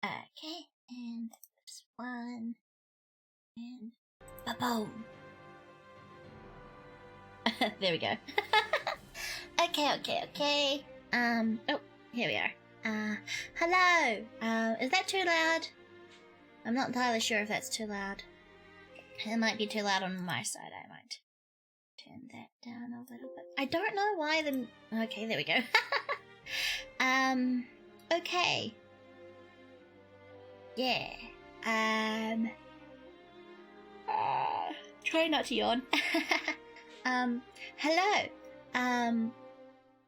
Okay, and this one, and ba-boom. There we go. Okay. Oh, here we are. Hello. Is that too loud? I'm not entirely sure if that's too loud. It might be too loud on my side. I might turn that down a little bit. I don't know why the... Okay, there we go. Okay. Yeah. Try not to yawn. Hello.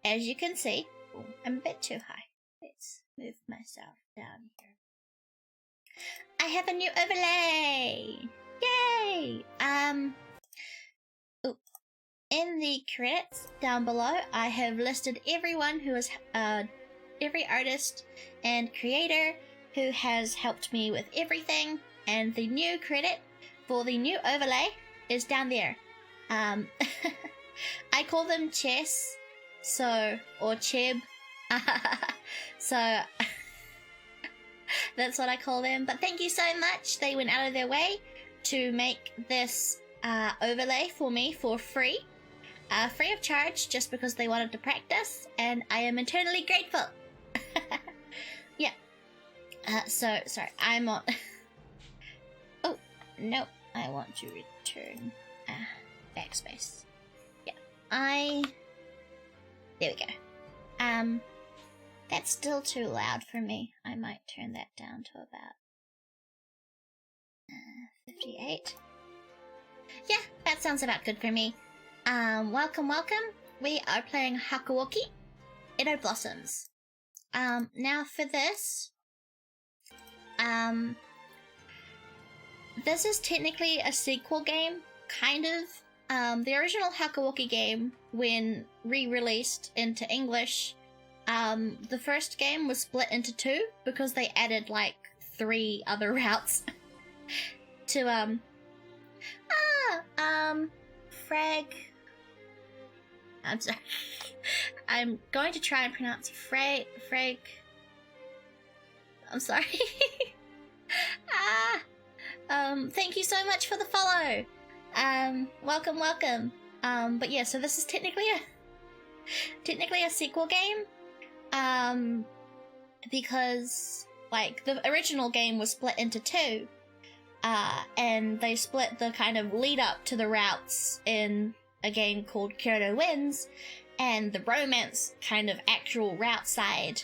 As you can see, I'm a bit too high. Let's move myself down here. I have a new overlay! Yay! In the credits down below, I have listed everyone who is, every artist and creator who has helped me with everything, and the new credit for the new overlay is down there. I call them Chess, or Chib, so that's what I call them. But thank you so much. They went out of their way to make this overlay for me for free. Free of charge, just because they wanted to practice, and I am eternally grateful. Yeah. Sorry, I'm on... Oh, no, I want to return backspace. Yeah, there we go. That's still too loud for me. I might turn that down to about 58. Yeah, that sounds about good for me. Welcome. We are playing Hakuoki, EDO Blossoms. Now for this, this is technically a sequel game, kind of. The original Hakuoki game, when re-released into English, the first game was split into two because they added like 3 other routes to, frag. I'm sorry. I'm going to try and pronounce frag. I'm sorry. Thank you so much for the follow. Welcome. But yeah, so this is technically a sequel game. Because like the original game was split into 2. And they split the kind of lead up to the routes in a game called Kyoto Wins, and the romance kind of actual route side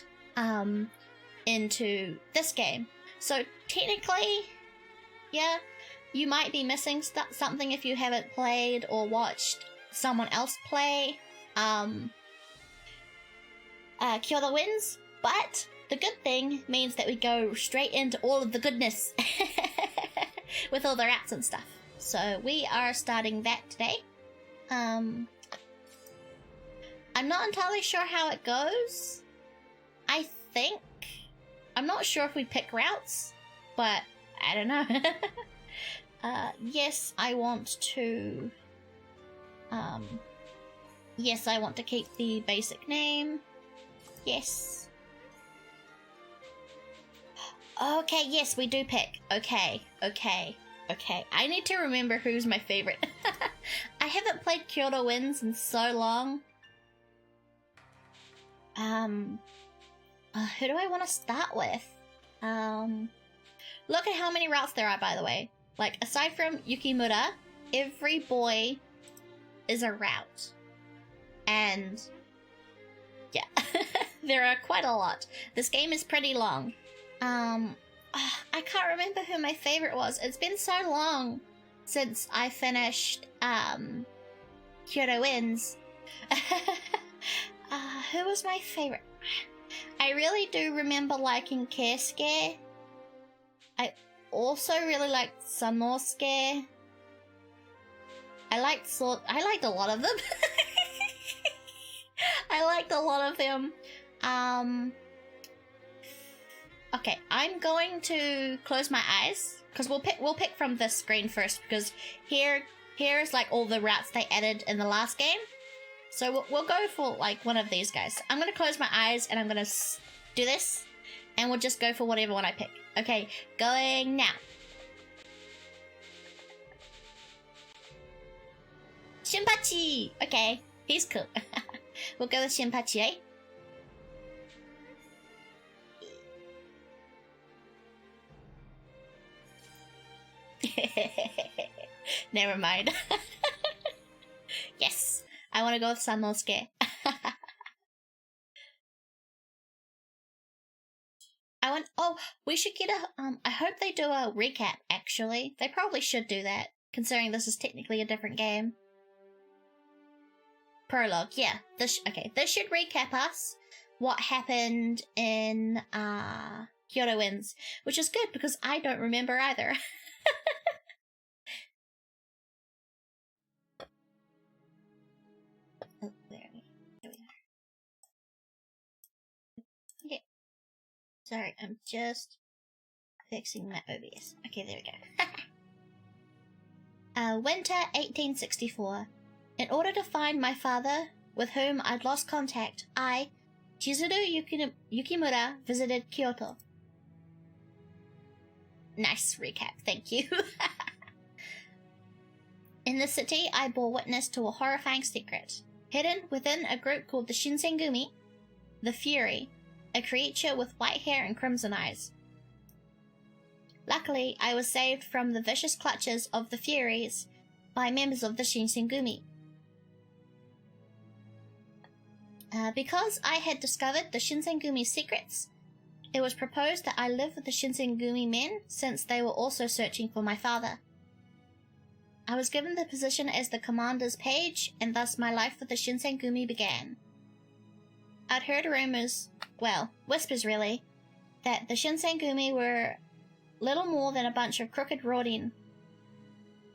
into this game. So technically, yeah, you might be missing something if you haven't played or watched someone else play Kyoto Wins, but the good thing means that we go straight into all of the goodness with all the routes and stuff. So we are starting that today. I'm not entirely sure how it goes. I'm not sure if we pick routes, but I don't know. Yes, I want to keep the basic name. Yes. Okay, yes, we do pick. Okay. I need to remember who's my favorite. I haven't played Kyoto Wins in so long. Who do I want to start with? Look at how many routes there are, by the way. Like, aside from Yukimura, every boy is a route. And yeah, there are quite a lot. This game is pretty long. I can't remember who my favorite was. It's been so long since I finished Kyoto Wins. Who was my favorite? I really do remember liking Keisuke. I also really liked Sanosuke. I liked a lot of them. I liked a lot of them. Okay, I'm going to close my eyes because we'll pick from this screen first, because here's like all the routes they added in the last game. So we'll go for like one of these guys. I'm gonna close my eyes and I'm gonna do this, and we'll just go for whatever one I pick. Okay, going now. Shinpachi! Okay, he's cool. We'll go with Shinpachi, eh? Never mind. Yes, I want to go with Sanosuke. Oh, we should get a, I hope they do a recap, actually. They probably should do that, considering this is technically a different game. Prologue, yeah. This should recap us what happened in, Kyoto Wins, which is good, because I don't remember either. Oh, there we are. Okay. Sorry, I'm just fixing my OBS. Okay, there we go. Winter 1864. In order to find my father, with whom I'd lost contact, I, Chizuru Yukimura, visited Kyoto. Nice recap, thank you. In the city, I bore witness to a horrifying secret. Hidden within a group called the Shinsengumi, the Fury, a creature with white hair and crimson eyes. Luckily, I was saved from the vicious clutches of the Furies by members of the Shinsengumi. Because I had discovered the Shinsengumi's secrets, it was proposed that I live with the Shinsengumi men, since they were also searching for my father. I was given the position as the commander's page, and thus my life with the Shinsengumi began. I'd heard rumors, well, whispers really, that the Shinsengumi were little more than a bunch of crooked rodin.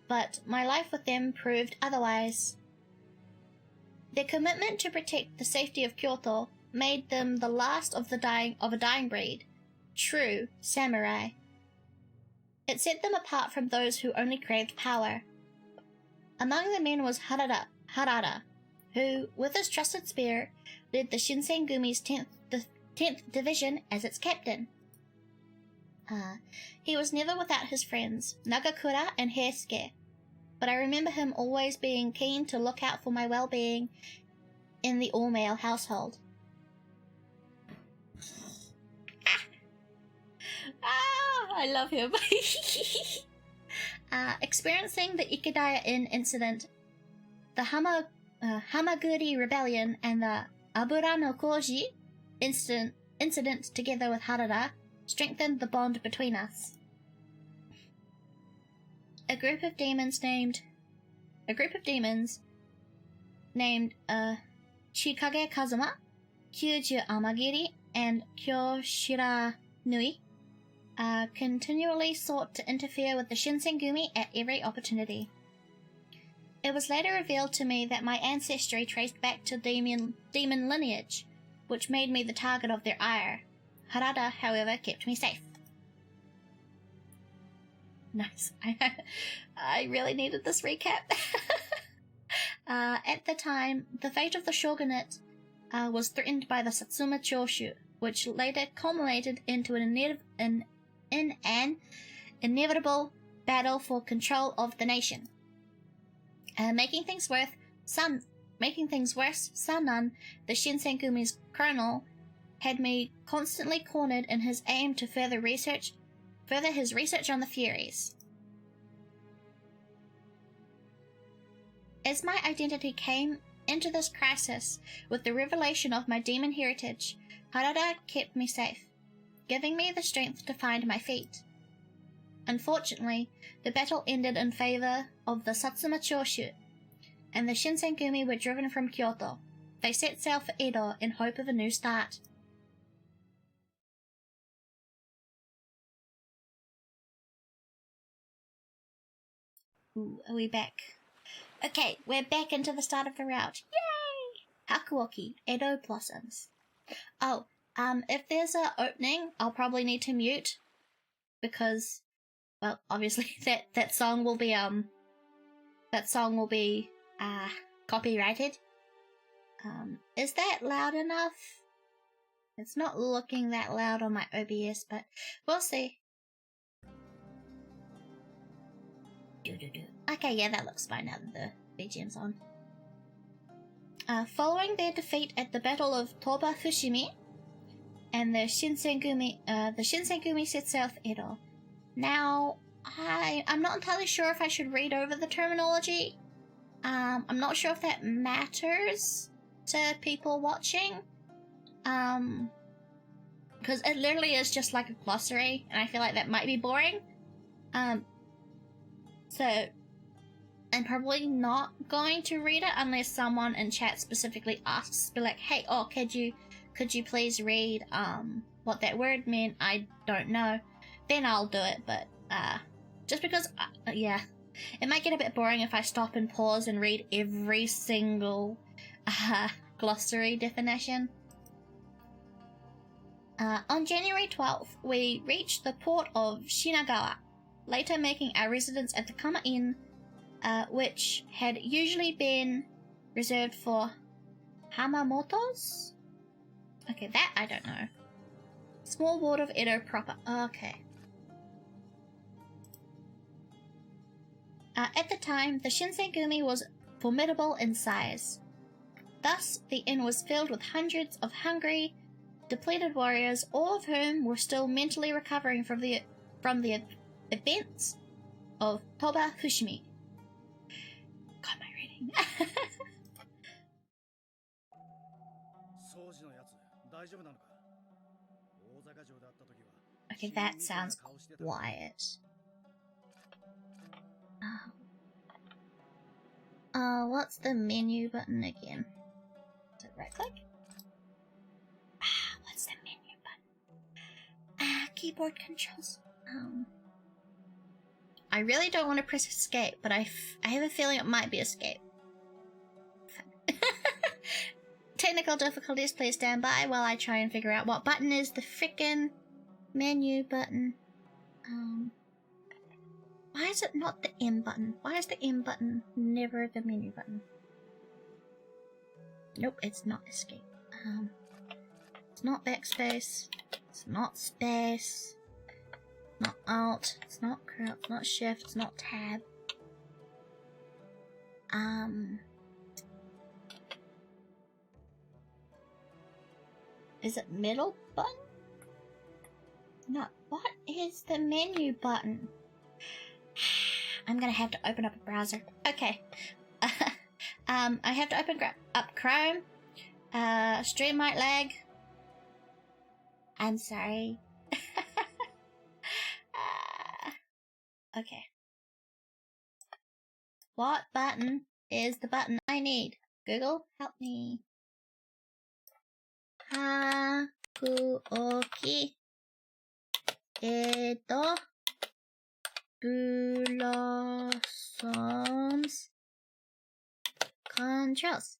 But my life with them proved otherwise. Their commitment to protect the safety of Kyoto made them the last of a dying breed, true samurai. It set them apart from those who only craved power. Among the men was Harada, who, with his trusted spear, led the Shinsengumi's 10th Division as its captain. He was never without his friends, Nagakura and Heisuke, but I remember him always being keen to look out for my well-being in the all-male household. I love him. Experiencing the Ikedaya Inn incident, the Hamaguri Rebellion, and the Abura no Koji incident together with Harada strengthened the bond between us. A group of demons named Chikage Kazuma, Kyuju Amagiri, and Kyoshira Nui continually sought to interfere with the Shinsengumi at every opportunity. It was later revealed to me that my ancestry traced back to demon lineage, which made me the target of their ire. Harada, however, kept me safe. Nice. I really needed this recap. At the time, the fate of the shogunate was threatened by the Satsuma Choshu, which later culminated into an inevitable battle for control of the nation. Making things worse, Sannan, the Shinsengumi's colonel, had me constantly cornered in his aim to further his research on the Furies. As my identity came into this crisis with the revelation of my demon heritage, Harada kept me safe, giving me the strength to find my feet. Unfortunately, the battle ended in favor of the Satsuma Choshu, and the Shinsengumi were driven from Kyoto. They set sail for Edo in hope of a new start. Ooh, are we back? Okay, we're back into the start of the route. Yay! Hakuoki, Edo Blossoms. Oh, if there's a opening, I'll probably need to mute, because, well, obviously that song will be copyrighted. Is that loud enough? It's not looking that loud on my OBS, but we'll see. Okay, yeah, that looks fine now that the BGM's on. Following their defeat at the Battle of Toba Fushimi, and the Shinsengumi set south Edo. Now, I'm not entirely sure if I should read over the terminology. I'm not sure if that matters to people watching. Because it literally is just like a glossary, and I feel like that might be boring. So I'm probably not going to read it unless someone in chat specifically asks, be like, hey, oh, could you please read what that word meant? I don't know. Then I'll do it, but just because, yeah, it might get a bit boring if I stop and pause and read every single glossary definition. On January 12th, we reached the port of Shinagawa, later making our residence at the Kama Inn, which had usually been reserved for Hamamotos? Okay, that I don't know. Small ward of Edo proper. Okay. At the time, the Shinsengumi was formidable in size. Thus, the inn was filled with hundreds of hungry, depleted warriors, all of whom were still mentally recovering from the events of Toba Fushimi. God, my reading. Okay, that sounds quiet. What's the menu button again? Is it right click? What's the menu button? Keyboard controls. I really don't want to press escape, but I have a feeling it might be escape. Technical difficulties, please stand by while I try and figure out what button is the frickin' menu button. Why is it not the M button? Why is the M button never the menu button? Nope, it's not escape. It's not backspace. It's not space. Not alt. It's not crop. It's not shift. It's not tab. Is it middle button? No. What is the menu button? I'm gonna have to open up a browser. Okay. I have to open up Chrome. Stream might lag. I'm sorry. Okay. What button is the button I need? Google, help me. Hakuoki Edo Blossoms Controls.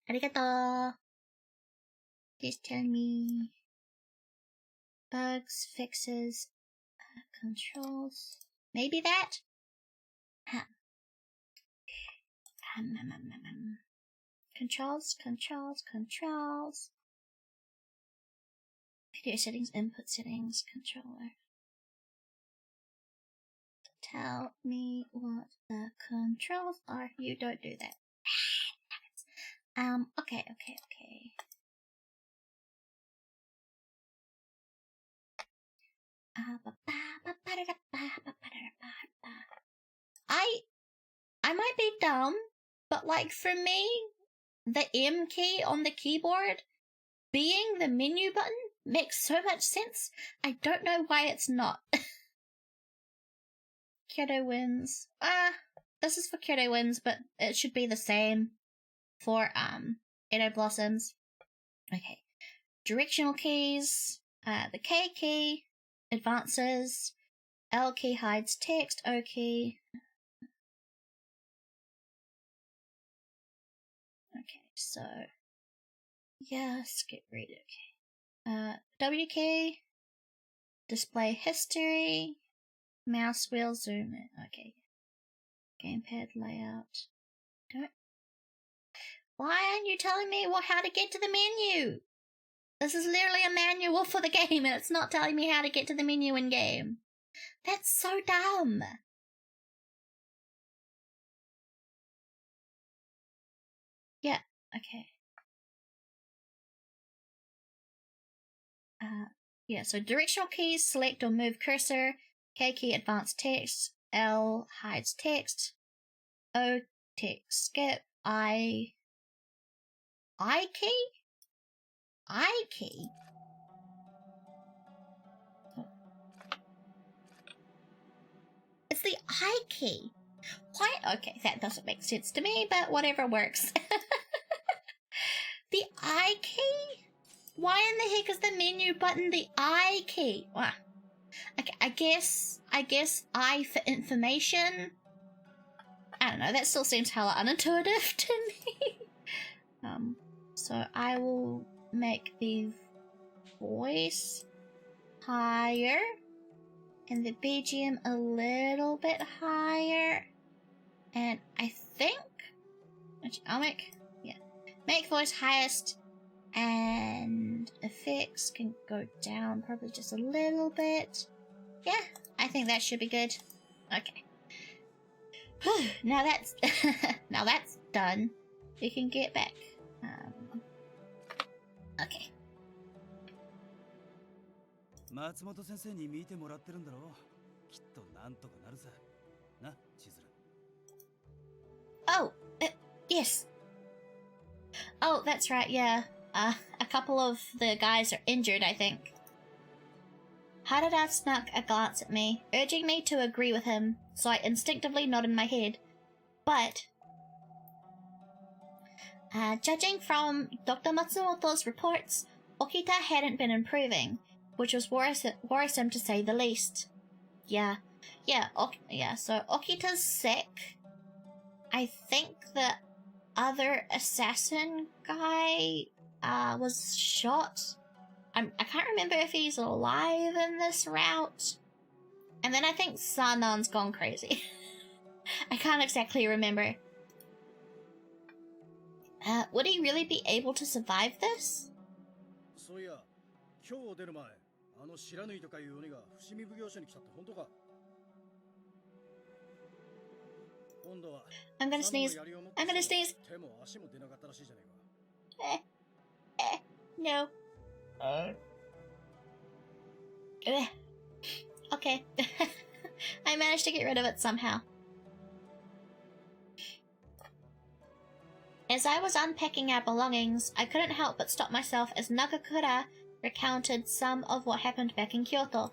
Arigato. Please tell me. Bugs, fixes, controls. Maybe that? Controls. Video settings, input settings, controller. Tell me what the controls are. You don't do that. Okay. I might be dumb, but like for me, the M key on the keyboard being the menu button makes so much sense. I don't know why it's not. Kyoto wins. This is for Kyoto wins, but it should be the same for Edo Blossoms. Okay. Directional keys, the K key advances, L key hides text, O key. Okay, so yes, get rid of okay. W key, display history, mouse wheel zoom in. Okay. Gamepad layout. Why aren't you telling me how to get to the menu? This is literally a manual for the game, and it's not telling me how to get to the menu in game. That's so dumb. Yeah, okay. Yeah, so directional keys, select or move cursor. K key, advance text. L hides text. O text skip. I key? I key? It's the I key. Why? Okay, that doesn't make sense to me, but whatever works. The I key? Why in the heck is the menu button the I key? Well, I guess I for information. I don't know, that still seems hella unintuitive to me. So I will make the voice higher and the BGM a little bit higher. And I think I'll make voice highest, and effects can go down probably just a little bit. Yeah, I think that should be good. Okay. Now that's now that's done. We can get back. Okay. 松本先生に見てもらってるんだろう。きっとなんとかなるさ。な、千鶴。Oh, yes. Oh, that's right, yeah. A couple of the guys are injured, I think. Harada snuck a glance at me, urging me to agree with him, so I instinctively nodded my head. But, judging from Dr. Matsumoto's reports, Okita hadn't been improving, which was worrisome to say the least. So Okita's sick. I think the other assassin guy was shot. I can't remember if he's alive in this route. And then I think Sanon's gone crazy. I can't exactly remember. Would he really be able to survive this? I'm gonna sneeze. I'm gonna sneeze. No. Okay. I managed to get rid of it somehow. As I was unpacking our belongings, I couldn't help but stop myself as Nagakura recounted some of what happened back in Kyoto.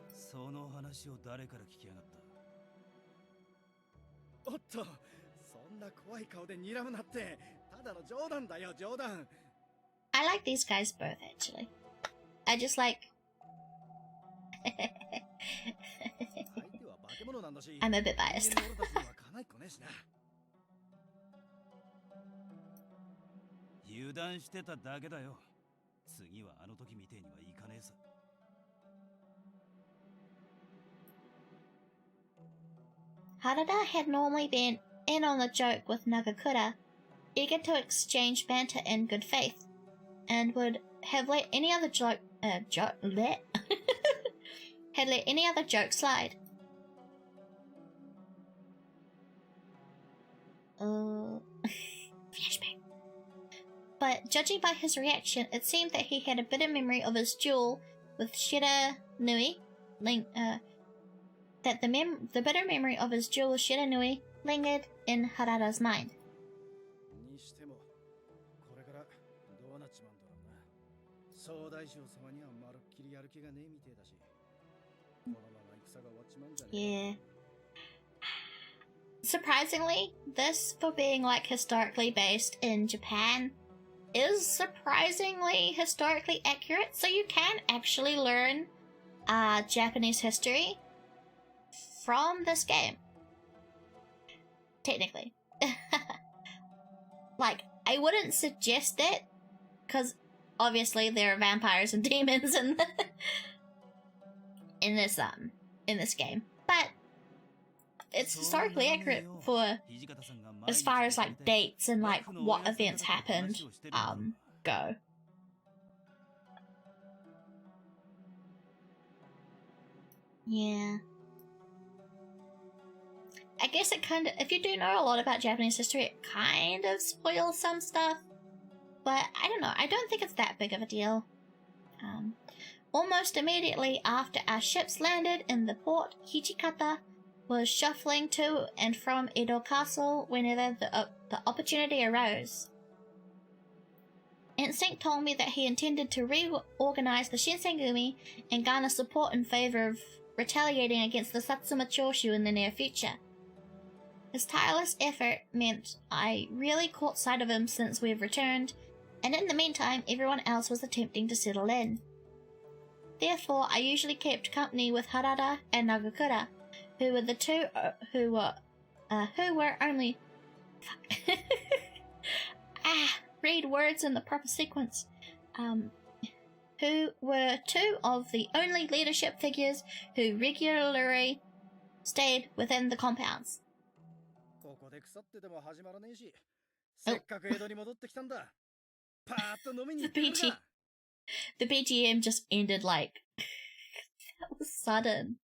I like these guys both, actually. I just like... I'm a bit biased. Harada had normally been in on the joke with Nagakura, eager to exchange banter in good faith, and would have let any other joke slide. Flashback. But judging by his reaction, it seemed that he had a bitter memory of his duel with Shiranui. That the bitter memory of his duel with Shiranui lingered in Harada's mind. Yeah. Surprisingly, this, for being like historically based in Japan, is surprisingly historically accurate, so you can actually learn Japanese history from this game. Technically. Like, I wouldn't suggest it, because obviously there are vampires and demons in this game. But it's historically accurate for as far as like dates and like what events happened go. Yeah. I guess it kind of, if you do know a lot about Japanese history, it kind of spoils some stuff. But I don't know, I don't think it's that big of a deal. Almost immediately after our ships landed in the port, Hichikata was shuffling to and from Edo Castle whenever the opportunity arose. Instinct told me that he intended to reorganize the Shinsengumi and garner support in favor of retaliating against the Satsuma Choshu in the near future. His tireless effort meant I really caught sight of him since we've returned, and in the meantime everyone else was attempting to settle in. Therefore, I usually kept company with Harada and Nagakura, who were the two who were only read words in the proper sequence. Who were two of the only leadership figures who regularly stayed within the compounds. The BGM just ended like that was sudden.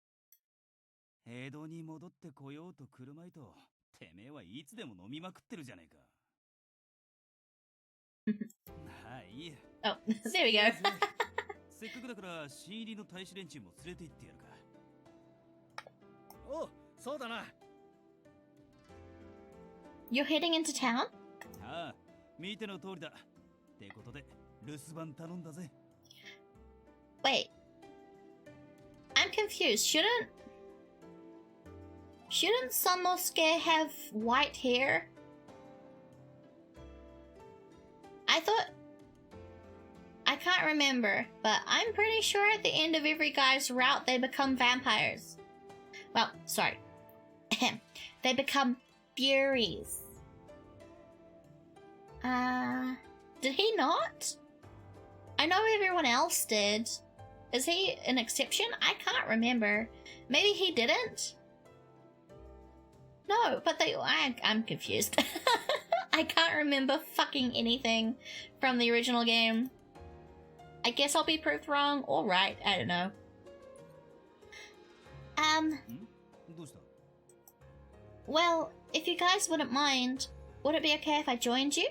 江戸に戻ってこようと来るまいと、てめえはいつでも飲みまくってるじゃねえか。はい。Oh, there we go. せっかくだから新入りの大使連中も連れて行ってやるか。お、そうだな。You're heading into town? ああ、見ての通りだ。ってことで、留守番頼んだぜ。Wait. I'm confused. Shouldn't Sanosuke have white hair? I can't remember, but I'm pretty sure at the end of every guy's route they become vampires. Well, sorry. They become Furies. Did he not? I know everyone else did. Is he an exception? I can't remember. Maybe he didn't? No, but I'm confused. I can't remember fucking anything from the original game. I guess I'll be proved wrong or right. I don't know. Well, if you guys wouldn't mind, would it be okay if I joined you?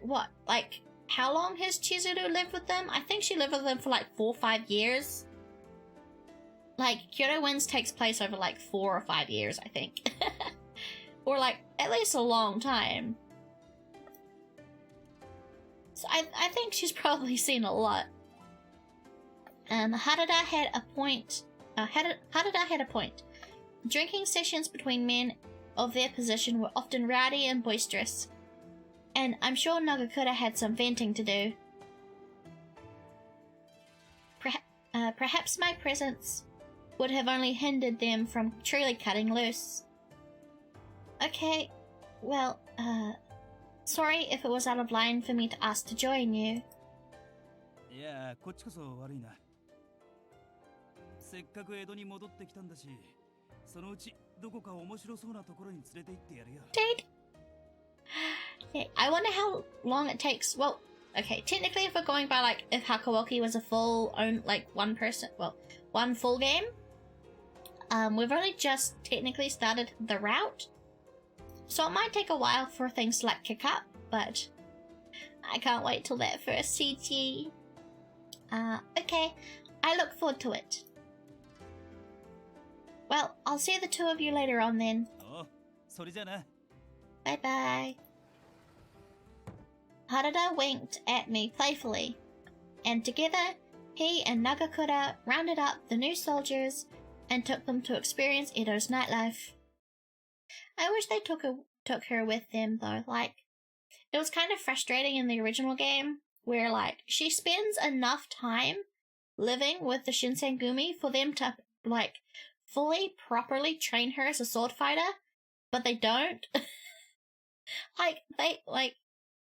What? Like, how long has Chizuru lived with them? I think she lived with them for like 4 or 5 years. Like, Kyoto Winds takes place over like 4 or 5 years, I think. Or like, at least a long time. So I think she's probably seen a lot. Harada had a point. Harada had a point. Drinking sessions between men of their position were often rowdy and boisterous. And I'm sure Nagakura had some venting to do. Perhaps my presence would have only hindered them from truly cutting loose. Okay, well, sorry if it was out of line for me to ask to join you. Yeah, こっちこそ悪いな。せっかく江戸に戻ってきたんだし、そのうちどこか面白そうなところに連れて行ってやるよ。Date? Okay, I wonder how long it takes. Well, okay, technically if we're going by like if Hakawoki was a full one full game, we've only just technically started the route. So it might take a while for things to like kick up, but I can't wait till that first CG. Okay, I look forward to it. Well, I'll see the two of you later on then. Oh, それじゃな。Bye bye. Harada winked at me playfully, and together he and Nagakura rounded up the new soldiers and took them to experience Edo's nightlife. I wish they took her with them though. Like, it was kind of frustrating in the original game where like she spends enough time living with the Shinsengumi for them to like fully properly train her as a sword fighter, but they don't.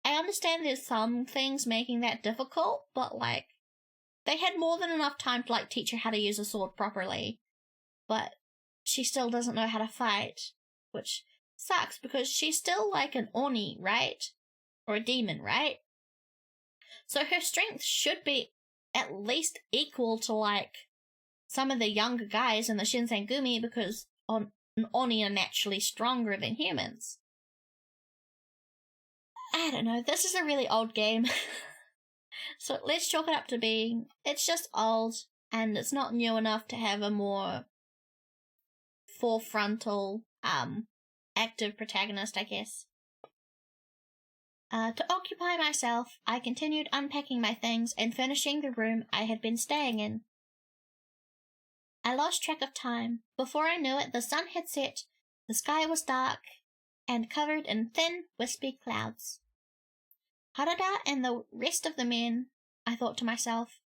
I understand there's some things making that difficult, but, like, they had more than enough time to, like, teach her how to use a sword properly. But she still doesn't know how to fight, which sucks because she's still, like, an Oni, right? Or a demon, right? So her strength should be at least equal to, like, some of the younger guys in the Shinsengumi because Oni are naturally stronger than humans. I don't know, this is a really old game. So let's chalk it up to being, it's just old, and it's not new enough to have a more forefrontal, active protagonist, I guess. To occupy myself, I continued unpacking my things and finishing the room I had been staying in. I lost track of time. Before I knew it, the sun had set, the sky was dark, and covered in thin, wispy clouds. Harada and the rest of the men, I thought to myself,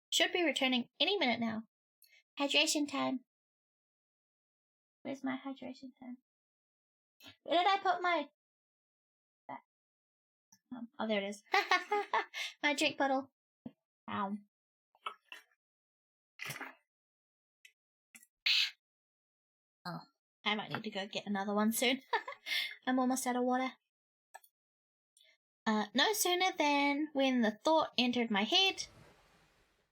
should be returning any minute now. Hydration time. Where's my hydration time? Where did I put my... Oh, there it is. My drink bottle. Ow. Oh, I might need to go get another one soon. I'm almost out of water. No sooner than when the thought entered my head,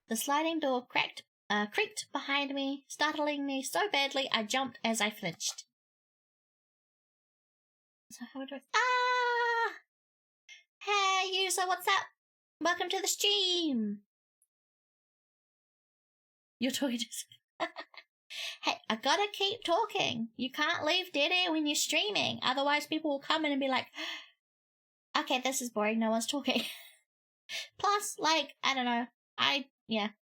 the sliding door creaked behind me, startling me so badly I jumped as I flinched. So how do I... Ah! Hey, user, what's up? Welcome to the stream. You're talking to... Hey, I gotta keep talking. You can't leave dead air when you're streaming. Otherwise people will come in and be like, okay, this is boring, no one's talking. Plus, like, I don't know,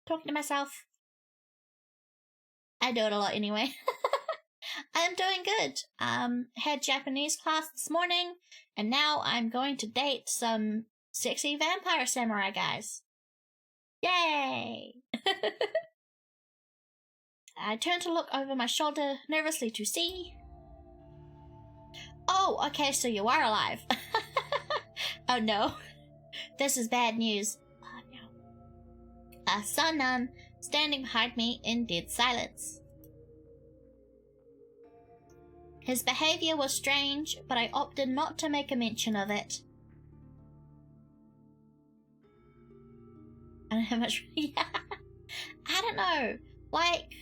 talking to myself. I do it a lot anyway. I'm doing good. Had Japanese class this morning, and now I'm going to date some sexy vampire samurai guys. Yay! I turned to look over my shoulder nervously to see... Oh, okay, so you are alive. Oh no. This is bad news. Oh no. Sanan, standing behind me in dead silence. His behavior was strange, but I opted not to make a mention of it. I don't have much... Yeah. I don't know. Like,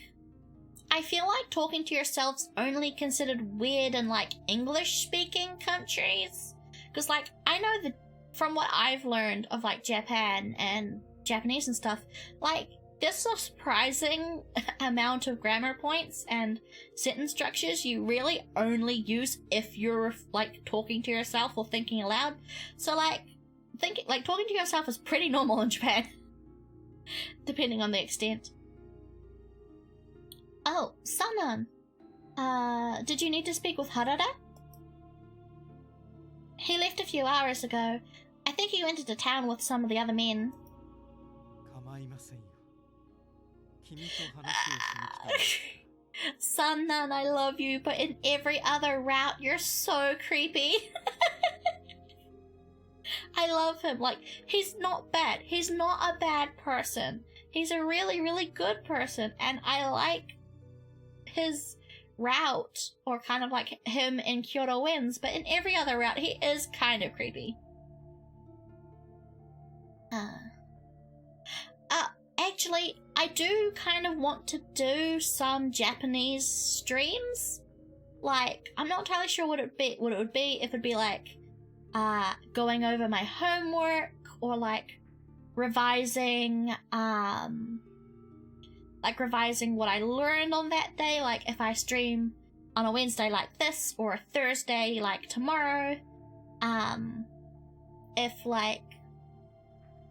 I feel like talking to yourself's only considered weird in, like, English-speaking countries. Because, like, I know that from what I've learned of, like, Japan and Japanese and stuff, like, there's a surprising amount of grammar points and sentence structures you really only use if you're, like, talking to yourself or thinking aloud. So, like, talking to yourself is pretty normal in Japan. Depending on the extent. Oh, Sanan. Did you need to speak with Harada? He left a few hours ago. I think he went into town with some of the other men. Sanan, I love you, but in every other route, you're so creepy. I love him. Like, he's not bad. He's not a bad person. He's a really, really good person, and I like his route, or kind of like him in Kyoto wins, but in every other route, he is kind of creepy. Actually, I do kind of want to do some Japanese streams. Like, I'm not entirely sure what it would be, if it'd be like, going over my homework, or like, revising what I learned on that day, like if I stream on a Wednesday like this, or a Thursday like tomorrow, if like,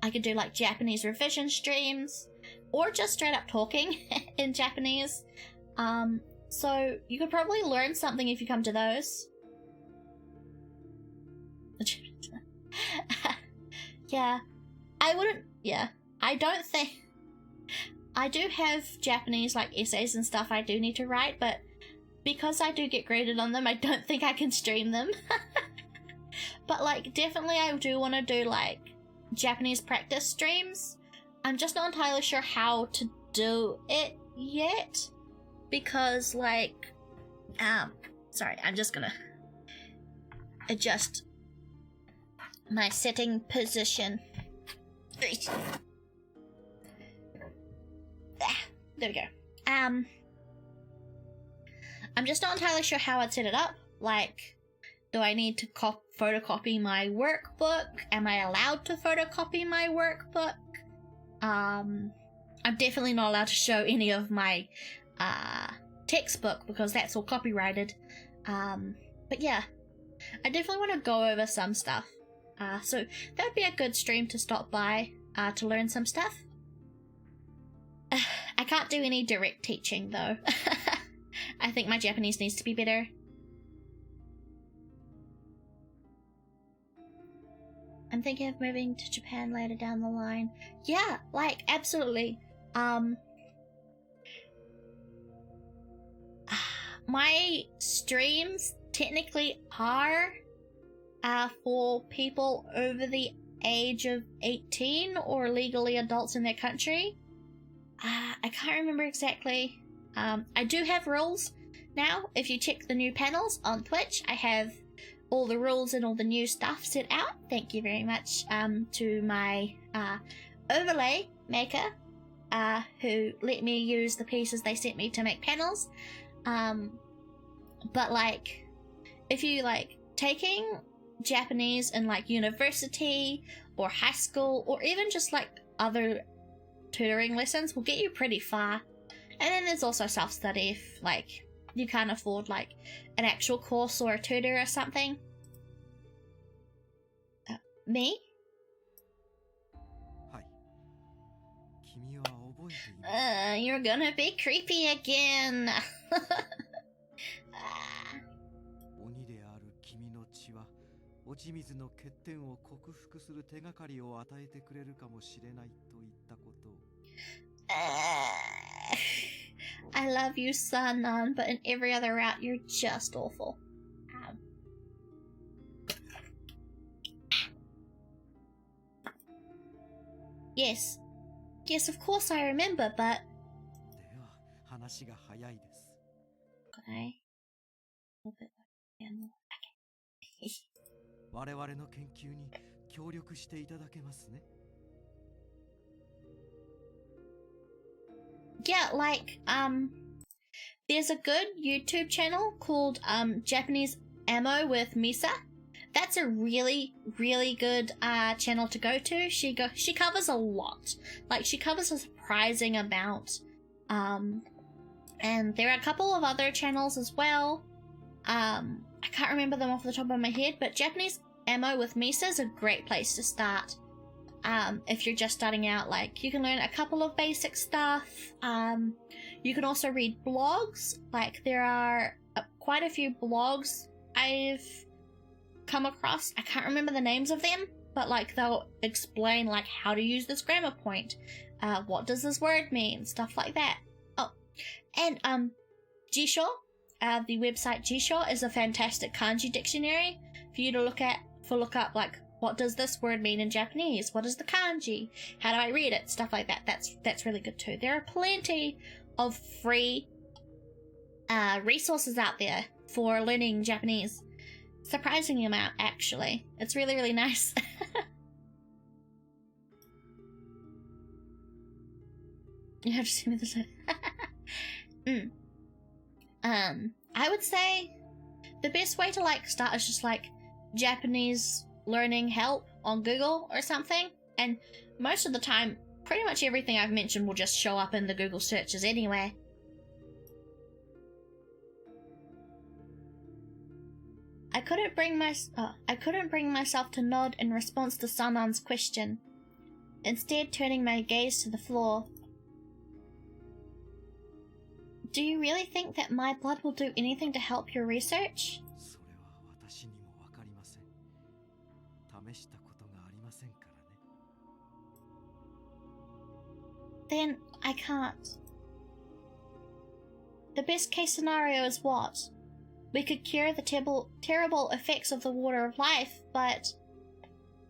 I could do like Japanese revision streams, or just straight up talking in Japanese, so you could probably learn something if you come to those. Yeah, I don't think... I do have Japanese, like, essays and stuff I do need to write, but because I do get graded on them, I don't think I can stream them. But like, definitely I do want to do like Japanese practice streams. I'm just not entirely sure how to do it yet, because like, sorry, I'm just gonna adjust my sitting position. There we go. I'm just not entirely sure how I'd set it up. Like, do I need to photocopy my workbook? Am I allowed to photocopy my workbook? I'm definitely not allowed to show any of my textbook because that's all copyrighted. But yeah, I definitely want to go over some stuff. So that would be a good stream to stop by to learn some stuff. I can't do any direct teaching though. I think my Japanese needs to be better. I'm thinking of moving to Japan later down the line. Yeah, like, absolutely. My streams technically are for people over the age of 18 or legally adults in their country. I can't remember exactly. I do have rules now. If you check the new panels on Twitch, I have all the rules and all the new stuff set out. Thank you very much to my overlay maker who let me use the pieces they sent me to make panels. But like, if you like taking Japanese in like university or high school or even just like other tutoring lessons will get you pretty far. And then there's also self-study if like you can't afford like an actual course or a tutor or something. Me? You're gonna be creepy again. I love you, Sanan, but in every other route, you're just awful. Yes. Yes, of course I remember, but... Okay. A little bit like animal. Yeah, like, there's a good YouTube channel called, Japanese Ammo with Misa. That's a really, really good, channel to go to. She covers a lot. Like, she covers a surprising amount. And there are a couple of other channels as well. I can't remember them off the top of my head, but Japanese Ammo with Misa is a great place to start. If you're just starting out, like, you can learn a couple of basic stuff. You can also read blogs. Like, there are quite a few blogs I've come across. I can't remember the names of them, but, like, they'll explain, like, how to use this grammar point. What does this word mean? Stuff like that. Oh, and, Jisho, the website Jisho is a fantastic kanji dictionary for you to look up, like, what does this word mean in Japanese? What is the kanji? How do I read it? Stuff like that. That's really good too. There are plenty of free resources out there for learning Japanese. Surprising amount, actually. It's really, really nice. You have to see me this. I would say the best way to like start is just like Japanese learning help on Google or something, and most of the time pretty much everything I've mentioned will just show up in the Google searches anyway. I couldn't bring myself to nod in response to Sanan's question, instead turning my gaze to the floor. Do you really think that my blood will do anything to help your research? Then I can't. The best case scenario is what? we could cure the terrible effects of the water of life, but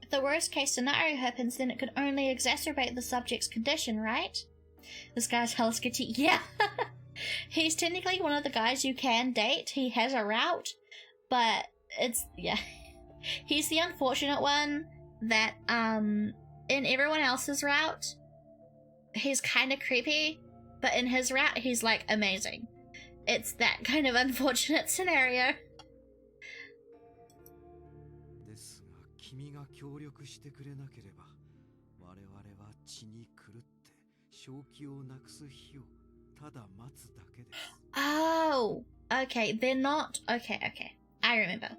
if the worst case scenario happens, then it could only exacerbate the subject's condition, right? This guy's hella sketchy. Yeah! He's technically one of the guys you can date. He has a route, but it's, yeah. He's the unfortunate one that, in everyone else's route, he's kind of creepy, but in his route, he's, like, amazing. It's that kind of unfortunate scenario. ですが君が協力してくれなければ我々は血に狂って正気をなくす日をただ待つだけです。 Oh, okay, they're not... Okay, I remember.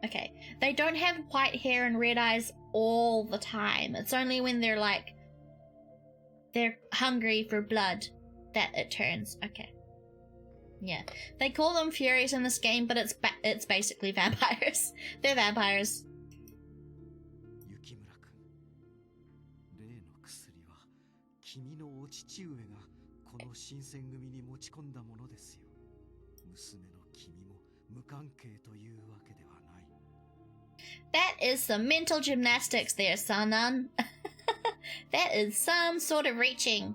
Okay, they don't have white hair and red eyes all the time. It's only when they're, like, they're hungry for blood that it turns. Okay. Yeah, they call them furies in this game, but it's basically vampires. They're vampires. 雪村君、例の薬は君のお父上がこの新選組に持ち込んだものですよ。娘の君も無関係というわけではない。 That is some mental gymnastics there, Sanan. That is some sort of reaching.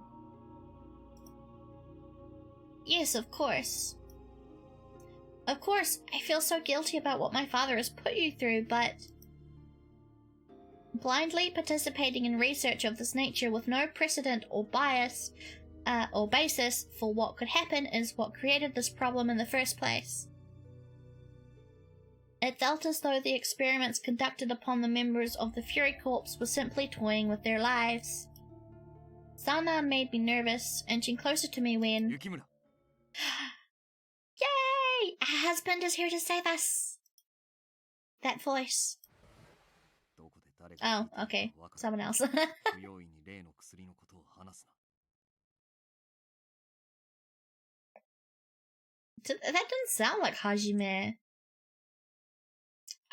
Yes, of course. Of course, I feel so guilty about what my father has put you through, but blindly participating in research of this nature with no precedent or bias or basis for what could happen is what created this problem in the first place. It felt as though the experiments conducted upon the members of the Fury Corps were simply toying with their lives. Sanan made me nervous, inching closer to me when... Yukimura. Yay! A husband is here to save us! That voice. Oh, okay. Someone else. That doesn't sound like Hajime.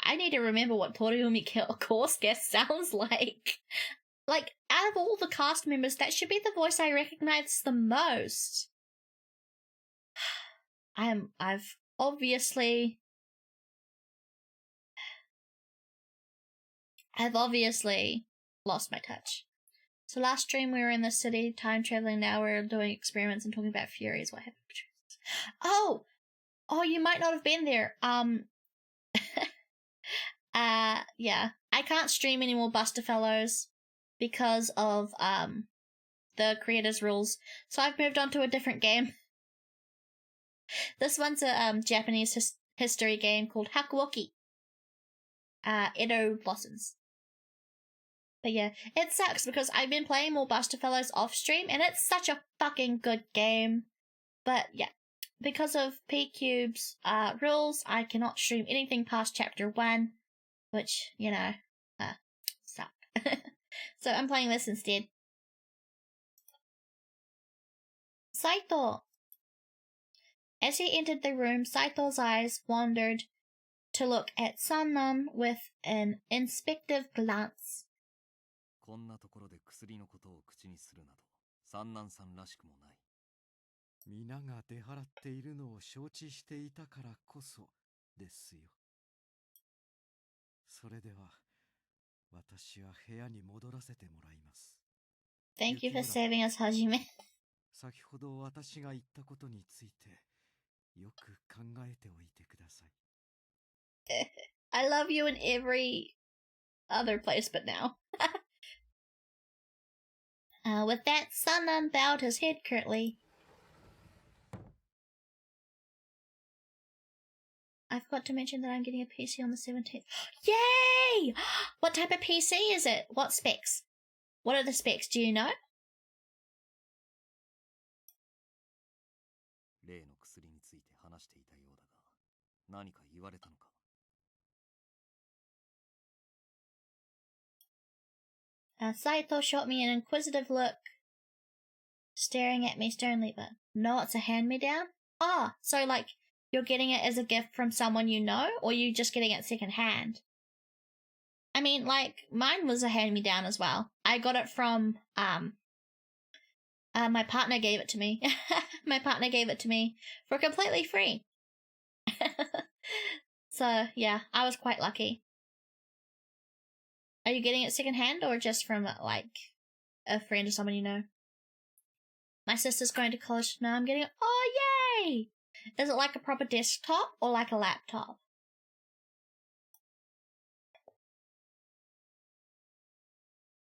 I need to remember what Toriumi Kosuke sounds like. Like, out of all the cast members, that should be the voice I recognize the most. I've obviously lost my touch. So last stream we were in the city, time traveling, now we're doing experiments and talking about furies. What happened? Oh, you might not have been there. Yeah. I can't stream any more Buster Fellows because of, the creators' rules. So I've moved on to a different game. This one's a, Japanese history game called Hakuoki. Edo Blossoms. But yeah, it sucks because I've been playing more Buster Fellows off stream and it's such a fucking good game. But yeah, because of P-Cube's, rules, I cannot stream anything past chapter 1. Which, you know, suck. So I'm playing this instead. Saito! As he entered the room, Saito's eyes wandered to look at Sannan with an inspective glance. こんなところで薬のことを口にするなど、三男さんらしくもない。皆が出払っているのを承知していたからこそですよ。それでは、私は部屋に戻らせてもらいます。Thank you for saving us, Hajime. 先ほど私が言ったことについて、よく考えておいてください。I love you in every other place but now. With that, Sannan bowed his head curtly. I forgot to mention that I'm getting a PC on the 17th. Yay! What type of PC is it? What specs? What are the specs? Do you know? 例の薬について話していたようだが、何か言われたのか? Saito shot me an inquisitive look, staring at me sternly, but no, it's a hand-me-down? Ah, so like, you're getting it as a gift from someone you know, or you just getting it second-hand? I mean, like, mine was a hand-me-down as well. I got it from, my partner gave it to me. My partner gave it to me for completely free. So, yeah, I was quite lucky. Are you getting it secondhand or just from, like, a friend or someone you know? My sister's going to college now. I'm getting it. Oh, yay! Is it like a proper desktop or like a laptop?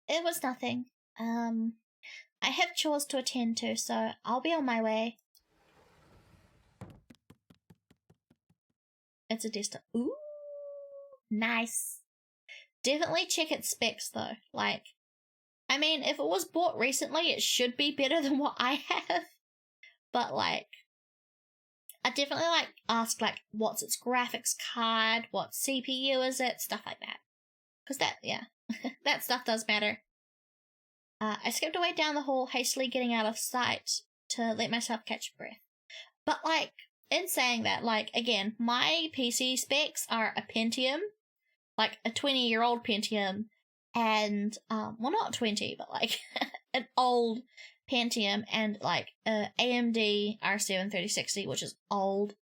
It was nothing. I have chores to attend to, so I'll be on my way. It's a desktop. Ooh, nice. Definitely check its specs though. Like, I mean, if it was bought recently, it should be better than what I have. But like, I definitely like ask like, what's its graphics card? What CPU is it? Stuff like that. Because that, yeah, that stuff does matter. I skipped away down the hall, hastily getting out of sight to let myself catch breath. But like, in saying that, like, again, my PC specs are a Pentium, like a 20-year-old Pentium, and, well, not 20, but like an old Pentium, and like a AMD R7 3060, which is old,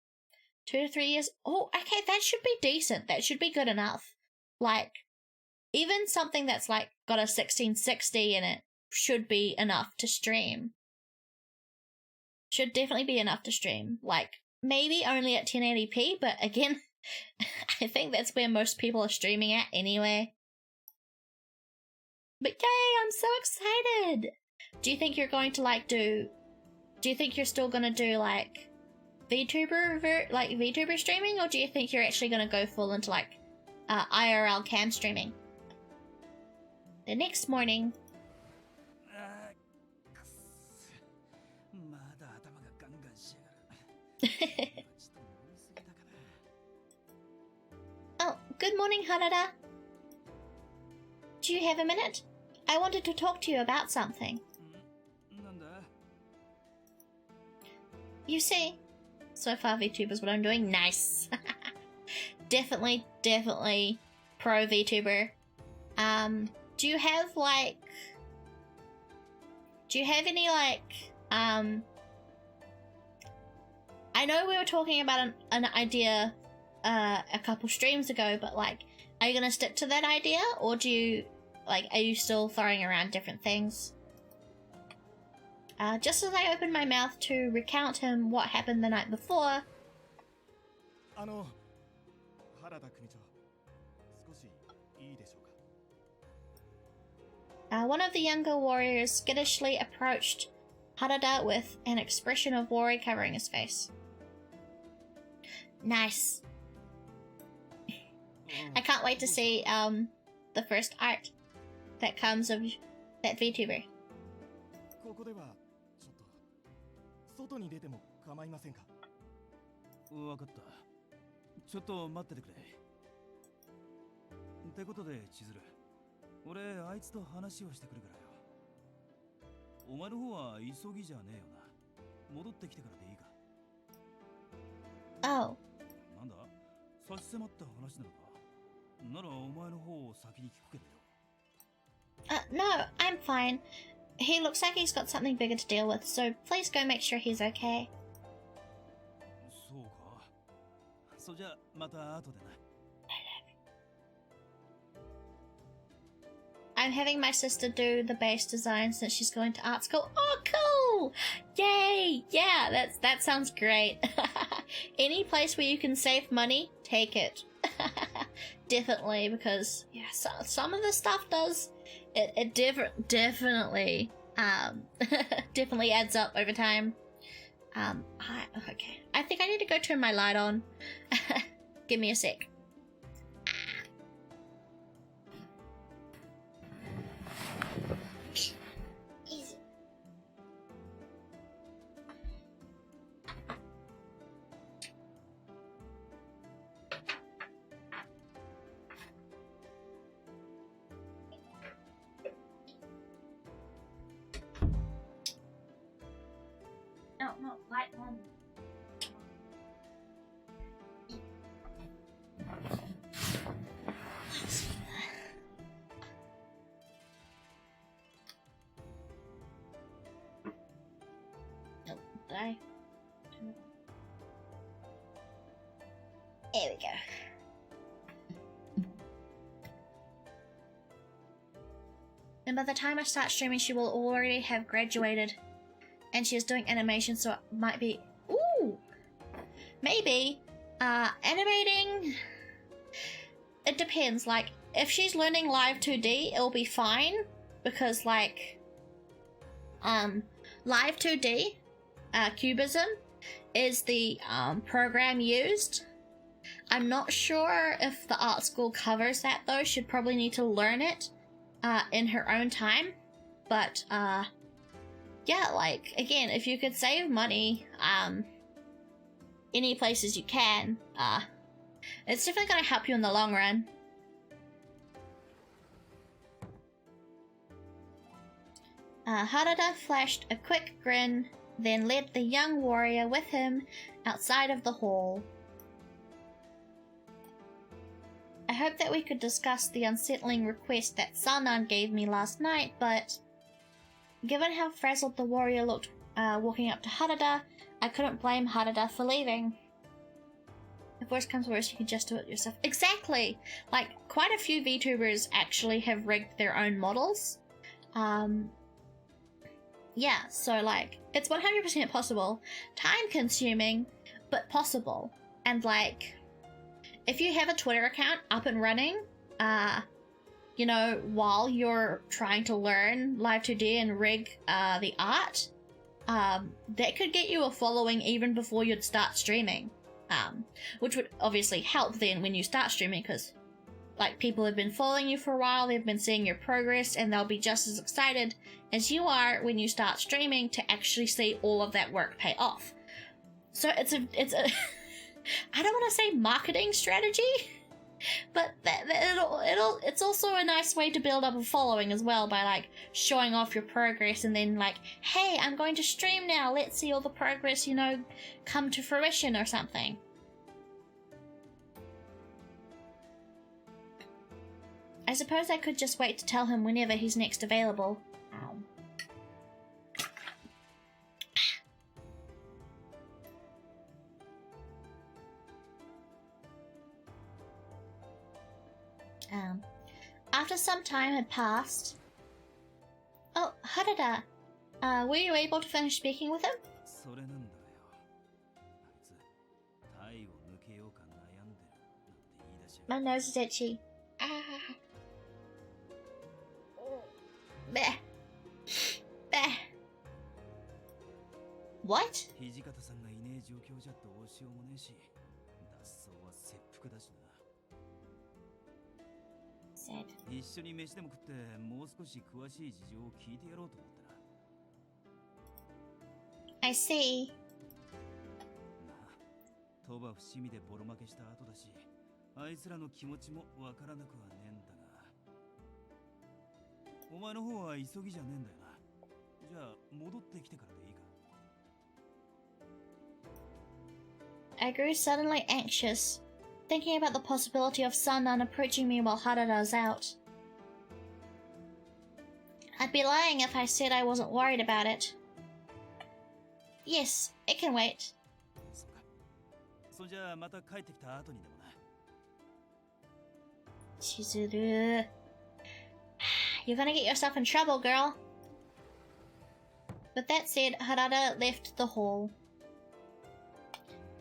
2 to 3 years. Oh, okay, that should be decent. That should be good enough. Like, even something that's like got a 1660 in it should be enough to stream. Should definitely be enough to stream. Like, maybe only at 1080p, but again, I think that's where most people are streaming at anyway. But yay, I'm so excited! Do you think you're going to like do you think you're still gonna do like VTuber streaming, or do you think you're actually gonna go full into like IRL cam streaming? The next morning. Oh, good morning, Harada. Do you have a minute? I wanted to talk to you about something. You see, so far VTuber is what I'm doing. Nice. definitely pro VTuber. Do you have any I know we were talking about an idea a couple streams ago, but like, are you gonna stick to that idea, or do you are you still throwing around different things? Just as I opened my mouth to recount him what happened the night before, one of the younger warriors skittishly approached Harada with an expression of worry covering his face. Nice. I can't wait to see the first art that comes of that VTuber. ここではちょっと外に出ても構いませんか。わかった。ちょっと待っててくれ。ってことで千鶴、俺あいつと話をしてくるからよ。お前の方は急ぎじゃねえよな。戻ってきてからでいいか。Oh. なんだ？差し迫った話なのか。ならお前の方を先に聞くけどよ。No, I'm fine. He looks like he's got something bigger to deal with, so please go make sure he's okay. そうか。そじゃまた後でな。I'm having my sister do the base design since she's going to art school. Oh, cool! Yay! Yeah, that sounds great. Any place where you can save money, take it. Definitely, because yeah, some of the stuff does it definitely definitely adds up over time. Okay. I think I need to go turn my light on. Give me a sec. Easy. No, light on. Nope, did I? There we go. And by the time I start streaming, she will already have graduated. And she is doing animation, so it might be... Ooh! Maybe. Animating... It depends. Like, if she's learning Live 2D, it'll be fine. Because, like... Live 2D, Cubism, is the program used. I'm not sure if the art school covers that, though. She'd probably need to learn it in her own time. But, yeah, like, again, if you could save money any places you can, it's definitely going to help you in the long run. Harada flashed a quick grin, then led the young warrior with him outside of the hall. I hope that we could discuss the unsettling request that Sanan gave me last night, but given how frazzled the warrior looked walking up to Harada, I couldn't blame Harada for leaving. If worst comes to worst, you can just do it yourself. Exactly! Like, quite a few VTubers actually have rigged their own models. Yeah, so, like, it's 100% possible. Time-consuming, but possible. And, like, if you have a Twitter account up and running, you know, while you're trying to learn Live 2D and rig the art, that could get you a following even before you'd start streaming. Which would obviously help then when you start streaming, because like people have been following you for a while, they've been seeing your progress, and they'll be just as excited as you are when you start streaming to actually see all of that work pay off. So it's a I don't want to say marketing strategy, but it's also a nice way to build up a following as well, by like showing off your progress and then like, hey, I'm going to stream now, let's see all the progress, you know, come to fruition or something. I suppose I could just wait to tell him whenever he's next available. After some time had passed... Oh, Harada! Were you able to finish speaking with him? My nose is itchy. Bleh. Bleh. What? Sad. I see. I grew suddenly anxious, thinking about the possibility of Sanan approaching me while Harada's out. I'd be lying if I said I wasn't worried about it. Yes, it can wait. Chizuru. You're gonna get yourself in trouble, girl. With that said, Harada left the hall.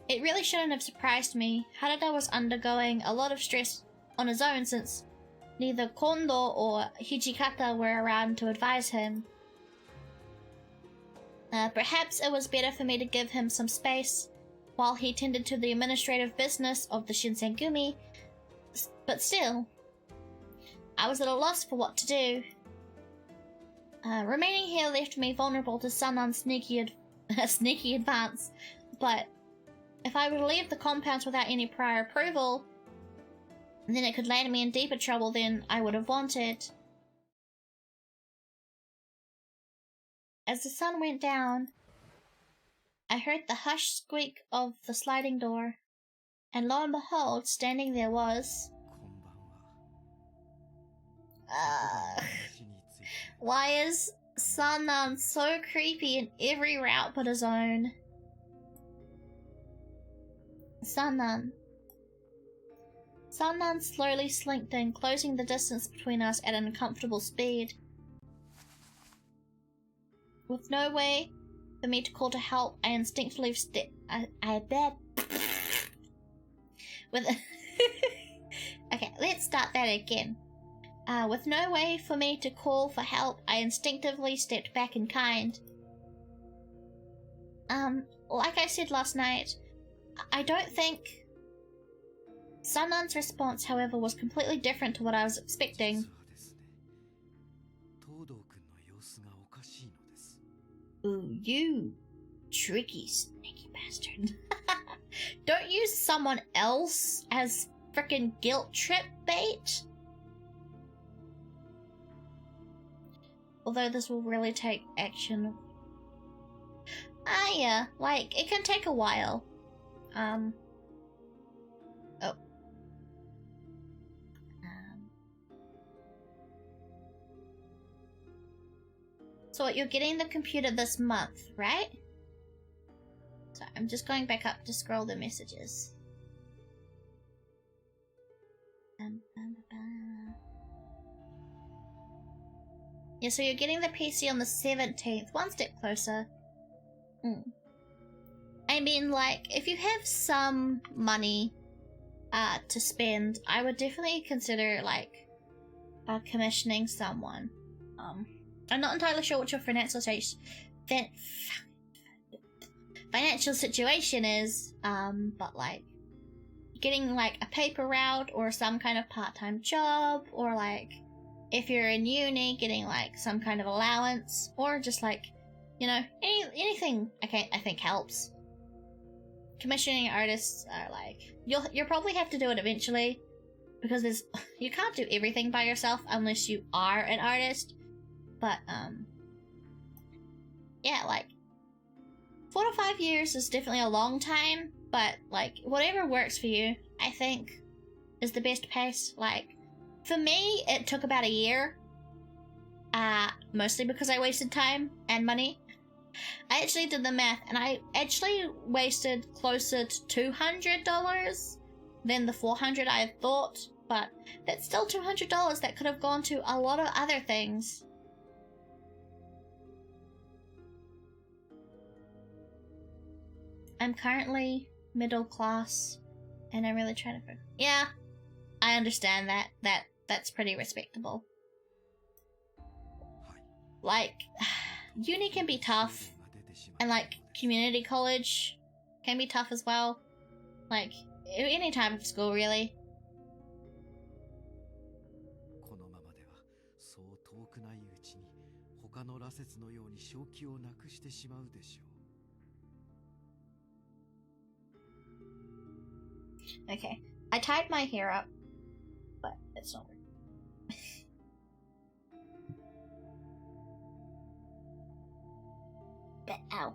It really shouldn't have surprised me. Harada was undergoing a lot of stress on his own since neither Kondo or Hijikata were around to advise him. Perhaps it was better for me to give him some space while he tended to the administrative business of the Shinsengumi, but still, I was at a loss for what to do. Remaining here left me vulnerable to Sanan's sneaky advance, but if I were to leave the compounds without any prior approval, then it could land me in deeper trouble than I would have wanted. As the sun went down, I heard the hushed squeak of the sliding door, and lo and behold, standing there was... Why is Sanan so creepy in every route but his own? Sanan. Sanan slowly slinked in, closing the distance between us at an uncomfortable speed. With no way for me to call to help, I instinctively with okay, let's start that again. With no way for me to call for help, I instinctively stepped back in kind. Like I said last night, I don't think Sunan's response, however, was completely different to what I was expecting. Ooh, you tricky, sneaky bastard. Don't use someone else as frickin' guilt trip bait. Although this will really take action. Yeah, like, it can take a while. Oh. So what, you're getting the computer this month, right? So I'm just going back up to scroll the messages. Yeah, so you're getting the PC on the 17th. One step closer. I mean, like, if you have some money to spend, I would definitely consider, like, commissioning someone. I'm not entirely sure what your financial situation is, but, like, getting, like, a paper route or some kind of part-time job, or, like, if you're in uni, getting, like, some kind of allowance, or just, like, you know, anything I think helps. Commissioning artists are, like, you'll probably have to do it eventually, because you can't do everything by yourself unless you are an artist. But, yeah, like, 4 to 5 years is definitely a long time, but, like, whatever works for you, I think, is the best pace. Like, for me, it took about a year, mostly because I wasted time and money. I actually did the math, and I actually wasted closer to $200 than the $400 I had thought, but that's still $200 that could have gone to a lot of other things. I'm currently middle class, and I'm really trying to... Yeah, I understand that. That's pretty respectable. Like, uni can be tough, and, like, community college can be tough as well. Like, any time of school, really. Okay, I tied my hair up, but it's not working. Ow.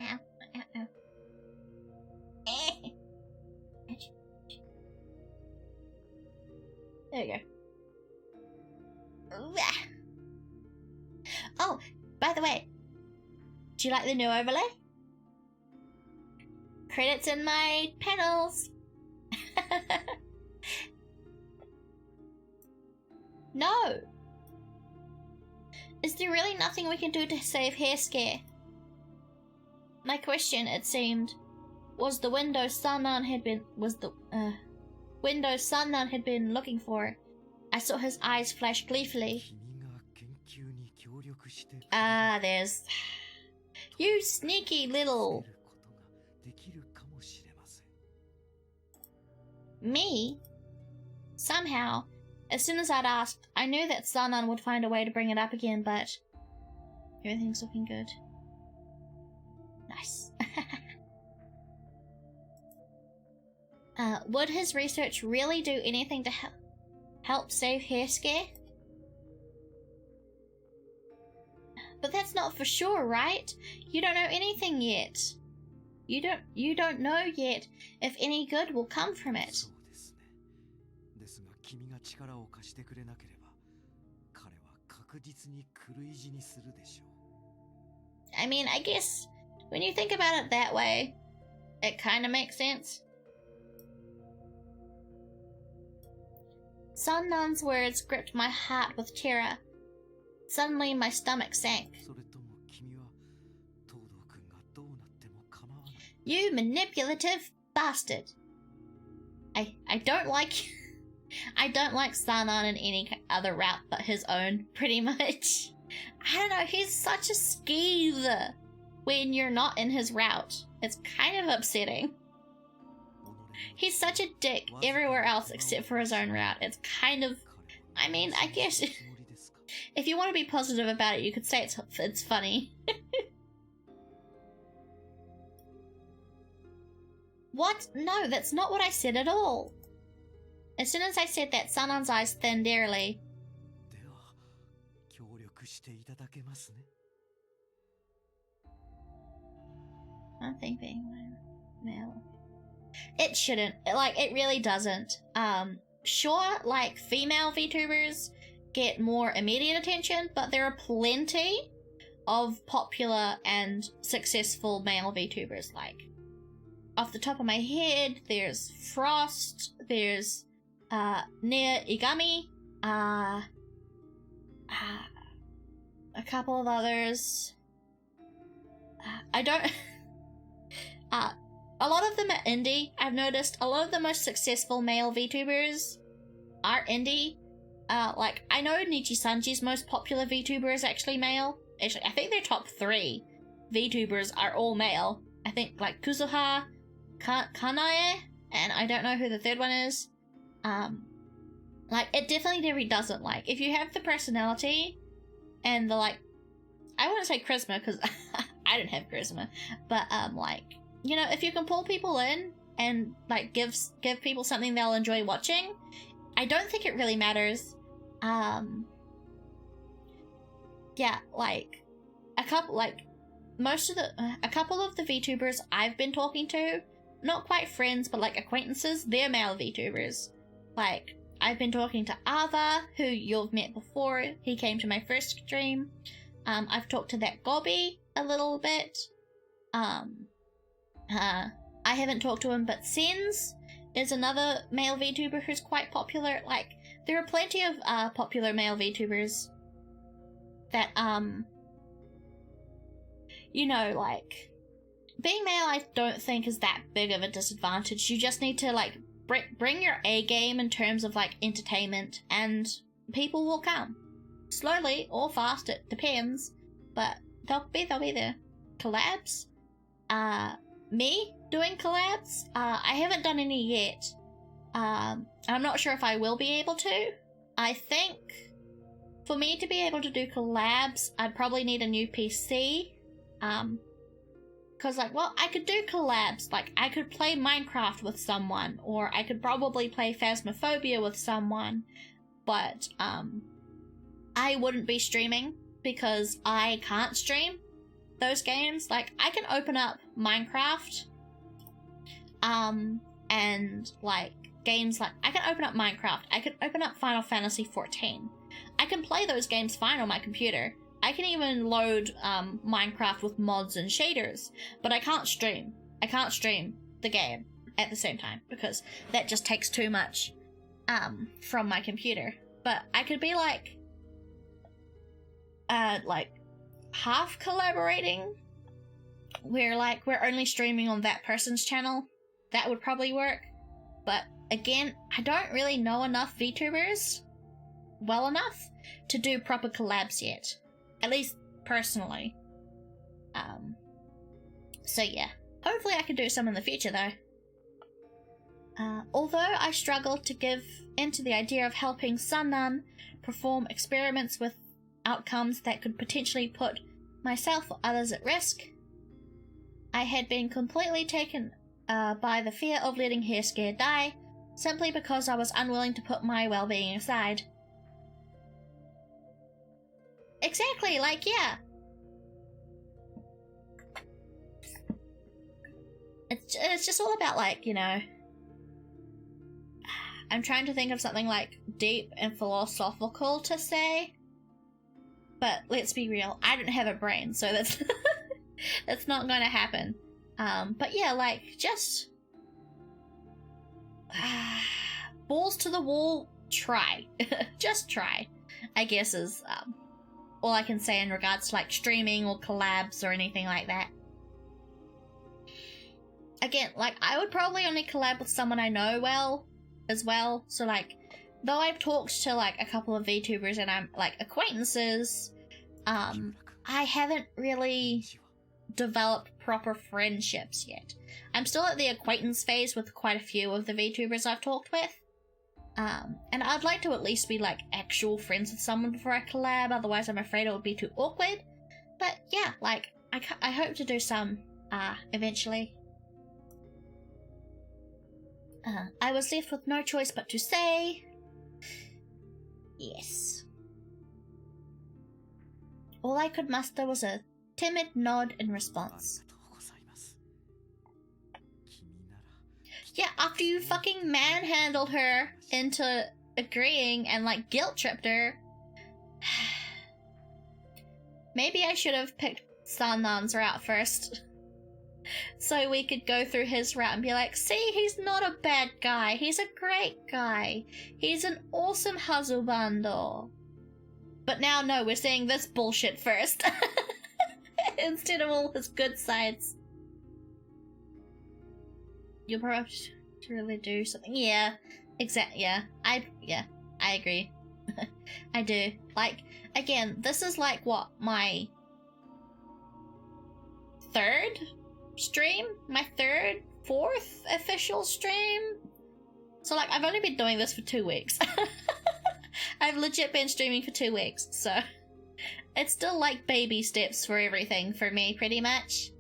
Ow. Ow. Ow. There you go. Oh, by the way, do you like the new overlay? Credits in my panels. No. Is there really nothing we can do to save Hair Scare? My question, it seemed, was the window Sunnan had been looking for. I saw his eyes flash gleefully. There's... You sneaky little... Me? Somehow, as soon as I'd asked, I knew that Sunnan would find a way to bring it up again, but... Everything's looking good. Nice. Would his research really do anything to help save Hair Scare? But that's not for sure, right? You don't know anything yet. You don't know yet if any good will come from it. I mean, I guess when you think about it that way, it kind of makes sense. Sunnan's words gripped my heart with terror. Suddenly my stomach sank. それとも君は東堂君がどうなっても構わない。 You manipulative bastard. I don't like I don't like Sanan in any other route but his own, pretty much. I don't know, he's such a skeever when you're not in his route. It's kind of upsetting. He's such a dick everywhere else except for his own route. It's kind of, I mean, I guess if you want to be positive about it, you could say it's funny. What? No, that's not what I said at all. As soon as I said that, Sanan's eyes thinned airily. では協力していただけますね。 I think being male. It shouldn't. Like, it really doesn't. Sure, like, female VTubers get more immediate attention, but there are plenty of popular and successful male VTubers. Like, off the top of my head, there's Frost, there's Near Igami, a couple of others. I don't... a lot of them are indie, I've noticed. A lot of the most successful male VTubers are indie. Like, I know Nichi-Sanji's most popular VTuber is actually male. Actually, I think their top 3 VTubers are all male. I think, like, Kuzuha, Kanae, and I don't know who the third one is. Like, it definitely doesn't, like, if you have the personality and the, like, I wouldn't say charisma, because I don't have charisma, but, like, you know, if you can pull people in and, like, give people something they'll enjoy watching, I don't think it really matters. Yeah, like, a couple of the VTubers I've been talking to, not quite friends, but, like, acquaintances, they're male VTubers. Like, I've been talking to Ava, who you've met before. He came to my first stream. I've talked to that Gobby a little bit. I haven't talked to him, but Sens is another male VTuber who's quite popular. Like, there are plenty of popular male VTubers that, you know, like, being male I don't think is that big of a disadvantage. You just need to, like, bring your A game in terms of, like, entertainment, and people will come. Slowly or fast, it depends, but they'll be there. Collabs? Me doing collabs? I haven't done any yet. I'm not sure if I will be able to. I think for me to be able to do collabs, I'd probably need a new PC. Because, like, well, I could do collabs. Like, I could play Minecraft with someone, or I could probably play Phasmophobia with someone, but, I wouldn't be streaming, because I can't stream those games. Like, I can open up Minecraft, and, like, games like, I can open up Minecraft, I can open up Final Fantasy XIV. I can play those games fine on my computer. I can even load Minecraft with mods and shaders, but I can't stream. I can't stream the game at the same time, because that just takes too much from my computer. But I could be like half collaborating, where, like, we're only streaming on that person's channel. That would probably work. But again, I don't really know enough VTubers well enough to do proper collabs yet. At least personally. So yeah. Hopefully I can do some in the future though. Although I struggle to give into the idea of helping Sannan perform experiments with outcomes that could potentially put myself or others at risk, I had been completely taken by the fear of letting her scared die, simply because I was unwilling to put my well-being aside. Exactly, like, yeah. It's just all about, like, you know, I'm trying to think of something, like, deep and philosophical to say, but let's be real, I don't have a brain, so that's that's not going to happen. But yeah, like, just balls to the wall, try. Just try, I guess, is all I can say in regards to like streaming or collabs or anything like that. Again, like, I would probably only collab with someone I know well as well. So like, though I've talked to like a couple of VTubers and I'm like acquaintances, I haven't really developed proper friendships yet. I'm still at the acquaintance phase with quite a few of the VTubers I've talked with. And I'd like to at least be like actual friends with someone before I collab, otherwise I'm afraid it would be too awkward. But yeah, like, I hope to do some, eventually. I was left with no choice but to say... yes. All I could muster was a timid nod in response. Yeah, after you fucking manhandled her into agreeing and like guilt-tripped her. Maybe I should have picked Sanan's route first. So we could go through his route and be like, see, he's not a bad guy. He's a great guy. He's an awesome Hazubando. But now, no, we're saying this bullshit first. Instead of all his good sides. You'll probably have to really do something. Yeah, yeah, I agree. I do. Like, again, this is like, what, my third stream? My third, fourth official stream? So, like, I've only been doing this for 2 weeks. I've legit been streaming for 2 weeks, so it's still like baby steps for everything for me, pretty much.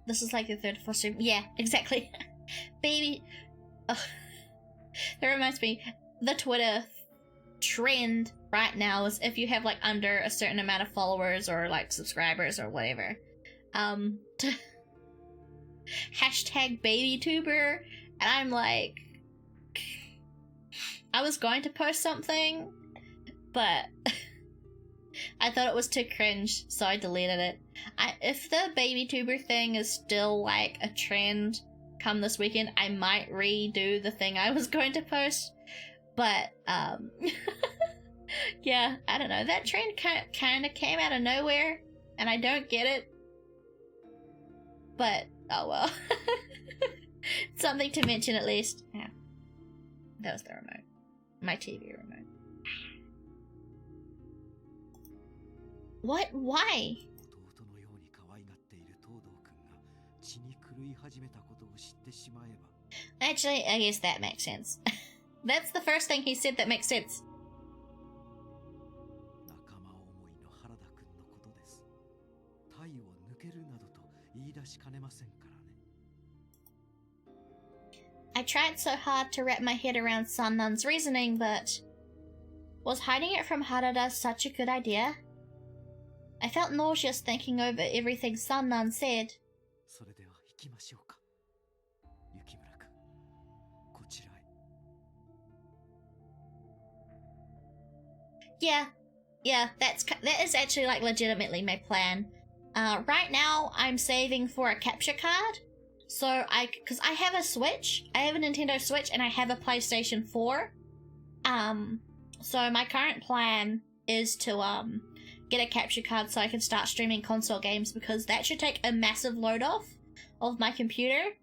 This is like the third, fourth stream. Yeah, exactly. Baby. Oh. That reminds me, the Twitter trend right now is if you have like under a certain amount of followers or like subscribers or whatever, hashtag babytuber, and I'm like, I was going to post something, but I thought it was too cringe, so I deleted it. If the babytuber thing is still like a trend come this weekend, I might redo the thing I was going to post, but yeah, I don't know, that trend kind of came out of nowhere, and I don't get it. But, oh well. Something to mention at least. Yeah. That was the remote. My TV remote. What? Why? Actually, I guess that makes sense. That's the first thing he said that makes sense. I tried so hard to wrap my head around Sanan's reasoning, but was hiding it from Harada such a good idea? I felt nauseous thinking over everything Sanan said. Yeah, that is actually like legitimately my plan. Right now I'm saving for a capture card. So because I have a Switch, I have a Nintendo Switch, and I have a PlayStation 4. So my current plan is to get a capture card so I can start streaming console games, because that should take a massive load off of my computer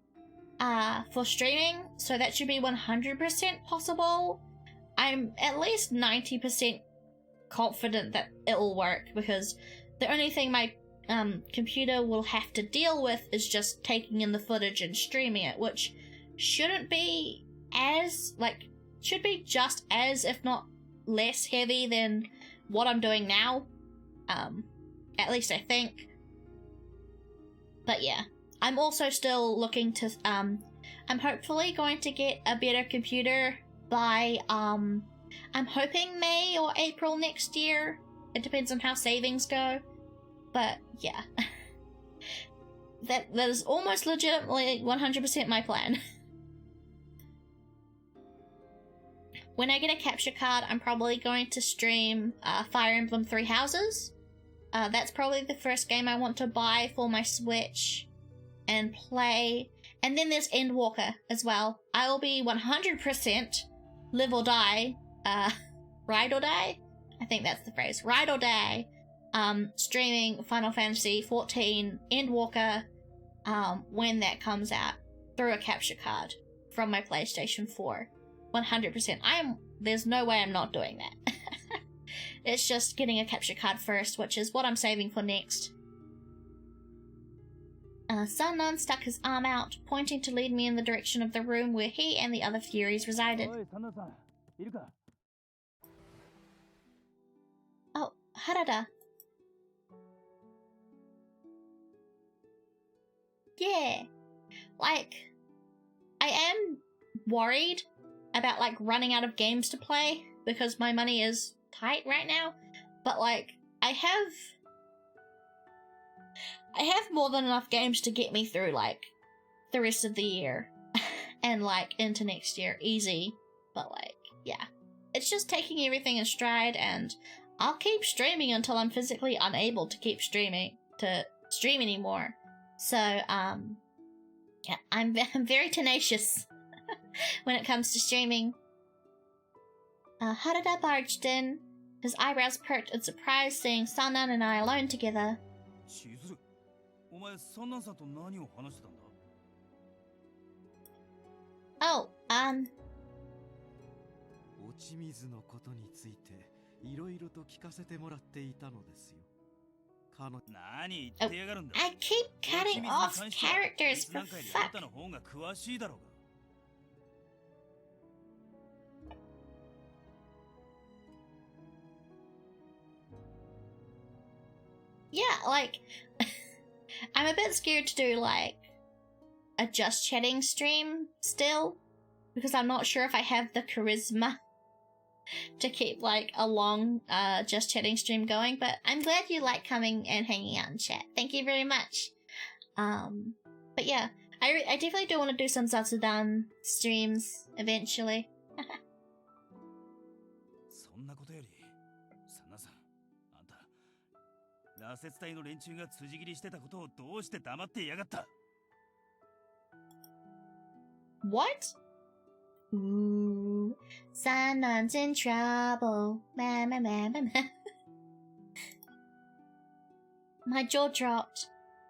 for streaming. So that should be 100% possible. I'm at least 90% confident that it'll work, because the only thing my computer will have to deal with is just taking in the footage and streaming it, which shouldn't be should be just as, if not less heavy than what I'm doing now. At least I think. But yeah, I'm also still looking to, I'm hopefully going to get a better computer by, I'm hoping May or April next year. It depends on how savings go. But yeah, that is almost legitimately 100% my plan. When I get a capture card, I'm probably going to stream Fire Emblem Three Houses. That's probably the first game I want to buy for my Switch and play. And then there's Endwalker as well. I will be 100% live or die, ride or die? I think that's the phrase. Ride or die, streaming Final Fantasy 14 Endwalker, when that comes out through a capture card from my PlayStation 4. 100%. There's no way I'm not doing that. It's just getting a capture card first, which is what I'm saving for next. Sannan stuck his arm out, pointing to lead me in the direction of the room where he and the other Furies resided. Oh, Harada. Yeah. Like, I am worried about, like, running out of games to play, because my money is tight right now. But, like, I have more than enough games to get me through, like, the rest of the year. And, like, into next year. Easy. But, like, yeah. It's just taking everything in stride, and I'll keep streaming until I'm physically unable to keep streaming, to stream anymore. So, yeah, I'm very tenacious when it comes to streaming. Harada barged in, his eyebrows perked in surprise seeing Sannan and I alone together. Chizuru, お前Sannan-sanと何を話してたんだ? Oh, 落ち水のことについていろいろと聞かせてもらっていたのですよ。何言ってやがるんだ。I keep cutting off characters for fuck. Yeah, like, I'm a bit scared to do, like, a just chatting stream still, because I'm not sure if I have the charisma to keep, like, a long, just chatting stream going, but I'm glad you like coming and hanging out in chat. Thank you very much. But yeah, I definitely do want to do some Zatsudan streams eventually. そんなことより、サナさん、あんた、羅刹隊の連中が辻斬りしてたことをどうして黙ってやがった? What? Ooh, Sannan's in trouble. My jaw dropped,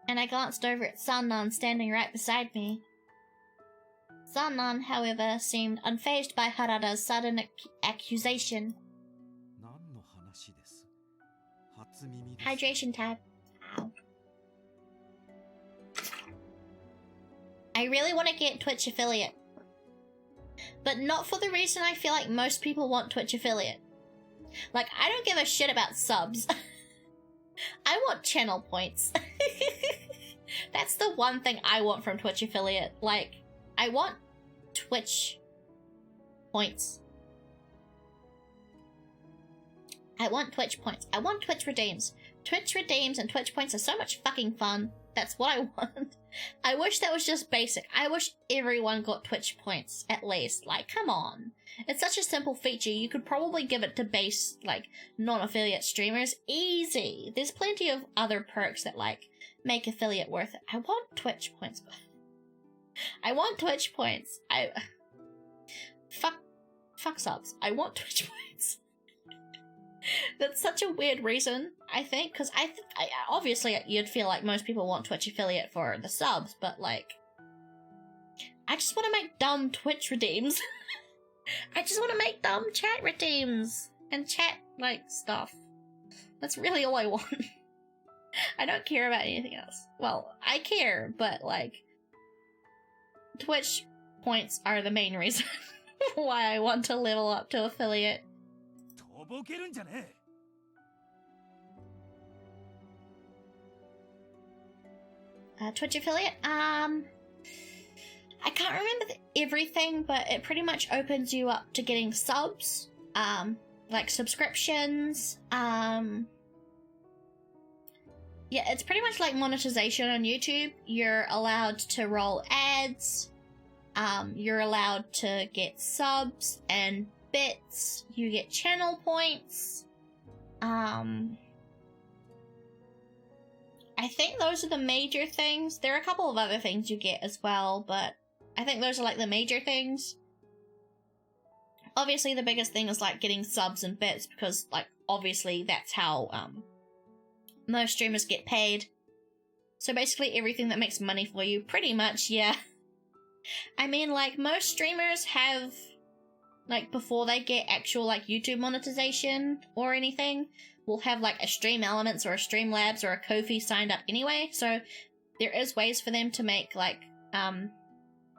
and I glanced over at Sannan standing right beside me. Sannan, however, seemed unfazed by Harada's sudden accusation. Hydration tab. Ow. I really want to get Twitch affiliate. But not for the reason I feel like most people want Twitch affiliate. Like, I don't give a shit about subs. I want channel points. That's the one thing I want from Twitch affiliate. Like, I want Twitch points. I want Twitch points. I want Twitch redeems. Twitch redeems and Twitch points are so much fucking fun. That's what I want. I wish that was just basic. I wish everyone got Twitch points, at least. Like, come on. It's such a simple feature. You could probably give it to base, like, non-affiliate streamers. Easy. There's plenty of other perks that, like, make affiliate worth it. I want Twitch points. I want Twitch points. Fuck subs. I want Twitch points. That's such a weird reason, I think, because I obviously you'd feel like most people want Twitch affiliate for the subs, but, like, I just want to make dumb Twitch redeems. I just want to make dumb chat redeems and chat, like, stuff. That's really all I want. I don't care about anything else. Well, I care, but, like, Twitch points are the main reason why I want to level up to affiliate. Twitch affiliate? I can't remember everything, but it pretty much opens you up to getting subs, like subscriptions, yeah, it's pretty much like monetization on YouTube. You're allowed to roll ads, you're allowed to get subs and bits, you get channel points, I I think those are the major things. There are a couple of other things you get as well, but I think those are like the major things. Obviously, the biggest thing is like getting subs and bits because, like, obviously that's how most streamers get paid. So basically, everything that makes money for you, pretty much, yeah. I mean, like, most streamers have, like, before they get actual, like, YouTube monetization or anything, will have, like, a Stream Elements or a Streamlabs or a Ko-fi signed up anyway, so there is ways for them to make, like,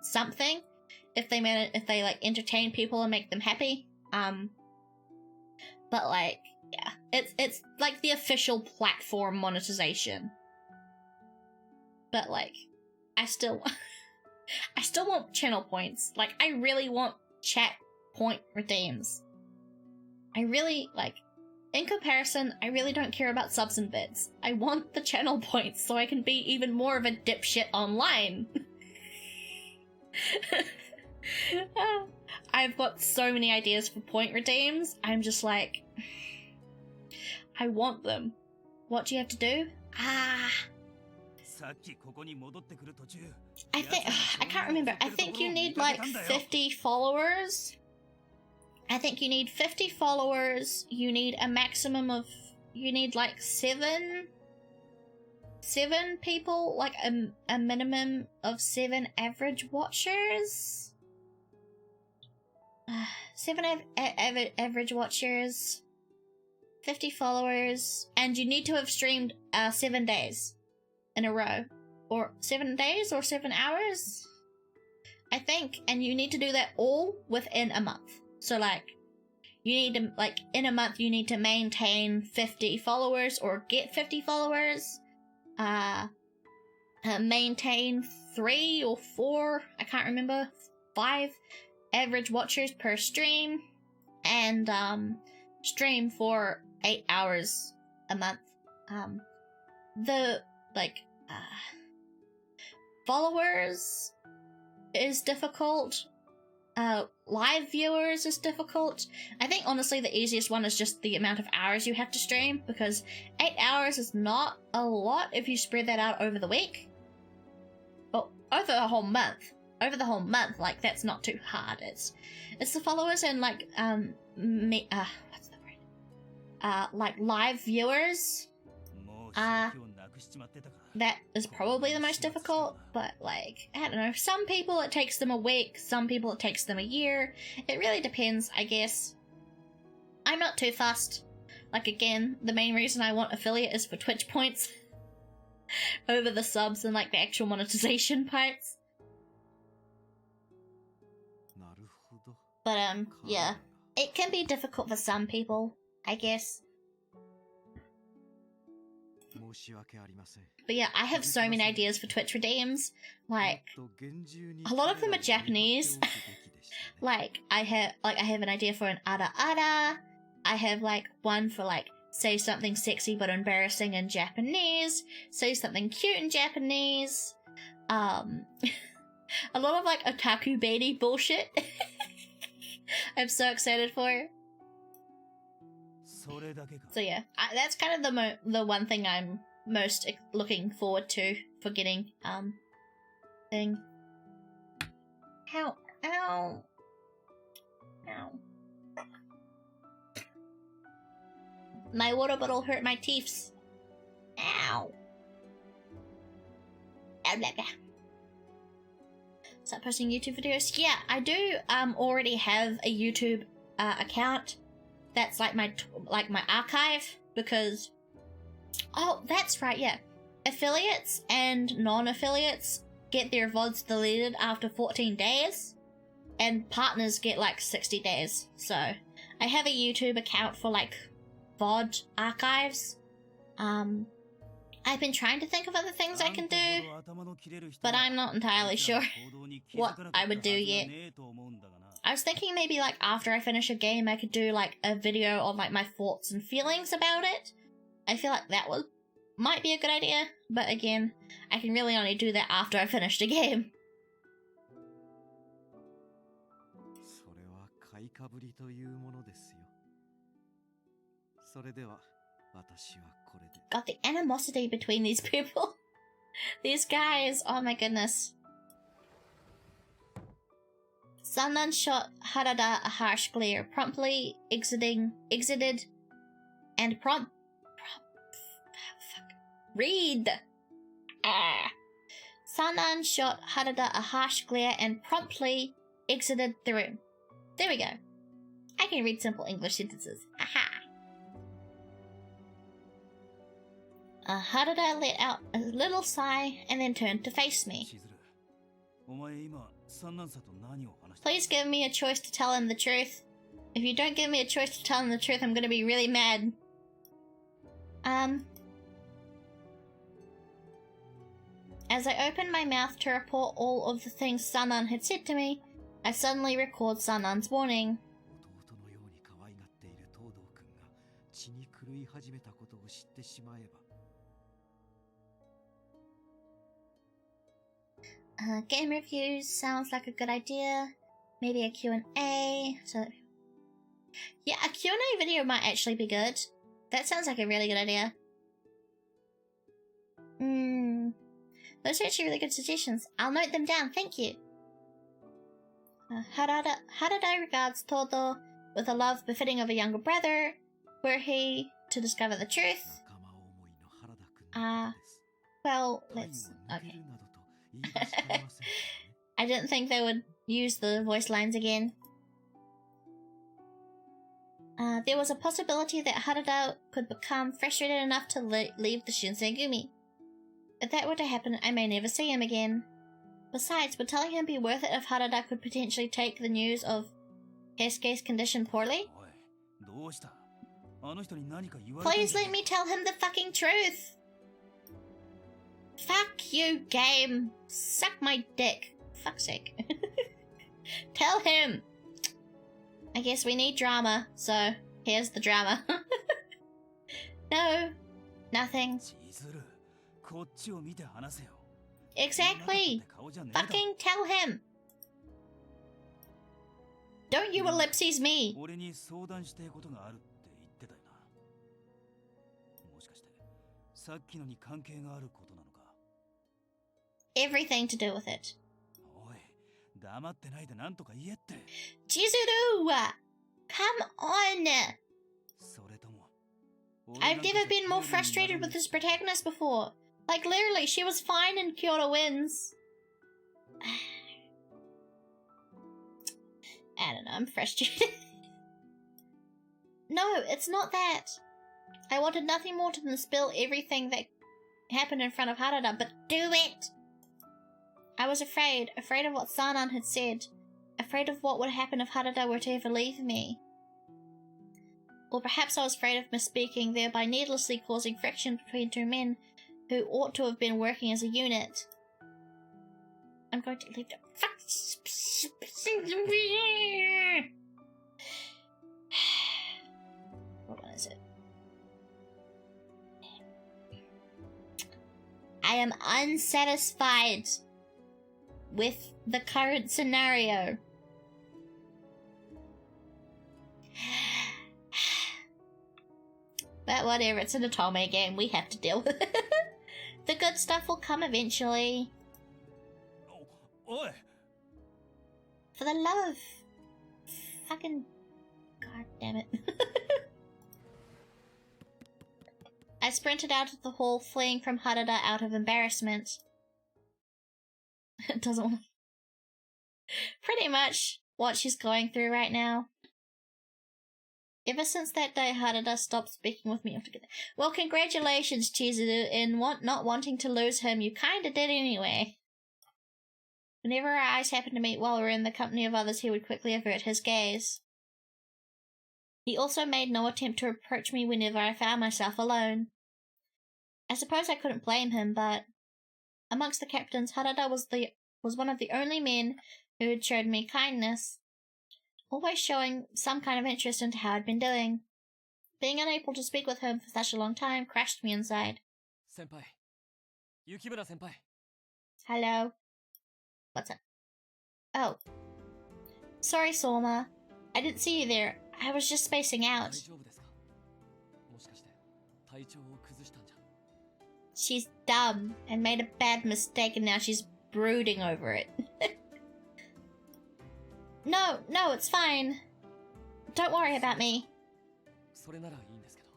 something if they, like, entertain people and make them happy. But, like, yeah, it's, like, the official platform monetization. But, like, I still want channel points. Like, I really want chat point redeems. I really, like, in comparison, I really don't care about subs and bits. I want the channel points so I can be even more of a dipshit online. I've got so many ideas for point redeems. I'm just like, I want them. What do you have to do? I think, I can't remember. I think you need like 50 followers. I think you need 50 followers. You need a maximum of, you need like seven people, like a minimum of 7 average watchers. 7 average watchers, 50 followers, and you need to have streamed 7 days in a row, or 7 days or 7 hours, I think, and you need to do that all within a month. So like, you need to, like, in a month you need to maintain 50 followers or get 50 followers, maintain 3 or 4, I can't remember, 5 average watchers per stream, and stream for 8 hours a month. The, like, followers is difficult. Live viewers is difficult. I think honestly the easiest one is just the amount of hours you have to stream, because 8 hours is not a lot if you spread that out over the week. Well, over the whole month. Over the whole month, like, that's not too hard. It's the followers and, like, what's the word? Like, live viewers. That is probably the most difficult, but, like, I don't know. Some people it takes them a week, some people it takes them a year. It really depends, I guess. I'm not too fussed. Like, again, the main reason I want affiliate is for Twitch points over the subs and, like, the actual monetization parts. But, yeah. It can be difficult for some people, I guess. But yeah, I have so many ideas for Twitch redeems. Like, a lot of them are Japanese. like, I have an idea for an ara. I have, like, one for, like, say something sexy but embarrassing in Japanese. Say something cute in Japanese. A lot of, like, otaku baby bullshit. I'm so excited for it. So yeah, that's kind of the one thing I'm most looking forward to for getting thing. Ow. My water bottle hurt my teeth. Ow. Start posting YouTube videos. Yeah, I do already have a YouTube account. That's like my archive, because oh, that's right, yeah. Affiliates and non-affiliates get their VODs deleted after 14 days, and partners get like 60 days. So I have a YouTube account for like VOD archives. I've been trying to think of other things I can do, but I'm not entirely sure what I would do yet. I was thinking maybe, like, after I finish a game, I could do, like, a video of, like, my thoughts and feelings about it. I feel like that might be a good idea, but again, I can really only do that after I finished a game. God, the animosity between these people. These guys, oh my goodness. Sannan shot Harada a harsh glare, promptly exited, and Sannan shot Harada a harsh glare and promptly exited the room. There we go. I can read simple English sentences. Aha! Harada let out a little sigh and then turned to face me. Please give me a choice to tell him the truth. If you don't give me a choice to tell him the truth, I'm gonna be really mad. As I opened my mouth to report all of the things Sannan had said to me, I suddenly recalled Sannan's warning. Game reviews sounds like a good idea. Maybe a Q&A. So, yeah, a Q&A video might actually be good. That sounds like a really good idea. Those are actually really good suggestions. I'll note them down, thank you. Harada regards Todo with a love befitting of a younger brother. Were he to discover the truth? Well, let's... okay. I didn't think they would use the voice lines again. There was a possibility that Harada could become frustrated enough to leave the Shinsengumi. If that were to happen, I may never see him again. Besides, would telling him be worth it if Harada could potentially take the news of Heisuke's condition poorly? Please let me tell him the fucking truth! Fuck you, game! Suck my dick. Fuck's sake. Tell him! I guess we need drama, so here's the drama. No, nothing. Exactly! Fucking tell him! Don't you ellipses me! Everything to do with it. Chizuru! Come on! I've never been more frustrated with this protagonist before. Like, literally, she was fine in Kyoto Wins. I don't know, I'm frustrated. No, it's not that. I wanted nothing more than to spill everything that happened in front of Harada, but do it! I was afraid of what Sannan had said, afraid of what would happen if Harada were to ever leave me. Or perhaps I was afraid of misspeaking, thereby needlessly causing friction between two men who ought to have been working as a unit. I'm going to leave the What one is it? I am unsatisfied with the current scenario. But whatever, it's an Otome game, we have to deal with it. The good stuff will come eventually. For the love of... fucking... God damn it. I sprinted out of the hall, fleeing from Harada out of embarrassment. It doesn't want to... Pretty much what she's going through right now. Ever since that day, Harada stopped speaking with me altogether. Well, congratulations, Chizuru, in not wanting to lose him. You kinda did anyway. Whenever our eyes happened to meet while we were in the company of others, he would quickly avert his gaze. He also made no attempt to approach me whenever I found myself alone. I suppose I couldn't blame him, but amongst the captains, Harada was one of the only men who had showed me kindness, always showing some kind of interest into how I'd been doing. Being unable to speak with him for such a long time crashed me inside. Senpai. Yukimura senpai. Hello. What's up? Oh. Sorry, Soma. I didn't see you there. I was just spacing out. 体調を崩したんじゃ。 She's dumb and made a bad mistake and now she's brooding over it. No, it's fine. Don't worry about me. それならいいんですけど。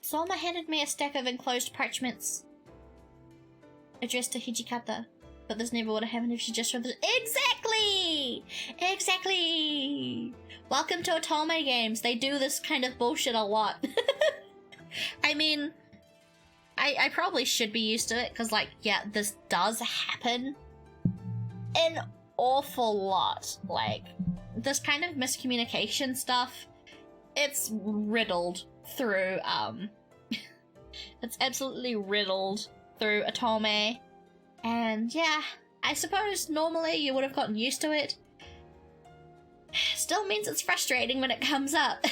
Soma handed me a stack of enclosed parchments addressed to Hijikata, but this never would have happened if she just read the— Exactly! Welcome to Otome games. They do this kind of bullshit a lot. I mean, I probably should be used to it, because, like, yeah, this does happen an awful lot. Like, this kind of miscommunication stuff, it's riddled through, it's absolutely riddled through Otome. And yeah, I suppose normally you would have gotten used to it. Still means it's frustrating when it comes up.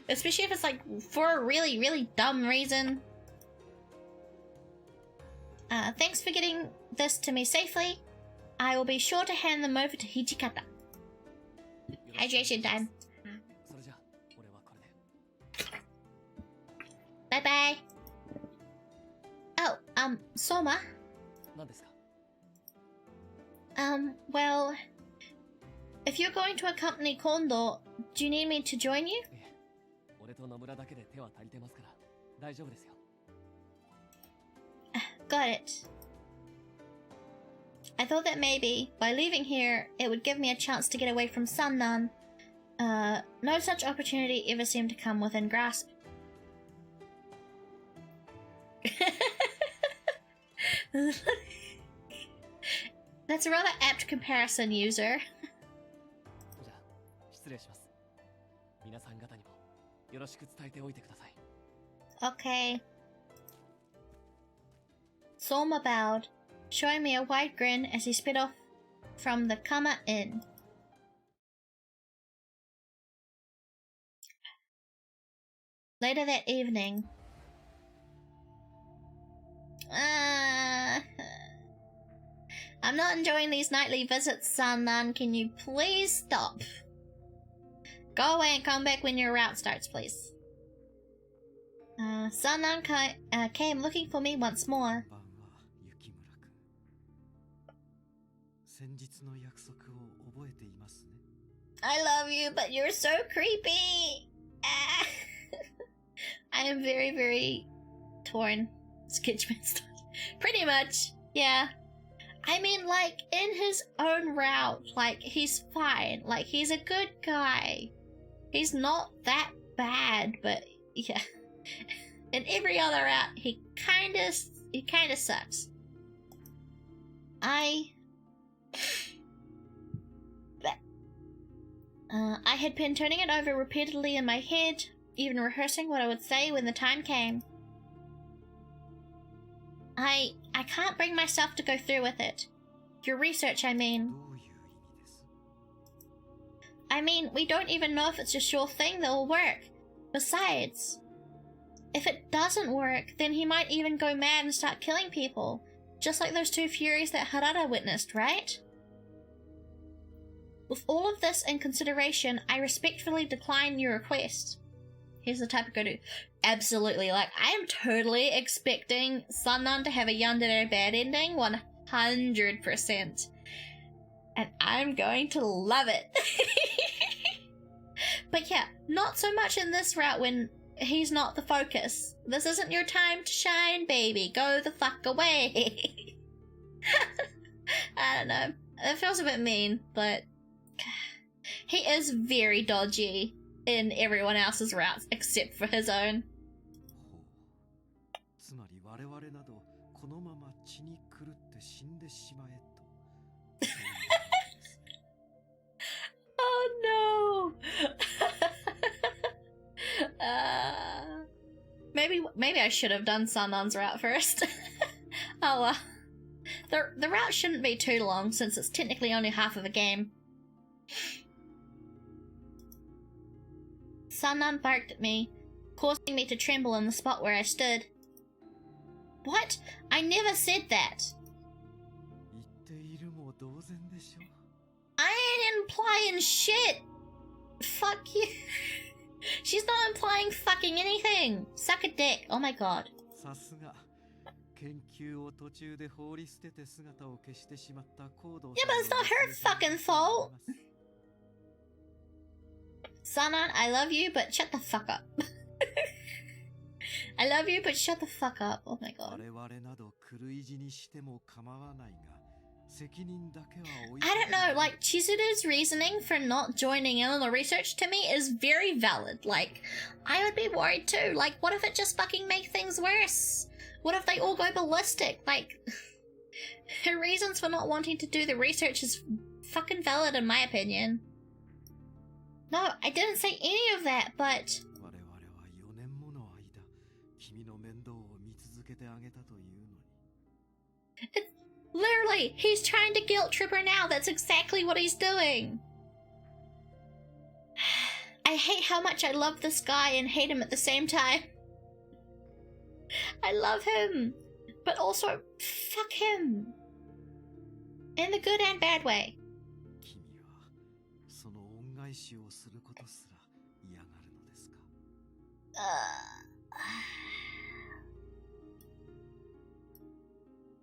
Especially if it's like for a really, really dumb reason. Thanks for getting this to me safely. I will be sure to hand them over to Hijikata. Hydration time. それじゃあ俺はこれで。 Bye bye. Oh, Soma? 何ですか？ Well, if you're going to accompany Kondo, do you need me to join you? いえ、俺と野村だけで手は足りてますから大丈夫ですよ。 Got it. I thought that maybe, by leaving here, it would give me a chance to get away from Sannan. No such opportunity ever seemed to come within grasp. That's a rather apt comparison, user. じゃあ失礼します。皆さん方にもよろしく伝えておいてください。 Okay. Soma bowed, showing me a wide grin as he sped off from the Kama Inn. Later that evening... I'm not enjoying these nightly visits, Sannan. Can you please stop? Go away and come back when your route starts, please. Sannan came looking for me once more. こんばんは、雪村くん。先日の約束を覚えていますね。I love you, but you're so creepy. I am very, very torn. Sketchman's pretty much, yeah. I mean, like, in his own route, like, he's fine. Like, he's a good guy. He's not that bad, but, yeah. In every other route, he kinda sucks. I had been turning it over repeatedly in my head, even rehearsing what I would say when the time came. I can't bring myself to go through with it. Your research, I mean. どういう意味です？ I mean, we don't even know if it's a sure thing that will work. Besides, if it doesn't work, then he might even go mad and start killing people. Just like those two furies that Harada witnessed, right? With all of this in consideration, I respectfully decline your request. Here's the type of go-to. Absolutely, like, I am totally expecting Sannan to have a yandere bad ending, 100%. And I'm going to love it. But yeah, not so much in this route when he's not the focus. This isn't your time to shine, baby. Go the fuck away. I don't know. It feels a bit mean, but he is very dodgy in everyone else's routes except for his own. ほう。つまり我々などこのまま血に狂って死んでしまえと。そういう Oh no. Maybe I should have done Sannan's route first. Oh well. The route shouldn't be too long since it's technically only half of a game. Sannan barked at me, causing me to tremble in the spot where I stood. What? I never said that. 言っているも同然でしょ。 I ain't implying shit. Fuck you. She's not implying fucking anything. Suck a dick. Oh my god. さすが研究を途中で放り捨てて姿を消してしまった高度 Yeah, but it's not her fucking fault. Sanan, I love you, but shut the fuck up. I love you, but shut the fuck up. Oh my god. I don't know, like, Chizuru's reasoning for not joining in on the research to me is very valid. Like, I would be worried too. Like, what if it just fucking makes things worse? What if they all go ballistic? Like, her reasons for not wanting to do the research is fucking valid in my opinion. No, I didn't say any of that, but... Literally, he's trying to guilt trip her now. That's exactly what he's doing. I hate how much I love this guy and hate him at the same time. I love him, but also fuck him. In the good and bad way.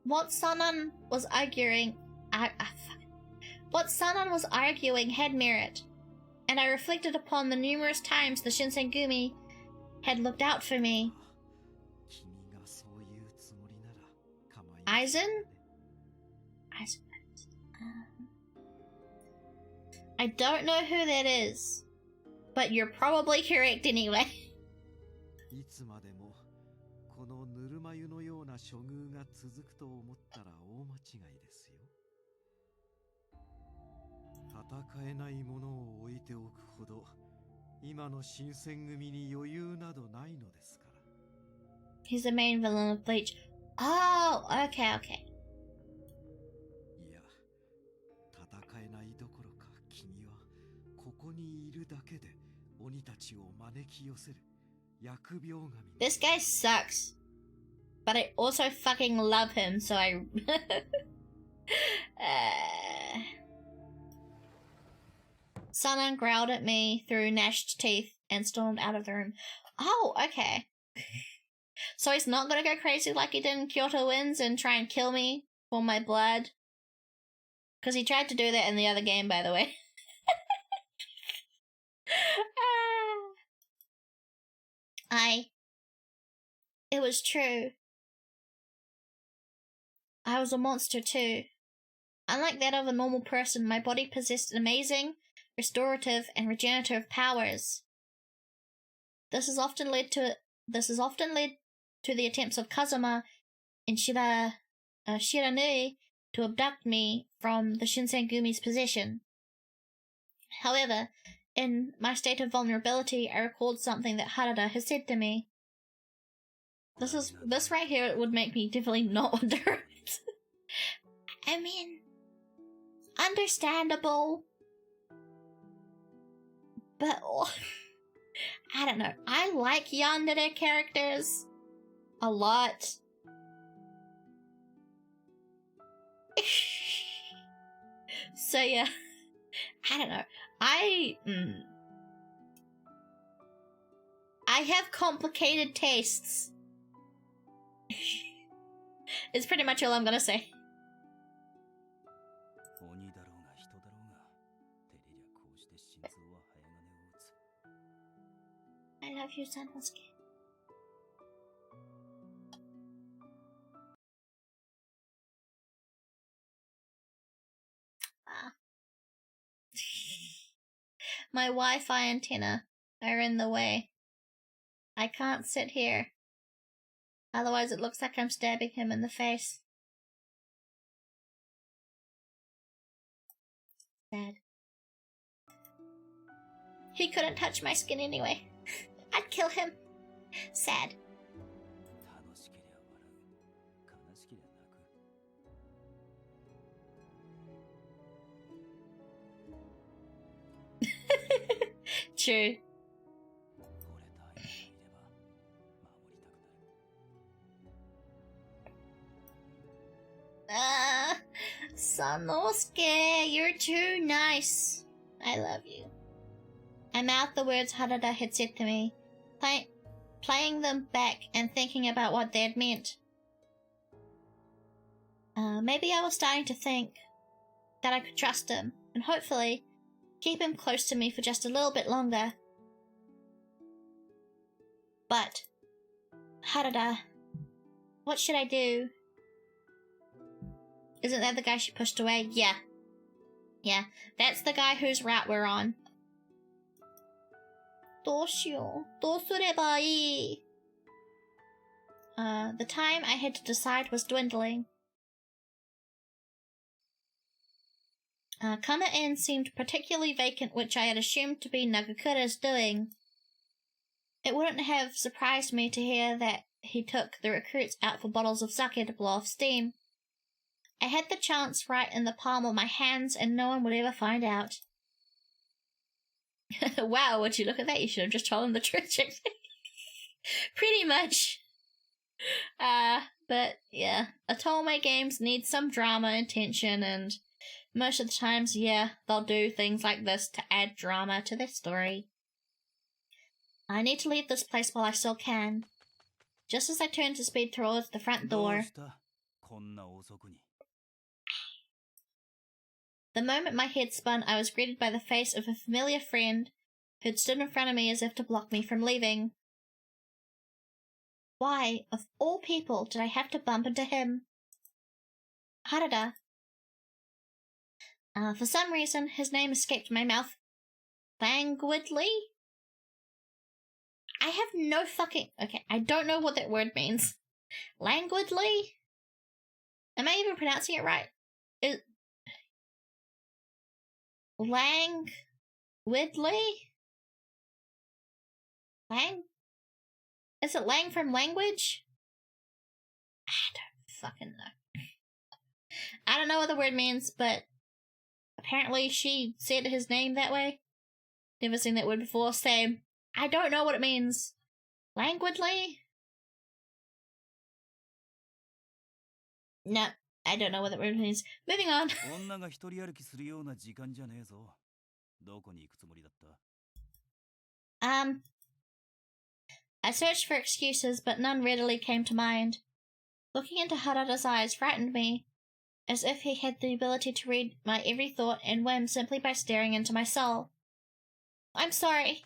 What Sanan was arguing had merit, and I reflected upon the numerous times the Shinsengumi had looked out for me. Aizen? I don't know who that is, but you're probably correct anyway. いつまでもこのぬるま湯のような処遇が続くと思ったら大間違いですよ。戦えないものを置いておくほど今の新選組に余裕などないのですから。He's the main villain of Bleach. Oh, okay, okay. いや、戦えないどころか君はここにいるだけで鬼たちを招き寄せる。This guy sucks. But I also fucking love him, so I... Sanan growled at me through gnashed teeth and stormed out of the room. Oh, okay. So he's not gonna go crazy like he did in Kyoto Winds and try and kill me for my blood? Because he tried to do that in the other game, by the way. It was true. I was a monster too. Unlike that of a normal person, my body possessed amazing restorative and regenerative powers. This has often led to the attempts of Kazuma and Shiranui to abduct me from the Shinsengumi's possession. However, in my state of vulnerability, I recalled something that Harada has said to me. This right here would make me definitely not want to hurt. I mean, understandable. But, I don't know. I like yandere characters a lot. So yeah, I don't know. I have complicated tastes. It's pretty much all I'm gonna say. I love you, Sanosuke. My Wi-Fi antenna are in the way. I can't sit here. Otherwise it looks like I'm stabbing him in the face. Sad. He couldn't touch my skin anyway. I'd kill him. Sad. True. Sanosuke, you're too nice. I love you. I mouthed the words Harada had said to me, playing them back and thinking about what they had meant. Maybe I was starting to think that I could trust him, and hopefully keep him close to me for just a little bit longer. But, Harada, what should I do? Isn't that the guy she pushed away? Yeah. Yeah, that's the guy whose route we're on. どうしよう。どうすればいい? The time I had to decide was dwindling. Kama Inn seemed particularly vacant, which I had assumed to be Nagakura's doing. It wouldn't have surprised me to hear that he took the recruits out for bottles of sake to blow off steam. I had the chance right in the palm of my hands, and no one would ever find out. Wow, would you look at that? You should have just told him the truth. Pretty much. But yeah, Otome games need some drama and tension, and most of the times, yeah, they'll do things like this to add drama to their story. I need to leave this place while I still can. Just as I turn to speed towards the front door, the moment my head spun, I was greeted by the face of a familiar friend who'd stood in front of me as if to block me from leaving. Why, of all people, did I have to bump into him? Harada. For some reason, his name escaped my mouth languidly. I have no fucking... Okay, I don't know what that word means. Languidly? Am I even pronouncing it right? Languidly? Lang? Is it lang from language? I don't fucking know. I don't know what the word means, but apparently she said his name that way. Never seen that word before. Same. I don't know what it means. Languidly? No, I don't know what that word means. Moving on. I searched for excuses, but none readily came to mind. Looking into Harada's eyes frightened me, as if he had the ability to read my every thought and whim simply by staring into my soul. I'm sorry.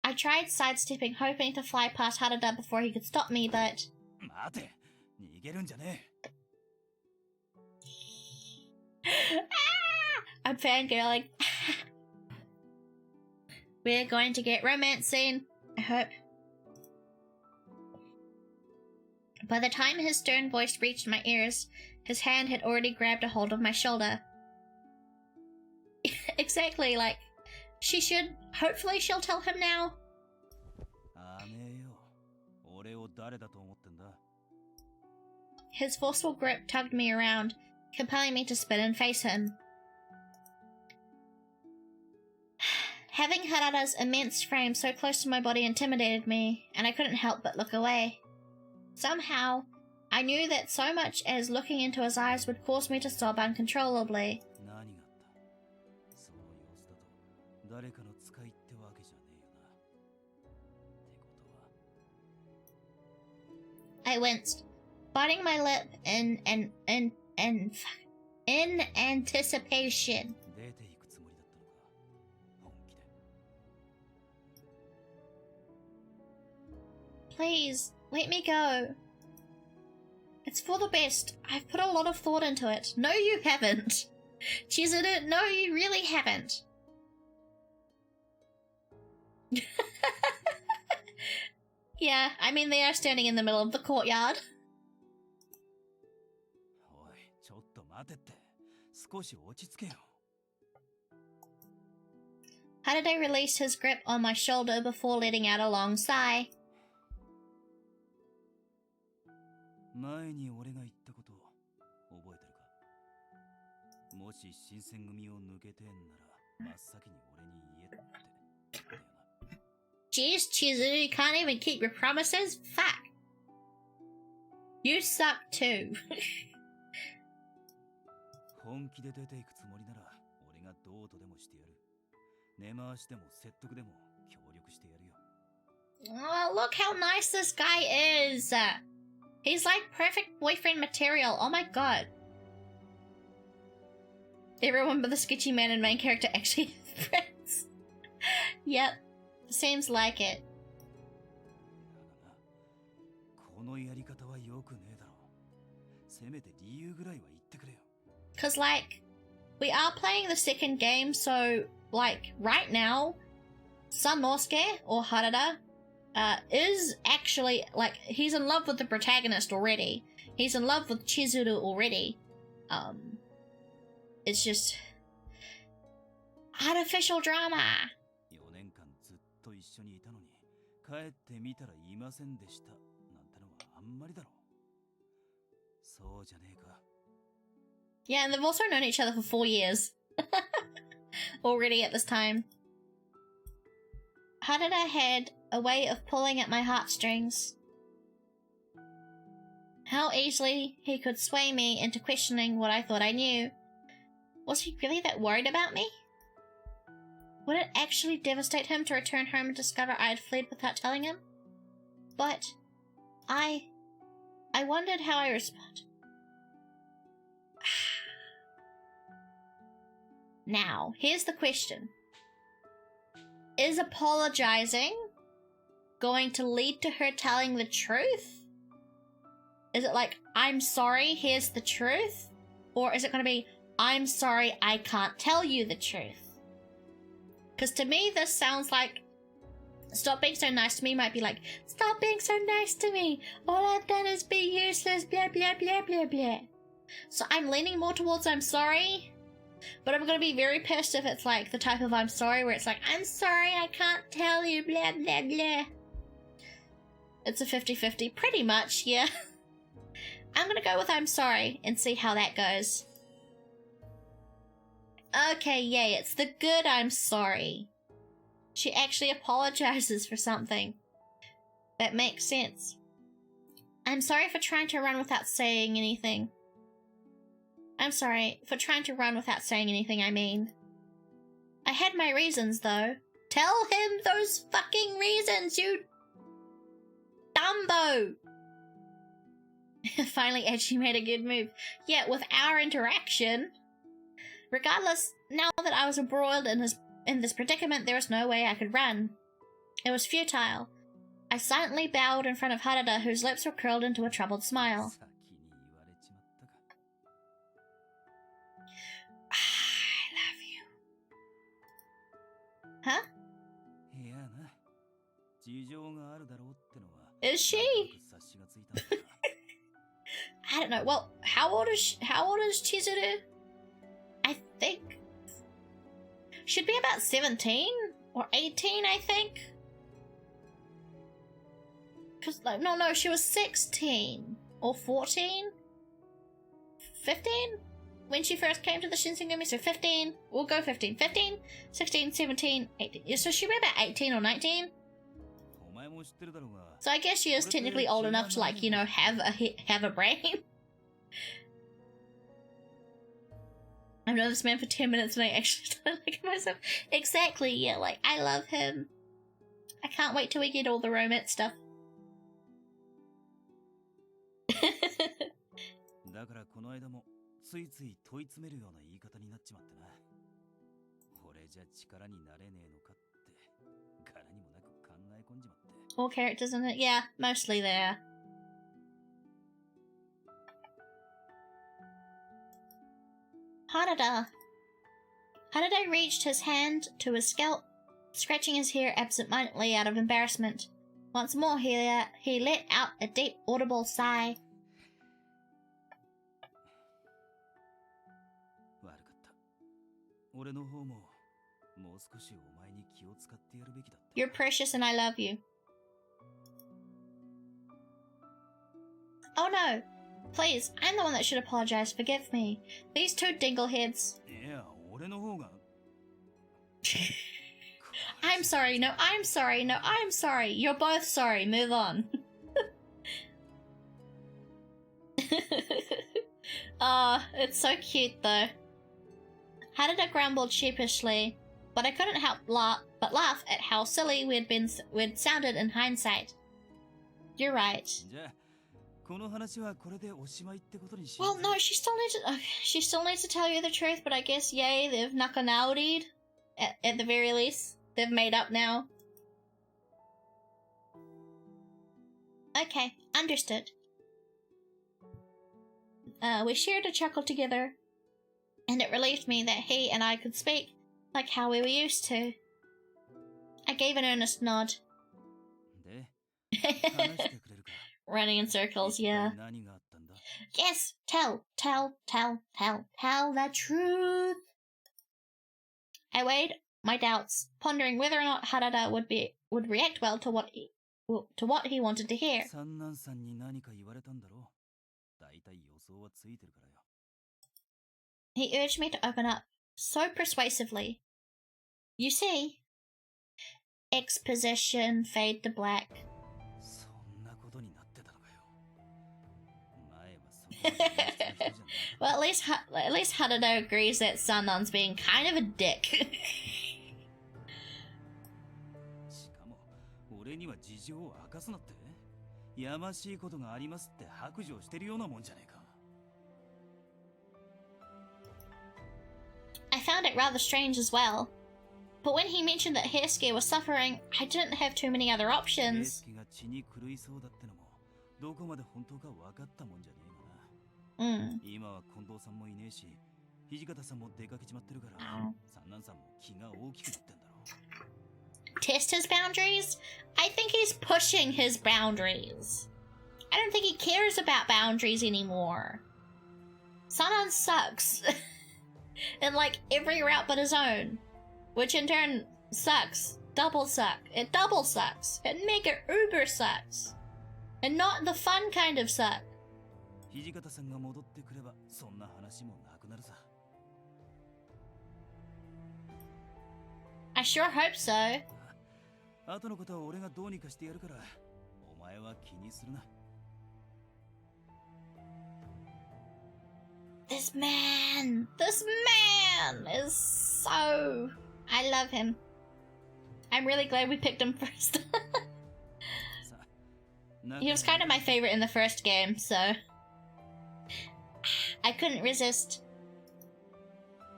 I tried sidestepping, hoping to fly past Harada before he could stop me, but... I'm fangirling. We're going to get romance soon, I hope. By the time his stern voice reached my ears, his hand had already grabbed a hold of my shoulder. Exactly, like, she should... Hopefully she'll tell him now. His forceful grip tugged me around, compelling me to spin and face him. Having Harada's immense frame so close to my body intimidated me, and I couldn't help but look away. Somehow, I knew that so much as looking into his eyes would cause me to sob uncontrollably. I winced, biting my lip in anticipation. Please, let me go. It's for the best. I've put a lot of thought into it. No, you haven't. Chizuru, no, you really haven't. Yeah, I mean, they are standing in the middle of the courtyard. Harada released his grip on my shoulder before letting out a long sigh. Jeez, Chizuru, you can't even keep your promises? Fuck. You suck too. 根回しでも説得でも協力してやるよ。 Oh, look how nice this guy is. He's like perfect boyfriend material. Oh my god. Everyone but the sketchy man and main character actually have friends. Yep, seems like it. だがな、このやり方は良くねえだろう。せめて理由ぐらいは言ってくれよ。 Cause like, we are playing the second game, so like right now, Sanosuke or Harada is actually like he's in love with the protagonist already. He's in love with Chizuru already. It's just artificial drama. 4年間ずっと一緒にいたのに、帰ってみたらいませんでしたなんてのはあんまりだろう。そうじゃねえか。 Yeah, and they've also known each other for 4 years already at this time. Harada had a way of pulling at my heartstrings. How easily he could sway me into questioning what I thought I knew. Was he really that worried about me? Would it actually devastate him to return home and discover I had fled without telling him? But I wondered how I respond. Now, here's the question. Is apologizing going to lead to her telling the truth? Is it like, I'm sorry, here's the truth? Or is it going to be, I'm sorry, I can't tell you the truth? Because to me, this sounds like, stop being so nice to me might be like, stop being so nice to me. All I've done is be useless, blah, blah, blah, blah, blah. So I'm leaning more towards I'm sorry. But I'm going to be very pissed if it's like the type of I'm sorry where it's like, I'm sorry, I can't tell you, blah, blah, blah. It's a 50-50, pretty much, yeah. I'm going to go with I'm sorry and see how that goes. Okay, yay, it's the good I'm sorry. She actually apologizes for something. That makes sense. I'm sorry for trying to run without saying anything. I'm sorry for trying to run without saying anything, I mean. I had my reasons, though. Tell him those fucking reasons, you dumbo! Finally, Edgy made a good move. Yeah, with our interaction. Regardless, now that I was embroiled in this predicament, there was no way I could run. It was futile. I silently bowed in front of Harada, whose lips were curled into a troubled smile. I love you. Huh? Is she? I don't know. Well, how old is Chizuru? I think should be about 17 or 18, I think. Cause no, she was 16 or 14, 15 when she first came to the Shinsengumi. So 15. We'll go 15. 15, 16, 17, 18. Yeah, so she'll be about 18 or 19. So I guess she is technically old enough to, like, you know, have a brain. I've known this man for 10 minutes and I actually started liking myself. Exactly, yeah, like, I love him. I can't wait till we get all the romance stuff. だからこの間もついつい問い詰めるような言い方になっちまってな。俺じゃ力になれねえのかって柄にもなく考え込んじまって。All characters in it? Yeah, mostly there. Harada reached his hand to his scalp, scratching his hair absent-mindedly out of embarrassment. Once more he let out a deep, audible sigh. 悪かった。俺の方ももう少しお前に気を使ってやるべきだった。 You're precious and I love you. Oh no! Please, I'm the one that should apologize. Forgive me. These two dingleheads. いや、俺の方が。I'm sorry. No, I'm sorry. No, I'm sorry. You're both sorry. Move on. It's so cute though. Harada grumbled sheepishly, but I couldn't help but laugh at how silly we'd sounded in hindsight. You're right. Well, no, she still needs to tell you the truth, but I guess, yay, they've nakanauried at the very least. They've made up now. Okay, understood. We shared a chuckle together, and it relieved me that he and I could speak like how we were used to. I gave an earnest nod. Running in circles, yeah. Yes, tell the truth. I weighed my doubts, pondering whether or not Harada would react well to what he wanted to hear. He urged me to open up, so persuasively. You see, exposition, fade to black. Well, at least Harada agrees that Sanan's being kind of a dick. I found it rather strange as well, but when he mentioned that Heisuke was suffering, I didn't have too many other options. Test his boundaries? I think he's pushing his boundaries. I don't think he cares about boundaries anymore. Sanan sucks. In like every route but his own. Which in turn sucks. Double suck. It double sucks. It mega uber sucks. And not the fun kind of suck. I sure hope so. This man is so... I love him. I'm really glad we picked him first. He was kind of my favorite in the first game, so... I couldn't resist.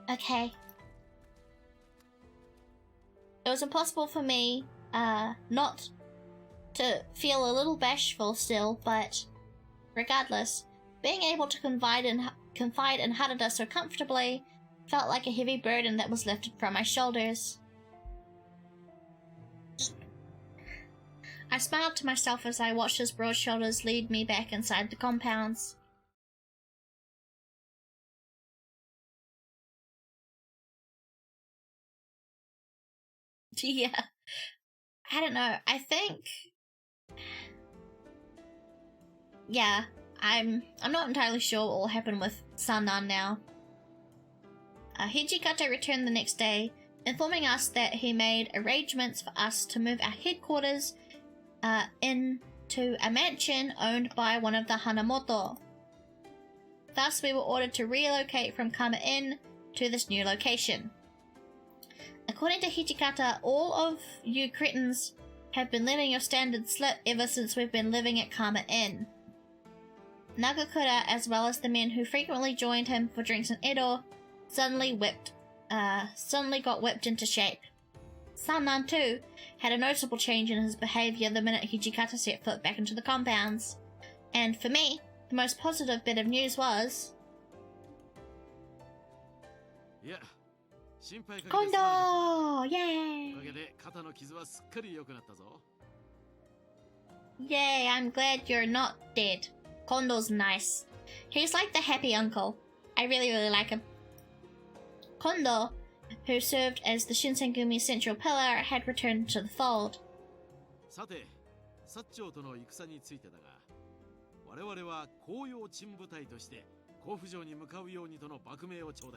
Okay. It was impossible for me, not to feel a little bashful still, but regardless, being able to confide in Harada so comfortably felt like a heavy burden that was lifted from my shoulders. I smiled to myself as I watched his broad shoulders lead me back inside the compounds. Yeah. I don't know. I think... Yeah. I'm not entirely sure what will happen with Sanan now. Hijikata returned the next day, informing us that he made arrangements for us to move our headquarters into a mansion owned by one of the Hanamoto. Thus, we were ordered to relocate from Kama Inn to this new location. According to Hijikata, all of you cretins have been letting your standards slip ever since we've been living at Kama Inn. Nagakura, as well as the men who frequently joined him for drinks in Edo, suddenly got whipped into shape. Sanan, too, had a noticeable change in his behavior the minute Hijikata set foot back into the compounds. And for me, the most positive bit of news was... Kondo! Yay! Yay, I'm glad you're not dead. Kondo's nice. He's like the happy uncle. I really like him. Kondo, who served as the Shinsengumi central pillar, had returned to the fold.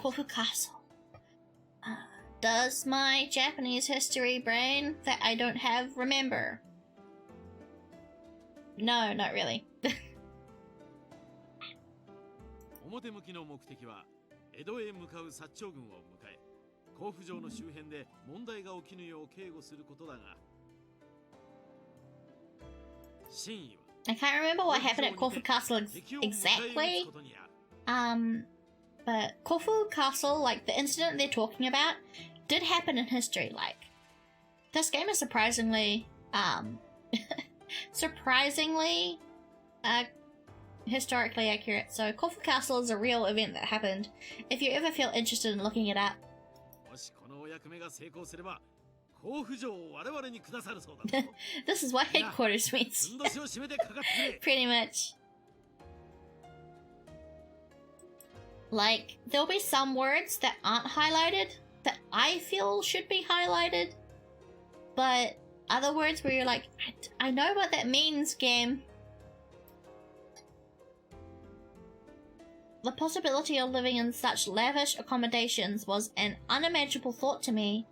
Kofu Castle. Does my Japanese history brain that I don't have remember? No, not really. 甲府城の周辺で問題が起きぬよう警護することだが、真意は I can't remember what happened at Corfu Castle exactly. But Corfu Castle, like the incident they're talking about, did happen in history. Like, this game is surprisingly, surprisingly, historically accurate. So Corfu Castle is a real event that happened. If you ever feel interested in looking it up. もしこのお役目が成功すれば、甲府城を我々にくださるそうだぞ。This is what headquarters means. ふんどしを締めてかかってくれ。 Pretty much. Like, there'll be some words that aren't highlighted that I feel should be highlighted. But other words where you're like, I know what that means, game. The possibility of living in such lavish accommodations was an unimaginable thought to me,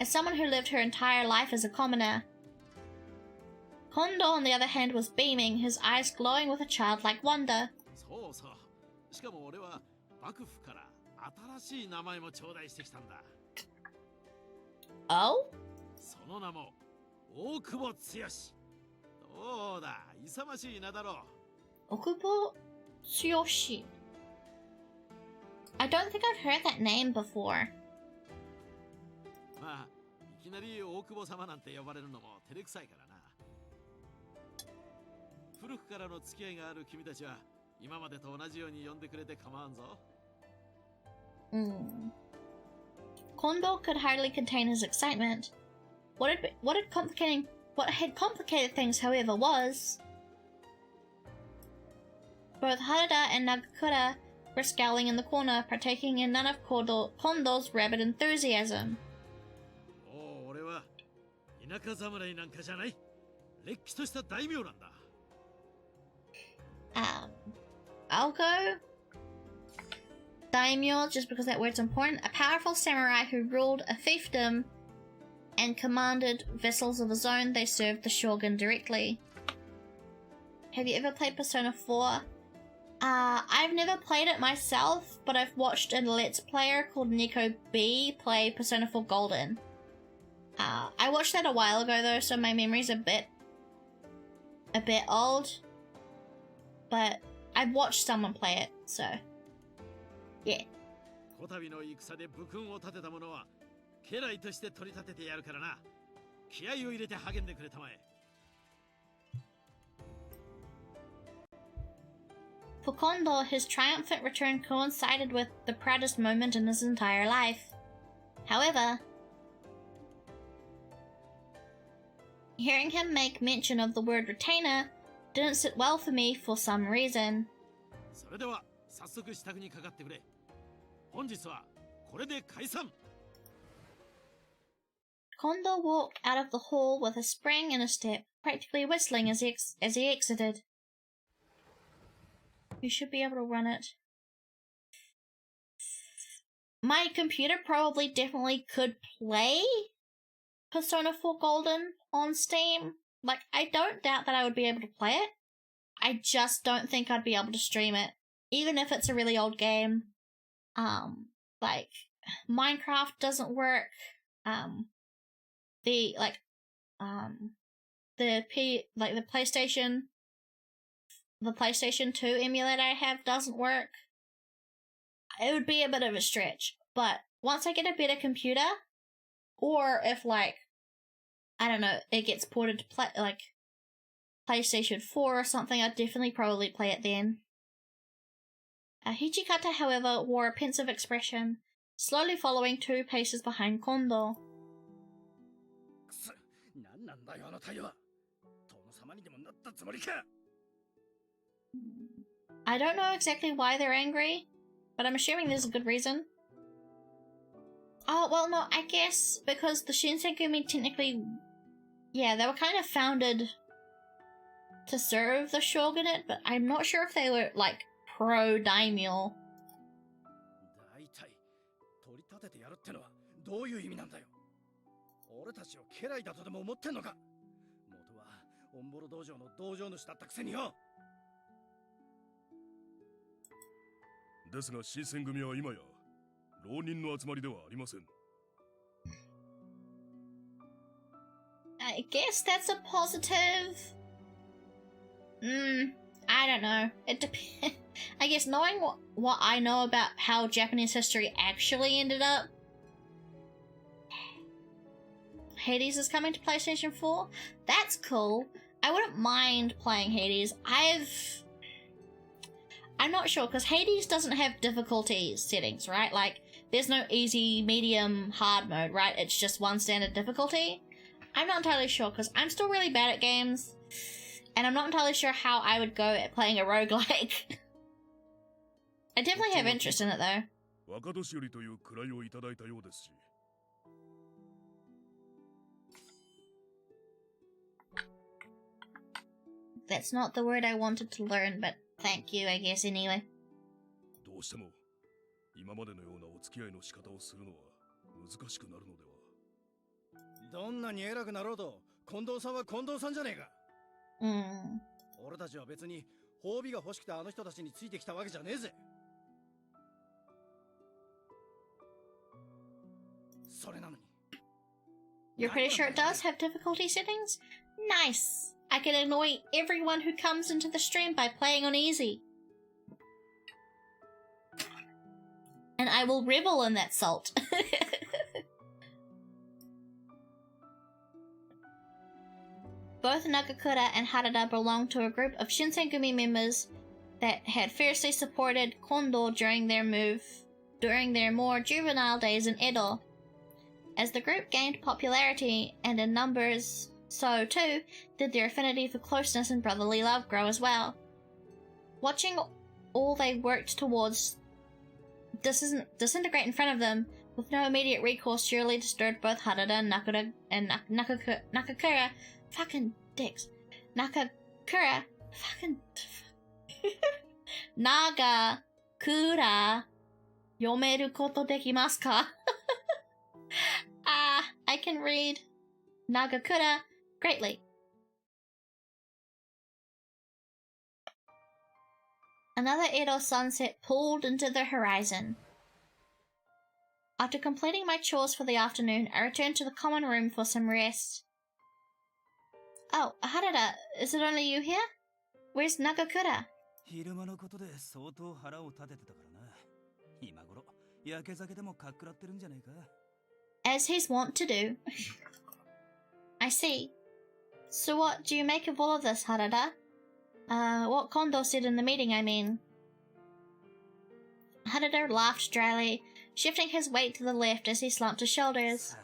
as someone who lived her entire life as a commoner. Kondo, on the other hand, was beaming, his eyes glowing with a childlike wonder. そうそう。しかも俺は幕府から新しい名前も頂戴してきたんだ。Oh? その名も大久保剛。どうだ、勇ましい名だろう。Okubo Tsuyoshi. I don't think I've heard that name before. まあ、いきなり大久保様なんて呼ばれるのも照れくさいからな。古くからの付き合いがある君たちは今までと同じように呼んでくれて構わんぞ。Kondo could hardly contain his excitement. What had complicated things, however, was both Harada and Nagakura were scowling in the corner, partaking in none of Kondo's rabid enthusiasm. もう俺は田舎侍なんかじゃない。れっきとした大名なんだ。I'll go daimyo just because that word's important. A powerful samurai who ruled a fiefdom and commanded vessels of his own. They served the shogun directly. Have you ever played Persona 4? I've never played it myself, but I've watched a Let's Player called Nico B play Persona 4 Golden. I watched that a while ago though, so my memory's a bit old. But I've watched someone play it, so yeah. こたびの戦で武勲を立てた者は家来として取り立ててやるからな。気合を入れて励んでくれたまえ。For Kondo, his triumphant return coincided with the proudest moment in his entire life. However, hearing him make mention of the word retainer didn't sit well for me for some reason. それでは早速支度にかかってくれ。本日はこれで解散。Kondo walked out of the hall with a spring in his step, practically whistling as he exited. You should be able to run it. My computer probably definitely could play Persona 4 Golden on Steam. Like, I don't doubt that I would be able to play it. I just don't think I'd be able to stream it. Even if it's a really old game. Like, Minecraft doesn't work. The PlayStation 2 emulator I have doesn't work. It would be a bit of a stretch. But once I get a better computer, or if, like, I don't know, it gets ported to PlayStation 4 or something, I'd definitely probably play it then. Hichikata, however, wore a pensive expression, slowly following 2 paces behind Kondo. I don't know exactly why they're angry, but I'm assuming there's a good reason. Oh, well, no, I guess because the Shinsengumi technically, yeah, they were kind of founded to serve the shogunate, but I'm not sure if they were, like, pro-daimyo. だいたい取り立ててやるってのはどういう意味なんだよ。俺たちを家来だとでも思ってんのか。元はオンボロ道場の道場主だったくせによ。ですが新選組は今や浪人の集まりではありません。I guess that's a positive. I don't know. It depends. I guess knowing what I know about how Japanese history actually ended up. Hades is coming to PlayStation 4. That's cool. I wouldn't mind playing Hades. I'm not sure, because Hades doesn't have difficulty settings, right? Like, there's no easy, medium, hard mode, right? It's just one standard difficulty. I'm not entirely sure, because I'm still really bad at games, and I'm not entirely sure how I would go at playing a roguelike. I definitely have interest in it, though. That's not the word I wanted to learn, but thank you, I guess, anyway. どうしても今までのようなお付き合いの仕方をするのは難しくなるのでは。どんなに偉くなろうと近藤さんは近藤さんじゃねえか。俺たちは別に褒美が欲しくてあの人たちについてきたわけじゃねえぜ。それなのに。You're pretty sure it does have difficulty settings? Nice! I can annoy everyone who comes into the stream by playing on easy. And I will revel in that salt. Both Nagakura and Harada belonged to a group of Shinsengumi members that had fiercely supported Kondo during their more juvenile days in Edo. As the group gained popularity and in numbers, so too did their affinity for closeness and brotherly love grow as well. Watching all they worked towards disintegrate in front of them, with no immediate recourse, surely disturbed both Harada and Nakakura. Fucking dicks. Nakakura. Fucking. Nagakura. Yomeru koto dekimasu ka? I can read Nagakura greatly. Another Edo sunset pulled into the horizon. After completing my chores for the afternoon, I returned to the common room for some rest. Oh, Harada, is it only you here? Where's Nagakura? 昼間のことで相当腹を立ててたからな。今頃、焼け酒でもかっくらってるんじゃねえか。As he's wont to do. I see. So what do you make of all of this, Harada? What Kondo said in the meeting, I mean. Harada laughed dryly, shifting his weight to the left as he slumped his shoulders.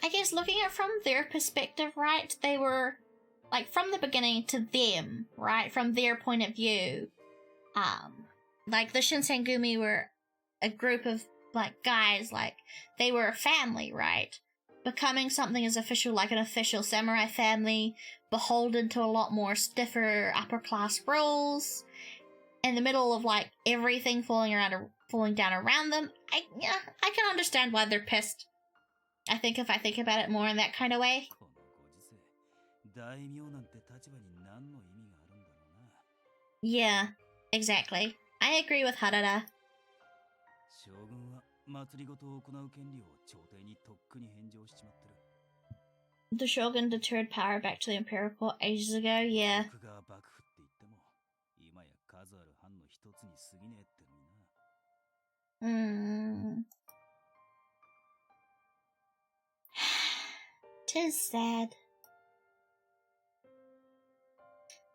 I guess looking at it from their perspective, right, they were, like, from the beginning to them, right, from their point of view, like, the Shinsengumi were a group of, like, guys, like, they were a family, right, becoming something as official, like an official samurai family, beholden to a lot more stiffer upper-class rules, in the middle of, like, everything falling down around them. I can understand why they're pissed. I think if I think about it more in that kind of way. Yeah, exactly. I agree with Harada. The shogun deterred power back to the imperial court ages ago, yeah. Tis sad.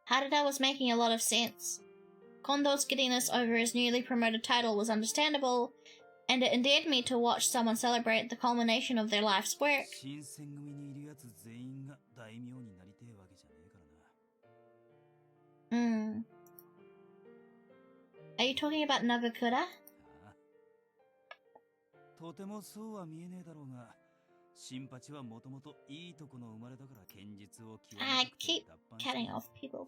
Harada was making a lot of sense. Kondo's giddiness over his newly promoted title was understandable, and it endeared me to watch someone celebrate the culmination of their life's work. Are you talking about Nagakura? I keep cutting off people.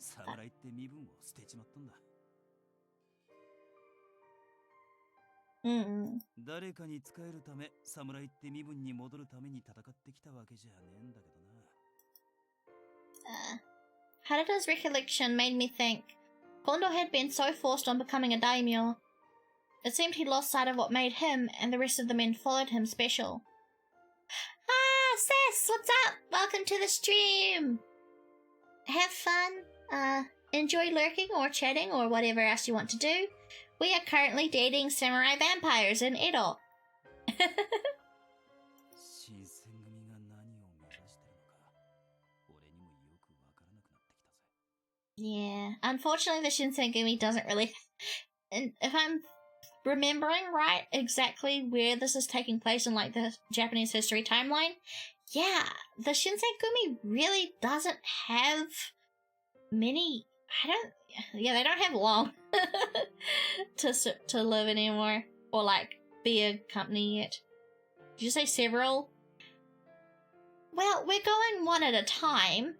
Harada's recollection made me think. Kondo had been so forced on becoming a daimyo. It seemed he lost sight of what made him and the rest of the men followed him special. Sis, what's up? Welcome to the stream. Have fun. Enjoy lurking or chatting or whatever else you want to do. We are currently dating samurai vampires in Edo. 新選組が何を目指してるのか、俺にもよくわからなくなってきたぜ。 Yeah, unfortunately, the Shinsengumi doesn't really. And if I'm remembering right, exactly where this is taking place in like the Japanese history timeline, yeah, the Shinsengumi really doesn't have many. They don't have long to live anymore or like be a company yet. Did you say several? Well, we're going one at a time,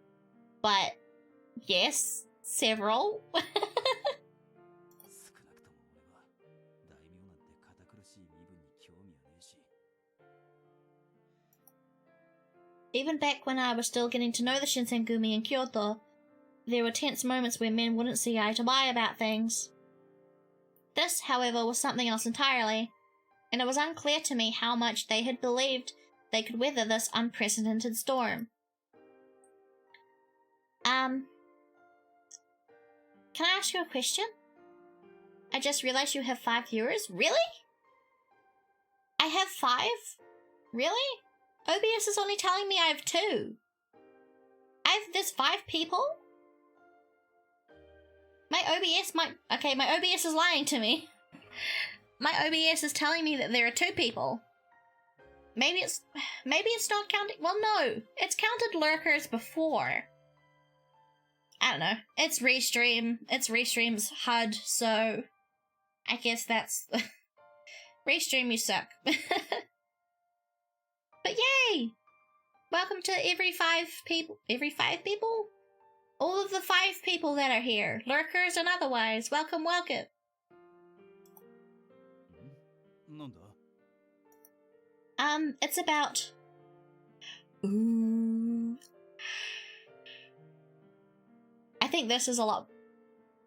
but yes, several. 少なくとも俺は大名なんて堅苦しい身分に興味はねえし。 Even back when I was still getting to know the Shinsengumi in Kyoto, there were tense moments where men wouldn't see eye to eye about things. This, however, was something else entirely, and it was unclear to me how much they had believed they could weather this unprecedented storm. Can I ask you a question? I just realized you have 5 viewers. Really? I have 5? Really? OBS is only telling me I have 2. There's 5 people? My OBS is lying to me. My OBS is telling me that there are 2 people. Maybe it's not counting. Well, no, it's counted lurkers before. I don't know. It's Restream's HUD, so I guess that's Restream, you suck. But yay! Welcome to every 5 people. Every 5 people? All of the 5 people that are here, lurkers and otherwise. Welcome, welcome. なんだ? It's about. Ooh. I think this is a lot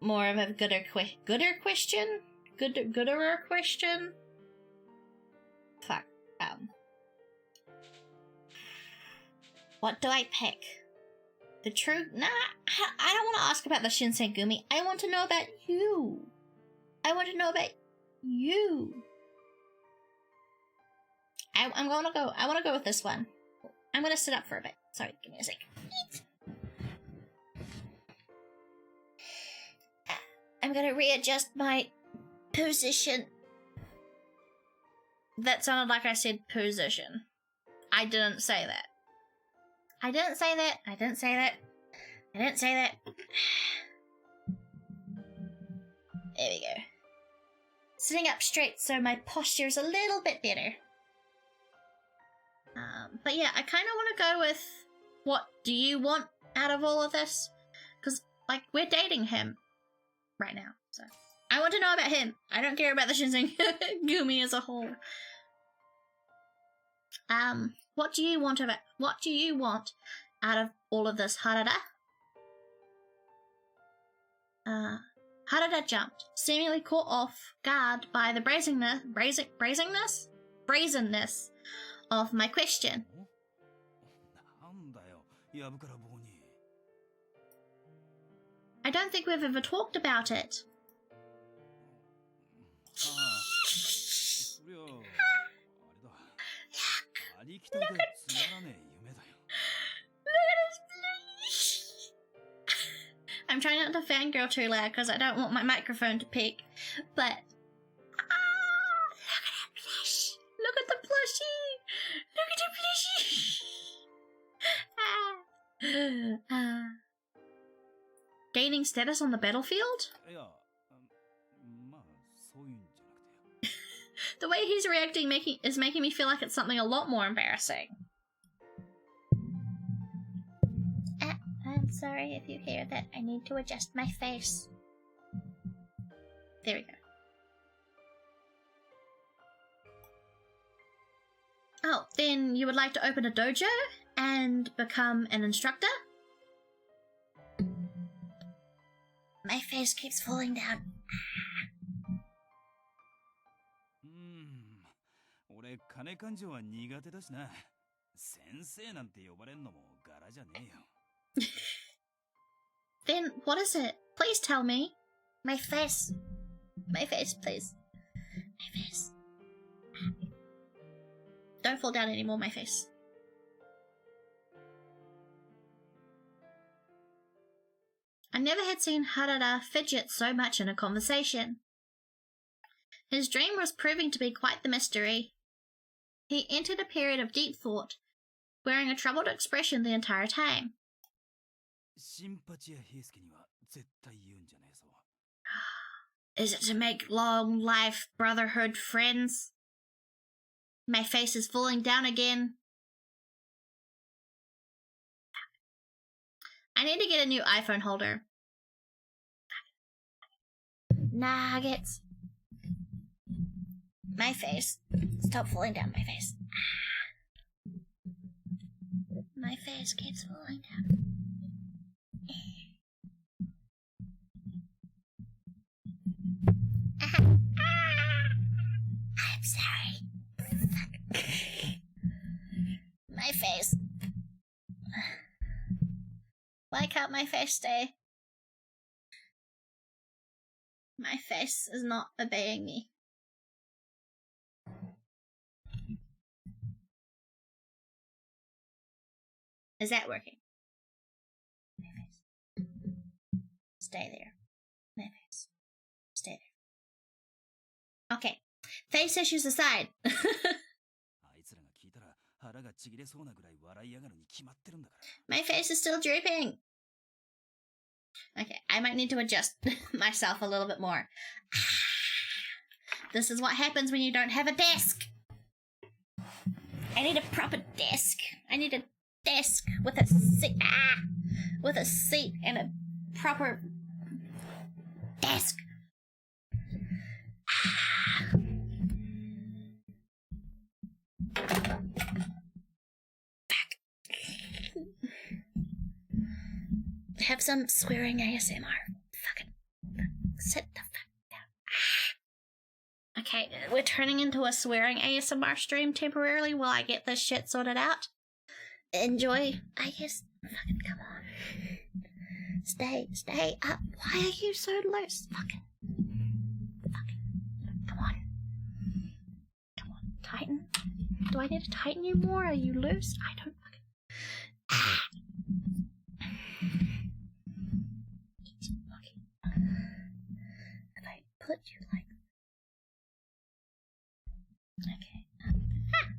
more of a gooder question. Gooderer question. Fuck. What do I pick? The truth? Nah, I don't want to ask about the Shinsengumi. I want to know about you. I want to know about you. I want to go with this one. I'm gonna sit up for a bit. Sorry, give me a sec. I'm gonna readjust my position. That sounded like I said position. I didn't say that. I didn't say that. I didn't say that. I didn't say that. There we go. Sitting up straight so my posture is a little bit better. But yeah, I kind of want to go with what do you want out of all of this? Because, like, we're dating him right now, so I want to know about him. I don't care about the Shinsengumi as a whole. What do you want out of all of this, Harada? Harada jumped, seemingly caught off guard by the brazenness of my question. なんだよ、やぶから棒に。 I don't think we've ever talked about it. そりゃあれだ。ありきたりでつまらねえ夢だよ。 I'm trying not to fangirl too loud because I don't want my microphone to peak, but look at the plushie! Look at the plushie! Gaining status on the battlefield? いや、まあそういうんじゃなくて。 The way he's reacting is making me feel like it's something a lot more embarrassing. I'm sorry if you hear that. I need to adjust my face. There we go. Oh, then you would like to open a dojo and become an instructor? My face keeps falling down. 俺金勘定は苦手だしな。先生なんて呼ばれんのも柄じゃねえよ。Then what is it? Please tell me. My face. My face, please. My face. Don't fall down anymore, my face. I never had seen Harada fidget so much in a conversation. His dream was proving to be quite the mystery. He entered a period of deep thought, wearing a troubled expression the entire time. シンパチア平介には絶対言うんじゃねえぞ。Is it to make long life brotherhood friends? My face is falling down again. I need to get a new iPhone holder. Nuggets. My face. Stop falling down, my face. My face keeps falling down. I'm sorry. My face. Why can't my face stay? My face is not obeying me. Is that working? My face. Stay there. My face. Stay there. Okay. Face issues aside. あいつらが聞いたら腹がちぎれそうなぐらい笑いやがるに決まってるんだから。My face is still drooping. Okay, I might need to adjust myself a little bit more. This is what happens when you don't have a desk. I need a proper desk. I need a desk with a seat. With a seat and a proper desk. Have some swearing ASMR. Fucking sit the fuck down. Okay, we're turning into a swearing ASMR stream temporarily while I get this shit sorted out. Enjoy, I guess. Fucking come on. Stay up. Why are you so loose? Fucking. Come on. Come on, tighten. Do I need to tighten you more? Are you loose? I don't fucking. If I put you like. Okay.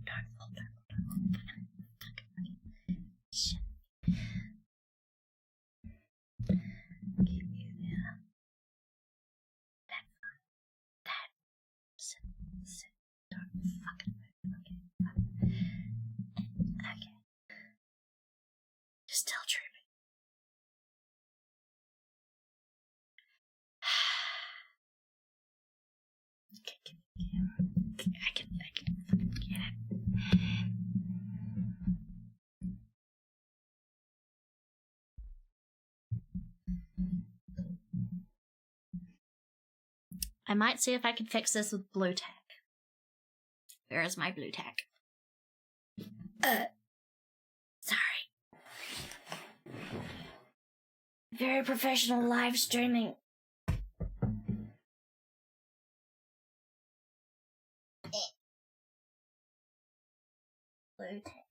Don't fall. Shit. Keep you there. That. Sit. Don't fucking move. Okay. You're still dreaming. I can fucking get it. I might see if I can fix this with blue tack. Where is my blue tack? Sorry. Very professional live streaming. Blue tack.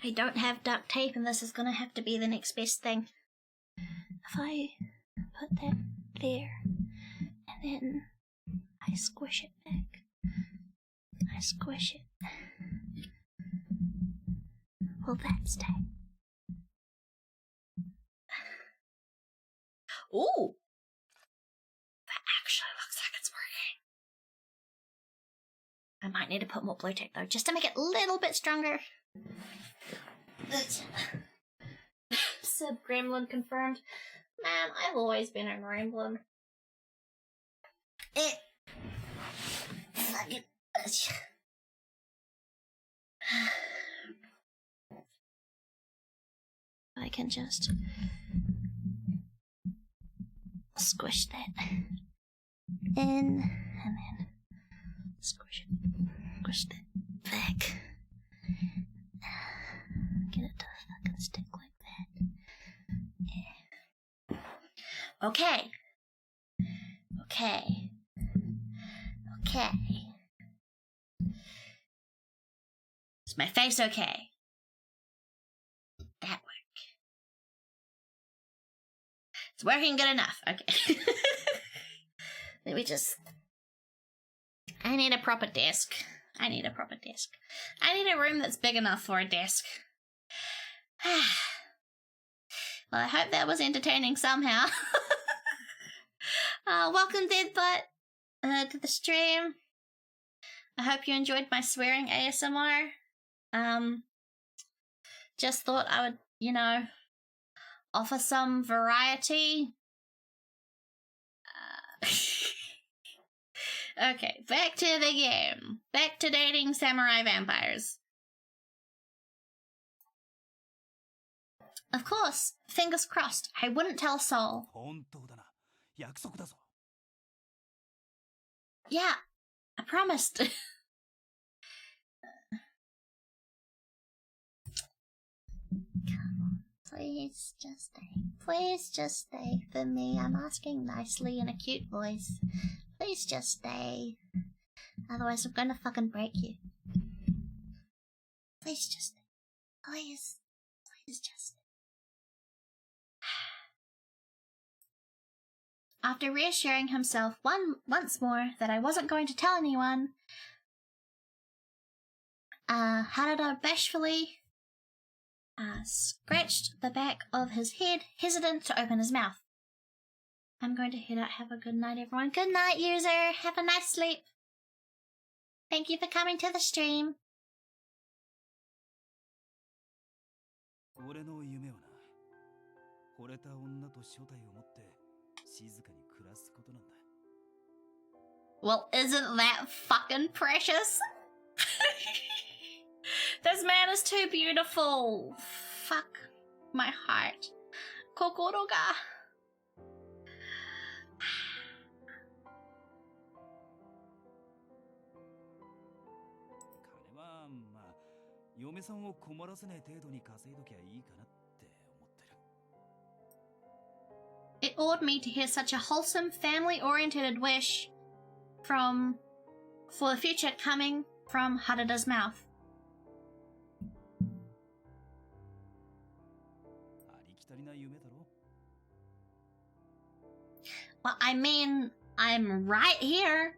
I don't have duct tape and this is gonna have to be the next best thing. If I put that there and then I squish it back. I squish it. Will that stay? Ooh! That actually looks like it's working. I might need to put more blue tape though, just to make it a little bit stronger. Said Gremlin confirmed. Man, I've always been a Gremlin. Fucking. I can just squish that in, and then squish that back. Get it to fucking stick like that. Yeah. Okay. Is my face okay? That work. It's working good enough. Okay. Let me just... I need a proper desk. I need a room that's big enough for a desk. Well, I hope that was entertaining somehow. Welcome, Deadbutt, to the stream. I hope you enjoyed my swearing ASMR. Just thought I would, offer some variety. Okay, back to the game. Back to dating samurai vampires. Of course, fingers crossed, I wouldn't tell a soul. 本当だな。約束だぞ。Yeah, I promised. Come on, please just stay. Please just stay for me. I'm asking nicely in a cute voice. Please just stay. Otherwise I'm gonna fucking break you. Please just stay. Please just stay. After reassuring himself once more that I wasn't going to tell anyone, Harada bashfully scratched the back of his head, hesitant to open his mouth. I'm going to head out. Have a good night, everyone. Good night, user. Have a nice sleep. Thank you for coming to the stream. 俺の夢はな、惚れた女と正体を持って静かに暮らすことなんだ。 Well, isn't that fucking precious? This man is too beautiful. Fuck my heart. Kokoro ga. 金はまあ嫁さんを困らせない程度に稼いどきゃいいかなって思ってる。 It awed me to hear such a wholesome, family-oriented wish for the future coming from Harada's mouth. ありきたりな夢だろ。 Well, I mean, I'm right here.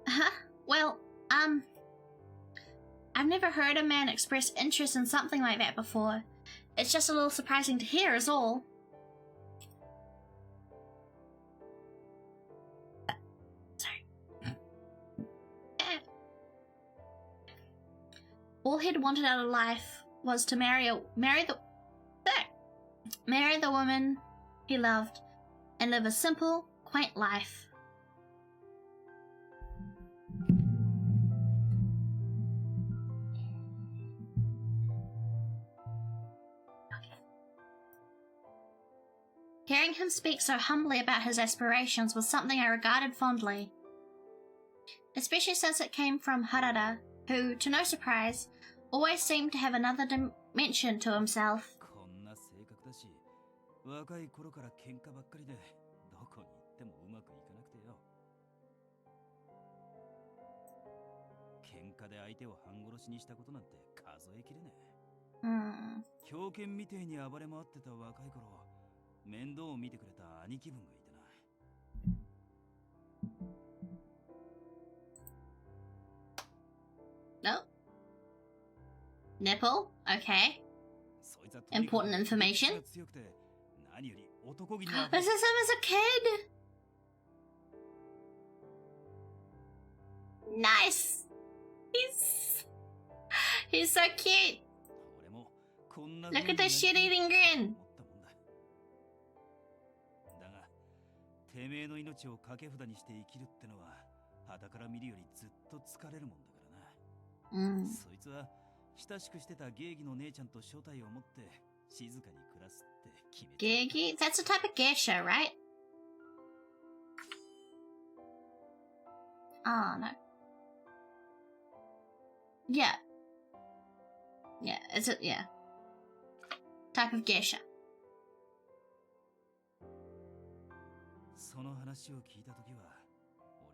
Huh? Well, I've never heard a man express interest in something like that before. It's just a little surprising to hear, is all. Sorry. All he'd wanted out of life was to marry the woman he loved and live a simple, quaint life. Hearing him speak so humbly about his aspirations was something I regarded fondly, especially since it came from Harada, who, to no surprise, always seemed to have another dimension to himself. こんな性格だし、若い頃から喧嘩ばっかりでどこに行ってもうまくいかなくてよ。喧嘩で相手を半殺しにしたことなんて数えきれねえ。狂犬みてえに暴れ回ってた若い頃、面倒を見てくれた兄貴分がいてな。 No. Nipple? Okay. Important information. This is him as a kid. Nice. He's so cute. Look at the shit-eating grin. だが、てめえの命を掛け札にして生きるってのは、傍から見るよりずっと疲れるもんだからな。そいつは親しくしてた芸妓の姉ちゃんと所帯を持って静かに暮らすって Gigi? That's a type of geisha, right? Oh, no. Yeah. Yeah, it's a, yeah. Type of geisha. その話を聞いたときは、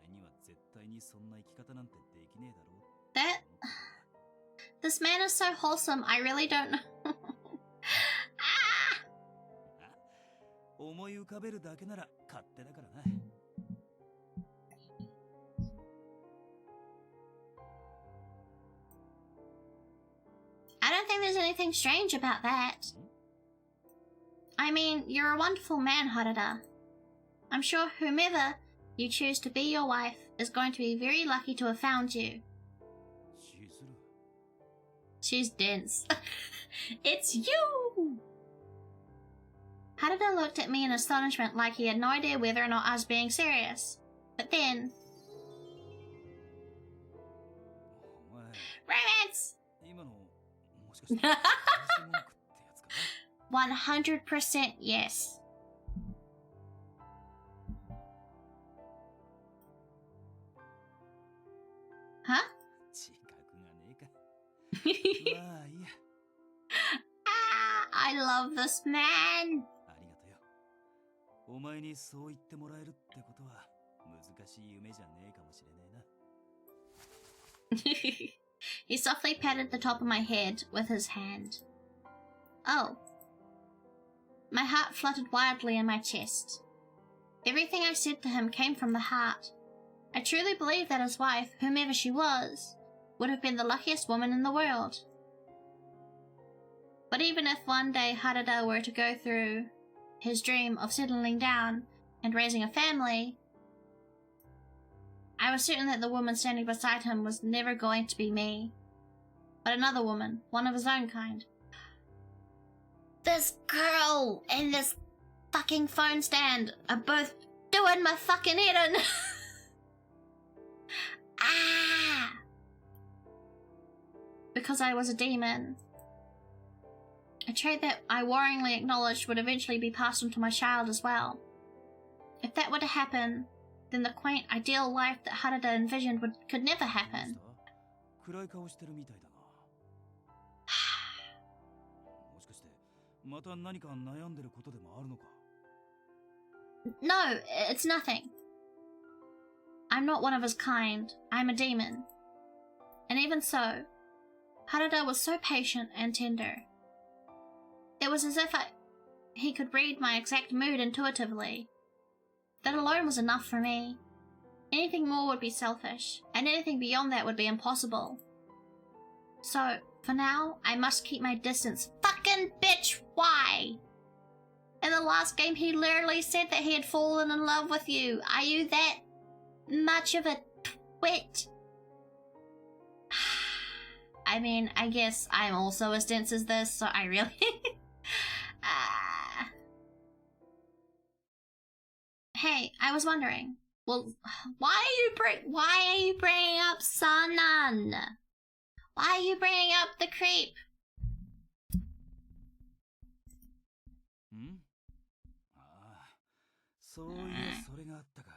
俺には絶対にそんな生き方なんてできねえだろう。That... This man is so wholesome, I really don't know. Ah! 思い浮かべるだけなら勝手だからな。I don't think there's anything strange about that. I mean, you're a wonderful man, Harada. I'm sure whomever you choose to be your wife is going to be very lucky to have found you. Chizuru. She's dense. It's you! Harada looked at me in astonishment like he had no idea whether or not I was being serious. But then... Romance! 100% yes. Huh? Ah, I love this man. He softly patted the top of my head with his hand. Oh. My heart fluttered wildly in my chest. Everything I said to him came from the heart. I truly believed that his wife, whomever she was, would have been the luckiest woman in the world. But even if one day Harada were to go through his dream of settling down and raising a family, I was certain that the woman standing beside him was never going to be me, but another woman, one of his own kind. This girl and this fucking phone stand are both doing my fucking head in. Ah! Because I was a demon. A trait that I worryingly acknowledged would eventually be passed on to my child as well. If that were to happen, then the quaint, ideal life that Harada envisioned could never happen. No, it's nothing. I'm not one of his kind. I'm a demon. And even so, Harada was so patient and tender. It was as if he could read my exact mood intuitively. That alone was enough for me. Anything more would be selfish, and anything beyond that would be impossible. So, for now, I must keep my distance. Fucking bitch, why? In the last game, he literally said that he had fallen in love with you. Are you that much of a twit? I mean, I guess I'm also as dense as this, so I really... Hey, I was wondering. Well, why are you bringing up Sanan? Why are you bringing up the creep? Hmm? Ah, soそれがあったか。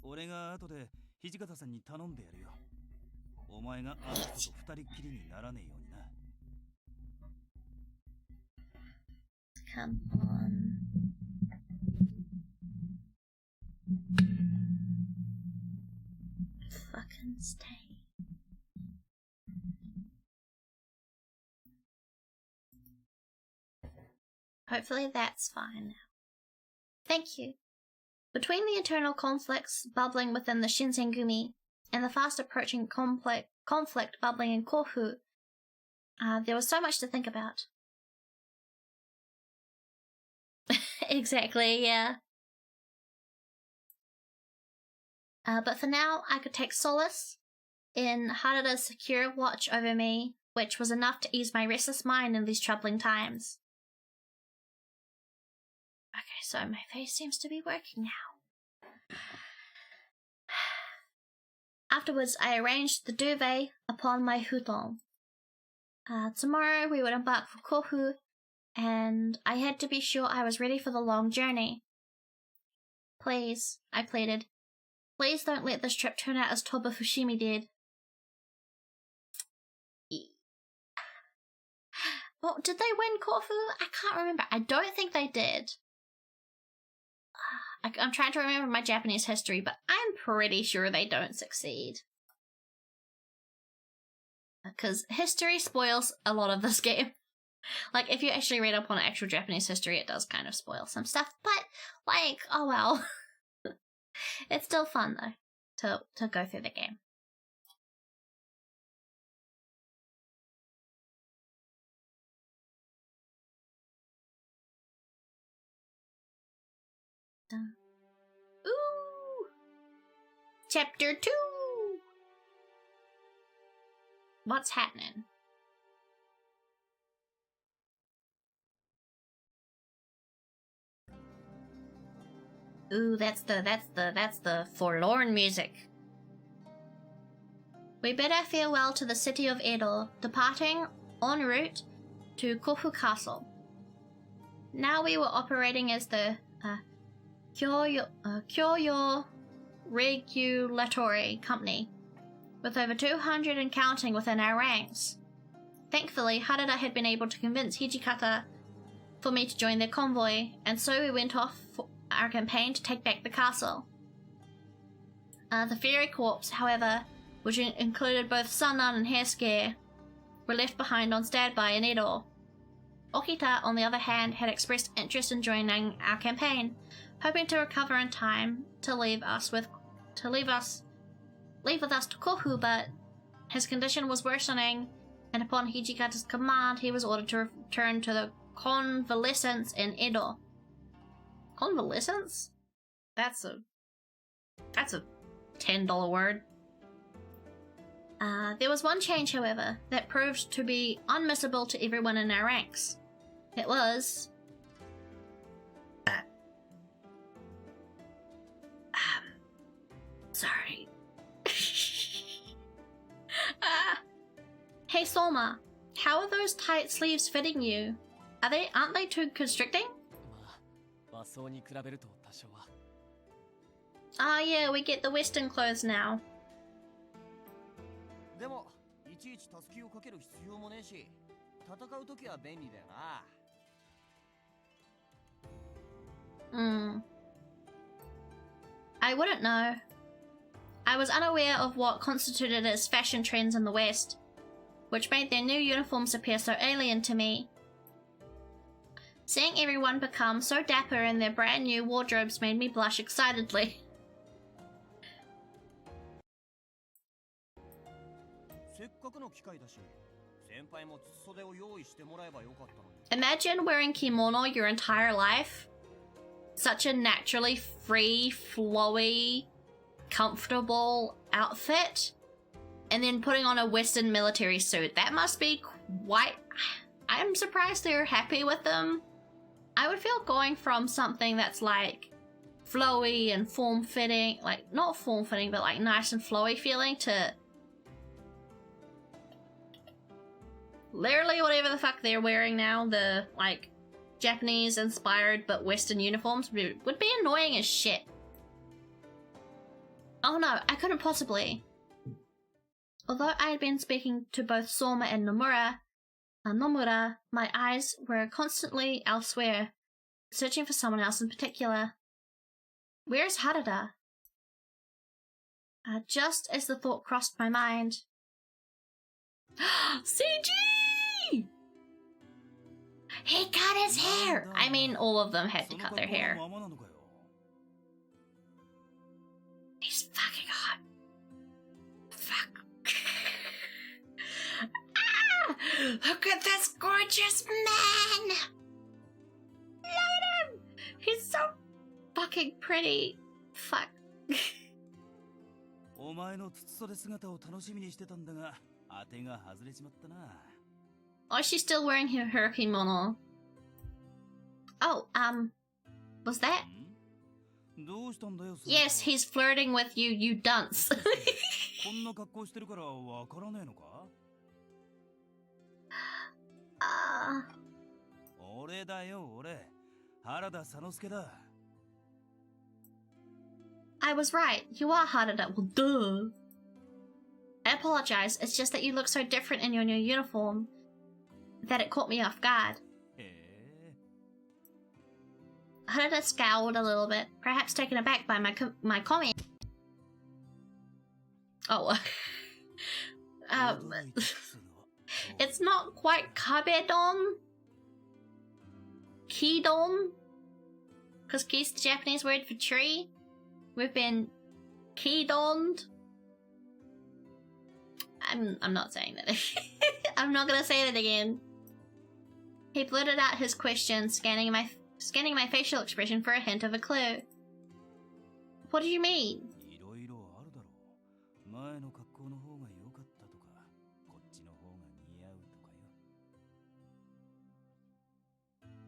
俺が後で土方さんに頼んでやるよ。お前があの人と二人きりにならねえようにな。Come on. Fucking stay. Hopefully that's fine now. Thank you. Between the internal conflicts bubbling within the Shinsengumi and the fast approaching conflict bubbling in Kohu, there was so much to think about. Exactly, yeah. But for now, I could take solace in Harada's secure watch over me, which was enough to ease my restless mind in these troubling times. Okay, so my face seems to be working now. Afterwards, I arranged the duvet upon my futon. Tomorrow we would embark for Kohu, and I had to be sure I was ready for the long journey. Please, I pleaded. Please don't let this trip turn out as Toba Fushimi did. Well, did they win Corfu? I can't remember. I don't think they did. I'm trying to remember my Japanese history, but I'm pretty sure they don't succeed. Because history spoils a lot of this game. Like, if you actually read up on actual Japanese history, it does kind of spoil some stuff. But, like, oh well. It's still fun, though, to go through the game. Ooh! Chapter 2! What's happening? Ooh, that's the forlorn music. We bid our farewell to the city of Edo, departing en route to Kofu Castle. Now we were operating as the Kyoyo Regulatory Company, with over 200 and counting within our ranks. Thankfully, Harada had been able to convince Hijikata for me to join their convoy, and so we went off for our campaign to take back the castle. The Fairy Corps, however, which included both Sannan and Hairscare, were left behind on standby in Edo. Okita, on the other hand, had expressed interest in joining our campaign, hoping to recover in time to leave with us to Kofu, but his condition was worsening, and upon Hijikata's command, he was ordered to return to the convalescence in Edo. Convalescence? That's a $10 word. There was one change, however, that proved to be unmissable to everyone in our ranks. It was... sorry. Hey Soma, how are those tight sleeves fitting you? Aren't they too constricting? Ah, yeah, we get the Western clothes now. I wouldn't know. I was unaware of what constituted as fashion trends in the West, which made their new uniforms appear so alien to me. Seeing everyone become so dapper in their brand new wardrobes made me blush excitedly. Imagine wearing kimono your entire life. Such a naturally free, flowy, comfortable outfit. And then putting on a Western military suit. That must be quite... I'm surprised they're happy with them. I would feel going from something that's like flowy and form-fitting, like not form-fitting, but like nice and flowy feeling, to literally whatever the fuck they're wearing now, the like Japanese inspired but Western uniforms would be annoying as shit. Oh no, I couldn't possibly. Although I had been speaking to both Soma and Nomura, my eyes were constantly elsewhere, searching for someone else in particular. Where's Harada? Just as the thought crossed my mind. CG! He cut his hair! I mean, all of them had to cut their hair. He's fucking hot. Fuck. Look at this gorgeous man! Look at him! He's so fucking pretty. Fuck. Oh, she's still wearing her kimono. Oh, was that? Yes, he's flirting with you, you dunce. 俺だよ、俺。原田佐之助だ。I was right. You are Harada. Well, duh. I apologize. It's just that you look so different in your new uniform that it caught me off guard. Harada scowled a little bit, perhaps taken aback by my comment. Oh. It's not quite kabedon. Kidon. Because ki's the Japanese word for tree. We've been kidoned. I'm not saying that. I'm not gonna say that again. He blurted out his question, scanning my facial expression for a hint of a clue. What do you mean?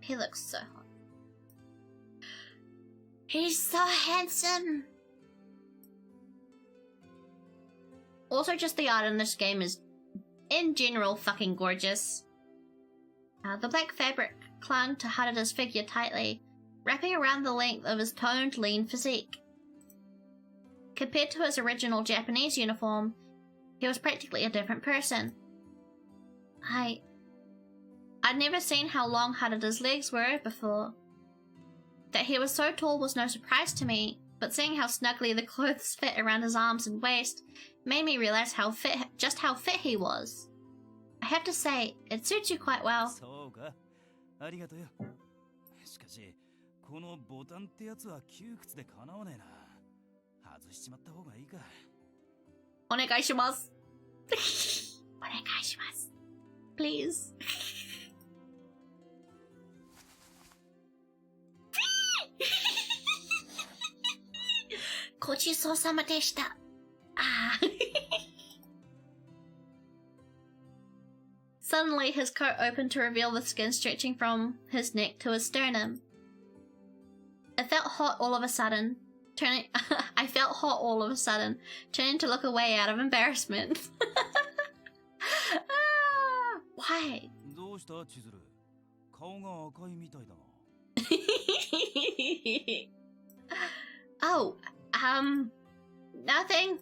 He looks so hot. He's so handsome. Also, just the art in this game is, in general, fucking gorgeous. The black fabric clung to Harada's figure tightly, wrapping around the length of his toned, lean physique. Compared to his original Japanese uniform, he was practically a different person. I'd never seen how long Harada's legs were before. That he was so tall was no surprise to me, but seeing how snugly the clothes fit around his arms and waist made me realize just how fit he was. I have to say, it suits you quite well. Onegaishimasu. Onegaishimasu. Please. Gochusou-sama deshita. Ah. Suddenly, his coat opened to reveal the skin stretching from his neck to his sternum. It felt hot all of a sudden. I felt hot all of a sudden, turning to look away out of embarrassment. Why? Oh, nothing.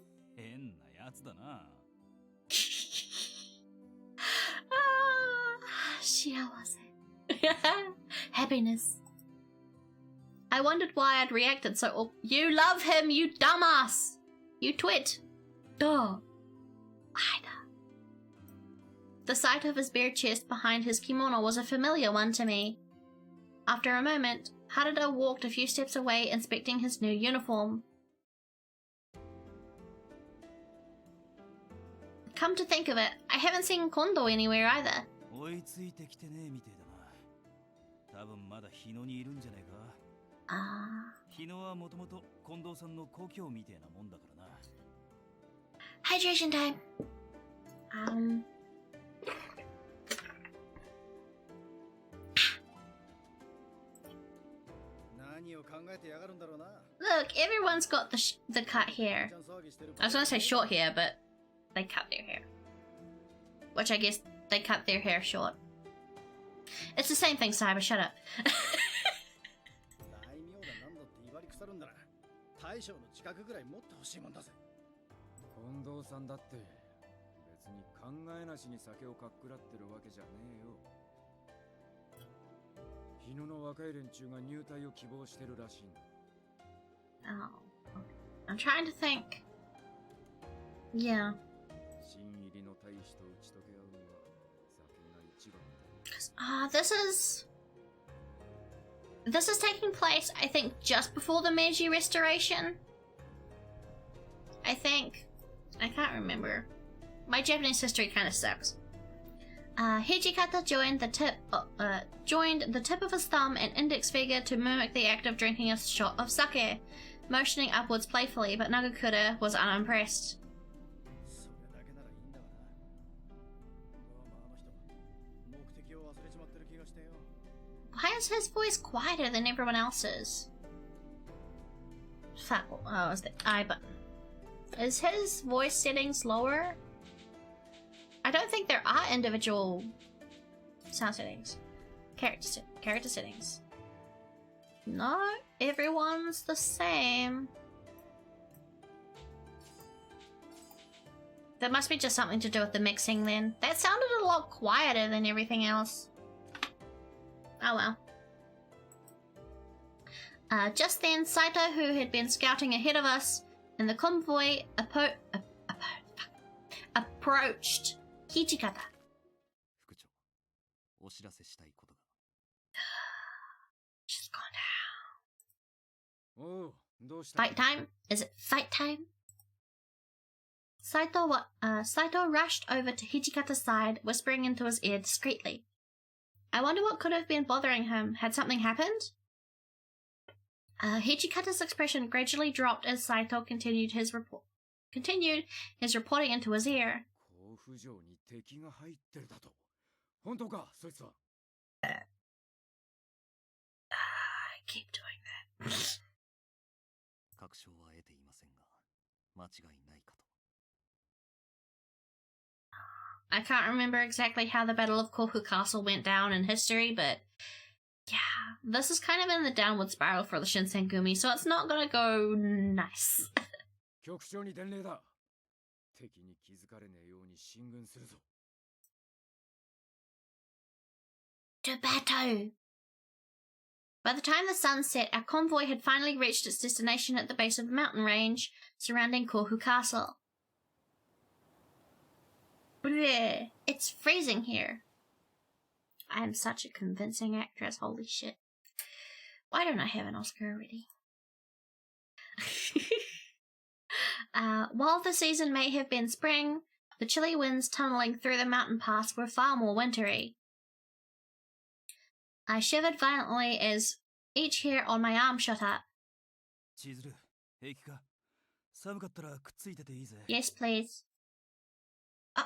Happiness. I wondered why I'd reacted so. You love him, you dumbass! You twit! Duh. Ida. The sight of his bare chest behind his kimono was a familiar one to me. After a moment, Harada walked a few steps away, inspecting his new uniform. Come to think of it, I haven't seen Kondo anywhere either. Hydration time. Look, everyone's got the cut hair. I was gonna say short hair, but they cut their hair. Which I guess they cut their hair short. It's the same thing, Cyber, shut up. Oh, I'm trying to think. Yeah. This is taking place, I think, just before the Meiji Restoration. I think. I can't remember. My Japanese history kind of sucks. Hijikata joined the tip of his thumb and index finger to mimic the act of drinking a shot of sake, motioning upwards playfully, but Nagakura was unimpressed. Why is his voice quieter than everyone else's? Fuck, oh, it's the I button. Is his voice settings lower? I don't think there are individual sound settings. Character settings. No, everyone's the same. That must be just something to do with the mixing then. That sounded a lot quieter than everything else. Oh well. Just then, Saito, who had been scouting ahead of us in the convoy, approached Hijikata. 副長、お知らせしたいことが。She's gone down. おう、どうした？ Fight time? Is it fight time? Saito rushed over to Hijikata's side, whispering into his ear discreetly. I wonder what could have been bothering him. Had something happened? Hijikata's expression gradually dropped as Saito continued his reporting into his ear. 甲府城に敵が入ってるだと。本当か、そいつは。I keep doing that. 確証は得ていませんが、間違いないかと。I can't remember exactly how the Battle of Kofu Castle went down in history, but yeah, this is kind of in the downward spiral for the Shinsengumi, so it's not gonna go nice. 局長に伝令だ。敵に気づかれねえように進軍するぞ。To battle! By the time the sun set, our convoy had finally reached its destination at the base of the mountain range surrounding Kofu Castle. Bleh, it's freezing here. I am such a convincing actress, holy shit. Why don't I have an Oscar already? While the season may have been spring, the chilly winds tunneling through the mountain pass were far more wintry. I shivered violently as each hair on my arm shot up. Chizuru, 平気か? 寒かったらくっついてていいぜ。 Yes, please.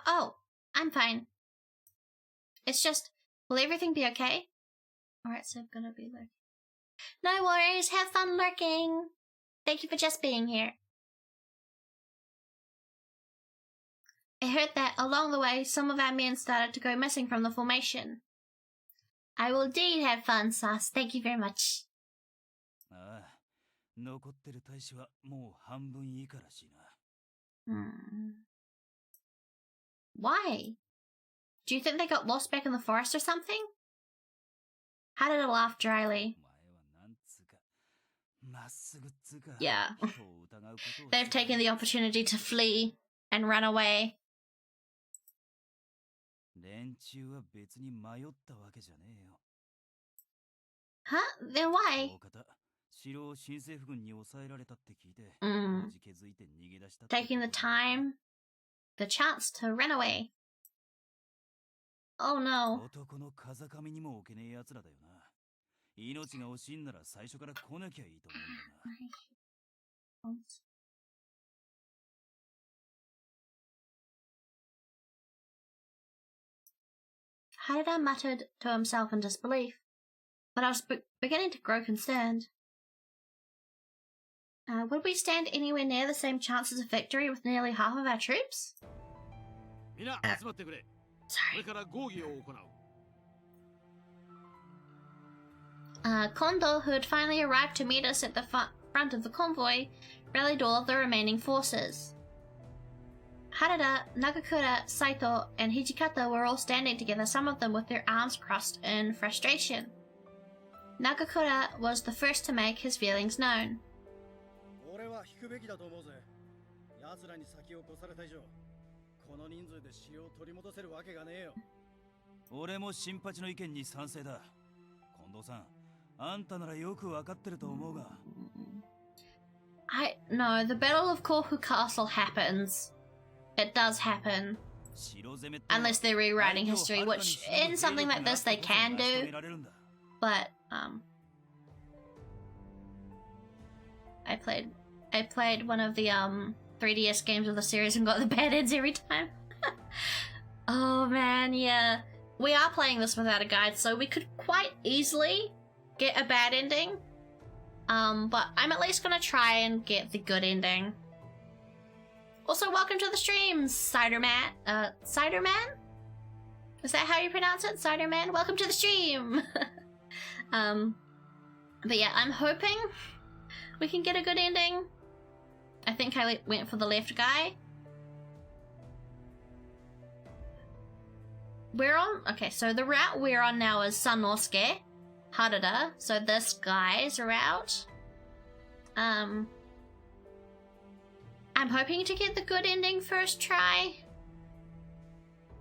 Oh, I'm fine. It's just, will everything be okay? Alright, so I'm gonna be lurking. No worries, have fun lurking. Thank you for just being here. I heard that along the way, some of our men started to go missing from the formation. I will indeed have fun, Sas. Thank you very much. ああ、残ってる大使はもう半分いいからしな。Why? Do you think they got lost back in the forest or something? Hadada laughed dryly. Yeah. They've taken the opportunity to flee and run away. Huh? Then why? Taking the time, the chance to run away. Oh no. Harada muttered to himself in disbelief, but I was beginning to grow concerned. Would we stand anywhere near the same chances of victory with nearly half of our troops? Sorry. Kondo, who had finally arrived to meet us at the front of the convoy, rallied all of the remaining forces. Harada, Nagakura, Saito, and Hijikata were all standing together, some of them with their arms crossed in frustration. Nagakura was the first to make his feelings known. No, the Battle of Kofu Castle happens. It does happen. Unless they're rewriting history, which in something like this they can do. But, I played one of the 3DS games of the series and got the bad ends every time. Oh man, yeah. We are playing this without a guide, so we could quite easily get a bad ending. But I'm at least gonna try and get the good ending. Also, welcome to the stream, Ciderman. Ciderman? Is that how you pronounce it? Cider-man, welcome to the stream! But yeah, I'm hoping we can get a good ending. I think I went for the left guy. We're on... Okay, so the route we're on now is Sanosuke, Harada, so this guy's route. I'm hoping to get the good ending first try.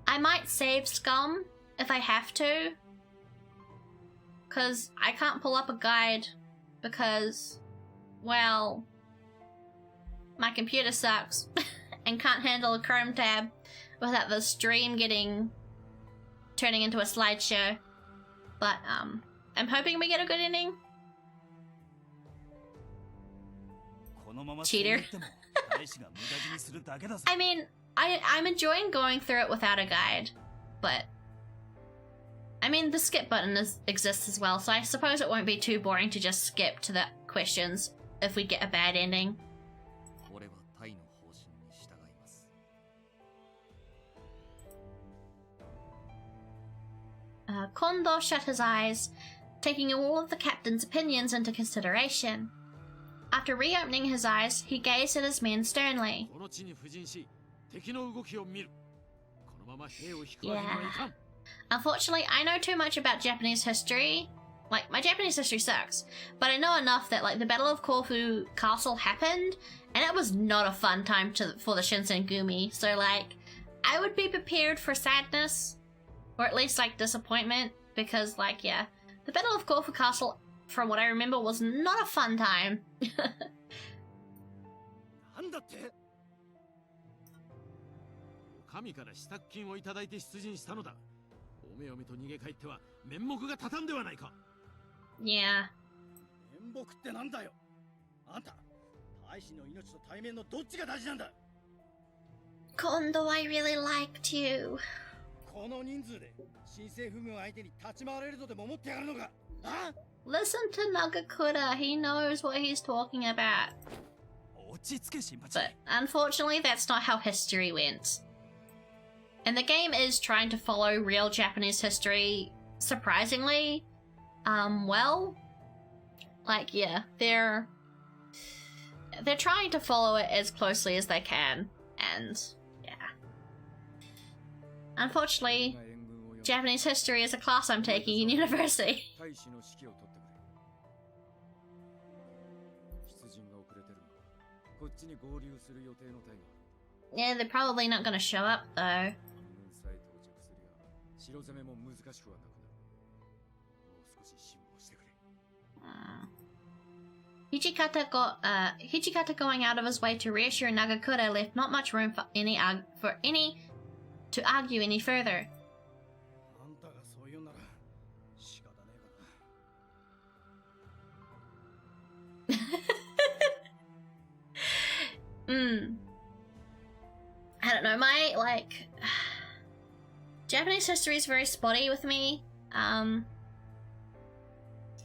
I might save Scum if I have to. Because I can't pull up a guide because, well, my computer sucks and can't handle a Chrome tab without the stream turning into a slideshow. But I'm hoping we get a good ending. Cheater. I mean, I'm enjoying going through it without a guide, but I mean, the skip button exists as well, so I suppose it won't be too boring to just skip to the questions if we get a bad ending. Kondo shut his eyes, taking all of the captain's opinions into consideration. After reopening his eyes, he gazed at his men sternly. Yeah. Unfortunately, I know too much about Japanese history. Like, my Japanese history sucks, but I know enough that, like, the Battle of Corfu Castle happened, and it was not a fun time for the Shinsengumi, so, like, I would be prepared for sadness, or at least, like, disappointment, because, like, yeah, the Battle of Corfu Castle, from what I remember, was not a fun time. Yeah. Kondo, I really liked you. Listen to Nagakura, he knows what he's talking about. But unfortunately, that's not how history went. And the game is trying to follow real Japanese history, surprisingly, well. Like, yeah, they're trying to follow it as closely as they can, and yeah. Unfortunately, Japanese history is a class I'm taking in university. Yeah, they're probably not gonna show up though. Hijikata going out of his way to reassure Nagakura left not much room for any to argue any further. I don't know, my, like, Japanese history is very spotty with me.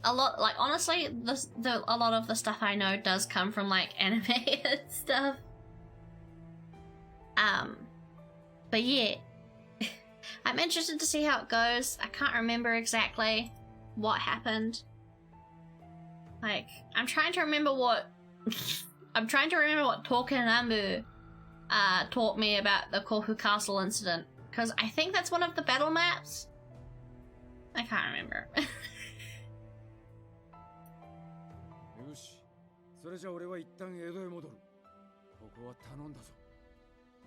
A lot, like, honestly, a lot of the stuff I know does come from, like, anime and stuff. But yeah, I'm interested to see how it goes. I can't remember exactly what happened. Like, I'm trying to remember what Tokunamu taught me about the Corfu Castle incident, because I think that's one of the battle maps. I can't remember.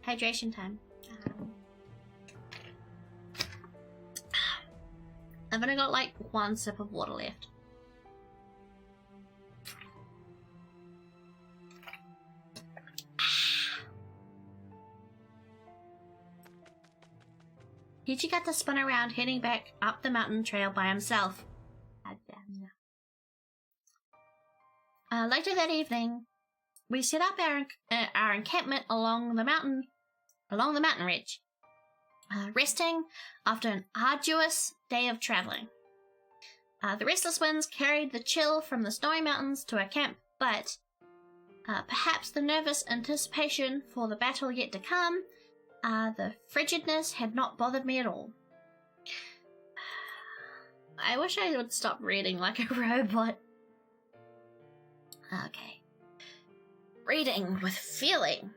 Hydration time. I've only got like one sip of water left. Hijikata spun around, heading back up the mountain trail by himself. Later that evening, we set up our encampment along the mountain ridge, resting after an arduous day of traveling. The restless winds carried the chill from the snowy mountains to our camp, but perhaps the nervous anticipation for the battle yet to come, the frigidness had not bothered me at all. I wish I would stop reading like a robot. Okay. Reading with feeling.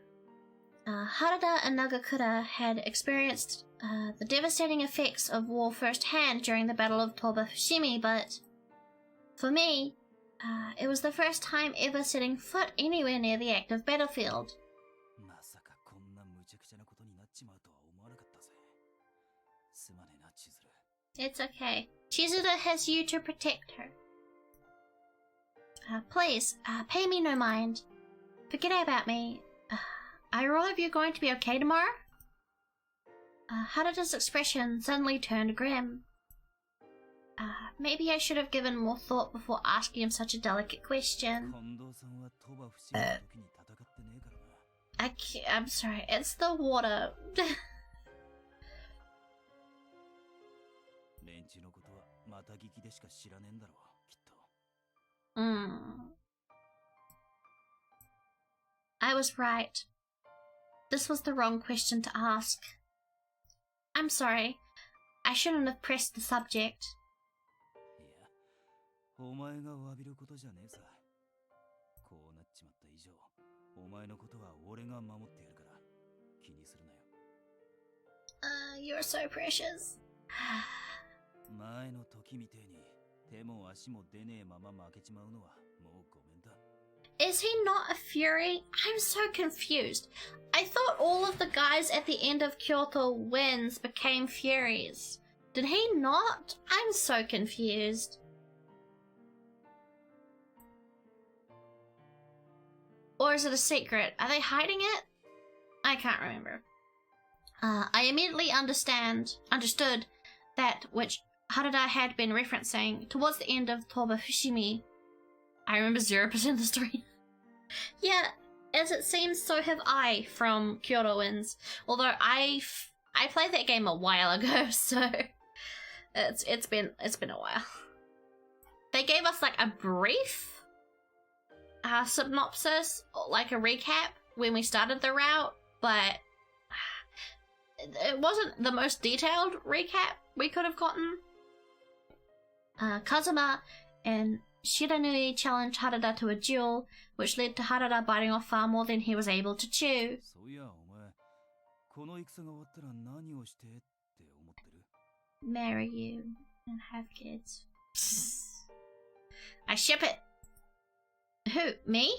Harada and Nagakura had experienced the devastating effects of war firsthand during the Battle of Toba Fushimi, but for me, it was the first time ever setting foot anywhere near the active battlefield. It's okay. Chizuru has you to protect her. Please, pay me no mind. Forget about me. Are all of you going to be okay tomorrow? Harada's expression suddenly turned grim. Maybe I should have given more thought before asking him such a delicate question. I'm sorry, it's the water. I was right. This was the wrong question to ask. I'm sorry. I shouldn't have pressed the subject. You're so precious. Is he not a fury? I'm so confused. I thought all of the guys at the end of Kyoto Winds became furies. Did he not? I'm so confused. Or is it a secret? Are they hiding it? I can't remember. I immediately understood that which Harada had been referencing towards the end of Toba Fushimi. I remember 0% of the story. Yeah, as it seems, so have I from Kyoto Winds. Although I played that game a while ago, so it's been a while. They gave us like a brief synopsis, like a recap when we started the route, but it wasn't the most detailed recap we could have gotten. Kazuma and Shiranui challenged Harada to a duel, which led to Harada biting off far more than he was able to chew. Marry you and have kids. I ship it. Who, me?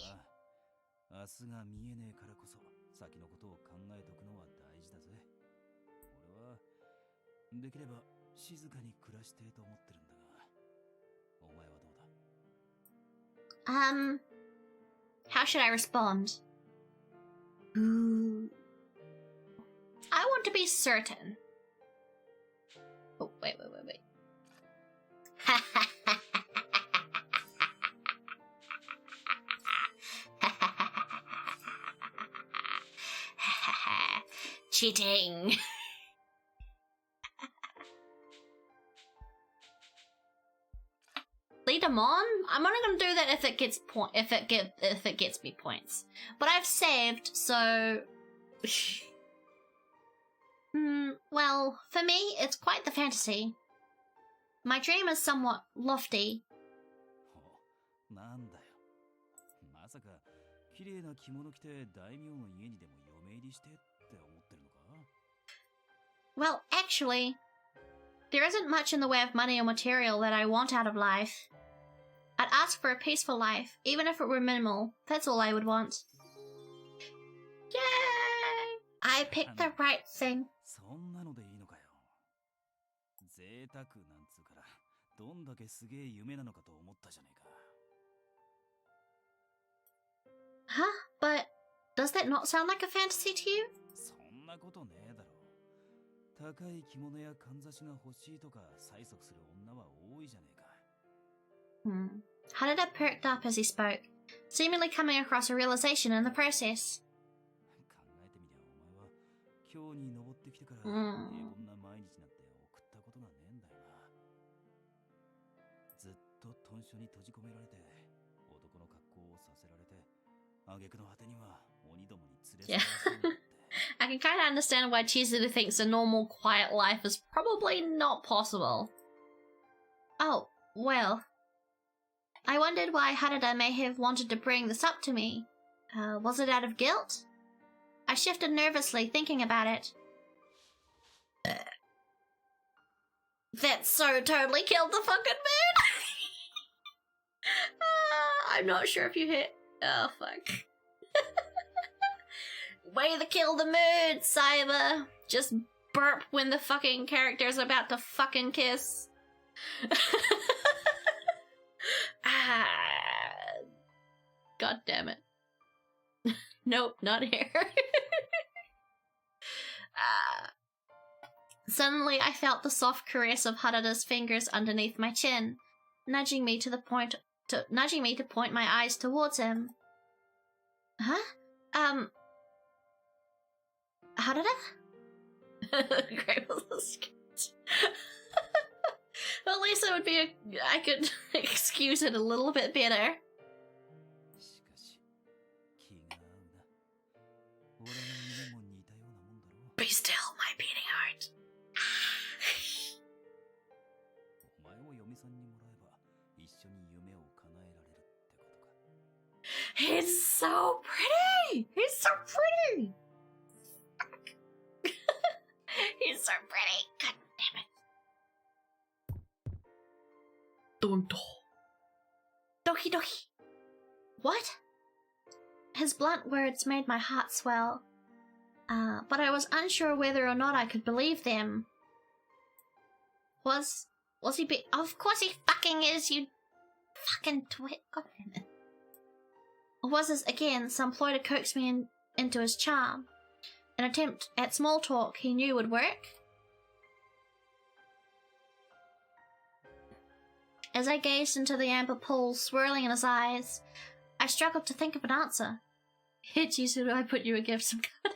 How should I respond? Ooh. I want to be certain. Oh, wait. Cheating. Lead him on? I'm only gonna do that if it gets if it gets me points. But I've saved, so well, for me, it's quite the fantasy. My dream is somewhat lofty. Well, actually, there isn't much in the way of money or material that I want out of life. I'd ask for a peaceful life, even if it were minimal. That's all I would want. Yay! I picked the right thing. Huh? But does that not sound like a fantasy to you? Harada perked up as he spoke, seemingly coming across a realization in the process. Yeah. I can kind of understand why Chizuru thinks a normal, quiet life is probably not possible. Oh, well. I wondered why Harada may have wanted to bring this up to me. Was it out of guilt? I shifted nervously, thinking about it. That so totally killed the fucking mood! I'm not sure if you hit... Oh, fuck. Way to kill the mood, Cyber! Just burp when the fucking character's about to fucking kiss. God damn it. Nope, not here. Suddenly I felt the soft caress of Harada's fingers underneath my chin, nudging me to point my eyes towards him. Huh? Harada? Great was the sketch. At least it would be I could excuse it a little bit better. Be still, my beating heart. He's so pretty! He's so pretty! He's so pretty. God damn it. Donto. Doki doki. What? His blunt words made my heart swell. But I was unsure whether or not I could believe them. Was he Of course he fucking is, you fucking twit. God damn it. Or was this, again, some ploy to coax me into his charm? An attempt at small talk he knew would work? As I gazed into the amber pool swirling in his eyes, I struggled to think of an answer. Hey, Chizuru, I put you a gift some kind.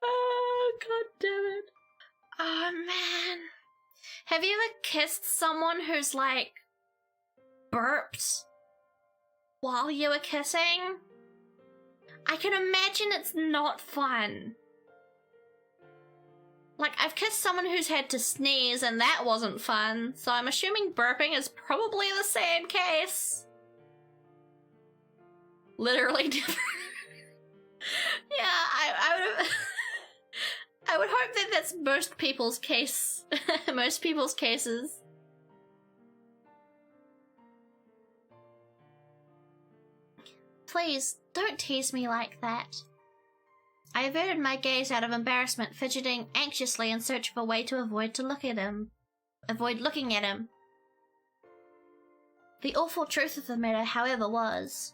Oh, god damn it. Oh, man. Have you ever kissed someone who's, like, burped while you were kissing? I can imagine it's not fun. Like, I've kissed someone who's had to sneeze and that wasn't fun, so I'm assuming burping is probably the same case. Literally different. Yeah, I would hope that that's most people's case. Most people's cases. Please, don't tease me like that. I averted my gaze out of embarrassment, fidgeting anxiously in search of a way to avoid looking at him. The awful truth of the matter, however, was,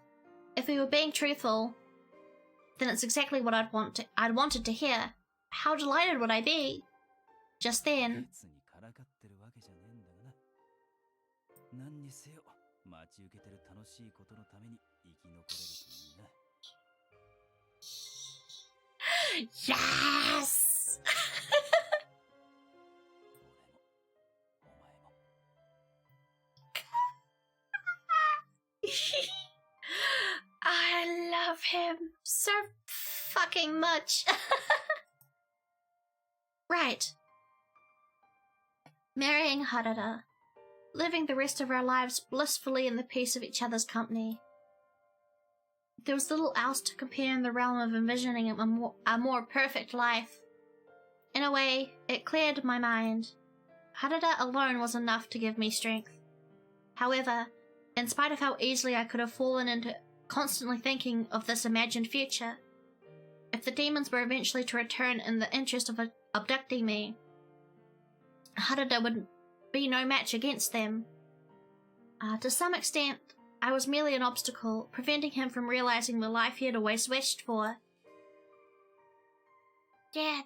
if we were being truthful, then it's exactly what I'd wanted to hear. How delighted would I be? Just then. Yes! I love him so fucking much. Right. Marrying Harada. Living the rest of our lives blissfully in the peace of each other's company. There was little else to compare in the realm of envisioning a more perfect life. In a way, it cleared my mind. Harada alone was enough to give me strength. However, in spite of how easily I could have fallen into constantly thinking of this imagined future, if the demons were eventually to return in the interest of abducting me, Harada would be no match against them. To some extent, I was merely an obstacle, preventing him from realizing the life he had always wished for. Yeah,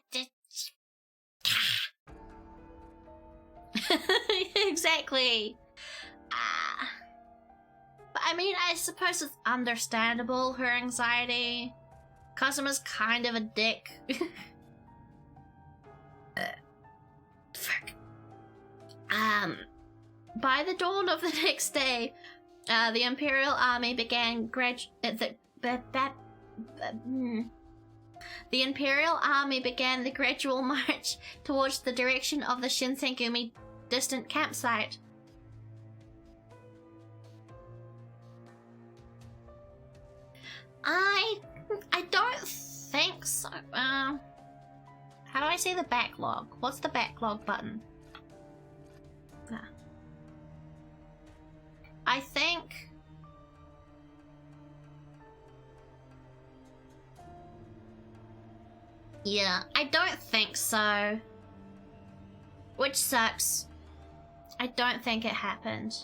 exactly. But I mean, I suppose it's understandable, her anxiety. Kazuma's kind of a dick. Fuck. By the dawn of the next day, the Imperial Army began The Imperial Army began the gradual march towards the direction of the Shinsengumi distant campsite. I don't think so. How do I see the backlog? What's the backlog button? I think... Yeah, I don't think so. Which sucks. I don't think it happened.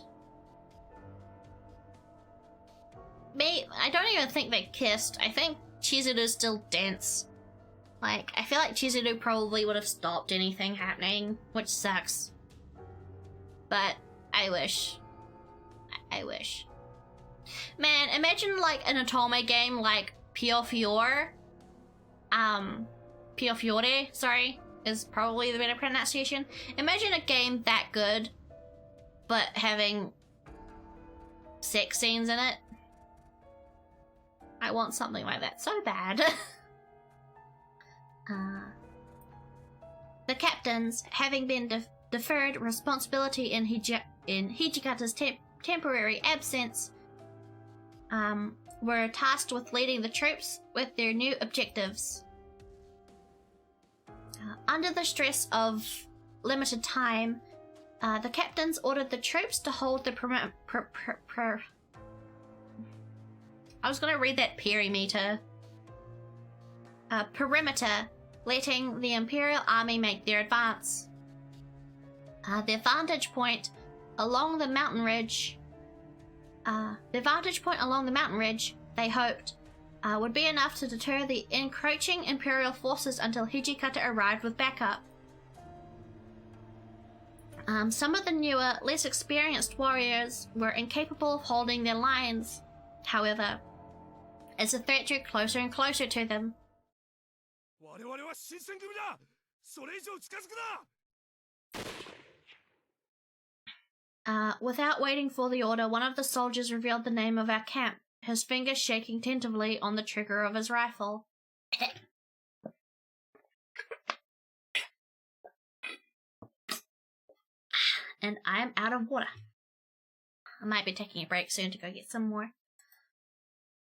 I don't even think they kissed. I think Chizuru's still dense. Like, I feel like Chizuru probably would have stopped anything happening, which sucks. But I wish. I wish. Man, imagine like an Otome game like Pio Fiore. Pio Fiore, sorry, is probably the better pronunciation. Imagine a game that good, but having sex scenes in it. I want something like that so bad. The captains, having been deferred responsibility in Hijikata's temporary absence, were tasked with leading the troops with their new objectives. Under the stress of limited time, the captains ordered the troops to hold the I was going to read that perimeter. Perimeter, letting the Imperial Army make their advance. Their vantage point along the mountain ridge. They hoped, would be enough to deter the encroaching Imperial forces until Hijikata arrived with backup. Some of the newer, less experienced warriors were incapable of holding their lines, however, as the threat drew closer and closer to them. Without waiting for the order, one of the soldiers revealed the name of our camp, his fingers shaking tentatively on the trigger of his rifle. And I'm out of water. I might be taking a break soon to go get some more.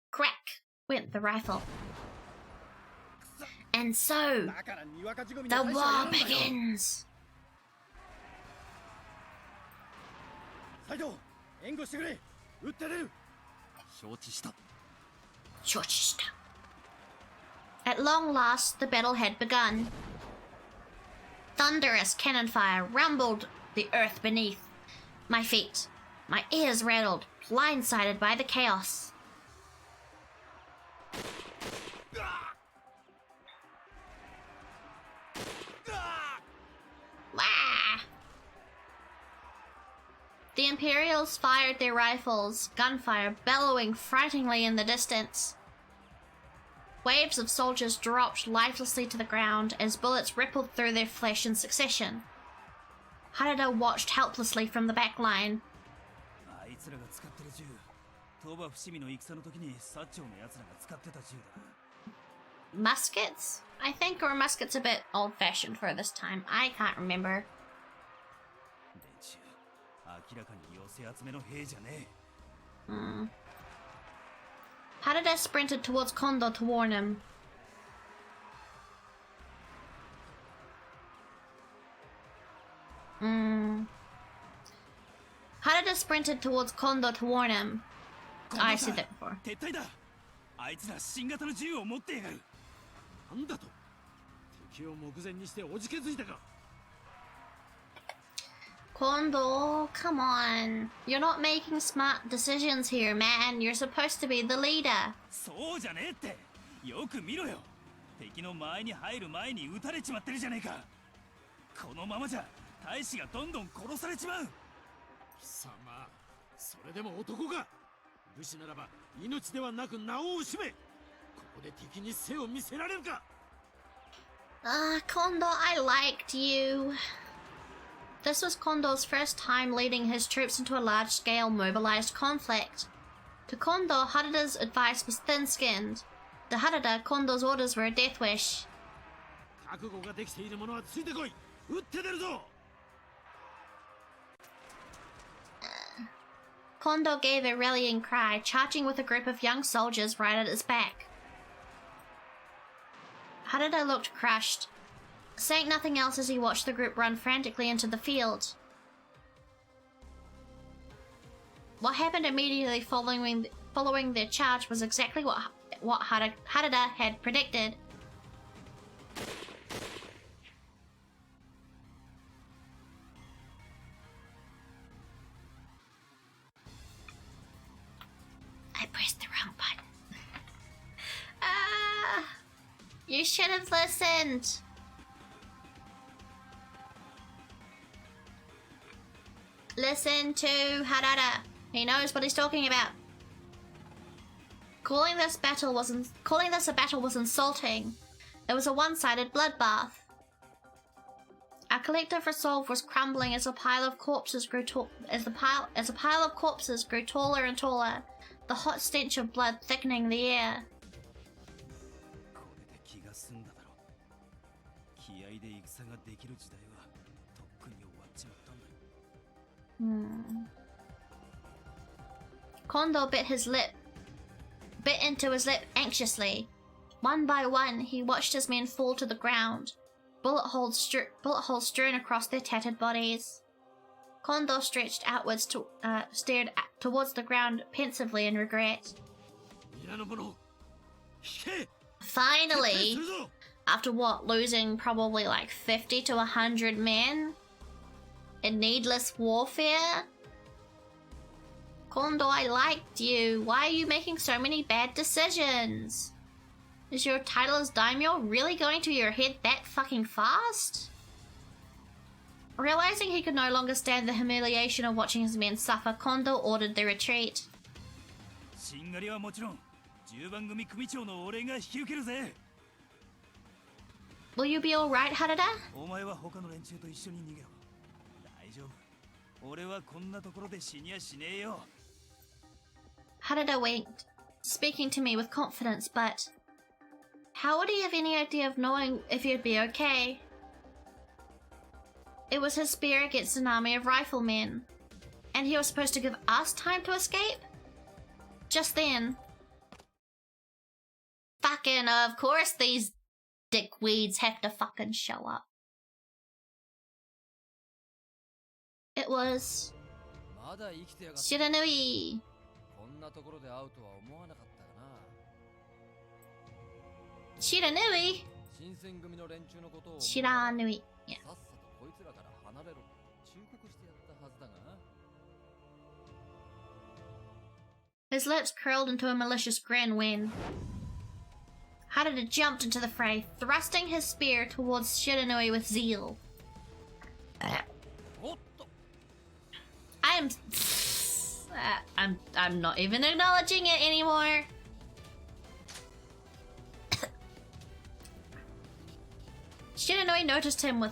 Crack went the rifle. And so, the war begins! At long last, the battle had begun. Thunderous cannon fire rumbled the earth beneath my feet. My ears rattled, blindsided by the chaos. The Imperials fired their rifles, gunfire bellowing frighteningly in the distance. Waves of soldiers dropped lifelessly to the ground as bullets rippled through their flesh in succession. Harada watched helplessly from the back line. Muskets? I think, or muskets a bit old-fashioned for this time. I can't remember. Harada sprinted towards Kondo to warn him. Harada sprinted towards Kondo to warn him. Oh, I said that before. Kondo, come on. You're not making smart decisions here, man. You're supposed to be the leader. Kondo, I liked you. This was Kondo's first time leading his troops into a large-scale mobilized conflict. To Kondo, Harada's advice was thin-skinned. to Harada, Kondo's orders were a death wish. 覚悟ができている者はついてこい。撃って出るぞ。Kondo gave a rallying cry, charging with a group of young soldiers right at his back. Harada looked crushed, saying nothing else as he watched the group run frantically into the field. What happened immediately following their charge was exactly what Harada had predicted. I pressed the wrong button. You should have listened. Listen to Harada. He knows what he's talking about. Calling this a battle was insulting. It was a one-sided bloodbath. Our collective resolve was crumbling as a pile of corpses grew taller and taller, the hot stench of blood thickening the air. Kondo bit into his lip anxiously. One by one, he watched his men fall to the ground, bullet holes strewn across their tattered bodies. Kondo stretched outwards stared towards the ground pensively in regret. Finally, after losing probably like 50 to 100 men in needless warfare? Kondo, I liked you. Why are you making so many bad decisions? Is your title as daimyo really going to your head that fucking fast? Realizing he could no longer stand the humiliation of watching his men suffer, Kondo ordered the retreat. Will you be alright, Harada? Harada winked, speaking to me with confidence, but how would he have any idea of knowing if he'd be okay? It was his spear against an army of riflemen, and he was supposed to give us time to escape? Just then, fucking of course these dickweeds have to fucking show up. It was Shiranui. Shiranui? Shiranui, yeah. His lips curled into a malicious grin when Harada jumped into the fray, thrusting his spear towards Shiranui with zeal. I'm not even acknowledging it anymore. Shiranui noticed him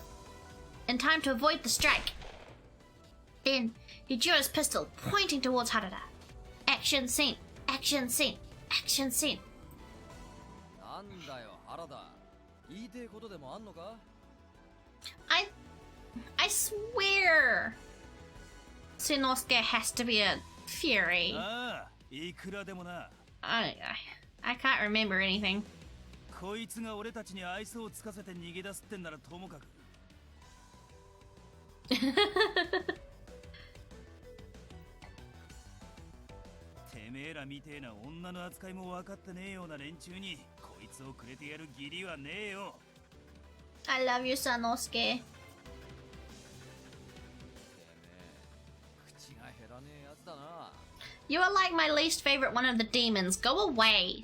in time to avoid the strike. Then he drew his pistol, pointing towards Harada. Action scene, action scene, action scene. I swear Sinosuke has to be a fury. I can't remember anything. I love you, Sanosuke. You are like my least favorite one of the demons. Go away.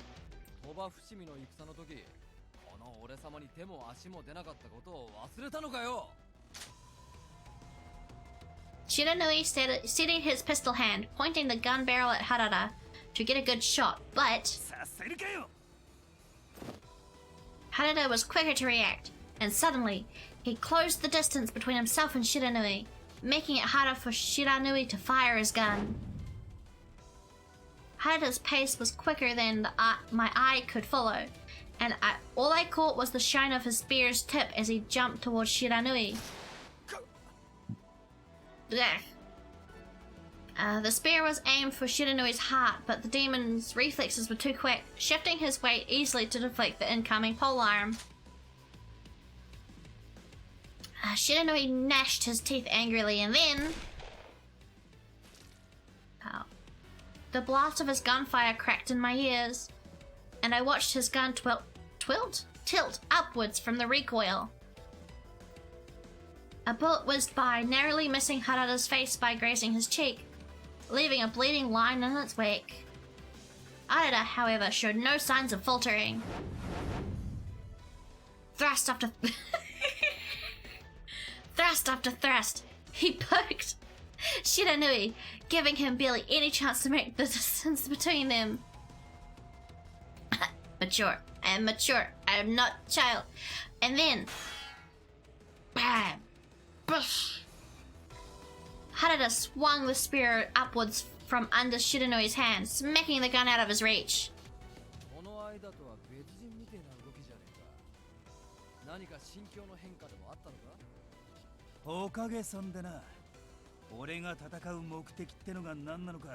Shiranui steadied his pistol hand, pointing the gun barrel at Harada to get a good shot, but Harada was quicker to react, and suddenly he closed the distance between himself and Shiranui, making it harder for Shiranui to fire his gun. Harada's pace was quicker than my eye could follow, and all I caught was the shine of his spear's tip as he jumped towards Shiranui. The spear was aimed for Shiranui's heart, but the demon's reflexes were too quick, shifting his weight easily to deflect the incoming polearm. Shiranui gnashed his teeth angrily, and then... the blast of his gunfire cracked in my ears, and I watched his gun tilt upwards from the recoil. A bullet whizzed by, narrowly missing Harada's face by grazing his cheek, leaving a bleeding line in its wake. Harada, however, showed no signs of faltering. Thrust after thrust after thrust, he poked Shiranui, giving him barely any chance to make the distance between them. Mature. I am mature. I am not a child. And then... bam! Bush! Harada swung the spear upwards from under Shiranui's hand, smacking the gun out of his reach.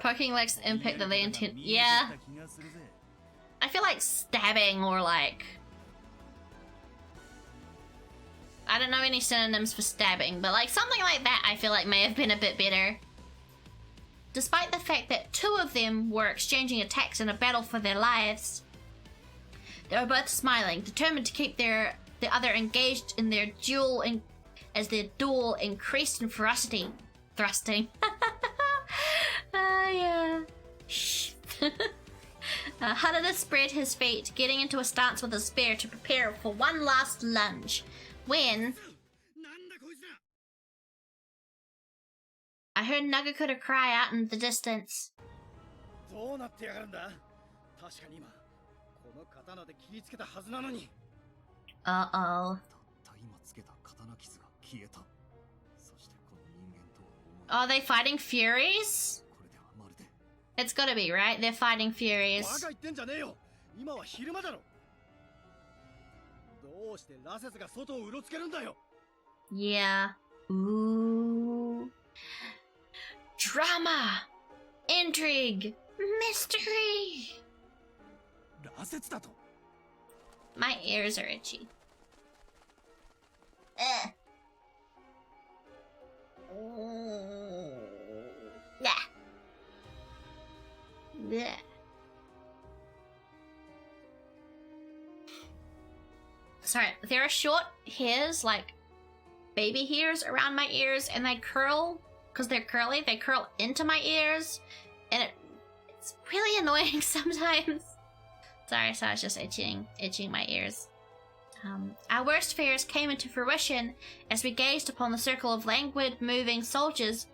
Poking likes the impact of the intent. Yeah. I feel like stabbing or like... I don't know any synonyms for stabbing, but like something like that I feel like may have been a bit better. Despite the fact that two of them were exchanging attacks in a battle for their lives, they were both smiling, determined to keep the other engaged in their duel as their duel increased in ferocity. Thrusting. Yeah. Harada spread his feet, getting into a stance with his spear to prepare for one last lunge, when I heard Nagakura cry out in the distance. Uh-oh. Are they fighting Furies? It's gotta be, right? They're fighting Furies. Yeah. Ooh. Drama! Intrigue! Mystery! My ears are itchy. Yeah. Yeah. Sorry, there are short hairs, like baby hairs around my ears, and they curl, because they're curly, they curl into my ears, and it's really annoying sometimes. Sorry, so I was just itching my ears. Our worst fears came into fruition as we gazed upon the circle of languid, moving soldiers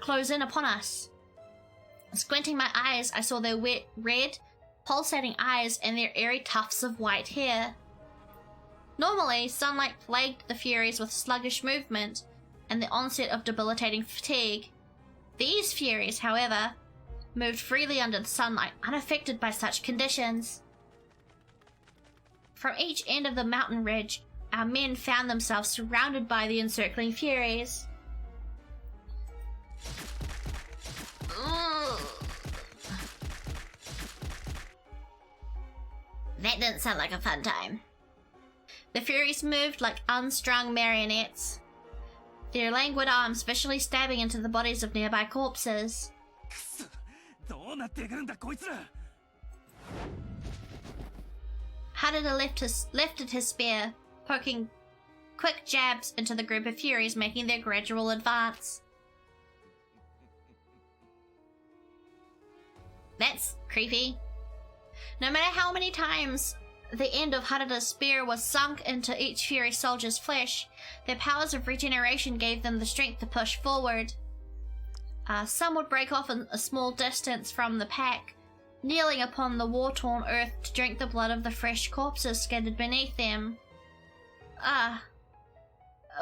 close in upon us. Squinting my eyes, I saw their wet, red, pulsating eyes and their airy tufts of white hair. Normally, sunlight plagued the Furies with sluggish movement and the onset of debilitating fatigue. These Furies, however, moved freely under the sunlight, unaffected by such conditions. From each end of the mountain ridge, our men found themselves surrounded by the encircling Furies. That didn't sound like a fun time. The Furies moved like unstrung marionettes, their languid arms viciously stabbing into the bodies of nearby corpses. Harada lifted his spear, poking quick jabs into the group of Furies, making their gradual advance. That's creepy. No matter how many times the end of Harada's spear was sunk into each Fury soldier's flesh, their powers of regeneration gave them the strength to push forward. Some would break off a small distance from the pack, kneeling upon the war-torn earth to drink the blood of the fresh corpses scattered beneath them.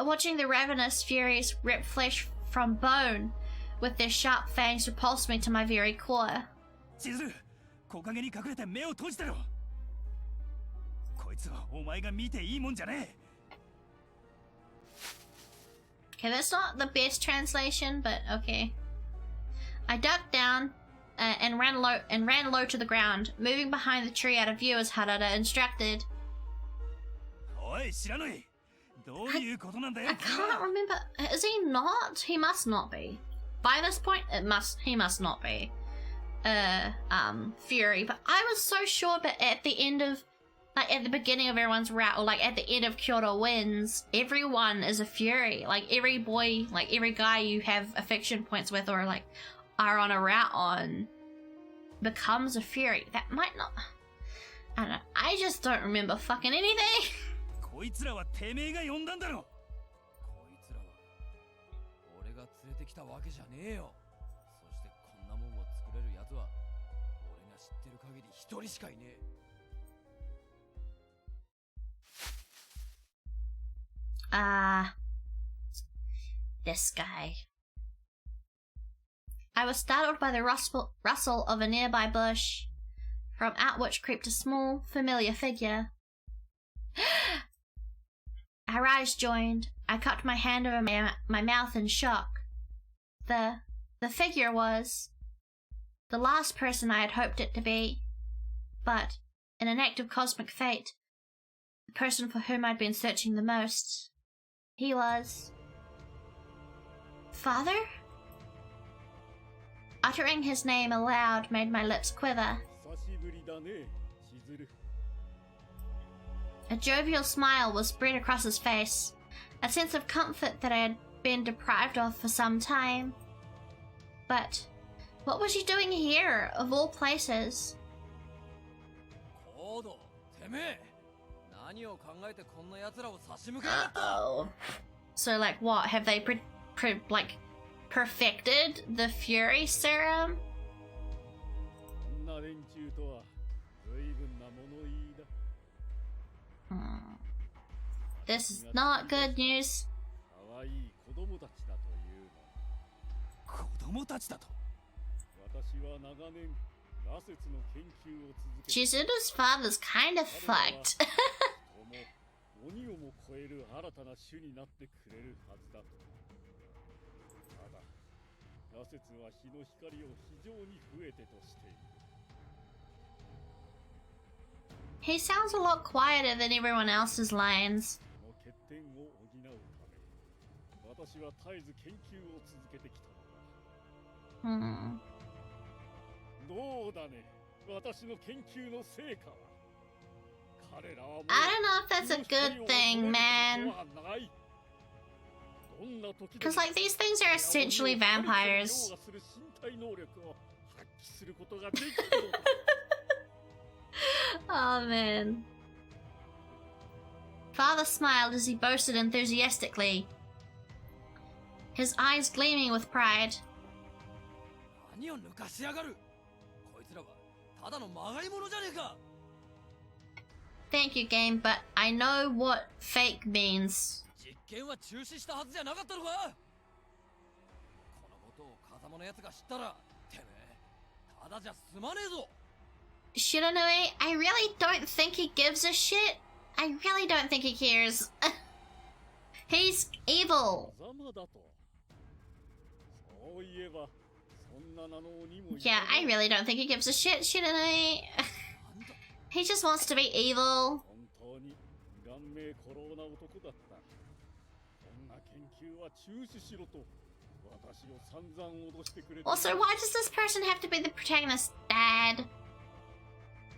Watching the ravenous Furies rip flesh from bone with their sharp fangs repulsed me to my very core. 千鶴、木陰に隠れて目を閉じてろ。こいつはお前が見ていいもんじゃねえ。Okay, that's not the best translation, but okay. I ducked down and ran low to the ground, moving behind the tree out of view as Harada instructed. おい、知らない。どういうことなんだよ。I can't remember. Is he not? He must not be. By this point, he must not be. Fury. But I was so sure that at the end of, like at the beginning of everyone's route, or like at the end of Kyoto wins, everyone is a Fury. Like every boy, like every guy you have affection points with or like are on a route on becomes a Fury. That might not... I don't know. I just don't remember fucking anything. こいつらはてめえが呼んだんだろ。こいつらは俺が連れてきたわけじゃねえよ。そしてこんなもんを作れるやつは俺が知ってる限り一人しかいねえ。This guy. I was startled by the rustle of a nearby bush, from out which crept a small, familiar figure. Our eyes joined. I cupped my hand over my mouth in shock. The figure was the last person I had hoped it to be, but, in an act of cosmic fate, the person for whom I'd been searching the most. He was... Father? Uttering his name aloud made my lips quiver. A jovial smile was spread across his face, a sense of comfort that I had been deprived of for some time. But what was he doing here, of all places? Uh-oh. So, like, what? Have they perfected the Fury Serum? This is not good news. Chizuru's father's kind of fucked. He sounds a lot quieter than everyone else's lines. I don't know if that's a good thing, man. Because, like, these things are essentially vampires. Oh, man. Father smiled as he boasted enthusiastically, his eyes gleaming with pride. Thank you, game, but I know what fake means. Shiranui, I really don't think he gives a shit. I really don't think he cares. He's evil. Yeah, I really don't think he gives a shit, Shiranui. He just wants to be evil. Also, why does this person have to be the protagonist's dad?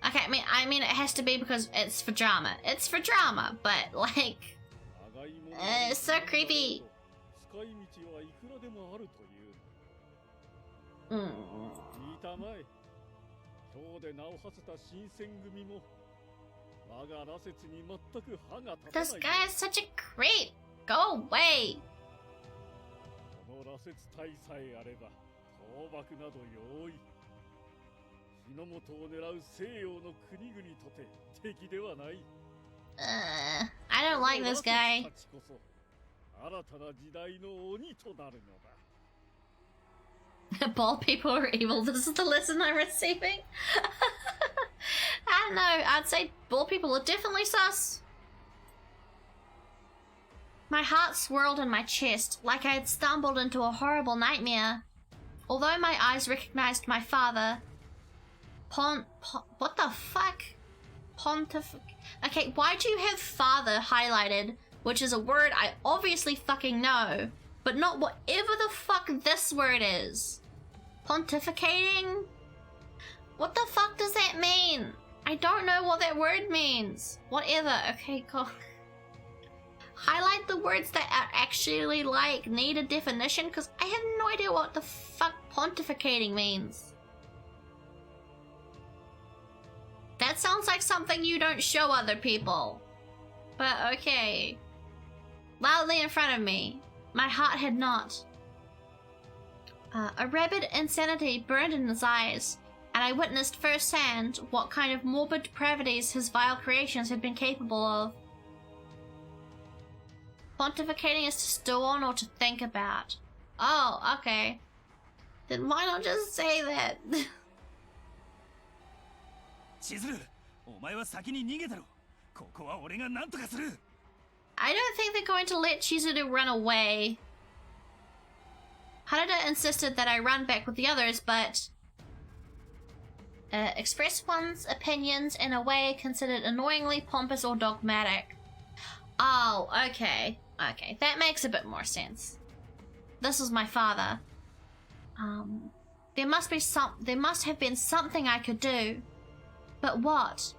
Okay, I mean it has to be because it's for drama. It's for drama, but like... it's so creepy. This guy is such a creep. Go away. I don't like this guy. Bald people are evil. This is the lesson I'm receiving. I don't know. I'd say bald people are definitely sus. My heart swirled in my chest, like I had stumbled into a horrible nightmare. Although my eyes recognized my father, what the fuck? Okay, why do you have father highlighted, which is a word I obviously fucking know, but not whatever the fuck this word is? Pontificating? What the fuck does that mean? I don't know what that word means. Whatever. Okay, cool. Highlight the words that are actually, like, need a definition, because I have no idea what the fuck pontificating means. That sounds like something you don't show other people. But okay. Loudly in front of me. My heart had not. A rabid insanity burned in his eyes, and I witnessed firsthand what kind of morbid depravities his vile creations had been capable of. Pontificating is to stew on or to think about. Oh, okay. Then why not just say that? Chizuru, お前は先に逃げたろ。ここは俺が何とかする。I don't think they're going to let Chizuru run away. Harada insisted that I run back with the others, but express one's opinions in a way considered annoyingly pompous or dogmatic. Oh, okay. Okay, that makes a bit more sense. This was my father. There must have been something I could do. But what?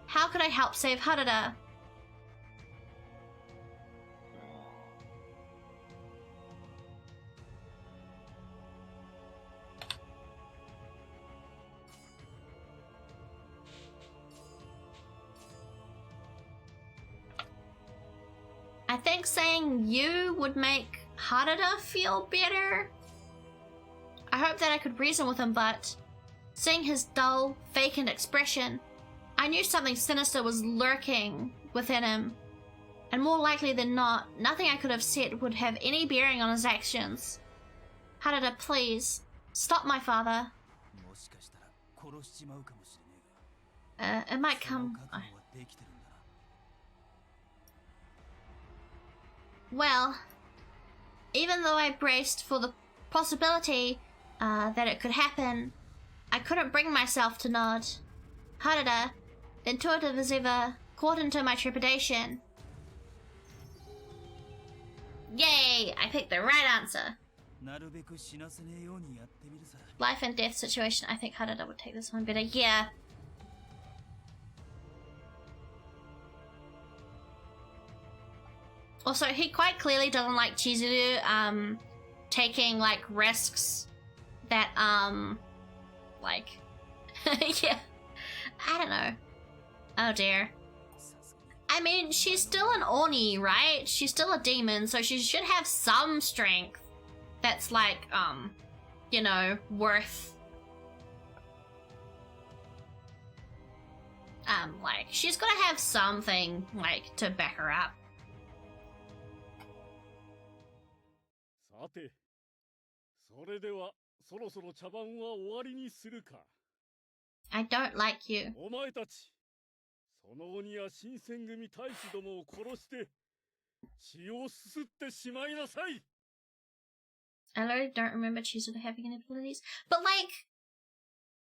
How could I help save Harada? I think saying you would make Harada feel better. I hoped that I could reason with him, but seeing his dull, vacant expression, I knew something sinister was lurking within him. And more likely than not, nothing I could have said would have any bearing on his actions. Harada, please, stop my father. It might come... Well, even though I braced for the possibility that it could happen, I couldn't bring myself to nod. Harada, intuitive as ever, caught into my trepidation. Yay! I picked the right answer. Life and death situation. I think Harada would take this one better. Yeah. Also, he quite clearly doesn't like Chizuru taking like risks that like yeah, I don't know. Oh dear. I mean, she's still an Oni, right? She's still a demon, so she should have some strength that's like you know, worth like she's gotta have something like to back her up. さて、それではそろそろ茶番は終わりにするか。I don't like you. お前たち、その鬼や新選組大使どもを殺して血をすすってしまいなさい。I literally don't remember Chizuru having any abilities, but like,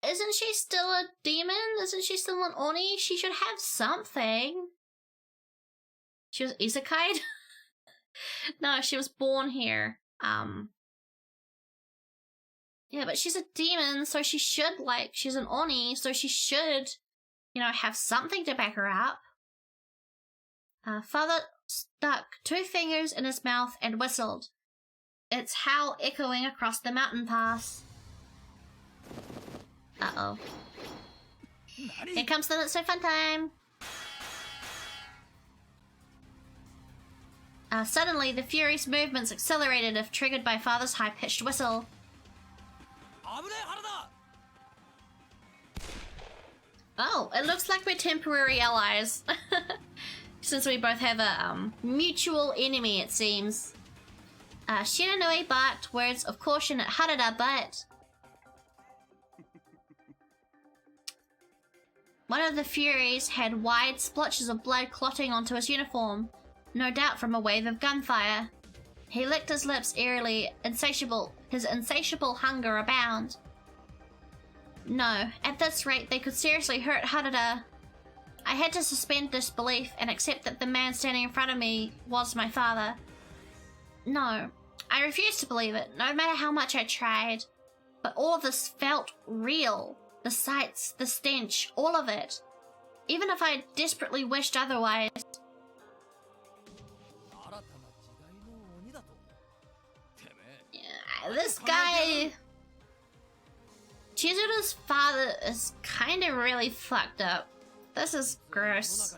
isn't she still a demon? Isn't she still an Oni? She should have something. She was isekai'd? No, she was born here. Yeah, but she's a demon, so she should, like, she's an Oni, so she should, you know, have something to back her up. Father stuck 2 fingers in his mouth and whistled. Its howl echoing across the mountain pass. Uh-oh. Here comes the Not So Fun time! Suddenly, the Fury's movements accelerated if triggered by Father's high-pitched whistle. Oh, it looks like we're temporary allies. Since we both have a mutual enemy, it seems. Shinonui barked words of caution at Harada, but One of the Furies had wide splotches of blood clotting onto his uniform, no doubt from a wave of gunfire. He licked his lips eerily, his insatiable hunger abound. No, at this rate they could seriously hurt Harada. I had to suspend disbelief and accept that the man standing in front of me was my father. No, I refused to believe it, no matter how much I tried. But all of this felt real. The sights, the stench, all of it. Even if I desperately wished otherwise. Yeah, this guy... Chizuru's father is kind of really fucked up. This is gross.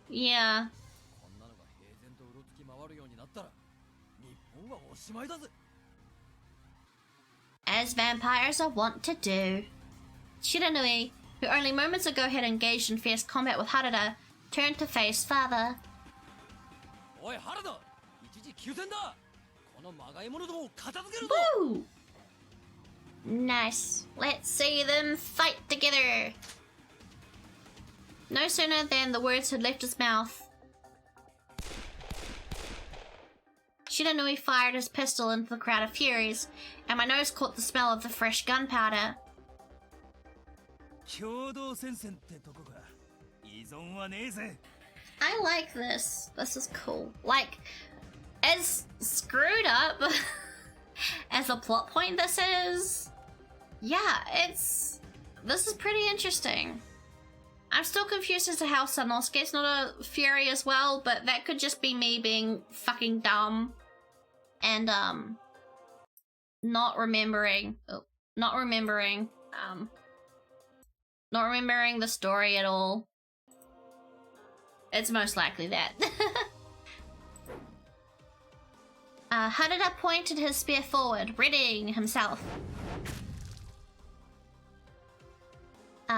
Yeah. As vampires are wont to do. Shiranui, who only moments ago had engaged in fierce combat with Harada, turned to face father. Woo! Nice. Let's see them fight together. No sooner than the words had left his mouth, Shiranui fired his pistol into the crowd of Furies, and my nose caught the smell of the fresh gunpowder. I like this. This is cool. Like, as screwed up as a plot point this is, yeah, this is pretty interesting. I'm still confused as to how Sanosuke's not a Fury as well, but that could just be me being fucking dumb and not remembering the story at all. It's most likely that. Harada pointed his spear forward, readying himself.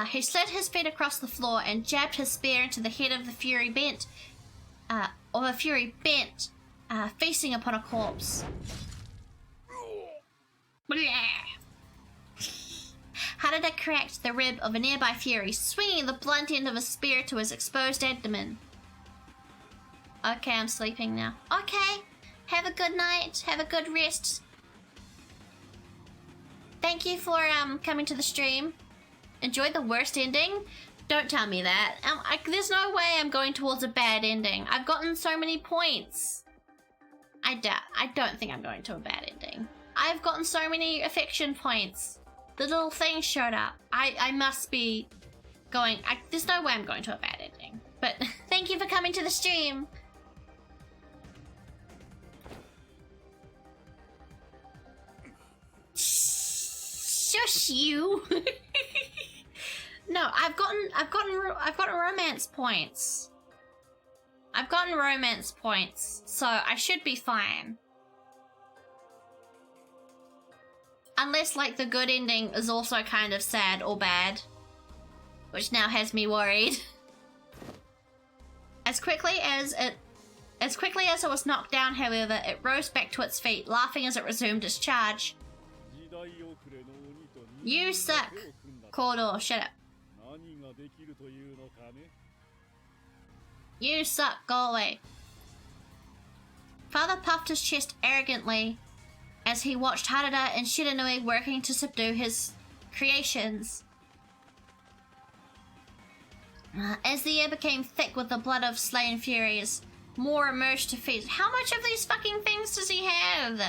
He slid his feet across the floor and jabbed his spear into the head of the Fury bent, feasting upon a corpse. Harada cracked the rib of a nearby Fury, swinging the blunt end of his spear to his exposed abdomen. Okay, I'm sleeping now. Okay, have a good night, have a good rest. Thank you for coming to the stream. Enjoyed the worst ending? Don't tell me that. There's no way I'm going towards a bad ending. I've gotten so many points. I don't think I'm going to a bad ending. I've gotten so many affection points. The little thing showed up. I must be going... there's no way I'm going to a bad ending. But thank you for coming to the stream. Shush you. No, I've gotten romance points. I've gotten romance points, so I should be fine. Unless, like, the good ending is also kind of sad or bad, which now has me worried. As quickly as it was knocked down, however, it rose back to its feet, laughing as it resumed its charge. You suck. Kodo, shut up. You suck, go away. Father puffed his chest arrogantly as he watched Harada and Shiranui working to subdue his creations. As the air became thick with the blood of slain Furies, more emerged to feast. How much of these fucking things does he have?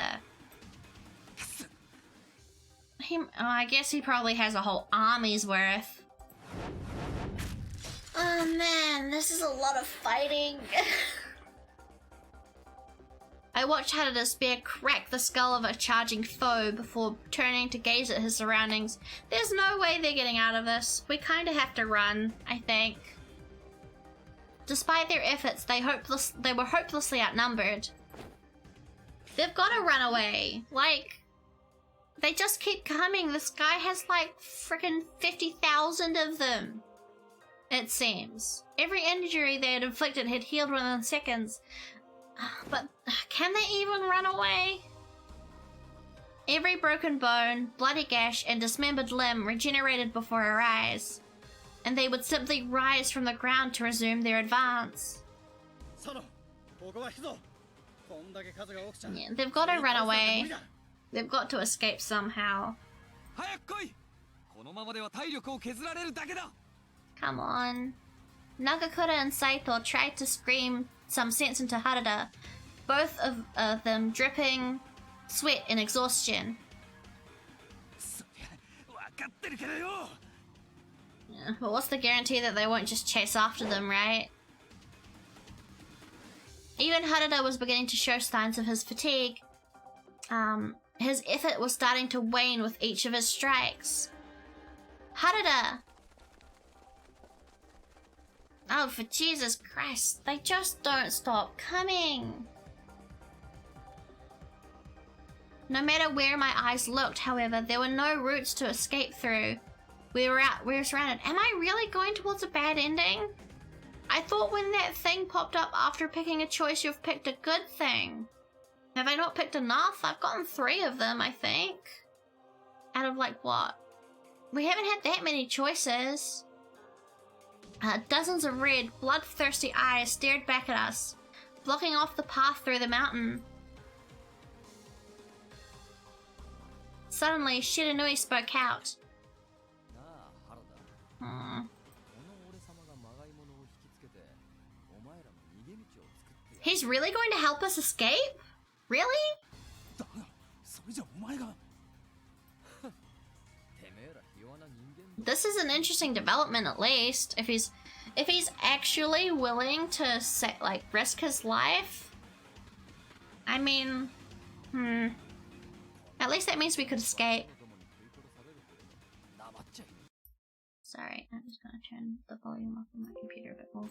I guess he probably has a whole army's worth. Oh man, this is a lot of fighting. I watched Harada's spear crack the skull of a charging foe before turning to gaze at his surroundings. There's no way they're getting out of this. We kinda have to run, I think. Despite their efforts, they were hopelessly outnumbered. They've gotta run away. Like, they just keep coming. This guy has like frickin' 50,000 of them. It seems. Every injury they had inflicted had healed within seconds. But can they even run away? Every broken bone, bloody gash, and dismembered limb regenerated before our eyes. and they would simply rise from the ground to resume their advance. Yeah, they've got to run away. They've got to escape somehow. Come on. Nagakura and Saito tried to scream some sense into Harada, both of them dripping sweat and exhaustion. Yeah, but what's the guarantee that they won't just chase after them, right? Even Harada was beginning to show signs of his fatigue. His effort was starting to wane with each of his strikes. Harada! Oh, for Jesus Christ, they just don't stop coming. No matter where my eyes looked, however, there were no routes to escape through. We were surrounded. Am I really going towards a bad ending? I thought when that thing popped up after picking a choice, you've picked a good thing. Have I not picked enough? I've gotten 3 of them, I think. Out of like what? We haven't had that many choices. Dozens of red, bloodthirsty eyes stared back at us, blocking off the path through the mountain. Suddenly, Shiranui spoke out. He's really going to help us escape? Really? This is an interesting development, at least. If he's actually willing to risk his life, I mean, at least that means we could escape. Sorry, I'm just gonna turn the volume up on my computer a bit more.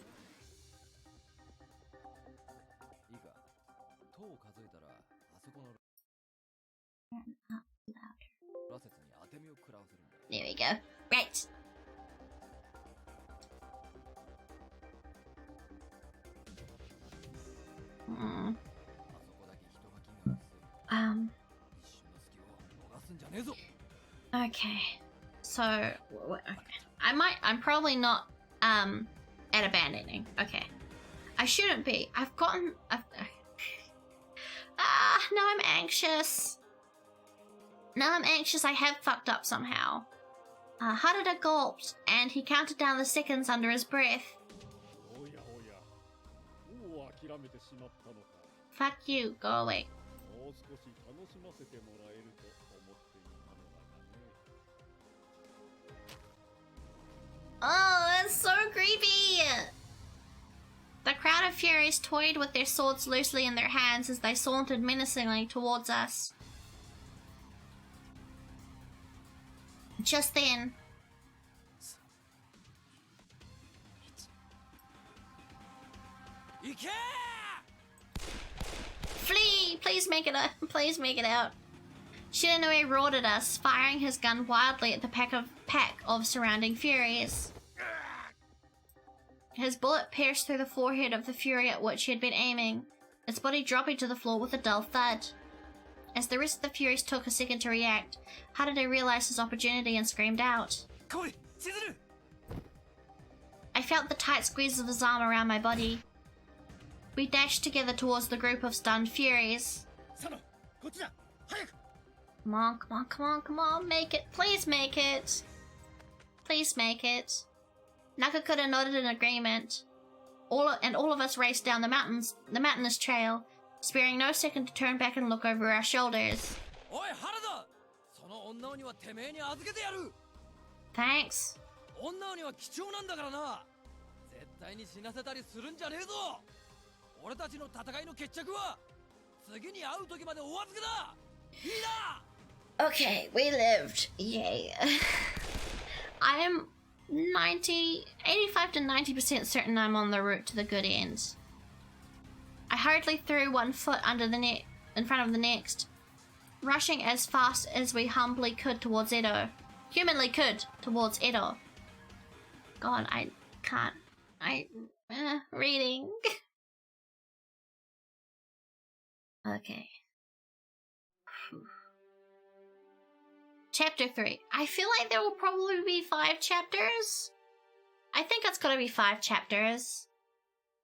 Turn up louder. There we go. Right. Okay. So, okay. I'm probably not, at abandoning. Okay. I shouldn't be. Now I'm anxious. I have fucked up somehow. Harada gulped, and he counted down the seconds under his breath. Fuck you, go away. Oh, that's so creepy! The crowd of furies toyed with their swords loosely in their hands as they sauntered menacingly towards us. Just then... Flee! Please make it out. Please make it out. Shiranui roared at us, firing his gun wildly at the pack of surrounding furies. His bullet pierced through the forehead of the fury at which he had been aiming, its body dropping to the floor with a dull thud. As the rest of the furies took a second to react, Harada realized his opportunity and screamed out. Chizuru! I felt the tight squeeze of his arm around my body. We dashed together towards the group of stunned furies. Come on, make it. Please make it. Please make it. Nakakura nodded in agreement. All of us raced down the mountainous trail, sparing no second to turn back and look over our shoulders. Thanks. Okay, we lived. Yay. I am 85 to 90% certain I'm on the route to the good end. I hurriedly threw one foot in front of the next, rushing as fast as we humanly could towards Edo. God, I can't. Reading. Okay. Chapter 3. I feel like there will probably be 5 chapters. I think it's got to be 5 chapters.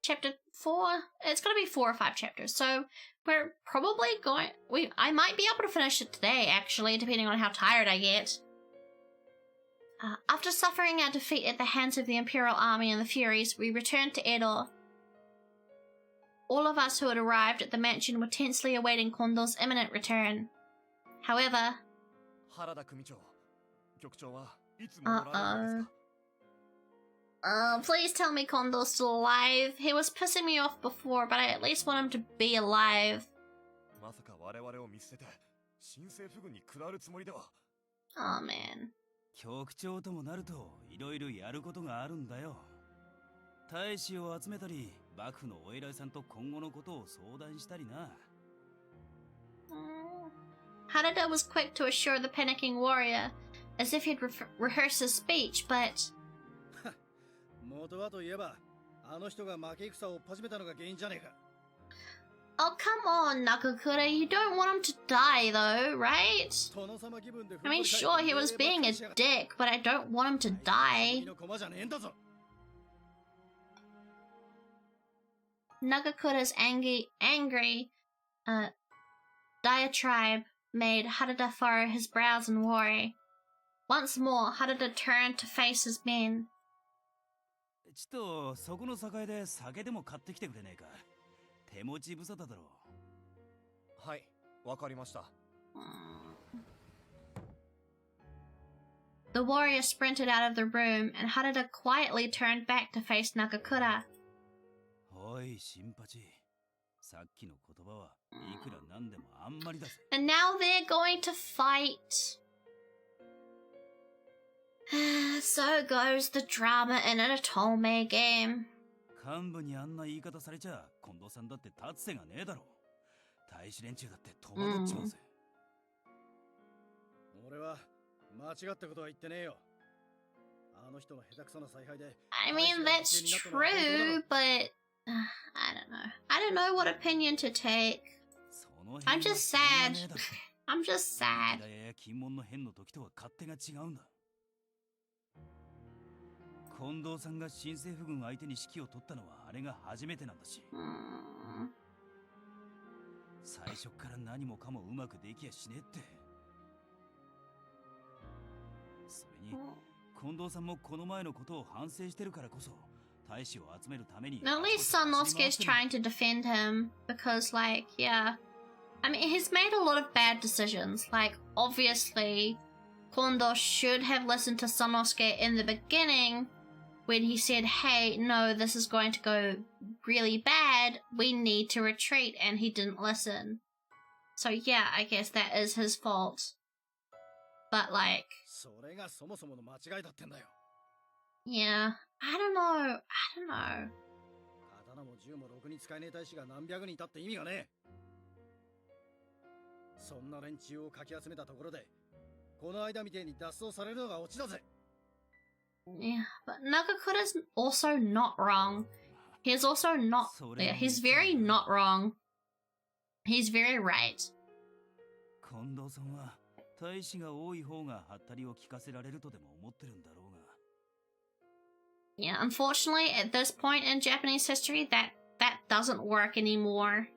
Chapter 4? It's got to be 4 or 5 chapters. So we're probably going... I might be able to finish it today, actually, depending on how tired I get. After suffering our defeat at the hands of the Imperial Army and the Furies, we returned to Edo. All of us who had arrived at the mansion were tensely awaiting Kondo's imminent return. However... please tell me Kondo's still alive. He was pissing me off before, but I at least want him to be alive. Oh man. 局長ともなるといろいろやることがあるんだよ。大使を集めたり、幕府のお偉いさんと今後のことを相談したりな。Harada was quick to assure the panicking warrior, as if he'd rehearsed his speech, but... 元はといえば、あの人が負け戦を始めたのが原因じゃねえか。Oh, come on, Nakakura. You don't want him to die, though, right? I mean, sure, he was being a dick, but I don't want him to die. Nagakura's angry diatribe made Harada furrow his brows in worry. Once more, Harada turned to face his men. ちょっとそこの酒屋で酒でも買ってきてくれねえか。手持ち無沙汰だろ。はい、わかりました。The warrior sprinted out of the room, and Harada quietly turned back to face Nakakura. おい、新八。さっきの言葉はいくらなんでもあんまりだぜ。And now they're going to fight. So goes the drama in an Otome game. 幹部にあんな言い方されちゃ、近藤さんだって立つ瀬がねえだろ。大使連中だって戸惑っちまうぜ。俺は間違ったことは言ってねえよ。あの人の下手くそな采配で。I mean, that's true, but I don't know. I don't know what opinion to take. I'm just sad. I'm just sad. 金門の変の時とは勝手が違うんだ。近藤さんが新政府軍相手に指揮を取ったのはあれが初めてなんだし。最初から何もかもうまくできやしねえって。それに近藤さんもこの前のことを反省してるからこそ大使を集めるために。At least Sanosuke is trying to defend him because, like, yeah, I mean, he's made a lot of bad decisions. Like, obviously, Kondo should have listened to Sanosuke in the beginning. When he said, hey, no, this is going to go really bad, we need to retreat, and he didn't listen. So yeah, I guess that is his fault. But like... Yeah, I don't know. Yeah, but Nagakura's also not wrong. He's also not... Yeah, he's very not wrong. He's very right. Yeah, unfortunately, at this point in Japanese history, that doesn't work anymore.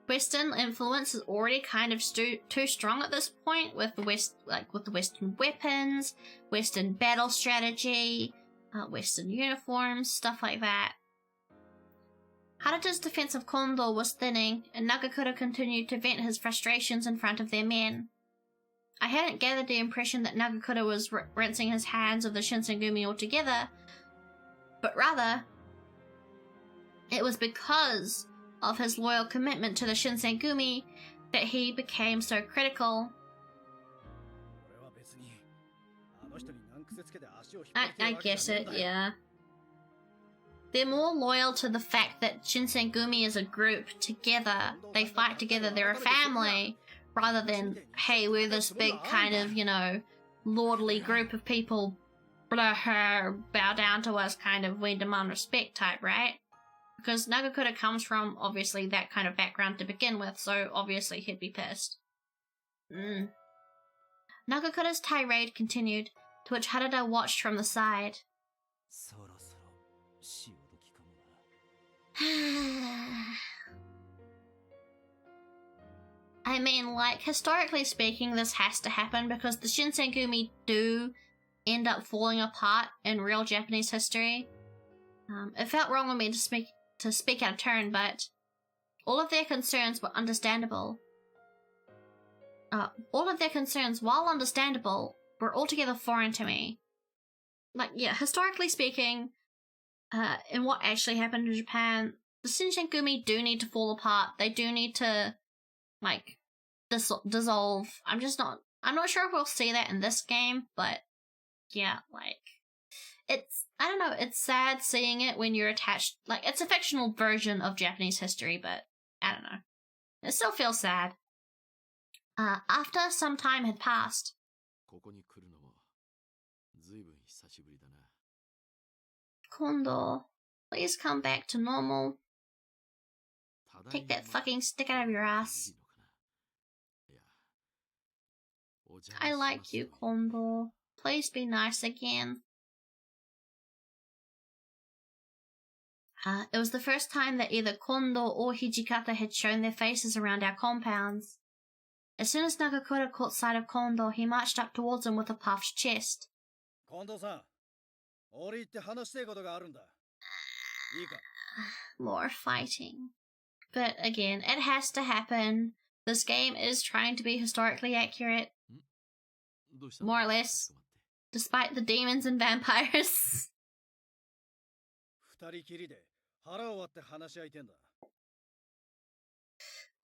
Western influence is already kind of too strong at this point with the Western weapons, Western battle strategy, Western uniforms, stuff like that. Harada's defense of Kondo was thinning, and Nagakura continued to vent his frustrations in front of their men. I hadn't gathered the impression that Nagakura was rinsing his hands of the Shinsengumi altogether, but rather, it was because of his loyal commitment to the Shinsengumi that he became so critical. I guess it, yeah. They're more loyal to the fact that Shinsengumi is a group together. They fight together, they're a family, rather than, hey, we're this big kind of, you know, lordly group of people, bow down to us kind of, we demand respect type, right? Because Nagakura comes from, obviously, that kind of background to begin with, so obviously he'd be pissed. Nagakura's tirade continued, to which Harada watched from the side. I mean, like, historically speaking, this has to happen because the Shinsengumi do end up falling apart in real Japanese history. It felt wrong of me to speak out of turn, but all of their concerns were understandable. All of their concerns, while understandable, were altogether foreign to me. Like, yeah, historically speaking, in what actually happened in Japan, the Shinsengumi do need to fall apart. They do need to, like, dissolve. I'm not sure if we'll see that in this game, but yeah, like, I don't know, it's sad seeing it when you're attached, like, it's a fictional version of Japanese history, but I don't know. It still feels sad. After some time had passed, Kondo, please come back to normal. Take that fucking stick out of your ass. I like you, Kondo. Please be nice again. It was the first time that either Kondo or Hijikata had shown their faces around our compounds. As soon as Nagakura caught sight of Kondo, he marched up towards him with a puffed chest. Kondo-san, more fighting. But again, it has to happen. This game is trying to be historically accurate. More or less. Despite the demons and vampires.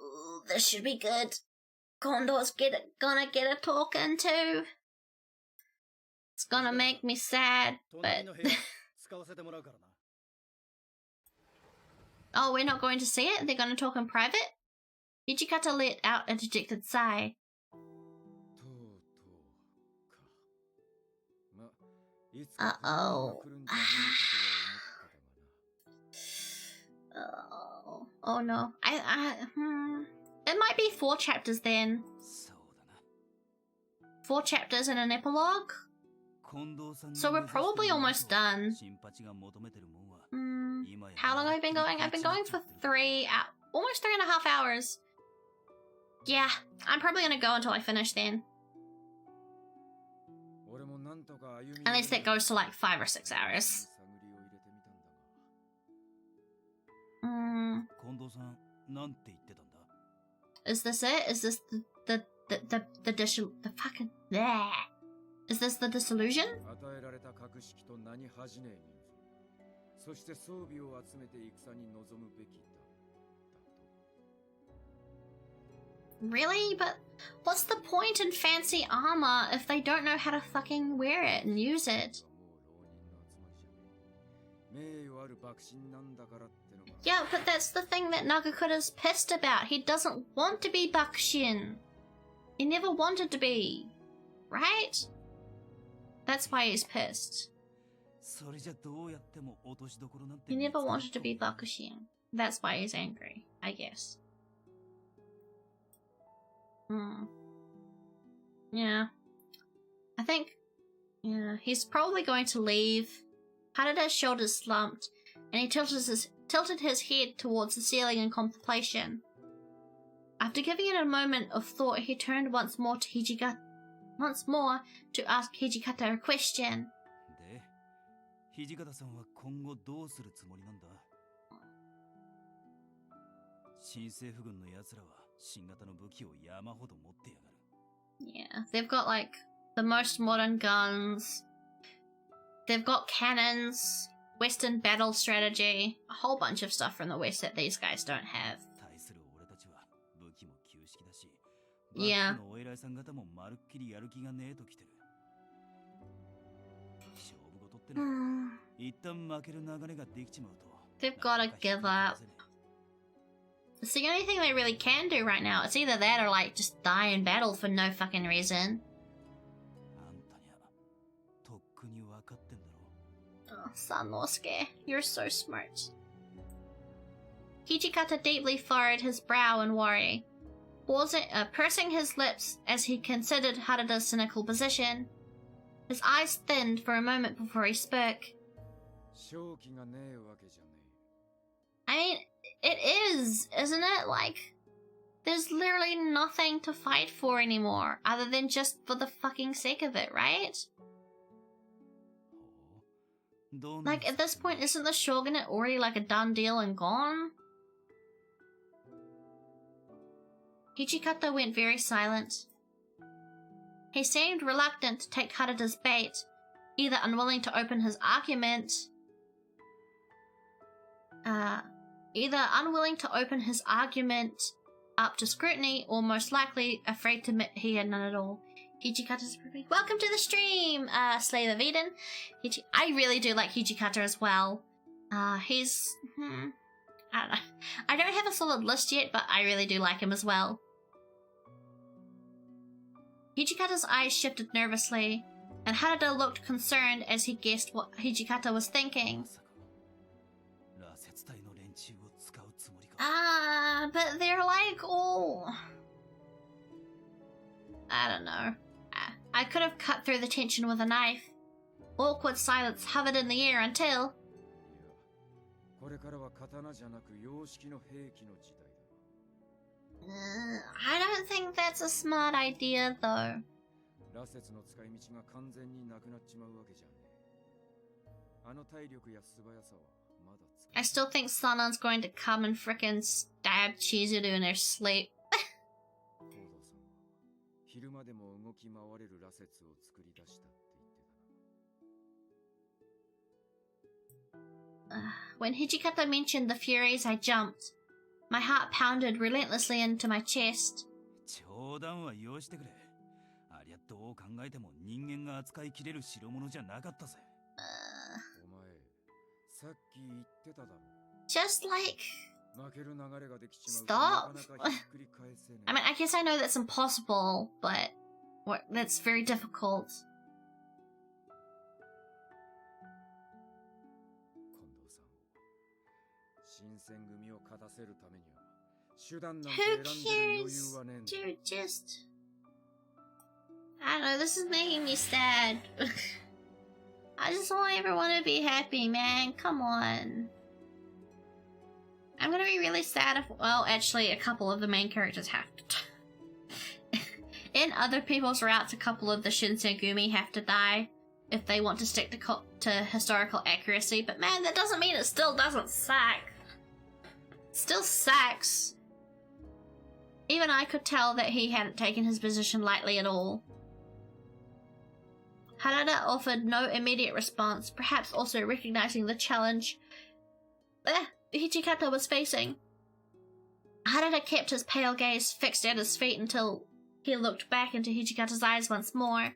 Ooh, this should be good. Kondo's gonna get a talking to. It's gonna make me sad, but... Oh, we're not going to see it? They're gonna talk in private? Hijikata let out a dejected sigh. Uh-oh. Oh no. It might be 4 chapters then. 4 chapters and an epilogue? So we're probably almost done. How long have I been going? I've been going for almost 3.5 hours. Yeah, I'm probably gonna go until I finish then. Unless that goes to like 5 or 6 hours. Is this it? Is this the fucking there? Is this the disillusion? Really? But what's the point in fancy armor if they don't know how to fucking wear it and use it? Yeah, but that's the thing that Nagakura's pissed about. He doesn't want to be Bakushin. He never wanted to be. Right? That's why he's pissed. He never wanted to be Bakushin. That's why he's angry, I guess. Yeah. I think... yeah, he's probably going to leave. Harada's shoulders slumped, and he tilted his head towards the ceiling in contemplation. After giving it a moment of thought, he turned once more to ask Hijikata a question. Yeah, they've got like the most modern guns. They've got cannons, Western battle strategy, a whole bunch of stuff from the West that these guys don't have. Yeah. They've gotta give up. It's the only thing they really can do right now. It's either that or like just die in battle for no fucking reason. Oh, Sanosuke, you're so smart. Hijikata deeply furrowed his brow in worry, pursing his lips as he considered Harada's cynical position. His eyes thinned for a moment before he spoke. I mean, it is, isn't it? Like, there's literally nothing to fight for anymore, other than just for the fucking sake of it, right? Like, at this point, isn't the shogunate already like a done deal and gone? Hijikata went very silent. He seemed reluctant to take Harada's bait, either unwilling to open his argument, up to scrutiny, or most likely afraid to admit he had none at all. Hijikata's welcome to the stream, Slave of Eden. I really do like Hijikata as well. He's I don't know. I don't have a solid list yet, but I really do like him as well. Hijikata's eyes shifted nervously, and Harada looked concerned as he guessed what Hijikata was thinking. But they're like all... I don't know. I could have cut through the tension with a knife. Awkward silence hovered in the air until... I don't think that's a smart idea, though. I still think Sanan's going to come and frickin' stab Chizuru in her sleep. When Hijikata mentioned the Furies, I jumped. My heart pounded relentlessly into my chest. Just like... Stop? I mean, I guess I know that's impossible, but... that's very difficult. Who cares? Dude, just... I don't know, this is making me sad. I just want everyone to be happy, man. Come on. I'm gonna be really sad if... Well, actually, a couple of the main characters have to... In other people's routes, a couple of the Shinsengumi have to die if they want to stick to historical accuracy. But man, that doesn't mean it still doesn't suck. It still sucks. Even I could tell that he hadn't taken his position lightly at all. Harada offered no immediate response, perhaps also recognizing the challenge Hijikata was facing. Harada kept his pale gaze fixed at his feet until he looked back into Hijikata's eyes once more.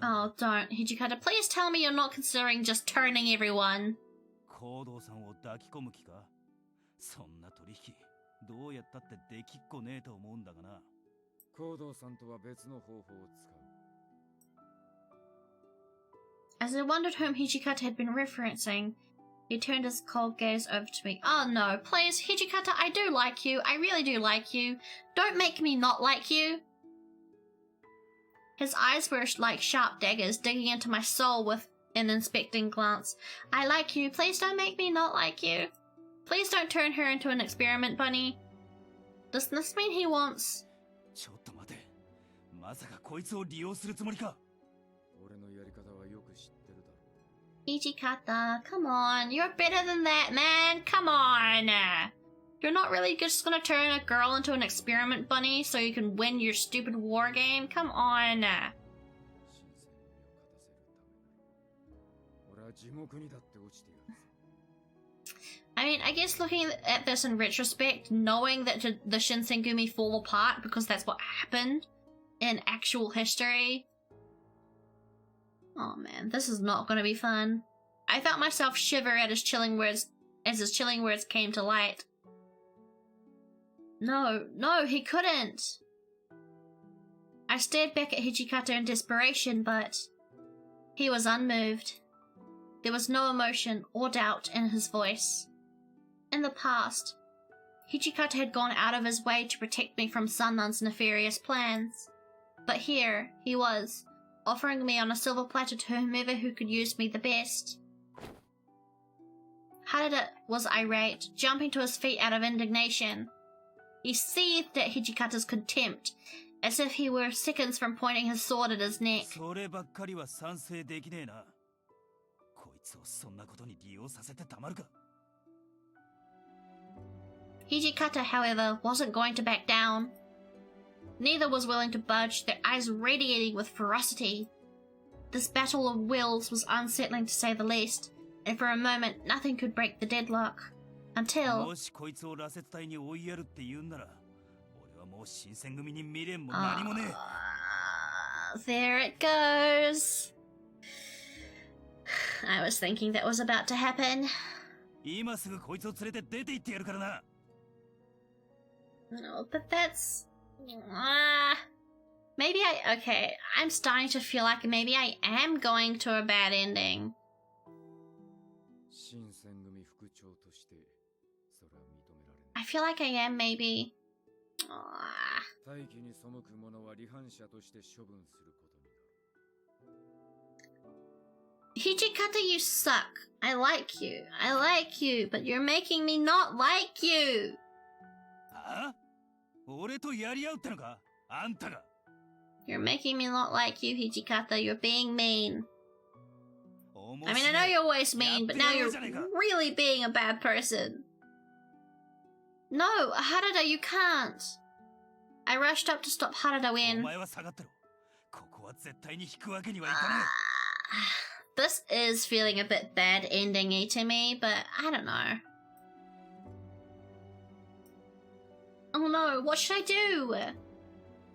Oh, don't. Hijikata, please tell me you're not considering just turning everyone. As I wondered whom Hijikata had been referencing, he turned his cold gaze over to me. Oh no, please, Hijikata, I do like you. I really do like you. Don't make me not like you. His eyes were like sharp daggers, digging into my soul with an inspecting glance. I like you. Please don't make me not like you. Please don't turn her into an experiment bunny. Does this mean he wants... Hijikata, come on. You're better than that, man. Come on. You're not really just gonna turn a girl into an experiment bunny so you can win your stupid war game? Come on. I mean, I guess looking at this in retrospect, knowing that the Shinsengumi fall apart because that's what happened in actual history. Oh man, this is not gonna be fun. I felt myself shiver at his chilling words as his chilling words came to light. No, he couldn't. I stared back at Hijikata in desperation, but he was unmoved. There was no emotion or doubt in his voice. In the past, Hijikata had gone out of his way to protect me from Sunnan's nefarious plans. But here he was, offering me on a silver platter to whomever who could use me the best. Harada was irate, jumping to his feet out of indignation. He seethed at Hijikata's contempt, as if he were seconds from pointing his sword at his neck. Hijikata, however, wasn't going to back down. Neither was willing to budge, their eyes radiating with ferocity. This battle of wills was unsettling to say the least, and for a moment nothing could break the deadlock. Until... there it goes. I was thinking that was about to happen. No, but that's... maybe okay, I'm starting to feel like maybe I am going to a bad ending. I feel like I am, maybe. Hijikata, you suck. I like you, but you're making me not like you. You're making me not like you, Hijikata. You're being mean. I mean, I know you're always mean, but now you're really being a bad person. No, Harada, you can't. I rushed up to stop Harada when... this is feeling a bit bad ending-y to me, but I don't know. Oh no, what should I do?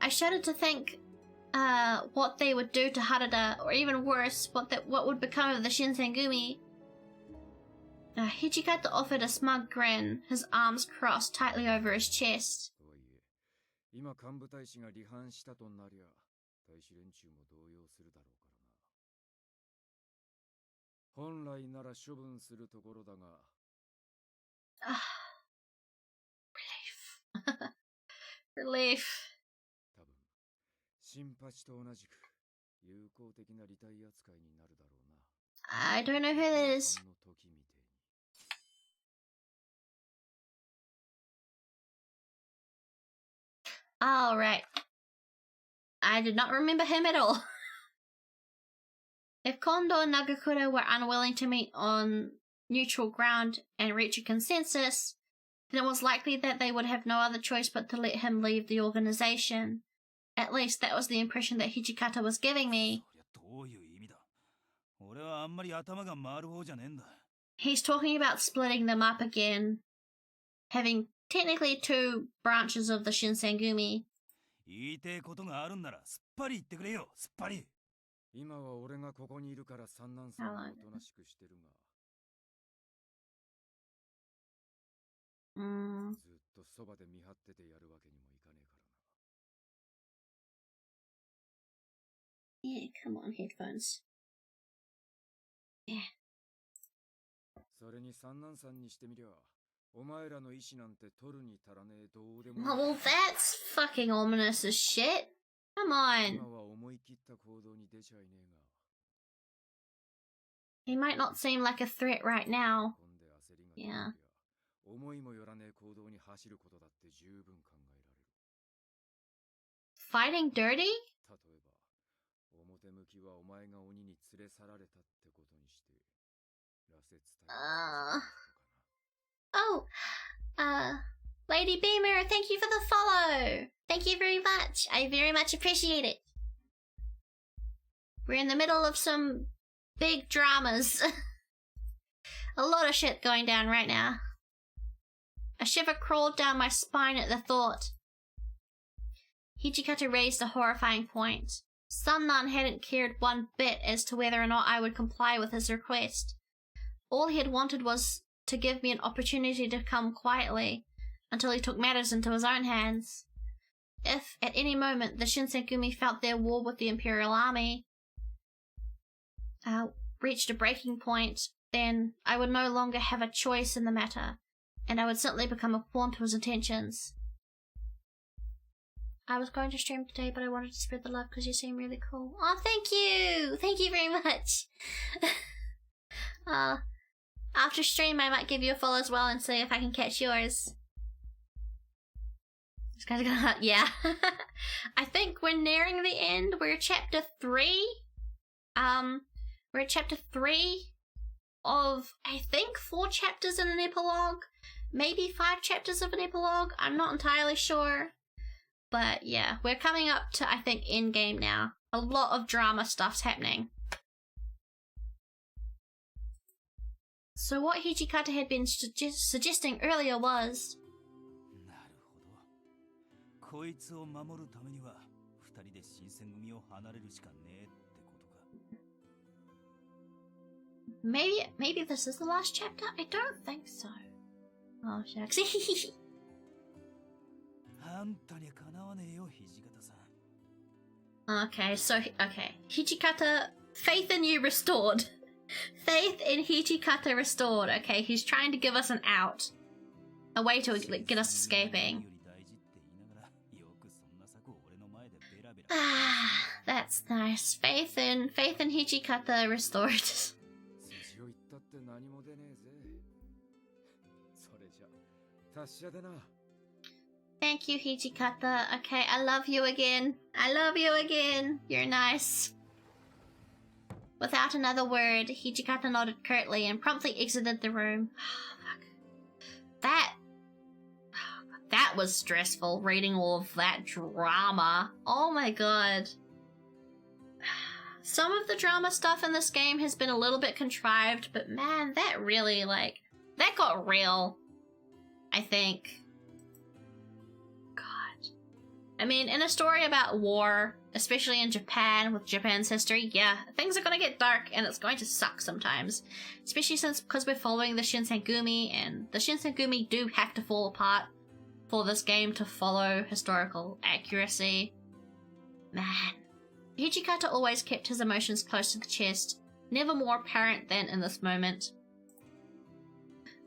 I shuddered to think what they would do to Harada, or even worse, what would become of the Shinsengumi. Hijikata offered a smug grin, his arms crossed tightly over his chest. Relief. I don't know who that is. All right. I did not remember him at all. If Kondo and Nagakura were unwilling to meet on neutral ground and reach a consensus, then it was likely that they would have no other choice but to let him leave the organization. At least that was the impression that Hijikata was giving me. He's talking about splitting them up again, having technically two branches of the Shinsengumi. Yeah, come on, headphones. Yeah. Well, that's fucking ominous as shit. Come on. He might not seem like a threat right now. Yeah. Fighting dirty? Lady Beamer, thank you for the follow. Thank you very much. I very much appreciate it. We're in the middle of some big dramas. A lot of shit going down right now. A shiver crawled down my spine at the thought. Hijikata raised a horrifying point. Sunnan hadn't cared one bit as to whether or not I would comply with his request. All he had wanted was to give me an opportunity to come quietly, until he took matters into his own hands. If, at any moment, the Shinsengumi felt their war with the Imperial Army reached a breaking point, then I would no longer have a choice in the matter. and I would certainly become a pawn to his intentions. I was going to stream today, but I wanted to spread the love because you seem really cool. Oh, thank you! Thank you very much! After stream, I might give you a follow as well and see if I can catch yours. This guy's gonna... yeah. I think we're nearing the end. We're at chapter 3. We're at chapter 3 of, I think, 4 chapters in an epilogue. Maybe 5 chapters of an epilogue. I'm not entirely sure. But yeah, we're coming up to, I think, endgame now. A lot of drama stuff's happening. So what Hijikata had been suggesting earlier was... Maybe this is the last chapter? I don't think so. Oh, shucks. Okay, Hijikata, faith in you restored. Faith in Hijikata restored. Okay, he's trying to give us an out. A way to get us escaping. Ah, that's nice. Faith in Hijikata restored. Thank you, Hijikata. Okay, I love you again. I love you again. You're nice. Without another word, Hijikata nodded curtly and promptly exited the room. That was stressful, reading all of that drama. Oh my god. Some of the drama stuff in this game has been a little bit contrived, but man, that really, that got real. I think. God. I mean, in a story about war, especially in Japan, with Japan's history, yeah, things are gonna get dark and it's going to suck sometimes. Especially because we're following the Shinsengumi, and the Shinsengumi do have to fall apart for this game to follow historical accuracy. Man. Hijikata always kept his emotions close to the chest, never more apparent than in this moment.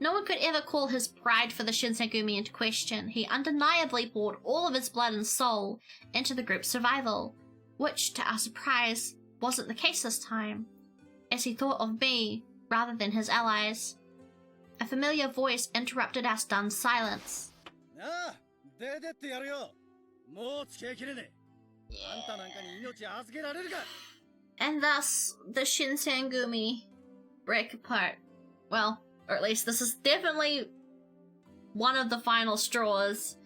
No one could ever call his pride for the Shinsengumi into question. He undeniably poured all of his blood and soul into the group's survival, which, to our surprise, wasn't the case this time, as he thought of me rather than his allies. A familiar voice interrupted our stunned silence. And thus, the Shinsengumi break apart. Well, or at least this is definitely one of the final straws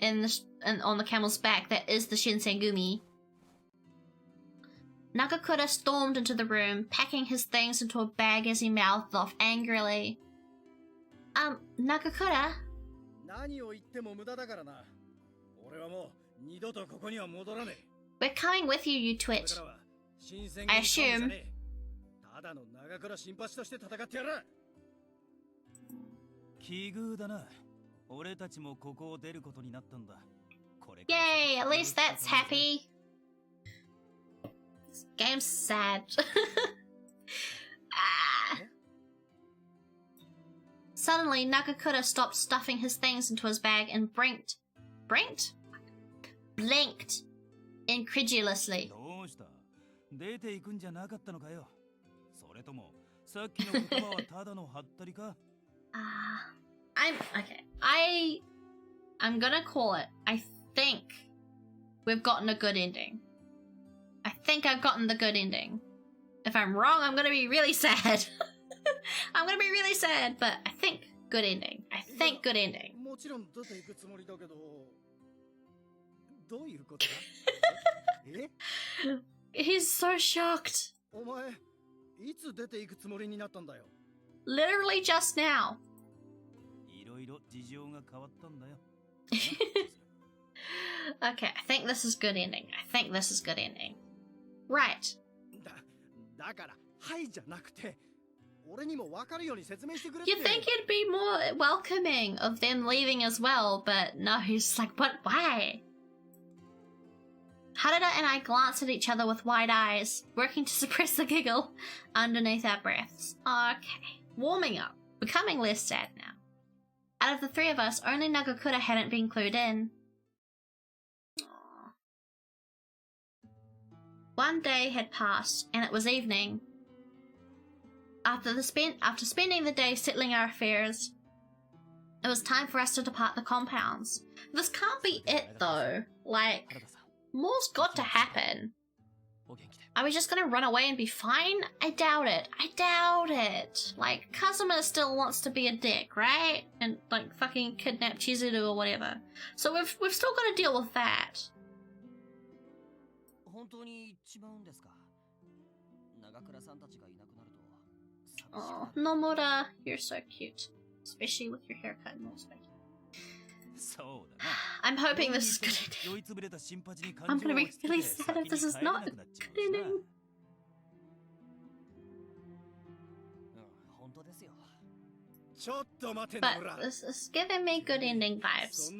on the camel's back that is the Shinsengumi. Nagakura stormed into the room, packing his things into a bag as he mouthed off angrily. Nagakura? We're coming with you, you twit. I assume. Yay, at least that's happy. This game's sad. Suddenly, Nagakura stopped stuffing his things into his bag and blinked incredulously. I'm gonna call it. I think we've gotten a good ending. I think I've gotten the good ending. If I'm wrong, I'm gonna be really sad. I'm gonna be really sad, but I think good ending. I think good ending. He's so shocked. Literally just now. Okay, I think this is good ending. Right. You'd think it'd be more welcoming of them leaving as well, but no, he's like, but why? Harada and I glanced at each other with wide eyes, working to suppress the giggle underneath our breaths. Okay, warming up, becoming less sad now. Out of the three of us, only Nagakura hadn't been clued in. Aww. One day had passed, and it was evening. After spending the day settling our affairs, it was time for us to depart the compounds. This can't be it, though. Like, more's got to happen. Are we just gonna run away and be fine? I doubt it. I doubt it. Like, Kazuma still wants to be a dick, right? And, like, fucking kidnap Chizuru or whatever. So we've still got to deal with that. Oh, Nomura, you're so cute. Especially with your haircut and all space. I'm hoping this is good ending. I'm gonna be really sad if this is not a good ending. But this is giving me good ending vibes.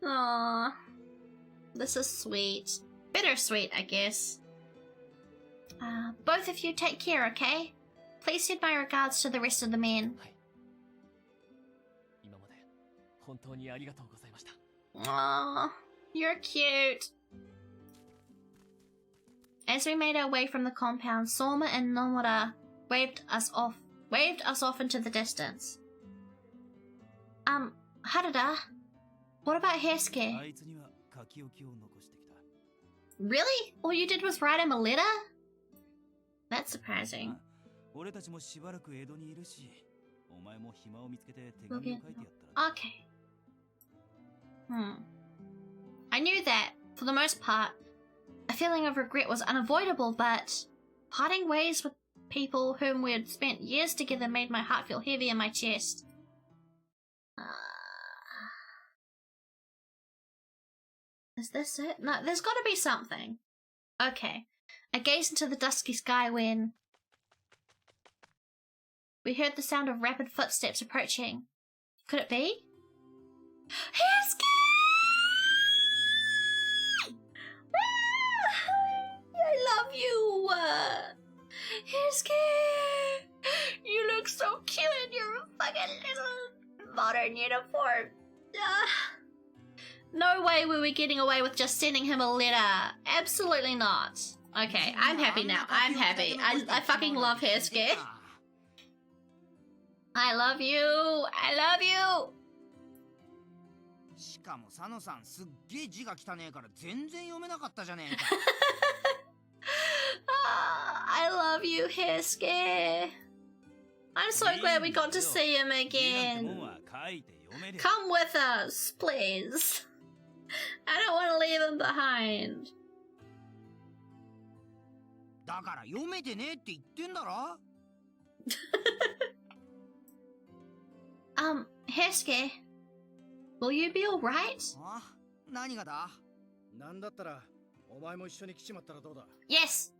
Aww. This is sweet. Bittersweet, I guess. Both of you take care, okay? Please send my regards to the rest of the men. Aww, you're cute. As we made our way from the compound, Soma and Nomura waved us off into the distance. Harada, what about Heisuke? Really? All you did was write him a letter? That's surprising. Okay. I knew that, for the most part, a feeling of regret was unavoidable, but parting ways with people whom we had spent years together made my heart feel heavy in my chest. Is this it? No, there's got to be something. Okay. I gazed into the dusky sky when we heard the sound of rapid footsteps approaching. Could it be? Heisuke! I love you! Heisuke! You look so cute in your fucking little modern uniform. No way were we getting away with just sending him a letter. Absolutely not. Okay, I'm happy now. I'm happy. I fucking love Heisuke. I love you. I love you. I love you, Heisuke. I'm so glad we got to see him again. Come with us, please. I don't want to leave him behind. Heisuke, will you be alright? Yes,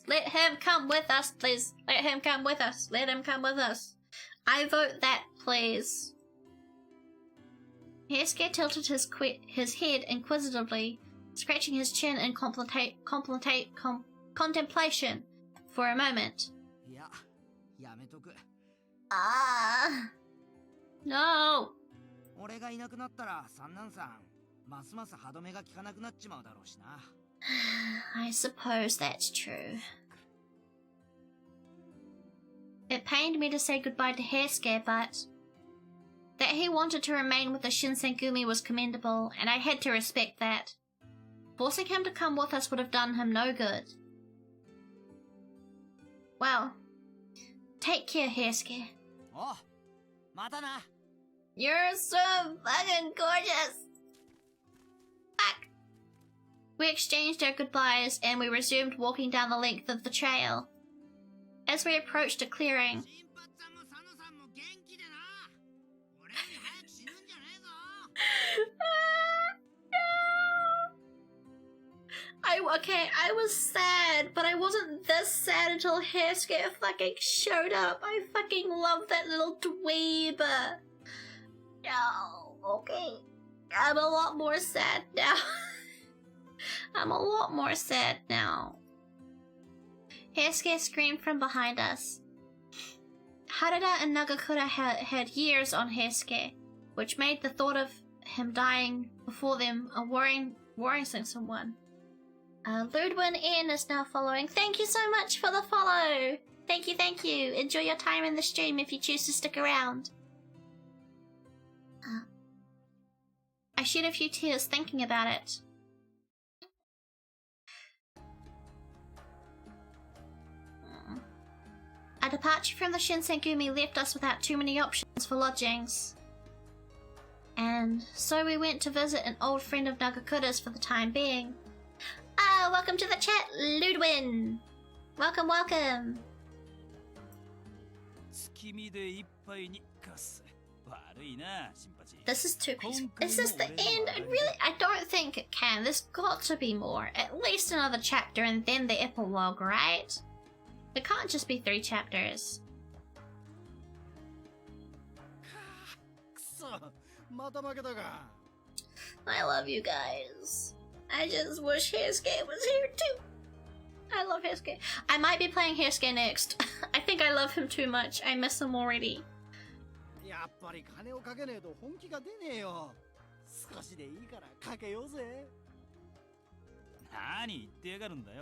let him come with us, please. Let him come with us. Let him come with us. I vote that, please. Heisuke tilted his head inquisitively, scratching his chin in contemplation for a moment. No. I suppose that's true. It pained me to say goodbye to Heisuke, but that he wanted to remain with the Shinsengumi was commendable, and I had to respect that. Forcing him to come with us would have done him no good. Well, take care, Heisuke. Oh, matana. You're so fucking gorgeous. Fuck. We exchanged our goodbyes and we resumed walking down the length of the trail. As we approached a clearing, I was sad, but I wasn't this sad until Heisuke fucking showed up. I fucking love that little dweeb. No, okay. I'm a lot more sad now. I'm a lot more sad now. Hairsuke screamed from behind us. Harada and Nagakura had years on Hairsuke, which made the thought of him dying before them a worrying someone. Ludwin N is now following. Thank you so much for the follow. Thank you. Enjoy your time in the stream if you choose to stick around. I shed a few tears thinking about it. A departure from the Shinsengumi left us without too many options for lodgings. And so we went to visit an old friend of Nagakura's for the time being. Welcome to the chat, Ludwin! Welcome. This is too peaceful. Is this the end? I don't think it can. There's got to be more. At least another chapter and then the epilogue, right? It can't just be 3 chapters. I love you guys. I just wish Hairsuke was here too. I love Hairsuke. I might be playing Hairsuke next. I think I love him too much. I miss him already.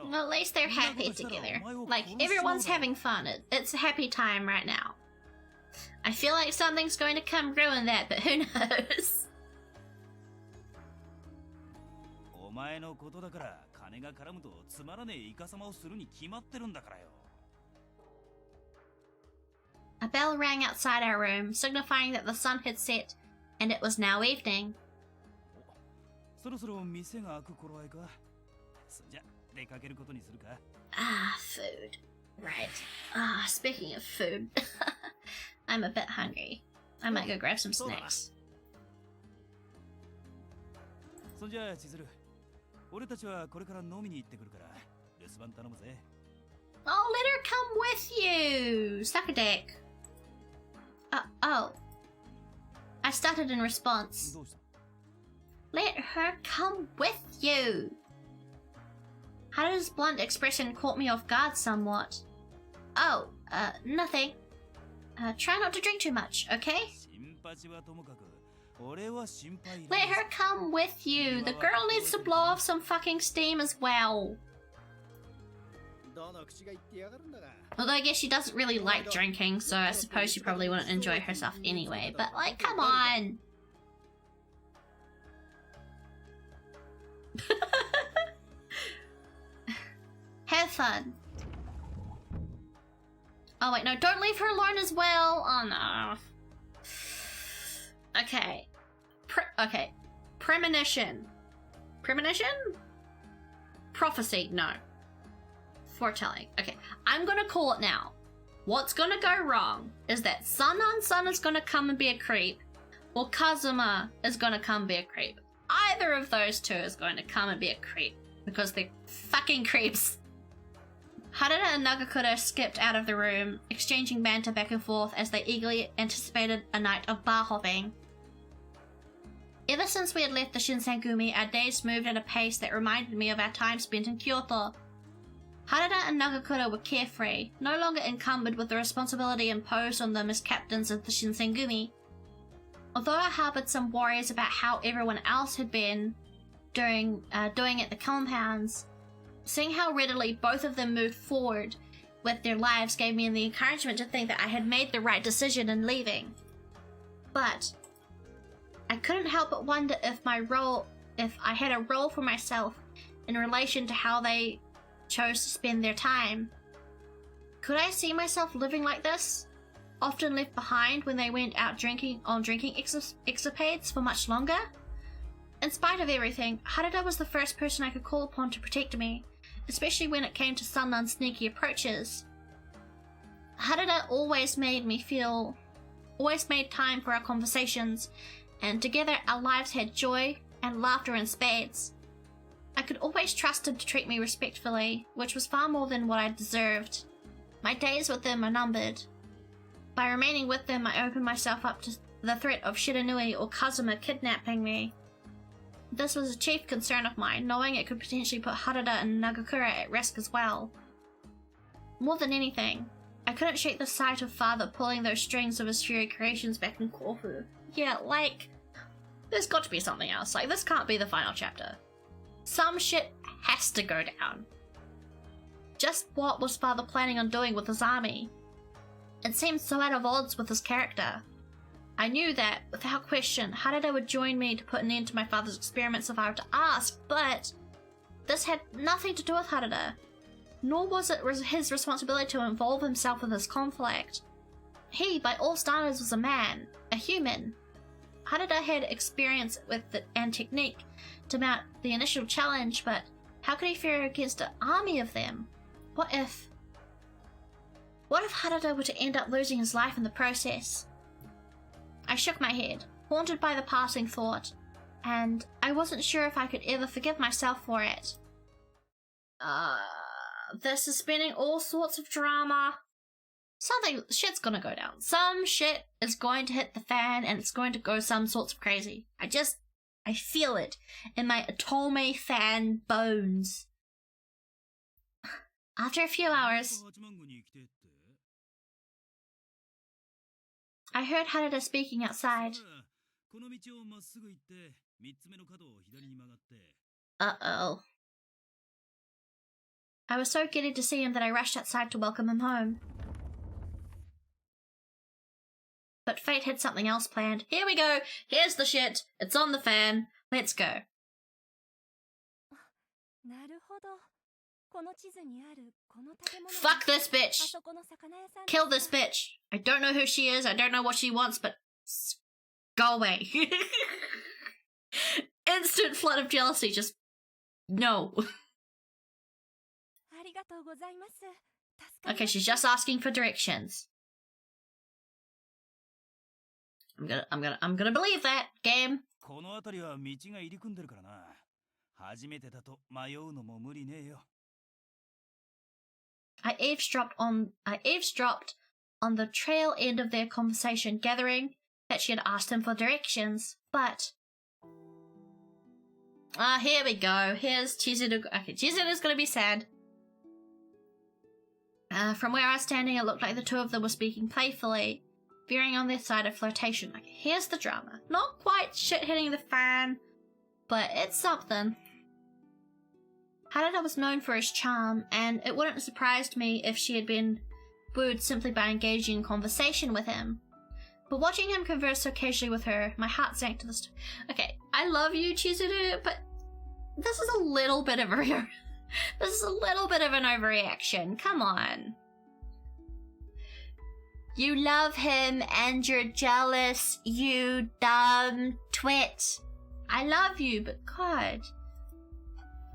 Well, at least they're happy together. Like, everyone's having fun. It's a happy time right now. I feel like something's going to come ruin that, but who knows? A bell rang outside our room, signifying that the sun had set and it was now evening. Food. Right. Speaking of food, I'm a bit hungry. I might go grab some snacks. Oh, let her come with you! Suck a dick. Oh. I stuttered in response. Let her come with you! Harada's blunt expression caught me off guard somewhat. Oh, nothing. Try not to drink too much, okay? Let her come with you. The girl needs to blow off some fucking steam as well. Although I guess she doesn't really like drinking, so I suppose she probably wouldn't enjoy herself anyway. But, like, come on! Have fun. Oh wait, no, don't leave her alone as well. Oh no. Okay. Premonition. Premonition? Prophecy, no. Foretelling. Okay, I'm gonna call it now. What's gonna go wrong is that Sun is gonna come and be a creep, or Kazuma is gonna come and be a creep. Either of those two is going to come and be a creep, because they're fucking creeps. Harada and Nagakura skipped out of the room, exchanging banter back and forth as they eagerly anticipated a night of bar hopping. Ever since we had left the Shinsengumi, our days moved at a pace that reminded me of our time spent in Kyoto. Harada and Nagakura were carefree, no longer encumbered with the responsibility imposed on them as captains of the Shinsengumi. Although I harbored some worries about how everyone else had been doing at the compounds, seeing how readily both of them moved forward with their lives gave me the encouragement to think that I had made the right decision in leaving. But I couldn't help but wonder if I had a role for myself in relation to how they chose to spend their time. Could I see myself living like this? Often left behind when they went out drinking escapades for much longer? In spite of everything, Harada was the first person I could call upon to protect me, especially when it came to Sunlan's sneaky approaches. Harada always made time for our conversations, and together our lives had joy and laughter in spades. I could always trust him to treat me respectfully, which was far more than what I deserved. My days with them are numbered. By remaining with them, I opened myself up to the threat of Shiranui or Kazuma kidnapping me. This was a chief concern of mine, knowing it could potentially put Harada and Nagakura at risk as well. More than anything, I couldn't shake the sight of father pulling those strings of his furry creations back in Corfu. Yeah, like, there's got to be something else. Like, this can't be the final chapter. Some shit has to go down. Just what was father planning on doing with his army? It seemed so out of odds with his character. I knew that, without question, Harada would join me to put an end to my father's experiments if I were to ask, but this had nothing to do with Harada. Nor was it his responsibility to involve himself with this conflict. He, by all standards, was a man, a human. Harada had experience with and technique to mount the initial challenge, but how could he fear against an army of them? What if Harada were to end up losing his life in the process? I shook my head, haunted by the passing thought, and I wasn't sure if I could ever forgive myself for it. This is spinning all sorts of drama. Shit's gonna go down. Some shit is going to hit the fan and it's going to go some sorts of crazy. I feel it in my Otome fan bones. After a few hours, I heard Harada speaking outside. Uh-oh. I was so giddy to see him that I rushed outside to welcome him home. But fate had something else planned. Here we go! Here's the shit! It's on the fan! Let's go. Fuck this bitch! Kill this bitch! I don't know who she is, I don't know what she wants, but go away. Instant flood of jealousy, just no. Okay, she's just asking for directions. I'm gonna believe that, game. I eavesdropped on the trail end of their conversation, gathering that she had asked him for directions, but here we go. Here's Chizuru. Okay, Chizuru's gonna be sad. From where I was standing, it looked like the two of them were speaking playfully, veering on their side of flirtation. Okay, here's the drama. Not quite shit hitting the fan, but it's something. Harada was known for his charm, and it wouldn't have surprised me if she had been wooed simply by engaging in conversation with him. But watching him converse so casually with her, my heart sank to the Okay, I love you, Chizuru, but this is a little bit of an overreaction. Come on. You love him and you're jealous, you dumb twit. I love you, but God.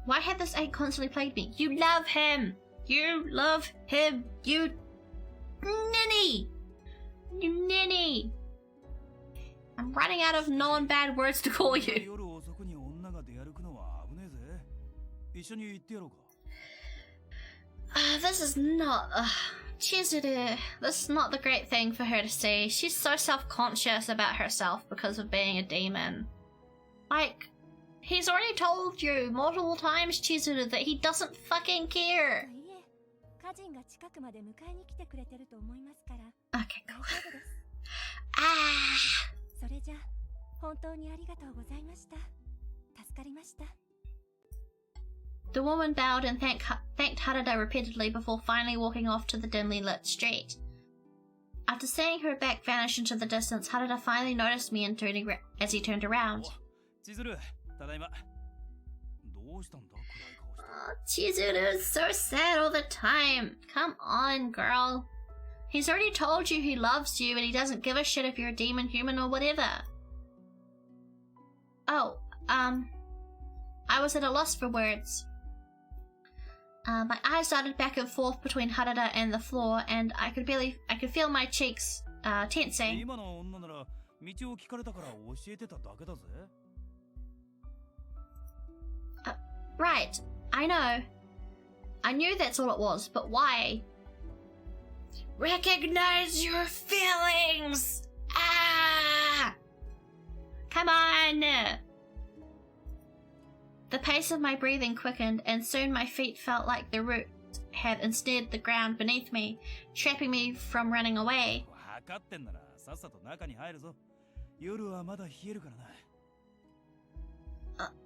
Why had this ache constantly plagued me? You love him. You love him. You ninny. You ninny. I'm running out of non-bad words to call you. This is not... Chizuru, this is not the great thing for her to see. She's so self-conscious about herself because of being a demon. Like, he's already told you multiple times, Chizuru, that he doesn't fucking care. Okay, go. The woman bowed and thanked Harada repeatedly before finally walking off to the dimly lit street. After seeing her back vanish into the distance, Harada finally noticed me and as he turned around. Chizuru is so sad all the time. Come on, girl. He's already told you he loves you and he doesn't give a shit if you're a demon, human, or whatever. Oh, I was at a loss for words. My eyes darted back and forth between Harada and the floor, and I could feel my cheeks tensing. Right, I know. I knew that's all it was, but why? Recognize your feelings! Ah! Come on! The pace of my breathing quickened, and soon my feet felt like the root had instead the ground beneath me, trapping me from running away.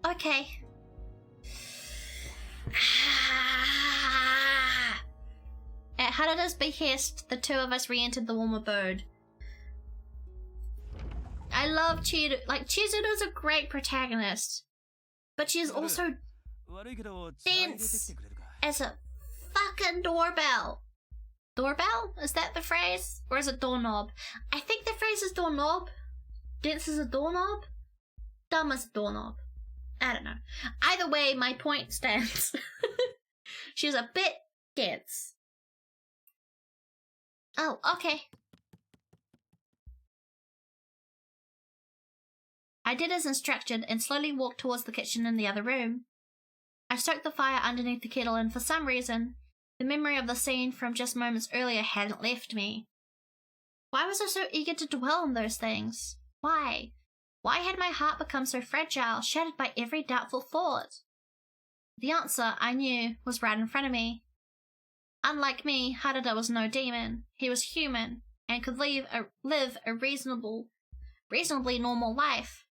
Okay. At Harada's behest, the two of us re-entered the warm abode. I love Chizuru. Like, Chizuru's a great protagonist, but she's also dense as a fucking doorbell. Doorbell? Is that the phrase? Or is it doorknob? I think the phrase is doorknob. Dense as a doorknob? Dumb as a doorknob. I don't know. Either way, my point stands. She's a bit dense. Oh, okay. I did as instructed and slowly walked towards the kitchen in the other room. I stoked the fire underneath the kettle, and for some reason, the memory of the scene from just moments earlier hadn't left me. Why was I so eager to dwell on those things? Why? Why had my heart become so fragile, shattered by every doubtful thought? The answer, I knew, was right in front of me. Unlike me, Harada was no demon. He was human, and could live a reasonably normal life.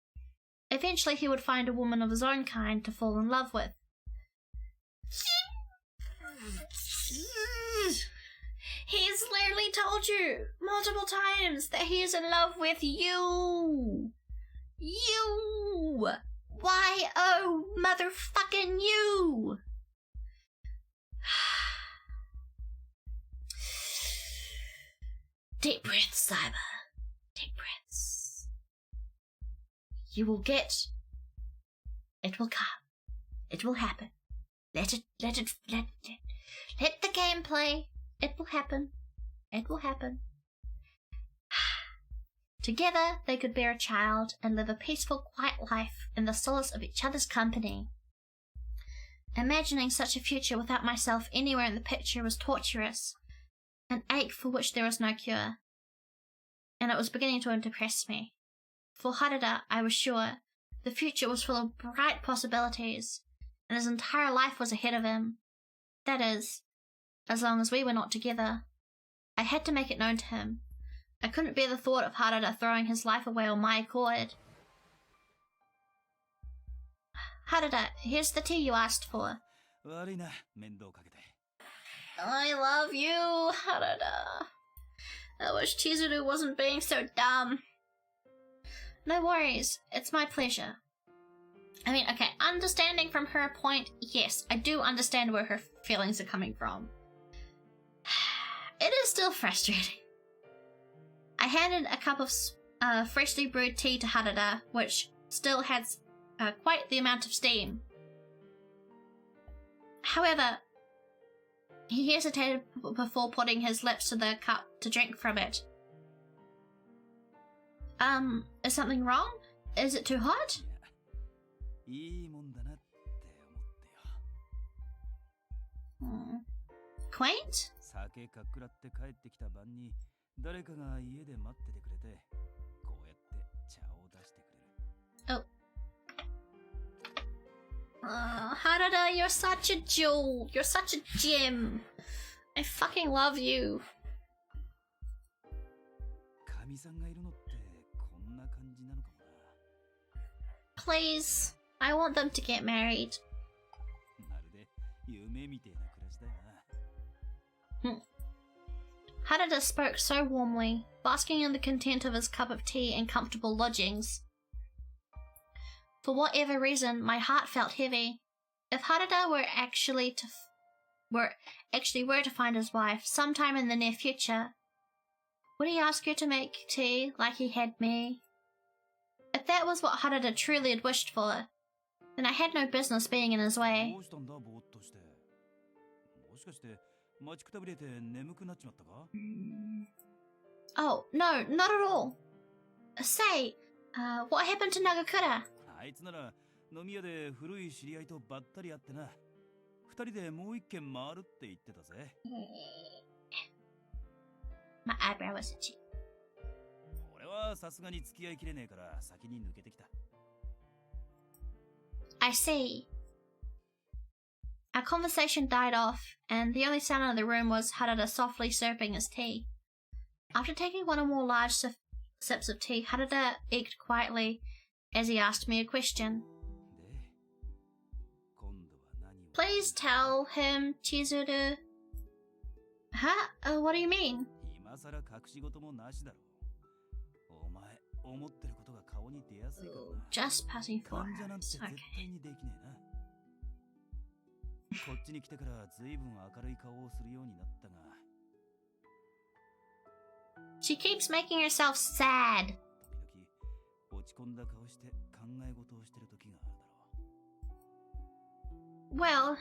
Eventually he would find a woman of his own kind to fall in love with. He's literally told you multiple times that he is in love with you. You! Why, oh, motherfucking you! Deep breaths, Cyber. Deep breaths. You will get. It will come. It will happen. Let the game play. It will happen. It will happen. Together, they could bear a child and live a peaceful, quiet life in the solace of each other's company. Imagining such a future without myself anywhere in the picture was torturous, an ache for which there was no cure. And it was beginning to depress me. For Harada, I was sure, the future was full of bright possibilities, and his entire life was ahead of him. That is, as long as we were not together. I had to make it known to him. I couldn't bear the thought of Harada throwing his life away on my accord. Harada, here's the tea you asked for. I love you, Harada. I wish Chizuru wasn't being so dumb. No worries, it's my pleasure. I mean, okay, understanding from her point, yes, I do understand where her feelings are coming from. It is still frustrating. I handed a cup of freshly brewed tea to Harada, which still had quite the amount of steam. However, he hesitated before putting his lips to the cup to drink from it. Is something wrong? Is it too hot? Quaint? Oh. Harada, you're such a jewel. You're such a gem. I fucking love you. Please, I want them to get married. Harada spoke so warmly, basking in the content of his cup of tea and comfortable lodgings. For whatever reason, my heart felt heavy. If Harada were to find his wife sometime in the near future, would he ask her to make tea like he had me? If that was what Harada truly had wished for, then I had no business being in his way. Oh, no, not at all. Say, what happened to Nagakura? My eyebrow was itchy. I see. Our conversation died off, and the only sound in the room was Harada softly slurping his tea. After taking one or more large sips of tea, Harada eked quietly as he asked me a question. Please tell him, Chizuru. Huh? What do you mean? Just passing for her. Okay. こっちに来てから随分明るい顔をするようになったが She keeps making herself sad. 時々落ち込んだ顔して考え事をしてる時があるだろう Well,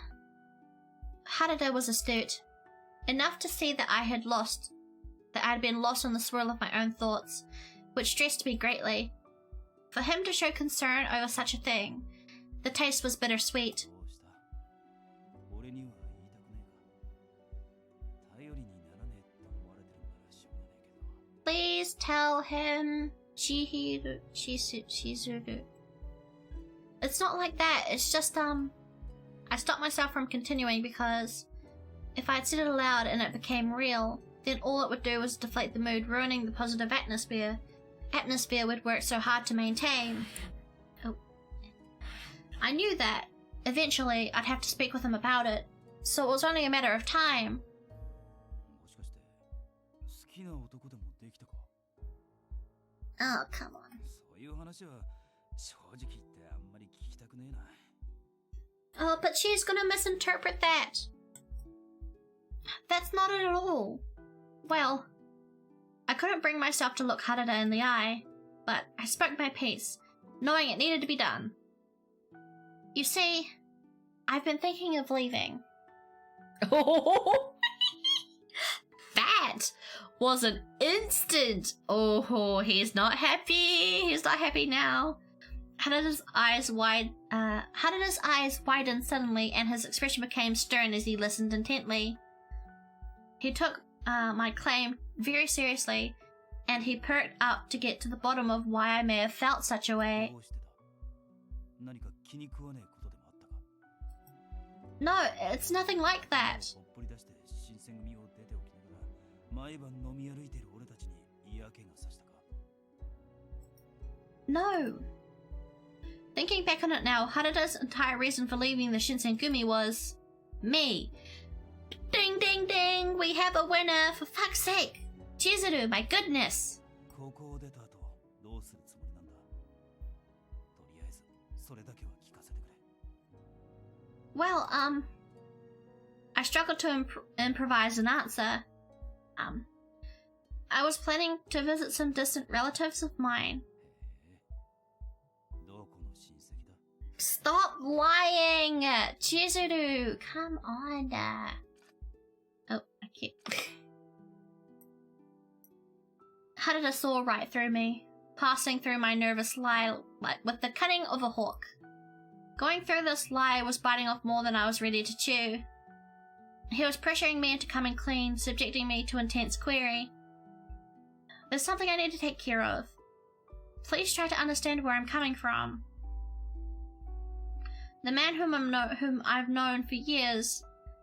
Harada was astute, enough to see that I had been lost in the swirl of my own thoughts, which stressed me greatly. For him to show concern over such a thing, the taste was bittersweet. Please tell him, Chizuru. It's not like that, it's just, I stopped myself from continuing because if I had said it aloud and it became real, then all it would do was deflate the mood, ruining the positive atmosphere we'd worked so hard to maintain. Oh. I knew that. Eventually, I'd have to speak with him about it, so it was only a matter of time. Oh, come on. Oh, but she's gonna misinterpret that. That's not it at all. Well, I couldn't bring myself to look Harada in the eye, but I spoke my piece, knowing it needed to be done. You see, I've been thinking of leaving. Oh, that was an instant. Oh, he's not happy. He's not happy now. Harada's eyes widened suddenly, and his expression became stern as he listened intently. He took my claim very seriously, and he perked up to get to the bottom of why I may have felt such a way. No, it's nothing like that. No. Thinking back on it now, Harada's entire reason for leaving the Shinsengumi was me. Ding ding ding, we have a winner, for fuck's sake. Chizuru, my goodness. Well, I struggled to improvise an answer. I was planning to visit some distant relatives of mine. Stop lying! Chizuru, come on. Oh, I can't. Harada saw right through me, passing through my nervous lie with the cunning of a hawk. Going through this lie was biting off more than I was ready to chew. He was pressuring me into coming clean, subjecting me to intense query. There's something I need to take care of. Please try to understand where I'm coming from. The man whom I've known for years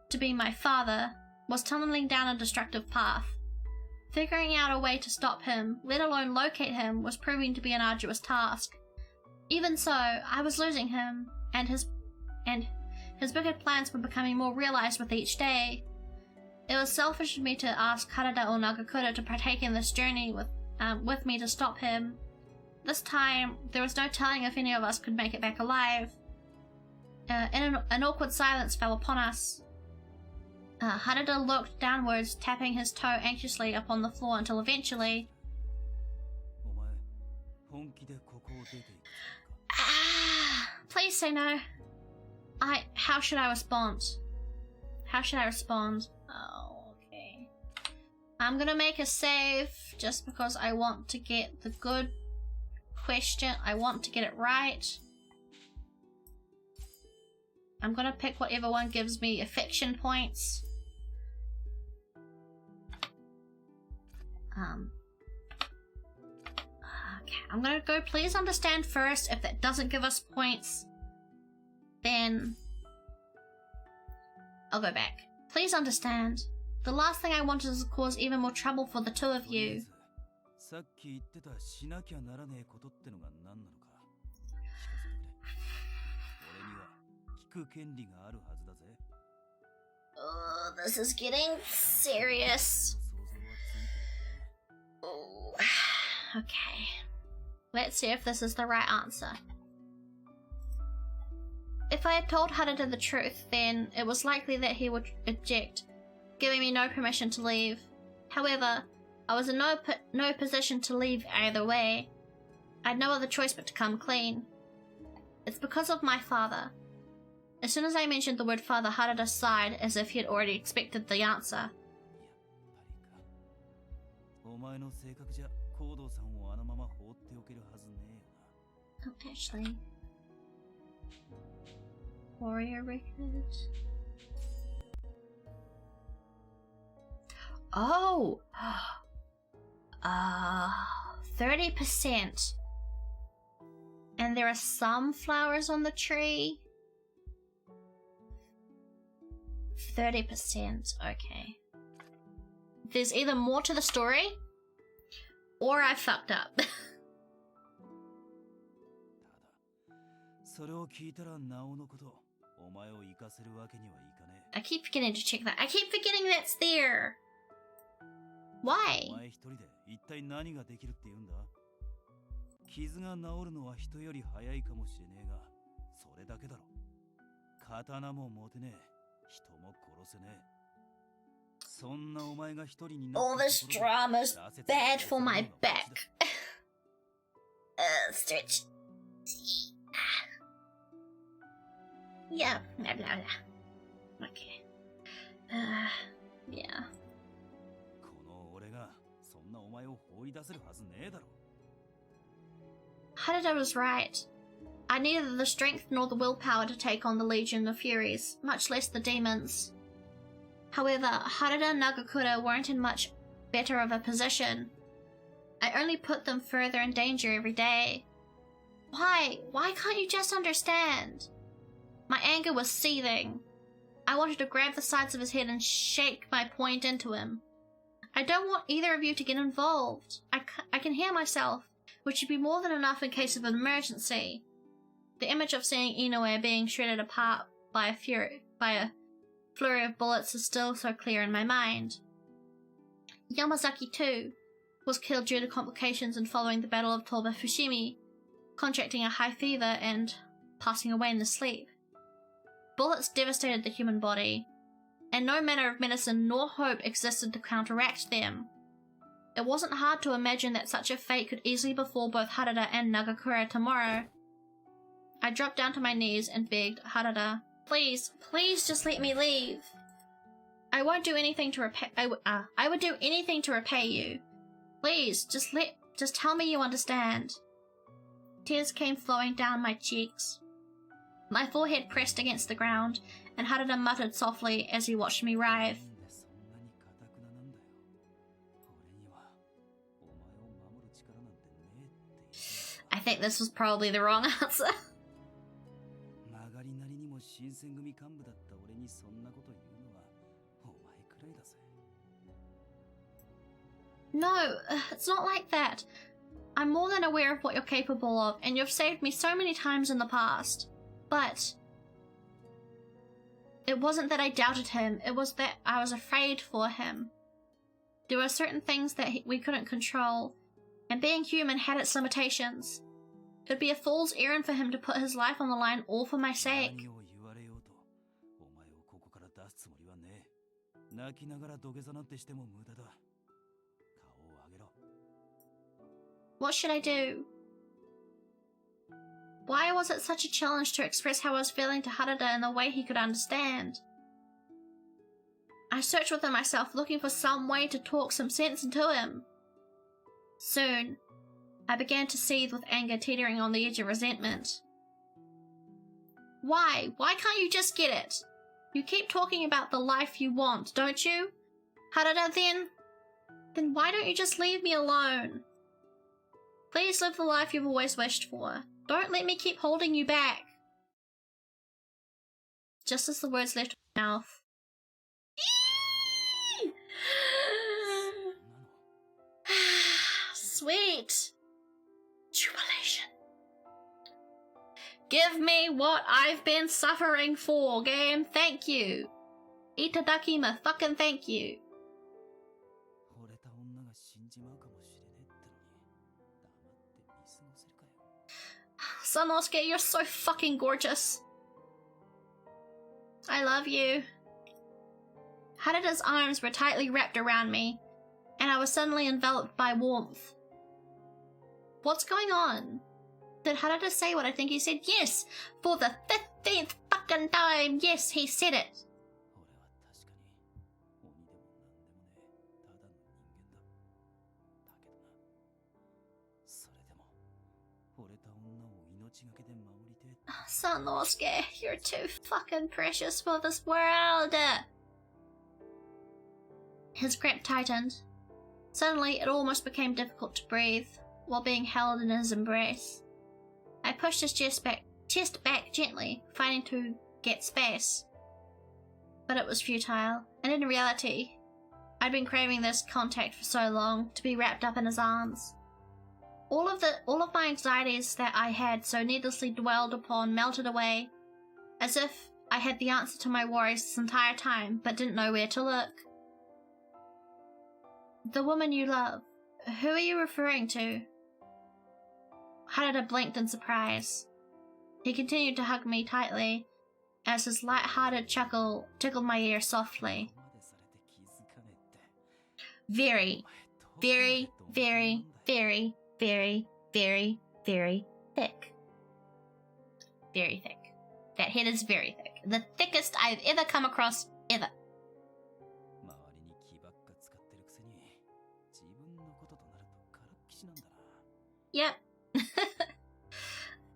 to be my father was tunneling down a destructive path. Figuring out a way to stop him, let alone locate him, was proving to be an arduous task. Even so, I was losing him, and his wicked plans were becoming more realized with each day. It was selfish of me to ask Harada or Nagakura to partake in this journey with me to stop him. This time, there was no telling if any of us could make it back alive. An awkward silence fell upon us. Harada looked downwards, tapping his toe anxiously upon the floor until eventually... Please say no. How should I respond? How should I respond? Oh, okay. I'm gonna make a save just because I want to get the good question. I want to get it right. I'm gonna pick whatever one gives me affection points. Okay, I'm gonna go please understand first. If that doesn't give us points, then I'll go back. Please understand. The last thing I wanted is to cause even more trouble for the two of you. さっき言ってたしなきゃならねえことってのが何なのか聞かせてくれ。俺には聞く権利があるはずだぜ。Oh, this is getting serious. Oh, okay. Let's see if this is the right answer. If I had told Harada the truth, then it was likely that he would object, giving me no permission to leave. However, I was in no position to leave either way. I had no other choice but to come clean. It's because of my father. As soon as I mentioned the word father, Harada sighed as if he had already expected the answer. Oh, actually. Warrior records. Oh! 30%. And there are some flowers on the tree. 30%, okay. There's either more to the story, or I fucked up. I keep forgetting to check that. I keep forgetting that's there. Why? 傷が治るのは人より早いかもしれねえが、それだけだろ。刀も持てねえ、人も殺せねえ。そんなお前が一人になった。 All this drama is bad for my back. Stretch. Yeah, blah blah blah. Okay. Yeah. この俺がそんなお前を放り出せるはずねえだろ。 Harada was right. I neither the strength nor the willpower to take on the Legion of Furies, much less the demons. However, Harada and Nagakura weren't in much better of a position. I only put them further in danger every day. Why? Why can't you just understand? My anger was seething. I wanted to grab the sides of his head and shake my point into him. I don't want either of you to get involved. I can hear myself, which would be more than enough in case of an emergency. The image of seeing Inoue being shredded apart by a flurry of bullets is still so clear in my mind. Yamazaki, too, was killed due to complications in following the Battle of Toba Fushimi, contracting a high fever and passing away in his sleep. Bullets devastated the human body, and no manner of medicine nor hope existed to counteract them. It wasn't hard to imagine that such a fate could easily befall both Harada and Nagakura tomorrow. I dropped down to my knees and begged Harada, please, please just let me leave. I won't do anything to repay. I would do anything to repay you. Please, just tell me you understand. Tears came flowing down my cheeks. My forehead pressed against the ground, and Harada muttered softly as he watched me writhe. I think this was probably the wrong answer. No, it's not like that. I'm more than aware of what you're capable of, and you've saved me so many times in the past. But it wasn't that I doubted him, it was that I was afraid for him. There were certain things that we couldn't control, and being human had its limitations. It would be a fool's errand for him to put his life on the line all for my sake. What should I do? Why was it such a challenge to express how I was feeling to Harada in a way he could understand? I searched within myself, looking for some way to talk some sense into him. Soon, I began to seethe with anger teetering on the edge of resentment. Why? Why can't you just get it? You keep talking about the life you want, don't you? Harada, then why don't you just leave me alone? Please live the life you've always wished for. Don't let me keep holding you back. Just as the words left my mouth, Sweet jubilation. Give me what I've been suffering for, game. Thank you. Itadakima, fucking thank you. Sanosuke, you're so fucking gorgeous. I love you. Harada's arms were tightly wrapped around me, and I was suddenly enveloped by warmth. What's going on? Did Harada say what I think he said? Yes! For the 15th fucking time! Yes, he said it! Sanosuke, you're too fucking precious for this world! His grip tightened. Suddenly, it almost became difficult to breathe while being held in his embrace. I pushed his chest back gently, fighting to get space. But it was futile, and in reality, I'd been craving this contact for so long, to be wrapped up in his arms. All of my anxieties that I had so needlessly dwelled upon melted away, as if I had the answer to my worries this entire time, but didn't know where to look. The woman you love, who are you referring to? Harada blinked in surprise. He continued to hug me tightly, as his light-hearted chuckle tickled my ear softly. Very, very, very, very, very, very, very thick. Very thick. That head is very thick. The thickest I've ever come across, ever. Yep.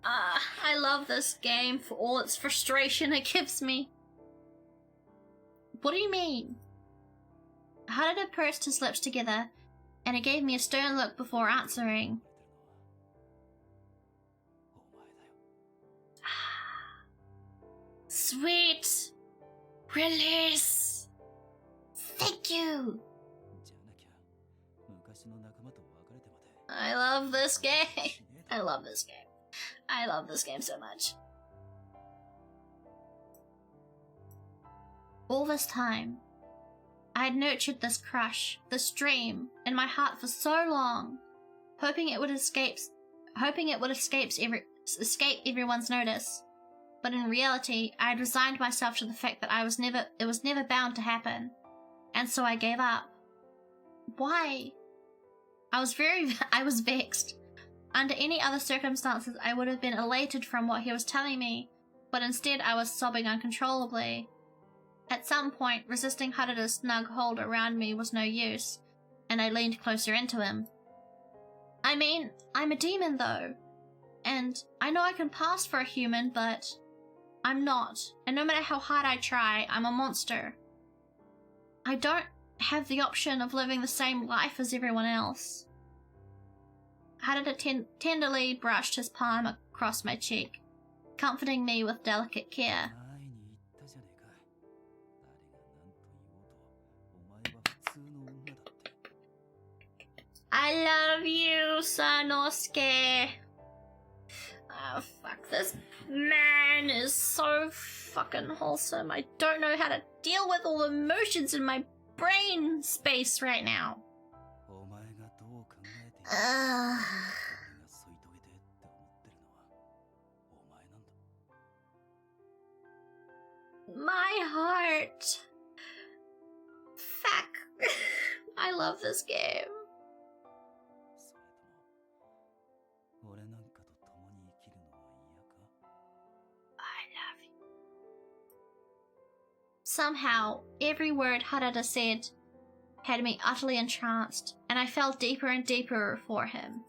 I love this game for all its frustration it gives me. What do you mean? Harada pursed his lips together, and he gave me a stern look before answering. Sweet release. Thank you. I love this game. I love this game. I love this game so much. All this time, I had nurtured this crush, this dream, in my heart for so long, hoping it would escape everyone's notice. But in reality, I had resigned myself to the fact that it was never bound to happen, and so I gave up. Why? I was vexed. Under any other circumstances, I would have been elated from what he was telling me, but instead I was sobbing uncontrollably. At some point, resisting Harada's snug hold around me was no use, and I leaned closer into him. I mean, I'm a demon though, and I know I can pass for a human, but I'm not, and no matter how hard I try, I'm a monster. I don't have the option of living the same life as everyone else. Harada tenderly brushed his palm across my cheek, comforting me with delicate care. I love you, Sanosuke. Oh, fuck, this man is so fucking wholesome. I don't know how to deal with all the emotions in my brain space right now. My heart. Fuck. I love this game. Somehow, every word Harada said had me utterly entranced, and I fell deeper and deeper for him.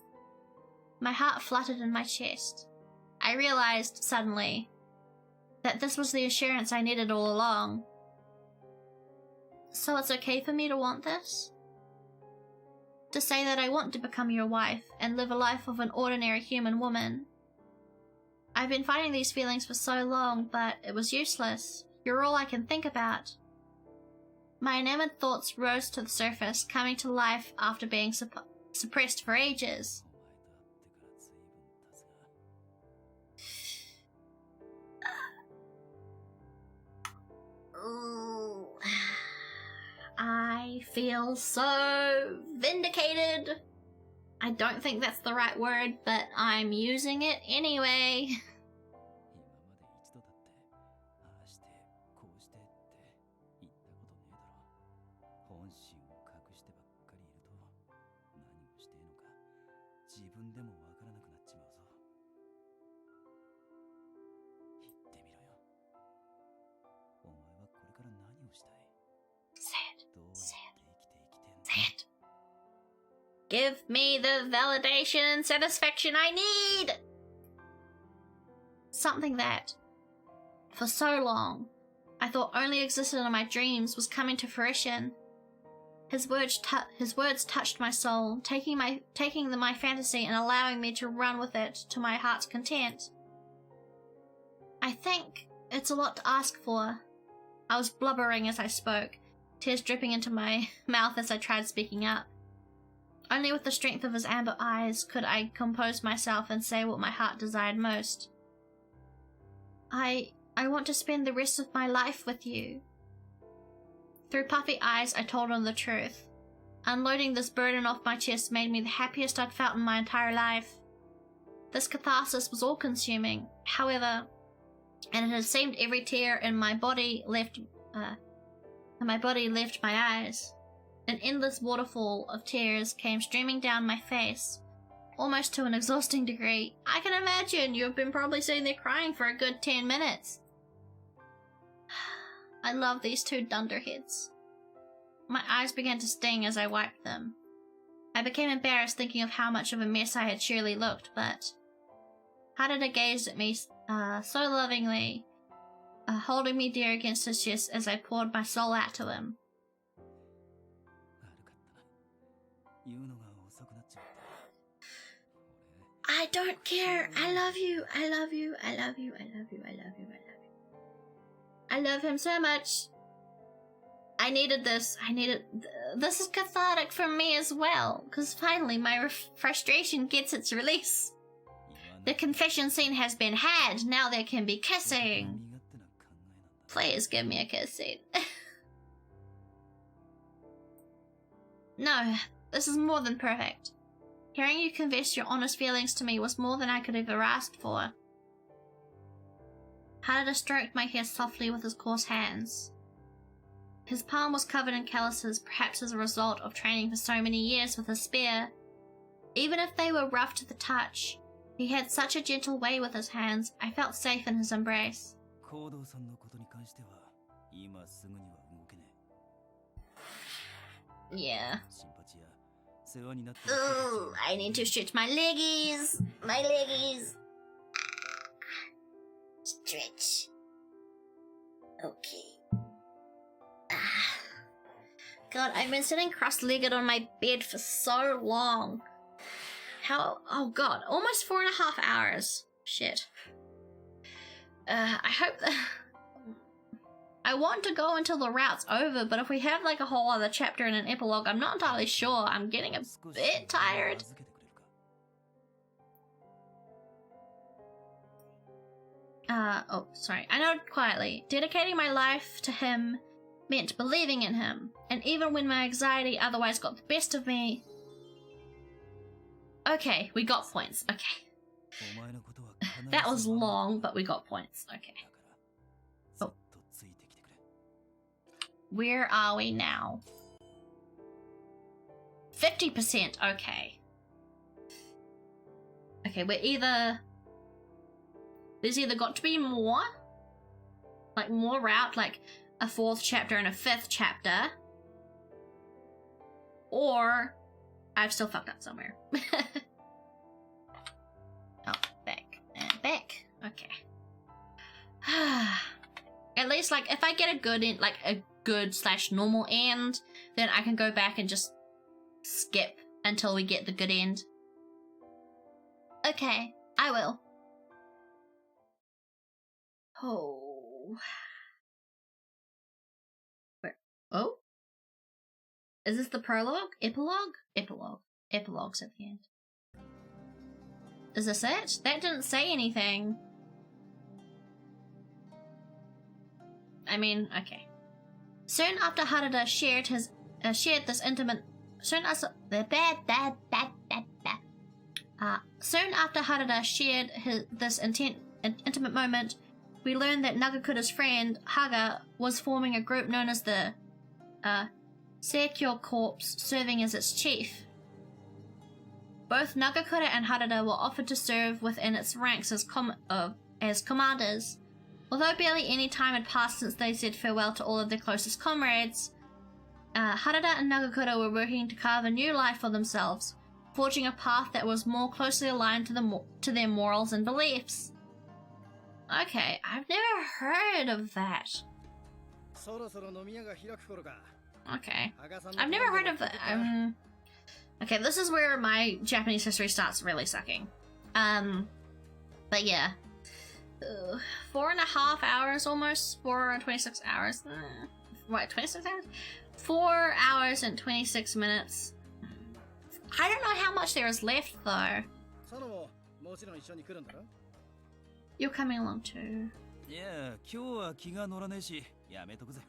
My heart fluttered in my chest. I realized, suddenly, that this was the assurance I needed all along. So it's okay for me to want this? To say that I want to become your wife and live a life of an ordinary human woman. I've been fighting these feelings for so long, but it was useless. You're all I can think about. My enamored thoughts rose to the surface, coming to life after being suppressed for ages. Ooh. I feel so vindicated. I don't think that's the right word, but I'm using it anyway. Say it. Give me the validation and satisfaction I need! Something that, for so long, I thought only existed in my dreams was coming to fruition. His words touched my soul, taking my fantasy and allowing me to run with it to my heart's content. I think it's a lot to ask for. I was blubbering as I spoke, tears dripping into my mouth as I tried speaking up. Only with the strength of his amber eyes could I compose myself and say what my heart desired most. I want to spend the rest of my life with you. Through puffy eyes, I told him the truth. Unloading this burden off my chest made me the happiest I'd felt in my entire life. This catharsis was all-consuming, however, and it had seemed every tear in my body left my eyes. An endless waterfall of tears came streaming down my face, almost to an exhausting degree. I can imagine you have been probably sitting there crying for a good 10 minutes. I love these two dunderheads. My eyes began to sting as I wiped them. I became embarrassed thinking of how much of a mess I had surely looked, but Harada gazed at me so lovingly, holding me dear against his chest as I poured my soul out to him. I don't care. I love you. I love you. I love you. I love you. I love you. I love you. I love him so much. I needed this. This is cathartic for me as well, because finally my frustration gets its release. The confession scene has been had. Now there can be kissing. Please give me a kiss scene. No, this is more than perfect. Hearing you confess your honest feelings to me was more than I could have ever asked for. Harada stroked my hair softly with his coarse hands. His palm was covered in calluses, perhaps as a result of training for so many years with a spear. Even if they were rough to the touch, he had such a gentle way with his hands, I felt safe in his embrace. Yeah. Ooh, I need to stretch my leggies. My leggies. Stretch. Okay. God, I've been sitting cross-legged on my bed for so long. Oh god, almost 4.5 hours. Shit. I hope that... I want to go until the route's over, but if we have like a whole other chapter and an epilogue, I'm not entirely sure. I'm getting a bit tired. Oh, sorry. I nodded quietly. Dedicating my life to him meant believing in him, and even when my anxiety otherwise got the best of me... Okay, we got points. Okay. That was long, but we got points. Okay. Oh. Where are we now? 50%, okay. Okay, we're either... There's either got to be more, like more route, like a 4th chapter and a 5th chapter, or I've still fucked up somewhere. Oh, back and back. Okay. At least, like, if I get a good end, like a good/normal end, then I can go back and just skip until we get the good end. Okay, I will. Oh. Where? Oh? Is this the prologue? Epilogue? Epilogue. Epilogue's at the end. Is this it? That didn't say anything. I mean, okay. Soon after Harada shared this intimate. Soon after Harada shared this intimate moment, we learned that Nagakura's friend Haga was forming a group known as the Seikyo Corps, serving as its chief. Both Nagakura and Harada were offered to serve within its ranks as commanders. Although barely any time had passed since they said farewell to all of their closest comrades, Harada and Nagakura were working to carve a new life for themselves, forging a path that was more closely aligned to their morals and beliefs. Okay, I've never heard of that. Okay, I've never heard of that. Okay, this is where my Japanese history starts really sucking. But yeah. 4.5 hours almost? 26 hours? What, 26 hours? 4 hours and 26 minutes. I don't know how much there is left though. You're coming along too. Yeah, 今日は気が乗らねえし、やめとくぜ。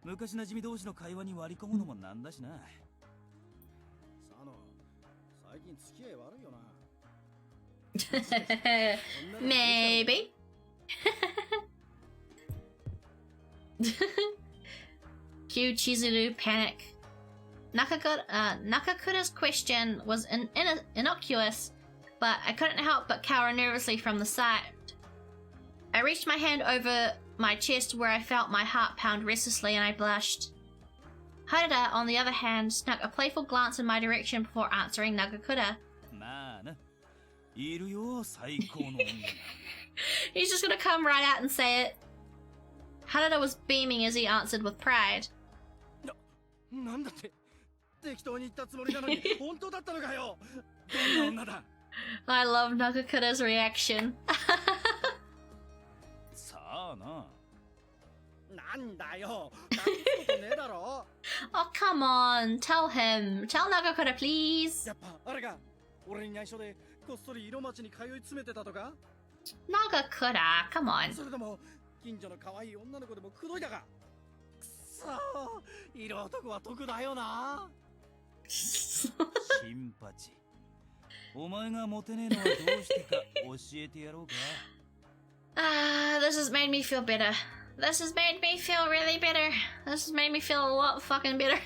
昔なじみ同士の会話に割り込むのもなんだしな。最近付き合い悪いよな。Maybe. Cue Chizuru panic. Nakakura's question was innocuous, but I couldn't help but cower nervously from the sight. I reached my hand over my chest where I felt my heart pound restlessly, and I blushed. Harada, on the other hand, snuck a playful glance in my direction before answering Nagakura. He's just gonna come right out and say it. Harada was beaming as he answered with pride. I love Nagakura's reaction. Oh, come on. Tell him. Tell Nagakura, please. Nagakura, come on. This has made me feel better. This has made me feel really better. This has made me feel a lot fucking better.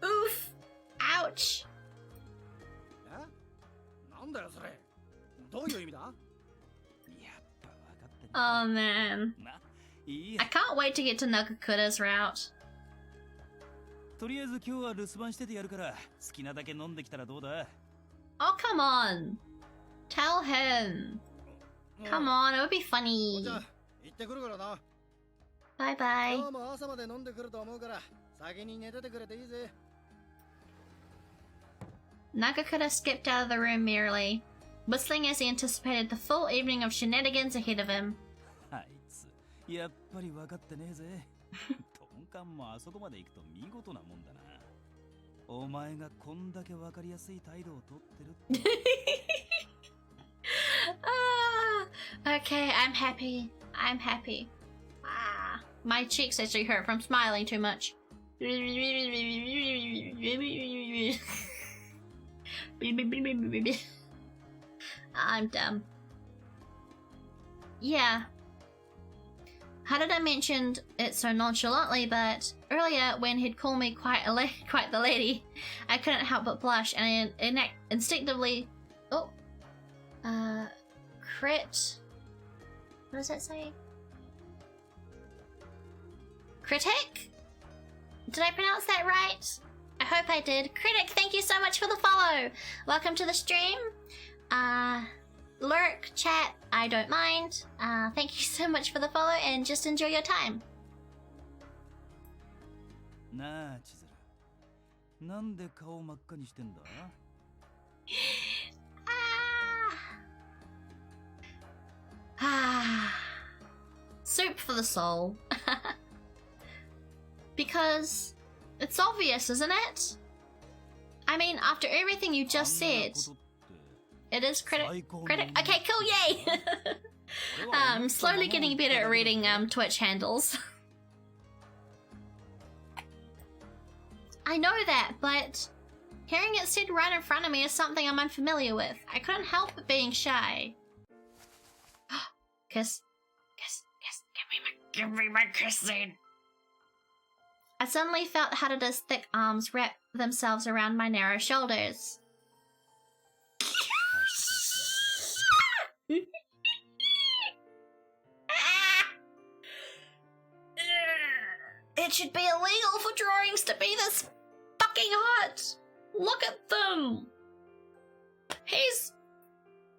Oof. Ouch. Oh man. I can't wait to get to Nagakura's route. Oh, come on. Tell him. Come on, it would be funny. Bye bye. Nagakura skipped out of the room merrily, whistling as he anticipated the full evening of shenanigans ahead of him. Okay, I'm happy. I'm happy. My cheeks actually hurt from smiling too much. I'm dumb. Yeah. Harada mentioned it so nonchalantly, but earlier when he'd called me quite the lady, I couldn't help but blush and instinctively... Oh. Crit... What does that say? Critic? Did I pronounce that right? I hope I did. Critic, thank you so much for the follow. Welcome to the stream. Lurk, chat, I don't mind. Thank you so much for the follow and just enjoy your time. for the soul. Because it's obvious, isn't it? I mean, after everything you just said, it is critic. Okay, cool, yay! Slowly getting better at reading Twitch handles. I know that, but hearing it said right in front of me is something I'm unfamiliar with. I couldn't help but being shy. Kiss. Kiss. Kiss. Give me my kissing. I suddenly felt Haruda's thick arms wrap themselves around my narrow shoulders. It should be illegal for drawings to be this fucking hot. Look at them. He's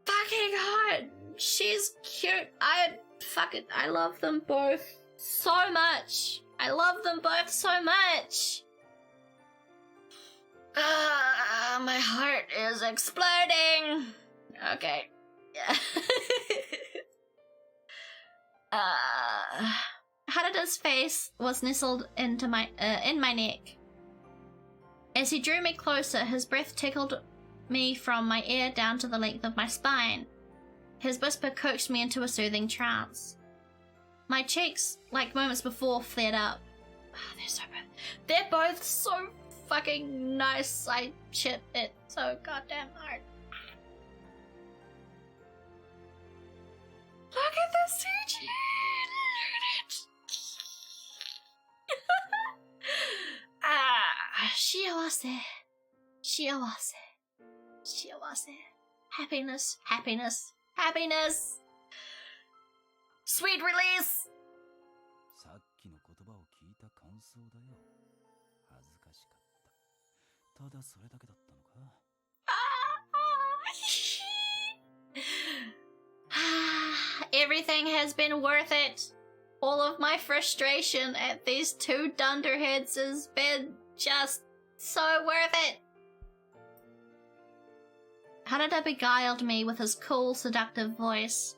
fucking hot. She's cute. I love them both so much. I love them both so much. My heart is exploding. Okay. Yeah. Haruda's face was nestled into my in my neck. As he drew me closer, his breath tickled me from my ear down to the length of my spine. His whisper coaxed me into a soothing trance. My cheeks, like moments before, flared up. They're both so fucking nice. I shit it so goddamn hard. Look at this CG. Shiawase. Shiawase. Shiawase. Happiness. Happiness. Happiness. Sweet release. さっきの言葉を聞いた感想だよ。恥ずかしかった。ただそれだけだったのか。Everything has been worth it. All of my frustration at these two dunderheads has been just so worth it. Haruda beguiled me with his cool, seductive voice.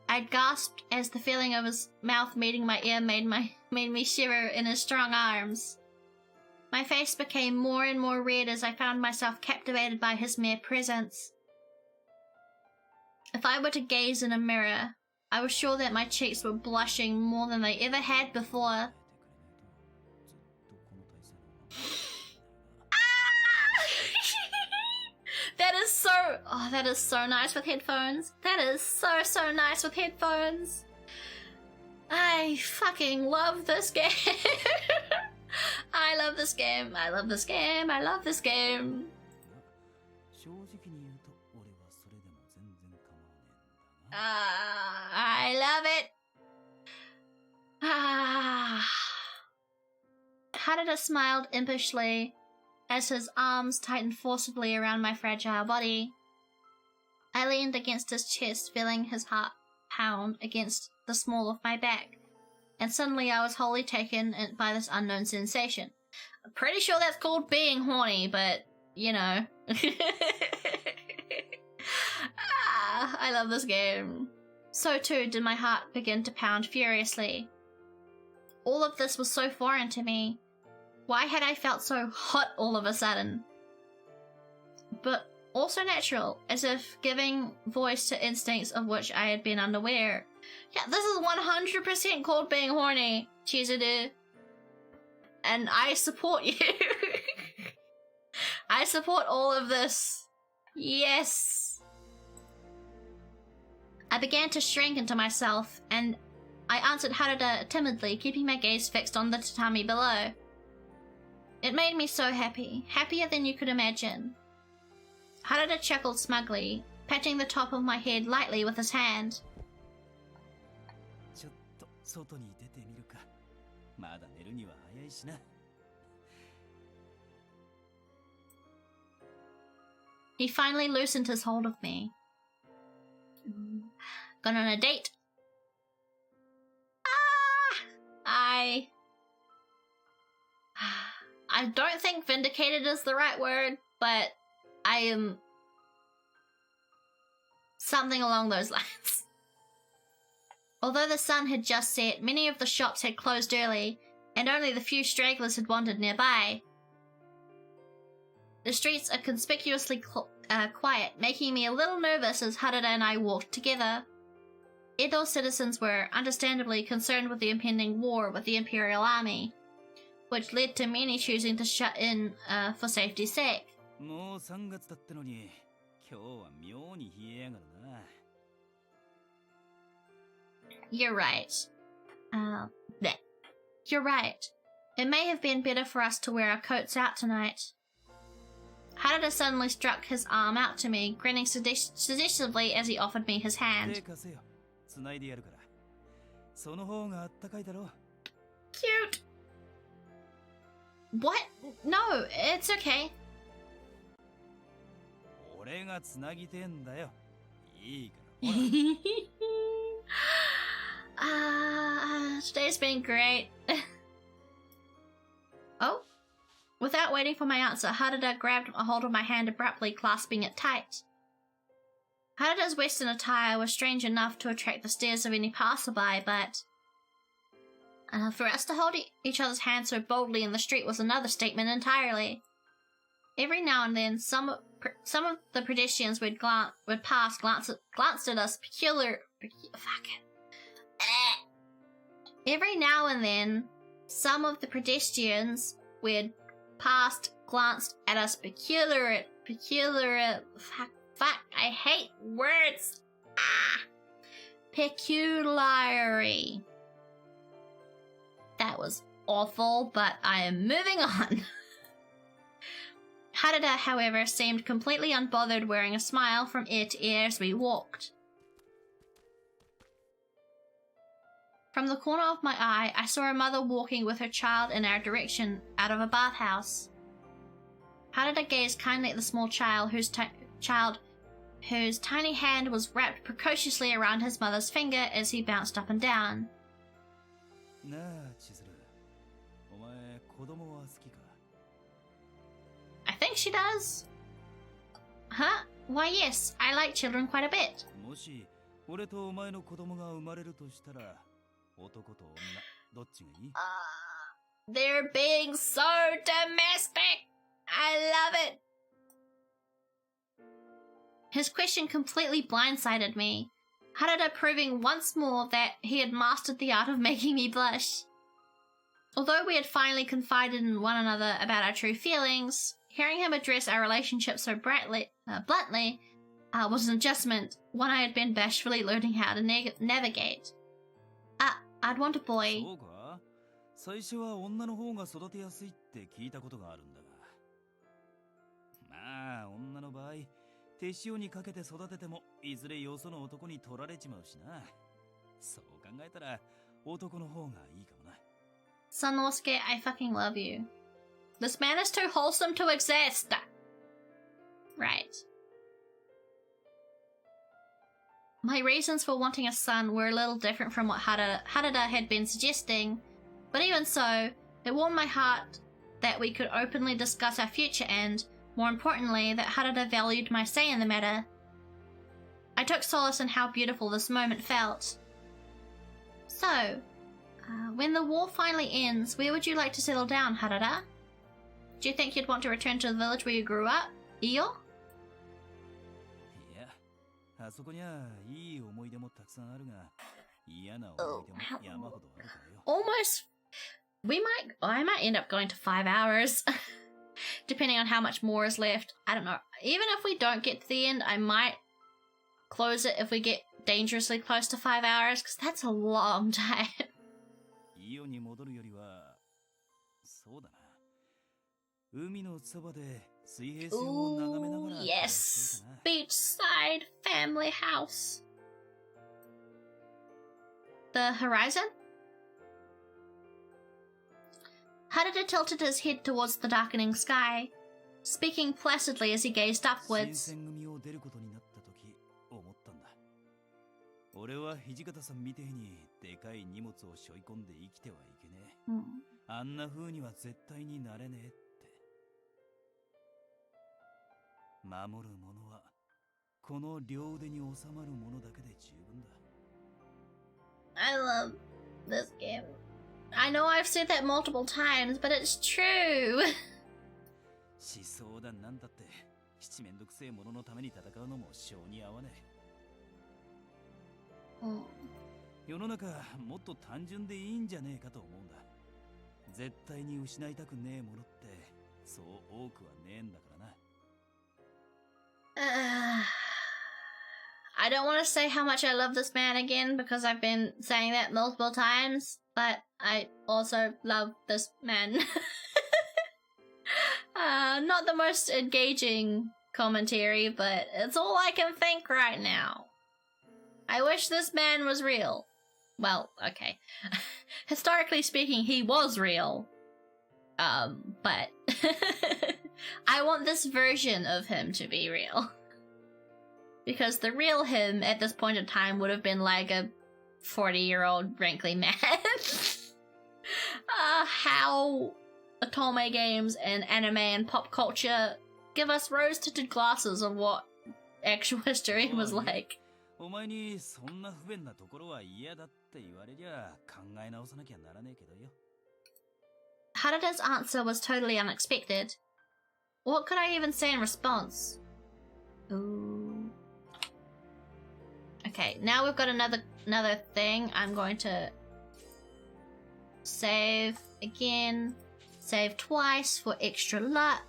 I gasped as the feeling of his mouth meeting my ear made me shiver in his strong arms. My face became more and more red as I found myself captivated by his mere presence. If I were to gaze in a mirror, I was sure that my cheeks were blushing more than they ever had before. That is so nice with headphones. That is so nice with headphones. I fucking love this game. I love this game. I love this game. I love this game. I love it. Haruda smiled impishly as his arms tightened forcibly around my fragile body. I leaned against his chest, feeling his heart pound against the small of my back, and suddenly I was wholly taken by this unknown sensation. I'm pretty sure that's called being horny, but, you know. I love this game. So too did my heart begin to pound furiously. All of this was so foreign to me. Why had I felt so hot all of a sudden? But also natural, as if giving voice to instincts of which I had been unaware. Yeah, this is 100% called being horny, Chizuru. And I support you. I support all of this. Yes. I began to shrink into myself, and I answered Haruda timidly, keeping my gaze fixed on the tatami below. It made me so happy, happier than you could imagine. Haruda chuckled smugly, patting the top of my head lightly with his hand. He finally loosened his hold of me. Gone on a date. I don't think vindicated is the right word, but I am something along those lines. Although the sun had just set, many of the shops had closed early, and only the few stragglers had wandered nearby. The streets are conspicuously quiet, making me a little nervous as Harada and I walked together. Edo citizens were understandably concerned with the impending war with the Imperial Army, which led to many choosing to shut in for safety's sake. You're right. You're right. It may have been better for us to wear our coats out tonight. Harada suddenly struck his arm out to me, grinning suggestively as he offered me his hand. Cute! What? No, it's okay. Today's been great. Oh? Without waiting for my answer, Harada grabbed a hold of my hand abruptly, clasping it tight. Harada's Western attire was strange enough to attract the stares of any passerby, but for us to hold each other's hands so boldly in the street was another statement entirely. Every now and then, some of the pedestrians we'd pass glanced at us Every now and then, some of the pedestrians we'd passed glanced at us I hate words. Peculiarly. That was awful, but I am moving on. Harada, however, seemed completely unbothered, wearing a smile from ear to ear as we walked. From the corner of my eye, I saw a mother walking with her child in our direction out of a bathhouse. Harada gazed kindly at the small child whose tiny hand was wrapped precociously around his mother's finger as he bounced up and down. I think she does. Huh? Why, yes, I like children quite a bit. They're being so domestic. I love it. His question completely blindsided me, Harada proving once more that he had mastered the art of making me blush. Although we had finally confided in one another about our true feelings, hearing him address our relationship so bluntly was an adjustment, one I had been bashfully learning how to navigate. I'd want a boy. Sanosuke, I fucking love you. This man is too wholesome to exist. Right. My reasons for wanting a son were a little different from what Harada had been suggesting, but even so, it warmed my heart that we could openly discuss our future and, more importantly, that Harada valued my say in the matter. I took solace in how beautiful this moment felt. So, when the war finally ends, where would you like to settle down, Harada? Do you think you'd want to return to the village where you grew up, EO? Almost. I might end up going to 5 hours. Depending on how much more is left. I don't know. Even if we don't get to the end, I might close it if we get dangerously close to 5 hours, because that's a long time. Ooh, yes. Beachside family house. The horizon? Harada tilted his head towards the darkening sky, speaking placidly as he gazed upwards. I love this game. I know I've said that multiple times, but it's true. 思想だなんだって七面倒くせえもののために戦うのも性に合わねえ。世の中もっと単純でいいんじゃねえかと思うんだ。絶対に失いたくねえものってそう多くはねえんだからな。I don't want to say how much I love this man again because I've been saying that multiple times, but I also love this man. Not the most engaging commentary, but it's all I can think right now. I wish this man was real. Well, okay. Historically speaking, he was real. But I want this version of him to be real. Because the real him at this point in time would have been like a 40-year-old wrinkly man. How otome games and anime and pop culture give us rose-tinted glasses of what actual history was like. お前にそんな不便なところは嫌だって言われりゃ考え直さなきゃならねえけどよ。Harada's answer was totally unexpected. What could I even say in response? Ooh. Okay, now we've got another thing. I'm going to save again. Save twice for extra luck.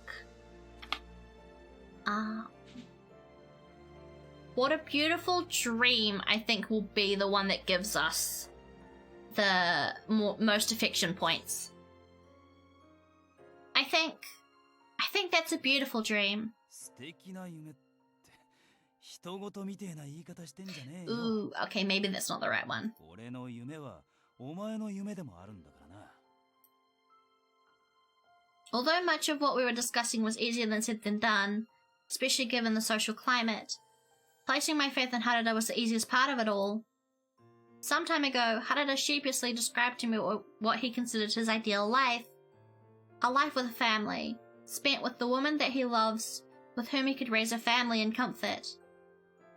What a beautiful dream, I think, will be the one that gives us the most affection points. I think that's a beautiful dream. 素敵な夢って人ごとみてえな言い方してんじゃねえよ。 Ooh, okay, maybe that's not the right one. 俺の夢はお前の夢でもあるんだからな。 Although much of what we were discussing was easier than said than done, especially given the social climate, placing my faith in Harada was the easiest part of it all. Some time ago, Harada sheepishly described to me what he considered his ideal life. A life with a family, spent with the woman that he loves, with whom he could raise a family in comfort.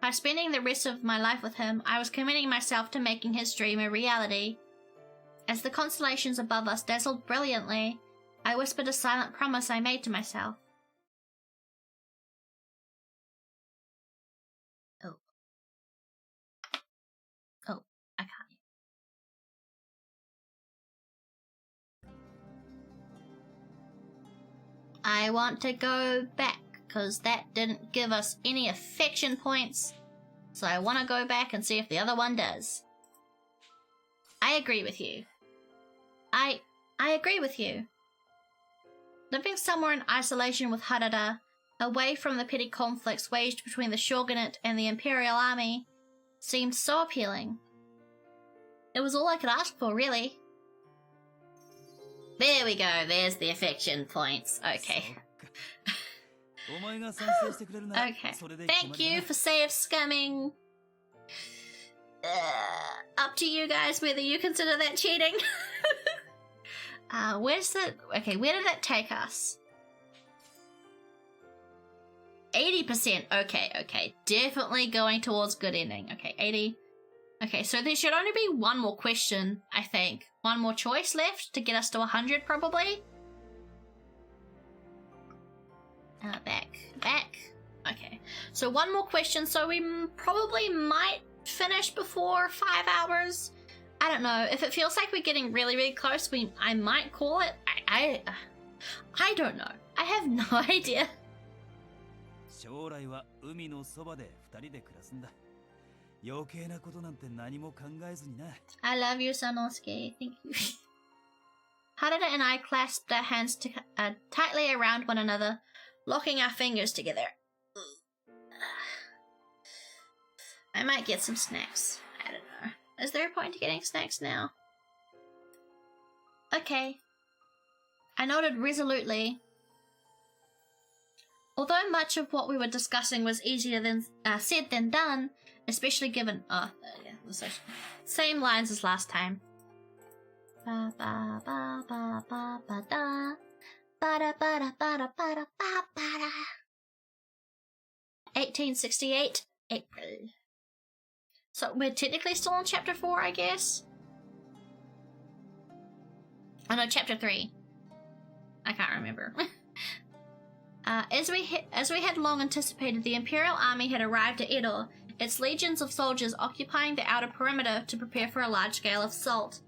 By spending the rest of my life with him, I was committing myself to making his dream a reality. As the constellations above us dazzled brilliantly, I whispered a silent promise I made to myself. Oh, I can't. I want to go back, because that didn't give us any affection points. So I want to go back and see if the other one does. I agree with you. I agree with you. Living somewhere in isolation with Harada, away from the petty conflicts waged between the shogunate and the imperial army, seemed so appealing. It was all I could ask for, really. There we go, there's the affection points. Okay. Okay. Thank you for save scumming. Up to you guys whether you consider that cheating. Where's the... Okay, where did that take us? 80%. Okay. Definitely going towards good ending. Okay, 80. Okay, so there should only be one more question, I think. One more choice left to get us to 100, probably. Back. Okay, so one more question, so we probably might finish before 5 hours. I don't know. If it feels like we're getting really, really close, I might call it. I don't know. I have no idea. 将来は海のそばで2人で暮らすんだ。余計なことなんて何も考えずにな。I love you, Sanosuke. Thank you. Harada and I clasped our hands tightly around one another, locking our fingers together. I might get some snacks. I don't know. Is there a point to getting snacks now? Okay. I nodded resolutely. Although much of what we were discussing was easier said than done, especially given... Oh, yeah, the same lines as last time. Ba ba ba ba ba ba da. Ba da ba da ba da ba da ba ba da. 1868, April. So we're technically still on chapter 4, I guess? Oh no, chapter 3. I can't remember. As we had long anticipated, the Imperial Army had arrived at Edo, its legions of soldiers occupying the outer perimeter to prepare for a large-scale assault.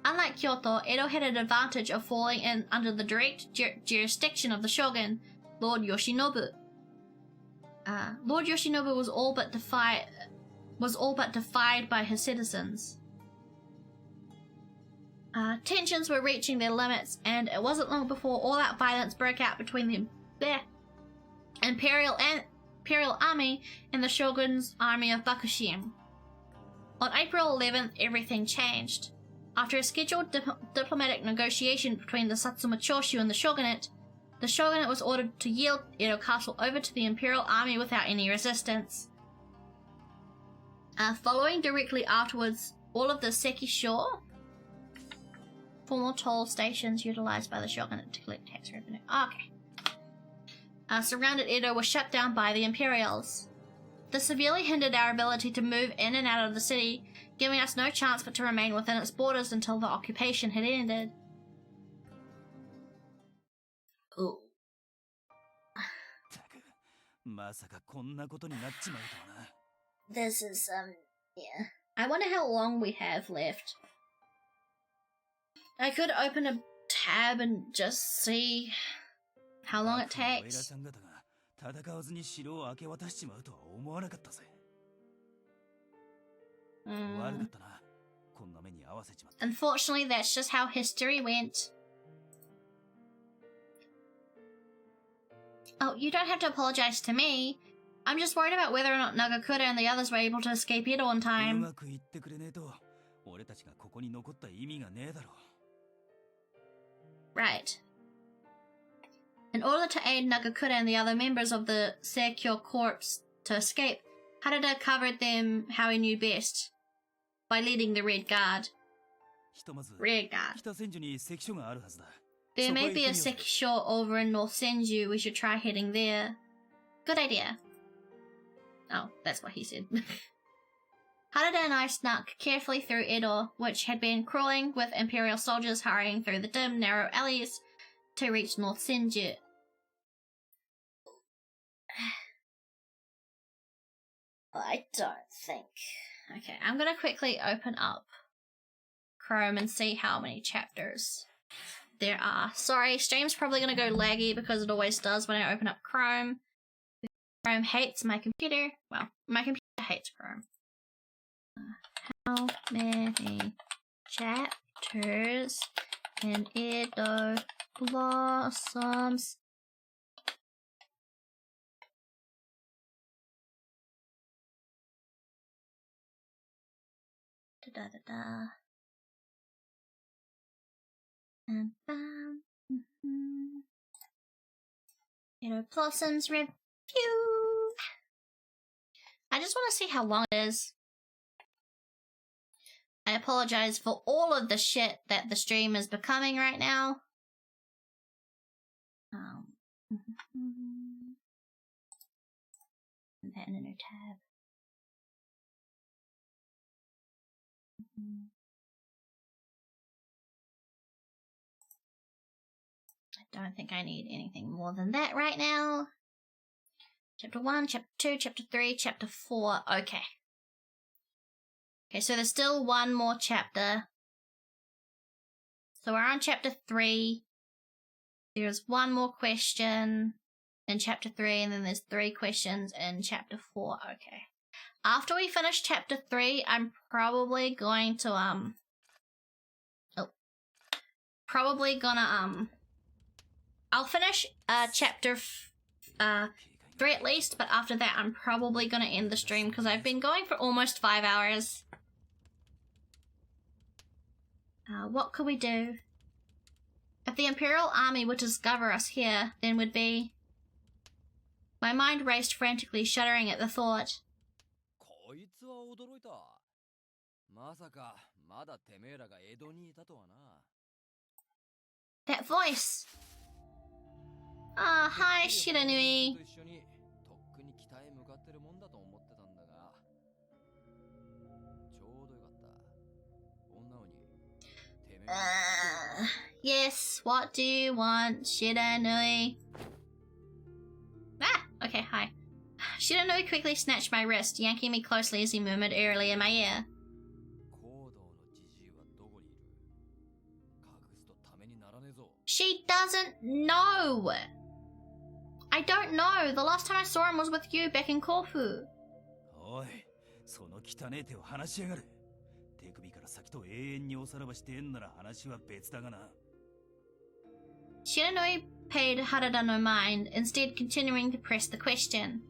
Unlike Kyoto, Edo had an advantage of falling in under the direct jurisdiction of the shogun, Lord Yoshinobu. Lord Yoshinobu was all but defied by his citizens. Tensions were reaching their limits, and it wasn't long before all-out violence broke out between the Imperial Army and the Shogun's army of Bakushin. On April 11th, everything changed. After a scheduled diplomatic negotiation between the Satsuma Choshu and the Shogunate was ordered to yield Edo Castle over to the Imperial Army without any resistance. Following directly afterwards, all of the Sekisho, formal toll stations utilized by the Shogunate to collect tax revenue. Okay. Surrounded Edo was shut down by the Imperials. This severely hindered our ability to move in and out of the city, giving us no chance but to remain within its borders until the occupation had ended. Ooh. This is, yeah. I wonder how long we have left. I could open a tab and just see how long it takes. Unfortunately, that's just how history went. Oh, you don't have to apologize to me. I'm just worried about whether or not Nagakura and the others were able to escape Edo on time. Right. In order to aid Nagakura and the other members of the Seikyo Corps to escape, Harada covered them how he knew best, by leading the Red Guard. Red Guard. There may be a Sekisho over in North Senju. We should try heading there. Good idea. Oh, that's what he said. Harada and I snuck carefully through Edo, which had been crawling with Imperial soldiers hurrying through the dim, narrow alleys to reach North Senju. I don't think... Okay, I'm gonna quickly open up Chrome and see how many chapters there are. Sorry, stream's probably gonna go laggy because it always does when I open up Chrome. Chrome hates my computer. Well, my computer hates Chrome. How many chapters in Edo Blossoms? Da da da da. And bam. Edo Blossoms review. I just want to see how long it is. I apologize for all of the shit that the stream is becoming right now. Put that in a new tab. I don't think I need anything more than that right now. Chapter 1, Chapter 2, Chapter 3, Chapter 4. Okay. Okay, so there's still one more chapter. So we're on Chapter 3. There's one more question in Chapter 3, and then there's 3 questions in Chapter 4. Okay. After we finish Chapter 3, I'm probably going to, I'll finish, Chapter 3 at least, but after that I'm probably gonna end the stream because I've been going for almost 5 hours. What could we do? If the Imperial Army would discover us here, then would be... My mind raced frantically, shuddering at the thought. That voice! Ah, hi, Shiranui. Yes, what do you want, Shiranui? Ah, okay, hi. Shiranui quickly snatched my wrist, yanking me closely as he murmured eerily in my ear. She doesn't know! I don't know. The last time I saw him was with you back in Corfu. Oi, その汚え手を離しやがれ。手首から先と永遠におさらばしてんなら話は別だがな。Shiranui paid Harada no mind, instead continuing to press the question.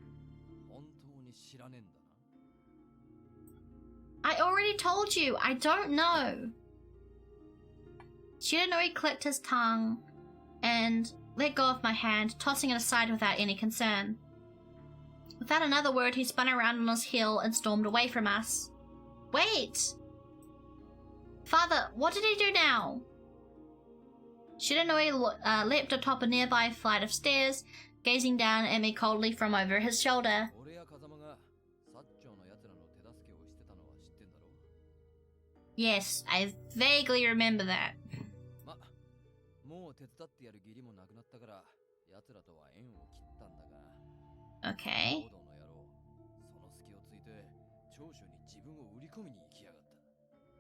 I already told you, I don't know. Shiranui clicked his tongue and let go of my hand, tossing it aside without any concern. Without another word, he spun around on his heel and stormed away from us. Wait! Father, what did he do now? Shiranui leapt atop a nearby flight of stairs, gazing down at me coldly from over his shoulder. Yes, I vaguely remember that. Okay.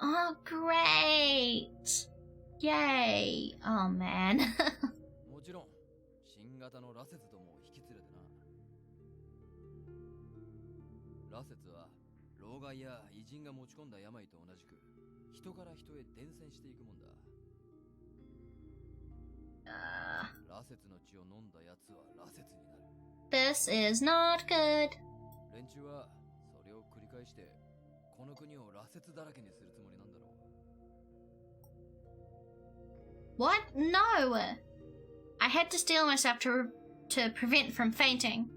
Oh, great! Yay! Oh, man. This is not good. What? No! I had to steel myself to prevent from fainting.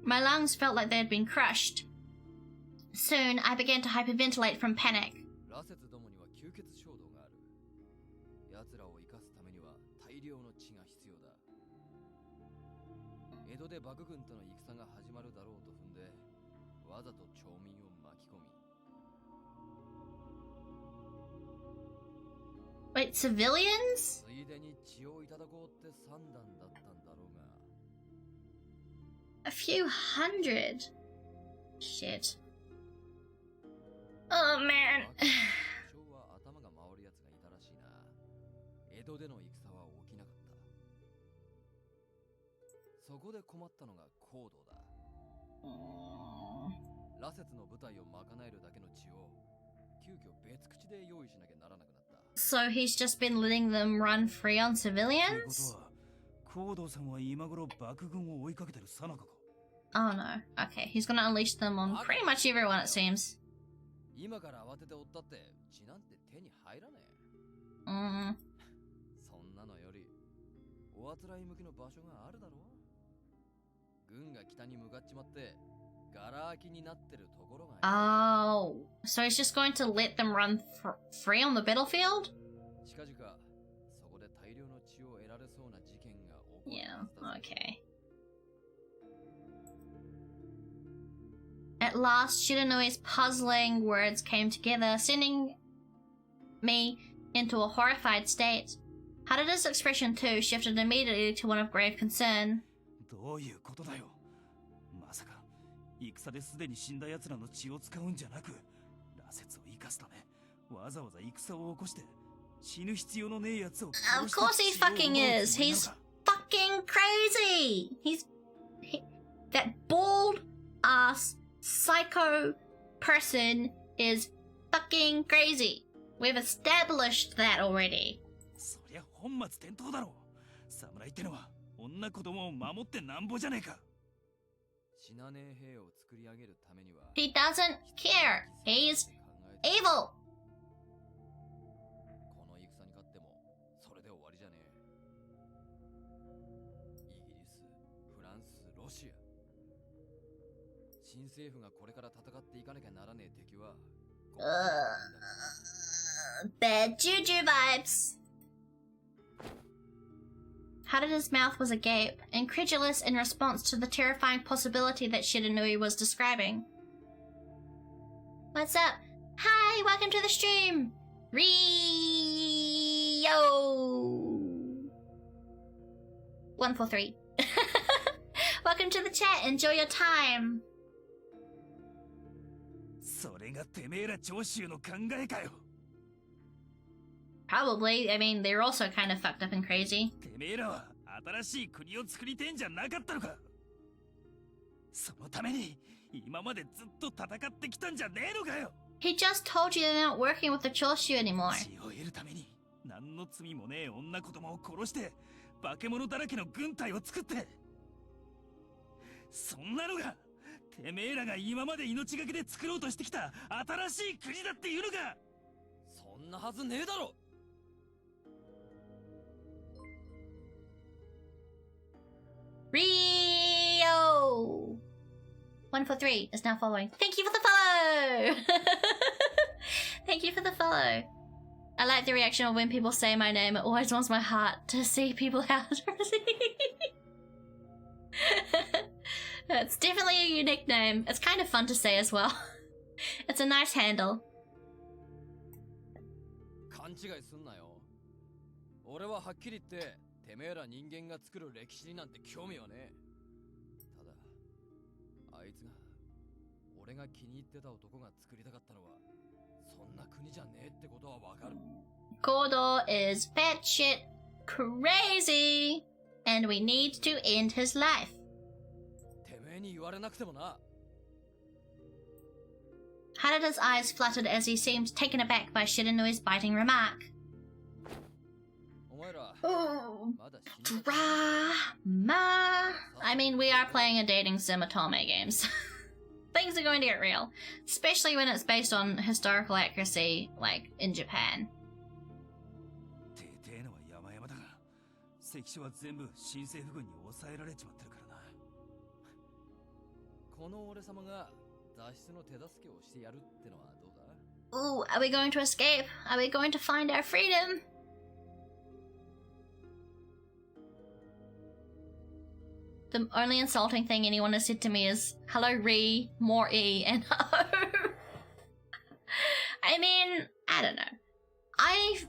My lungs felt like they had been crushed. Soon, I began to hyperventilate from panic. Wait, civilians? A few hundred. Shit. Oh, man. So he's just been letting them run free on civilians? Oh no. Okay, he's gonna unleash them on pretty much everyone, it seems. Oh, so he's just going to let them run free on the battlefield? Yeah, okay. At last, Shiranui's puzzling words came together, sending me into a horrified state. Harada's expression, too, shifted immediately to one of grave concern. Of course he fucking is. He's fucking crazy. That bald ass psycho person is fucking crazy. We've established that already. He doesn't care. He's evil. Bad juju vibes. Harada's mouth was agape, incredulous in response to the terrifying possibility that Shiranui was describing. What's up? Hi, welcome to the stream! Read! Rio 143. Welcome to the chat. Enjoy your time. それがてめえら長州の考えかよ。 Probably. I mean, they're also kind of fucked up and crazy. てめえらは新しい国を作りてんじゃなかったのか。そのために今までずっと戦ってきたんじゃねえのかよ。 He just told you they're not working with the Choshu anymore. 血を得るために何の罪もねえ女子供を殺して化け物だらけの軍隊を作って、そんなのがてめえらが今まで命がけで作ろうとしてきた新しい国だっていうのか。そんなはずねえだろ。 Rio 143 is now following. Thank you for the follow. Thank you for the follow. I like the reaction of when people say my name. It always warms my heart to see people out. It's definitely a unique name. It's kind of fun to say as well. It's a nice handle. 勘違いすんなよ。俺ははっきり言っててめえら人間が作る歴史になんて興味はねえ。ただあいつが俺が気に入ってた男が作りたかったのはそんな国じゃねえってことはわかる。 Gordo is batshit crazy, and we need to end his life. てめえに言われなくてもな。 Harada's eyes fluttered as he seemed taken aback by Shiranui's biting remark. お前ら Oh, まだ死んだ drama. I mean, we are playing a dating sim otome games. Things are going to get real, especially when it's based on historical accuracy, like in Japan. てえのは山々だが、関所は全部新政府軍に抑えられちまってるからな。この俺様が脱出の手助けをしてやるってのはどうだ？ Ooh, are we going to escape? Are we going to find our freedom? The only insulting thing anyone has said to me is hello re, more e, and o. I mean, I don't know. I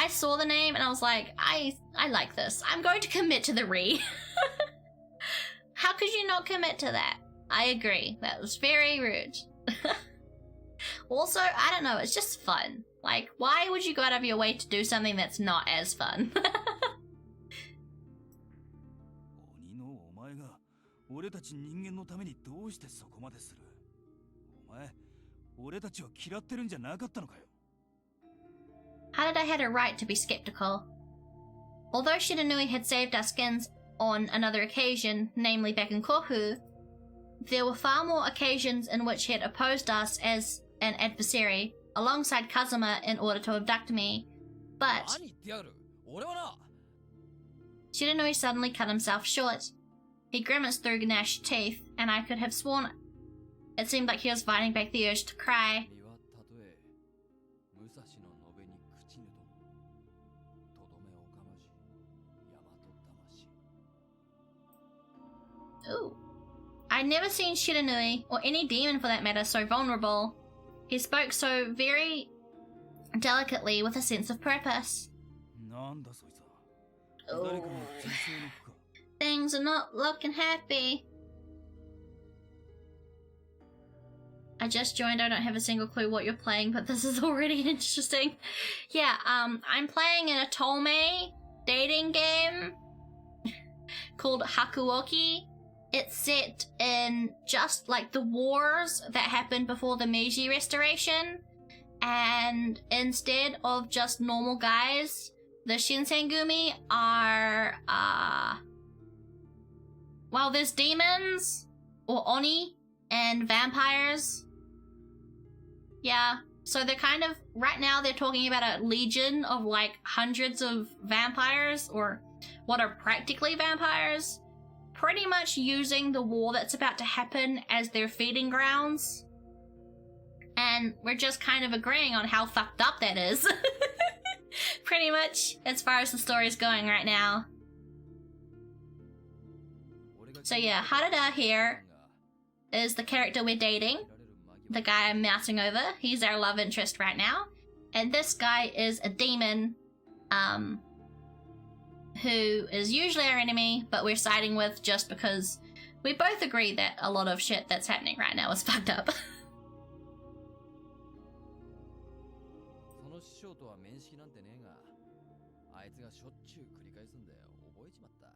saw the name and I was like, I like this. I'm going to commit to the re. How could you not commit to that? I agree. That was very rude. Also, I don't know, it's just fun. Like, why would you go out of your way to do something that's not as fun? 鬼のお前が俺たち人間のためにどうしてそこまでする？お前、俺たちを嫌ってるんじゃなかったのかよ。 Harada had a right to be skeptical. Although Shiranui had saved our skins on another occasion, namely back in Kohu, there were far more occasions in which he had opposed us as an adversary, alongside Kazuma in order to abduct me. But 何言ってやる？俺はな。 Shiranui suddenly cut himself short. He grimaced through gnashed teeth, and I could have sworn it seemed like he was fighting back the urge to cry. 身はたとえ武蔵の延べに朽ちぬともとどめおかまし大和魂。 Ooh. I'd never seen Shiranui, or any demon for that matter, so vulnerable. He spoke so very delicately with a sense of purpose. なんだそいつは。 Oh. 誰かの人生の苦か。 Things are not looking happy. I just joined. I don't have a single clue what you're playing, but this is already interesting. Yeah, I'm playing an otome dating game called Hakuoki. It's set in just like the wars that happened before the Meiji Restoration, and instead of just normal guys, the Shinsengumi are well, there's demons or oni and vampires. Yeah, so they're kind of right now they're talking about a legion of like hundreds of vampires, or what are practically vampires, pretty much using the war that's about to happen as their feeding grounds. And we're just kind of agreeing on how fucked up that is. Pretty much, as far as the story's going right now. So yeah, Harada here is the character we're dating. The guy I'm mousing over. He's our love interest right now. And this guy is a demon who is usually our enemy, but we're siding with just because we both agree that a lot of shit that's happening right now is fucked up. その師匠とは面識なんてねえが、あいつがしょっちゅう繰り返すんで覚えちまった。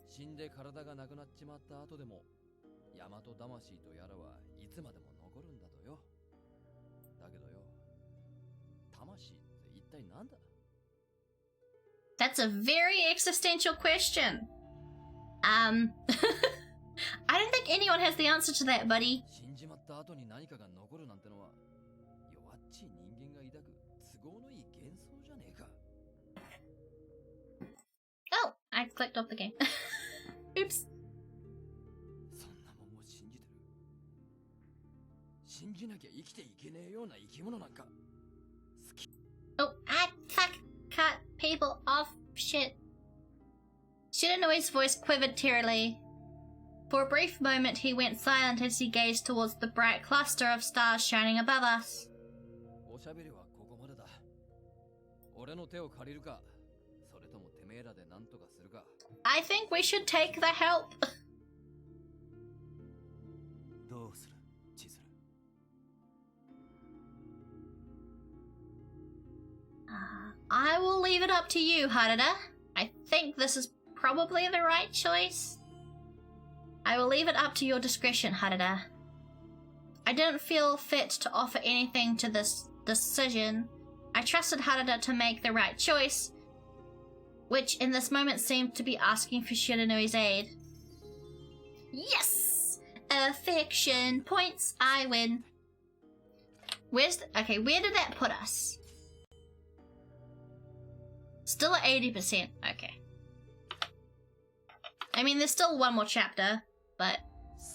死んで体がなくなっちまった後でも、大和魂とやらはいつまでも残るんだとよ。だけどよ、魂って一体なんだ? That's a very existential question. I don't think anyone has the answer to that, buddy. 死んじまった後に何かが残るなんてのは、弱っちい人間が抱く都合のいい幻想じゃねえか。Oh, I clicked off the game. Oops. そんなもんを信じてる。信じなきゃ生きていけねえような生き物なんか。好き。Oh, fuck. Cut people off. Shit. Shiranoi's voice quivered tearily. For a brief moment he went silent as he gazed towards the bright cluster of stars shining above us. おしゃべりはここまでだ。俺の手を借りるか、それともてめえらで何とかするか。I think we should take the help. どうする、千鶴。I will leave it up to you, Harada. I think this is probably the right choice. I will leave it up to your discretion, Harada. I didn't feel fit to offer anything to this decision. I trusted Harada to make the right choice, which in this moment seemed to be asking for Shiranui's aid. Yes! Affection points, I win. Where did that put us? Still at 80%, okay. I mean, there's still one more chapter, but...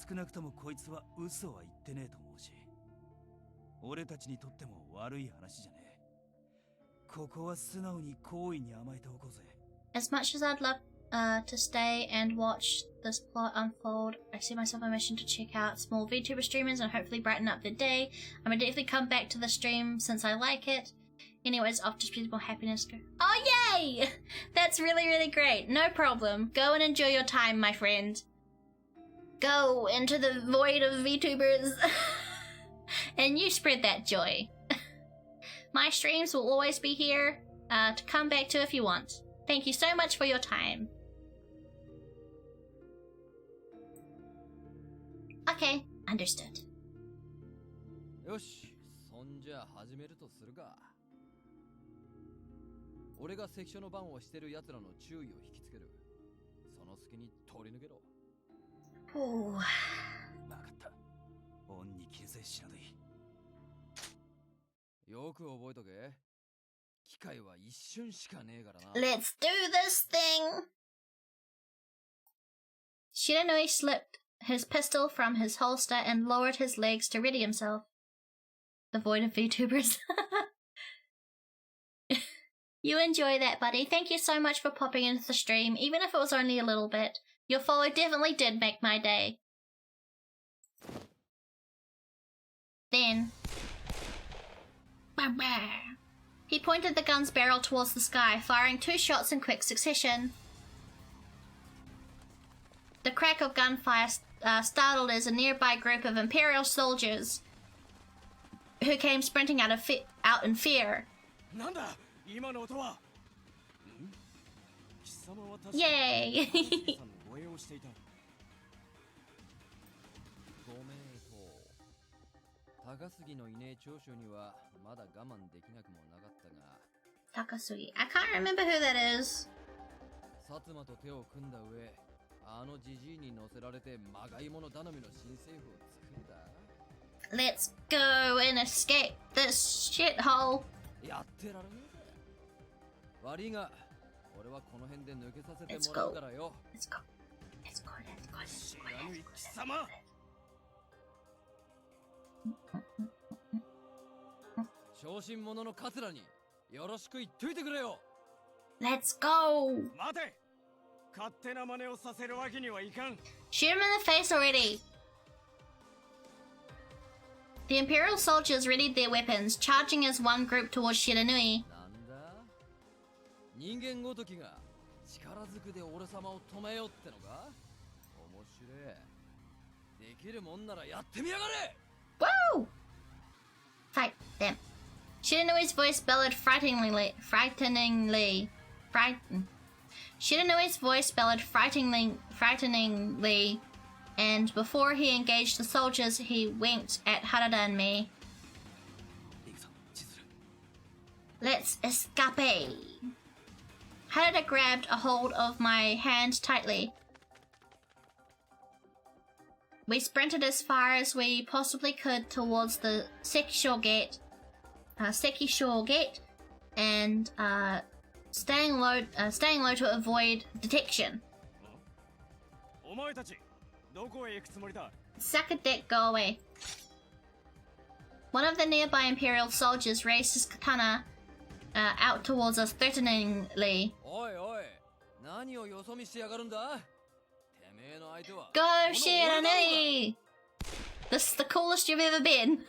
少なくともこいつは嘘は言ってねえと思うし、俺たちにとっても悪い話じゃねえ。ここは素直に好意に甘えておこうぜ。As much as I'd love to stay and watch this plot unfold, I see myself on a mission to check out small VTuber streamers and hopefully brighten up their day. I'm gonna definitely come back to the stream since I like it. Anyways, off to spread more happiness. Oh, yay! That's really, really great. No problem. Go and enjoy your time, my friend. Go into the void of VTubers. And you spread that joy. My streams will always be here to come back to if you want. Thank you so much for your time. Okay, understood. よし、そんじゃ始めるとするか。俺が関所の番をしてる奴らの注意を引きつける。その隙に通り抜けろ。おう。わかった。恩に着るぜ、シナドイ。よく覚えとけ。機会は一瞬しかねえからな。Let's do this thing! Shiranui slipped his pistol from his holster and lowered his legs to ready himself. The void of VTubers. You enjoy that, buddy. Thank you so much for popping into the stream, even if it was only a little bit. Your follow definitely did make my day. Then... he pointed the gun's barrel towards the sky, firing 2 shots in quick succession. The crack of gunfire startled as a nearby group of Imperial soldiers who came sprinting out in fear. Yay! 高杉のいねえ長州にはまだ我慢できなくもなかったが。高杉 I can't remember who that is. 薩摩と手を組んだ上、あのジジイに乗せられてまがいもの頼みの新政府を作るんだ。Let's go and escape this shithole. やってられねえぜ。悪いが、俺はこの辺で抜けさせてもらうからよ。Let's go. Let's go. Let's go. Let's go. 知らぬ貴様。小心者のカツラによろしく言っといてくれよ。 Let's go. 待て。勝手な真似をさせるわけにはいかん。 Shoot him in the face already. The Imperial soldiers readied their weapons, charging as one group towards Shiranui. なんだ人間ごときが力ずくで俺様を止めようってのか？面白い。できるもんならやってみやがれ！ Woo! Fight them. Shiranui's voice bellowed frighteningly. Shiranui's voice bellowed frighteningly, and before he engaged the soldiers, he winked at Harada and me. Let's escape. Harada grabbed a hold of my hand tightly. We sprinted as far as we possibly could towards the Sekishore Gate, and staying low to avoid detection. Suck a dick, go away. One of the nearby Imperial soldiers raised his katana out towards us threateningly. Go, Shiranui! This is the coolest you've ever been.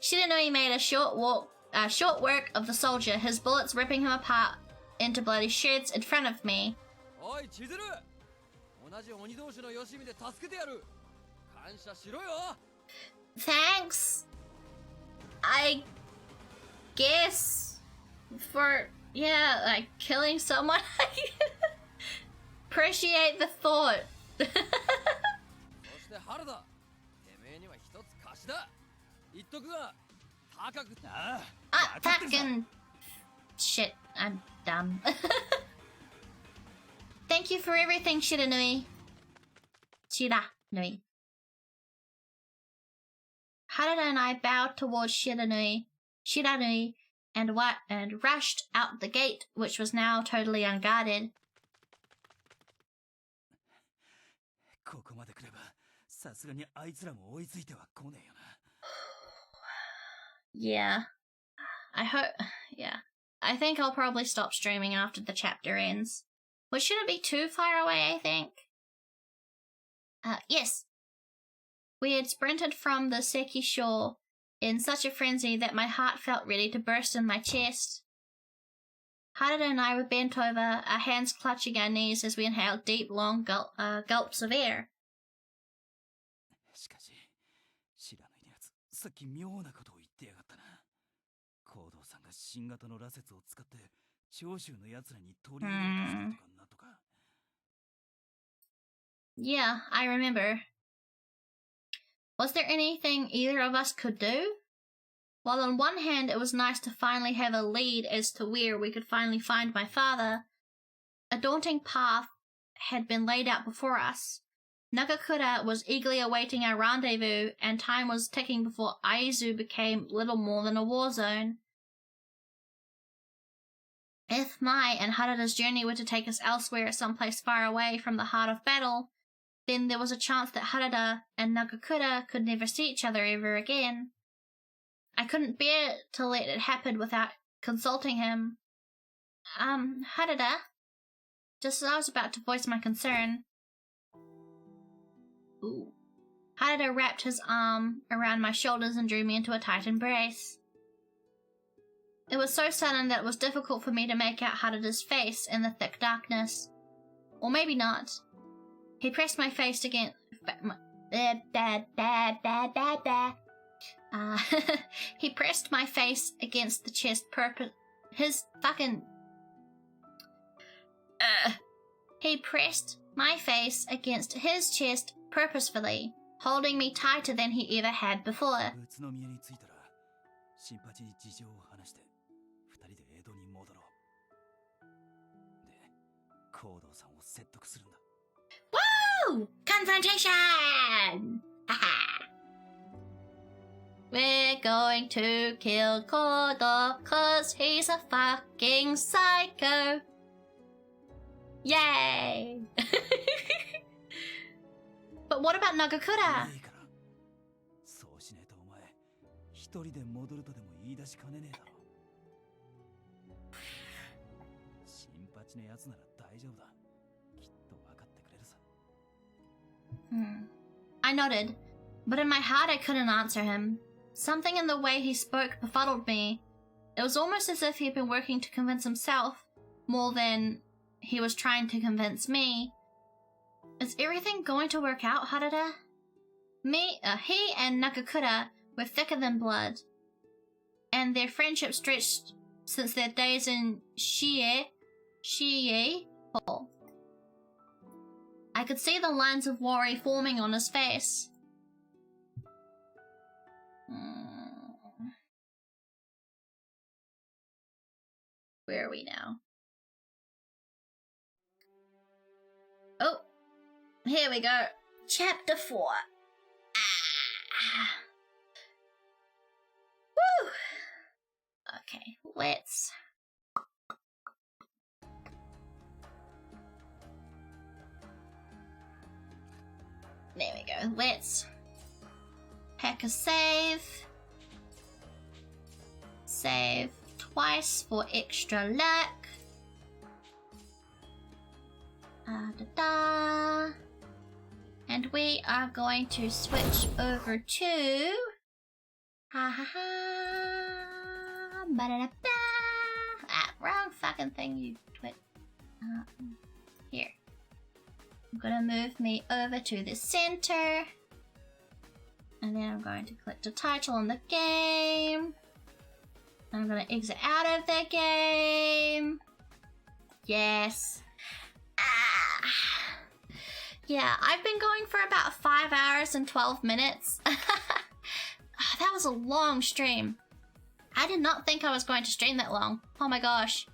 Shiranui made a short work of the soldier, his bullets ripping him apart into bloody shreds in front of me. Oi, Chizuru! Thanks. I guess for like killing someone. Appreciate the thought. Fucking shit, I'm dumb. Thank you for everything, Shiranui. Shiranui. Harada and I bowed towards Shiranui, and rushed out the gate, which was now totally unguarded. Yeah. I think I'll probably stop streaming after the chapter ends. Which shouldn't be too far away, I think. Yes. We had sprinted from the Seki shore in such a frenzy that my heart felt ready to burst in my chest. Harada and I were bent over, our hands clutching our knees as we inhaled deep, long gulps of air. Yeah, I remember. Was there anything either of us could do? While on one hand it was nice to finally have a lead as to where we could finally find my father, a daunting path had been laid out before us. Nagakura was eagerly awaiting our rendezvous, and time was ticking before Aizu became little more than a war zone. If my and Harada's journey were to take us elsewhere, someplace far away from the heart of battle, then there was a chance that Harada and Nagakura could never see each other ever again. I couldn't bear to let it happen without consulting him. Harada? Just as I was about to voice my concern. Ooh. Harada wrapped his arm around my shoulders and drew me into a tight embrace. It was so sudden that it was difficult for me to make out Harada's face in the thick darkness. Or maybe not. He pressed my face against... he pressed my face against the chest He pressed my face against his chest purposefully, holding me tighter than he ever had before. Woo! Confrontation! Haha! We're going to kill Kodo, 'cause he's a fucking psycho. Yay! But what about Nagakura? I nodded, but in my heart I couldn't answer him. Something in the way he spoke befuddled me. It was almost as if he'd been working to convince himself more than he was trying to convince me. Is everything going to work out, Harada? He and Nakakura were thicker than blood, and their friendship stretched since their days in Shiei Hall. I could see the lines of worry forming on his face. Where are we now? Oh, here we go. Chapter 4. Woo! Okay, let's... There we go. Let's pack a save. Save twice for extra luck. And we are going to switch over to... wrong fucking thing, you twit. Here. I'm gonna move me over to the center. And then I'm going to click the title on the game. I'm gonna exit out of the game. Yes. Yeah, I've been going for about 5 hours and 12 minutes. That was a long stream. I did not think I was going to stream that long. Oh my gosh.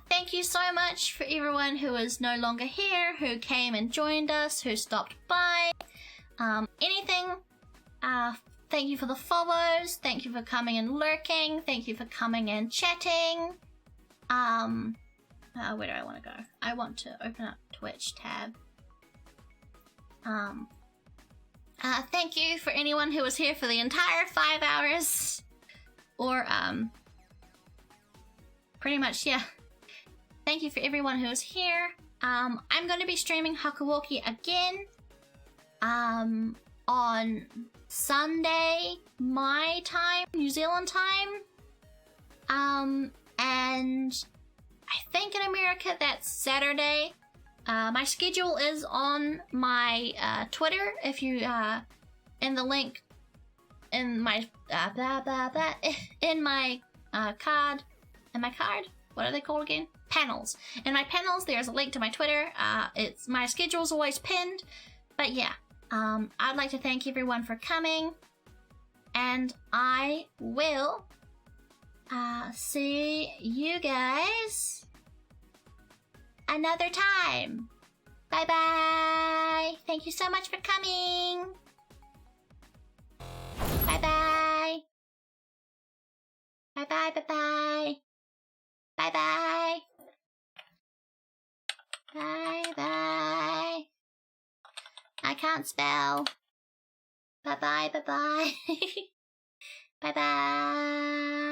Thank you so much for everyone who is no longer here, who came and joined us, who stopped by. Thank you for the follows. Thank you for coming and lurking. Thank you for coming and chatting. Where do I want to go? I want to open up Twitch tab. Thank you for anyone who was here for the entire 5 hours. Or, pretty much, yeah. Thank you for everyone who was here. I'm going to be streaming Hakuoki again. On Sunday, my time, New Zealand time. And I think in America that's Saturday. My schedule is on my Twitter. If you in the link in my in my card. What are they called again? Panels. In my panels, there's a link to my Twitter. It's my schedule's always pinned. But yeah, I'd like to thank everyone for coming, and I will see you guys another time. Bye bye. Thank you so much for coming. Bye bye. Bye bye. Bye bye. Bye bye. Bye bye. I can't spell. Bye bye. Bye bye. Bye bye.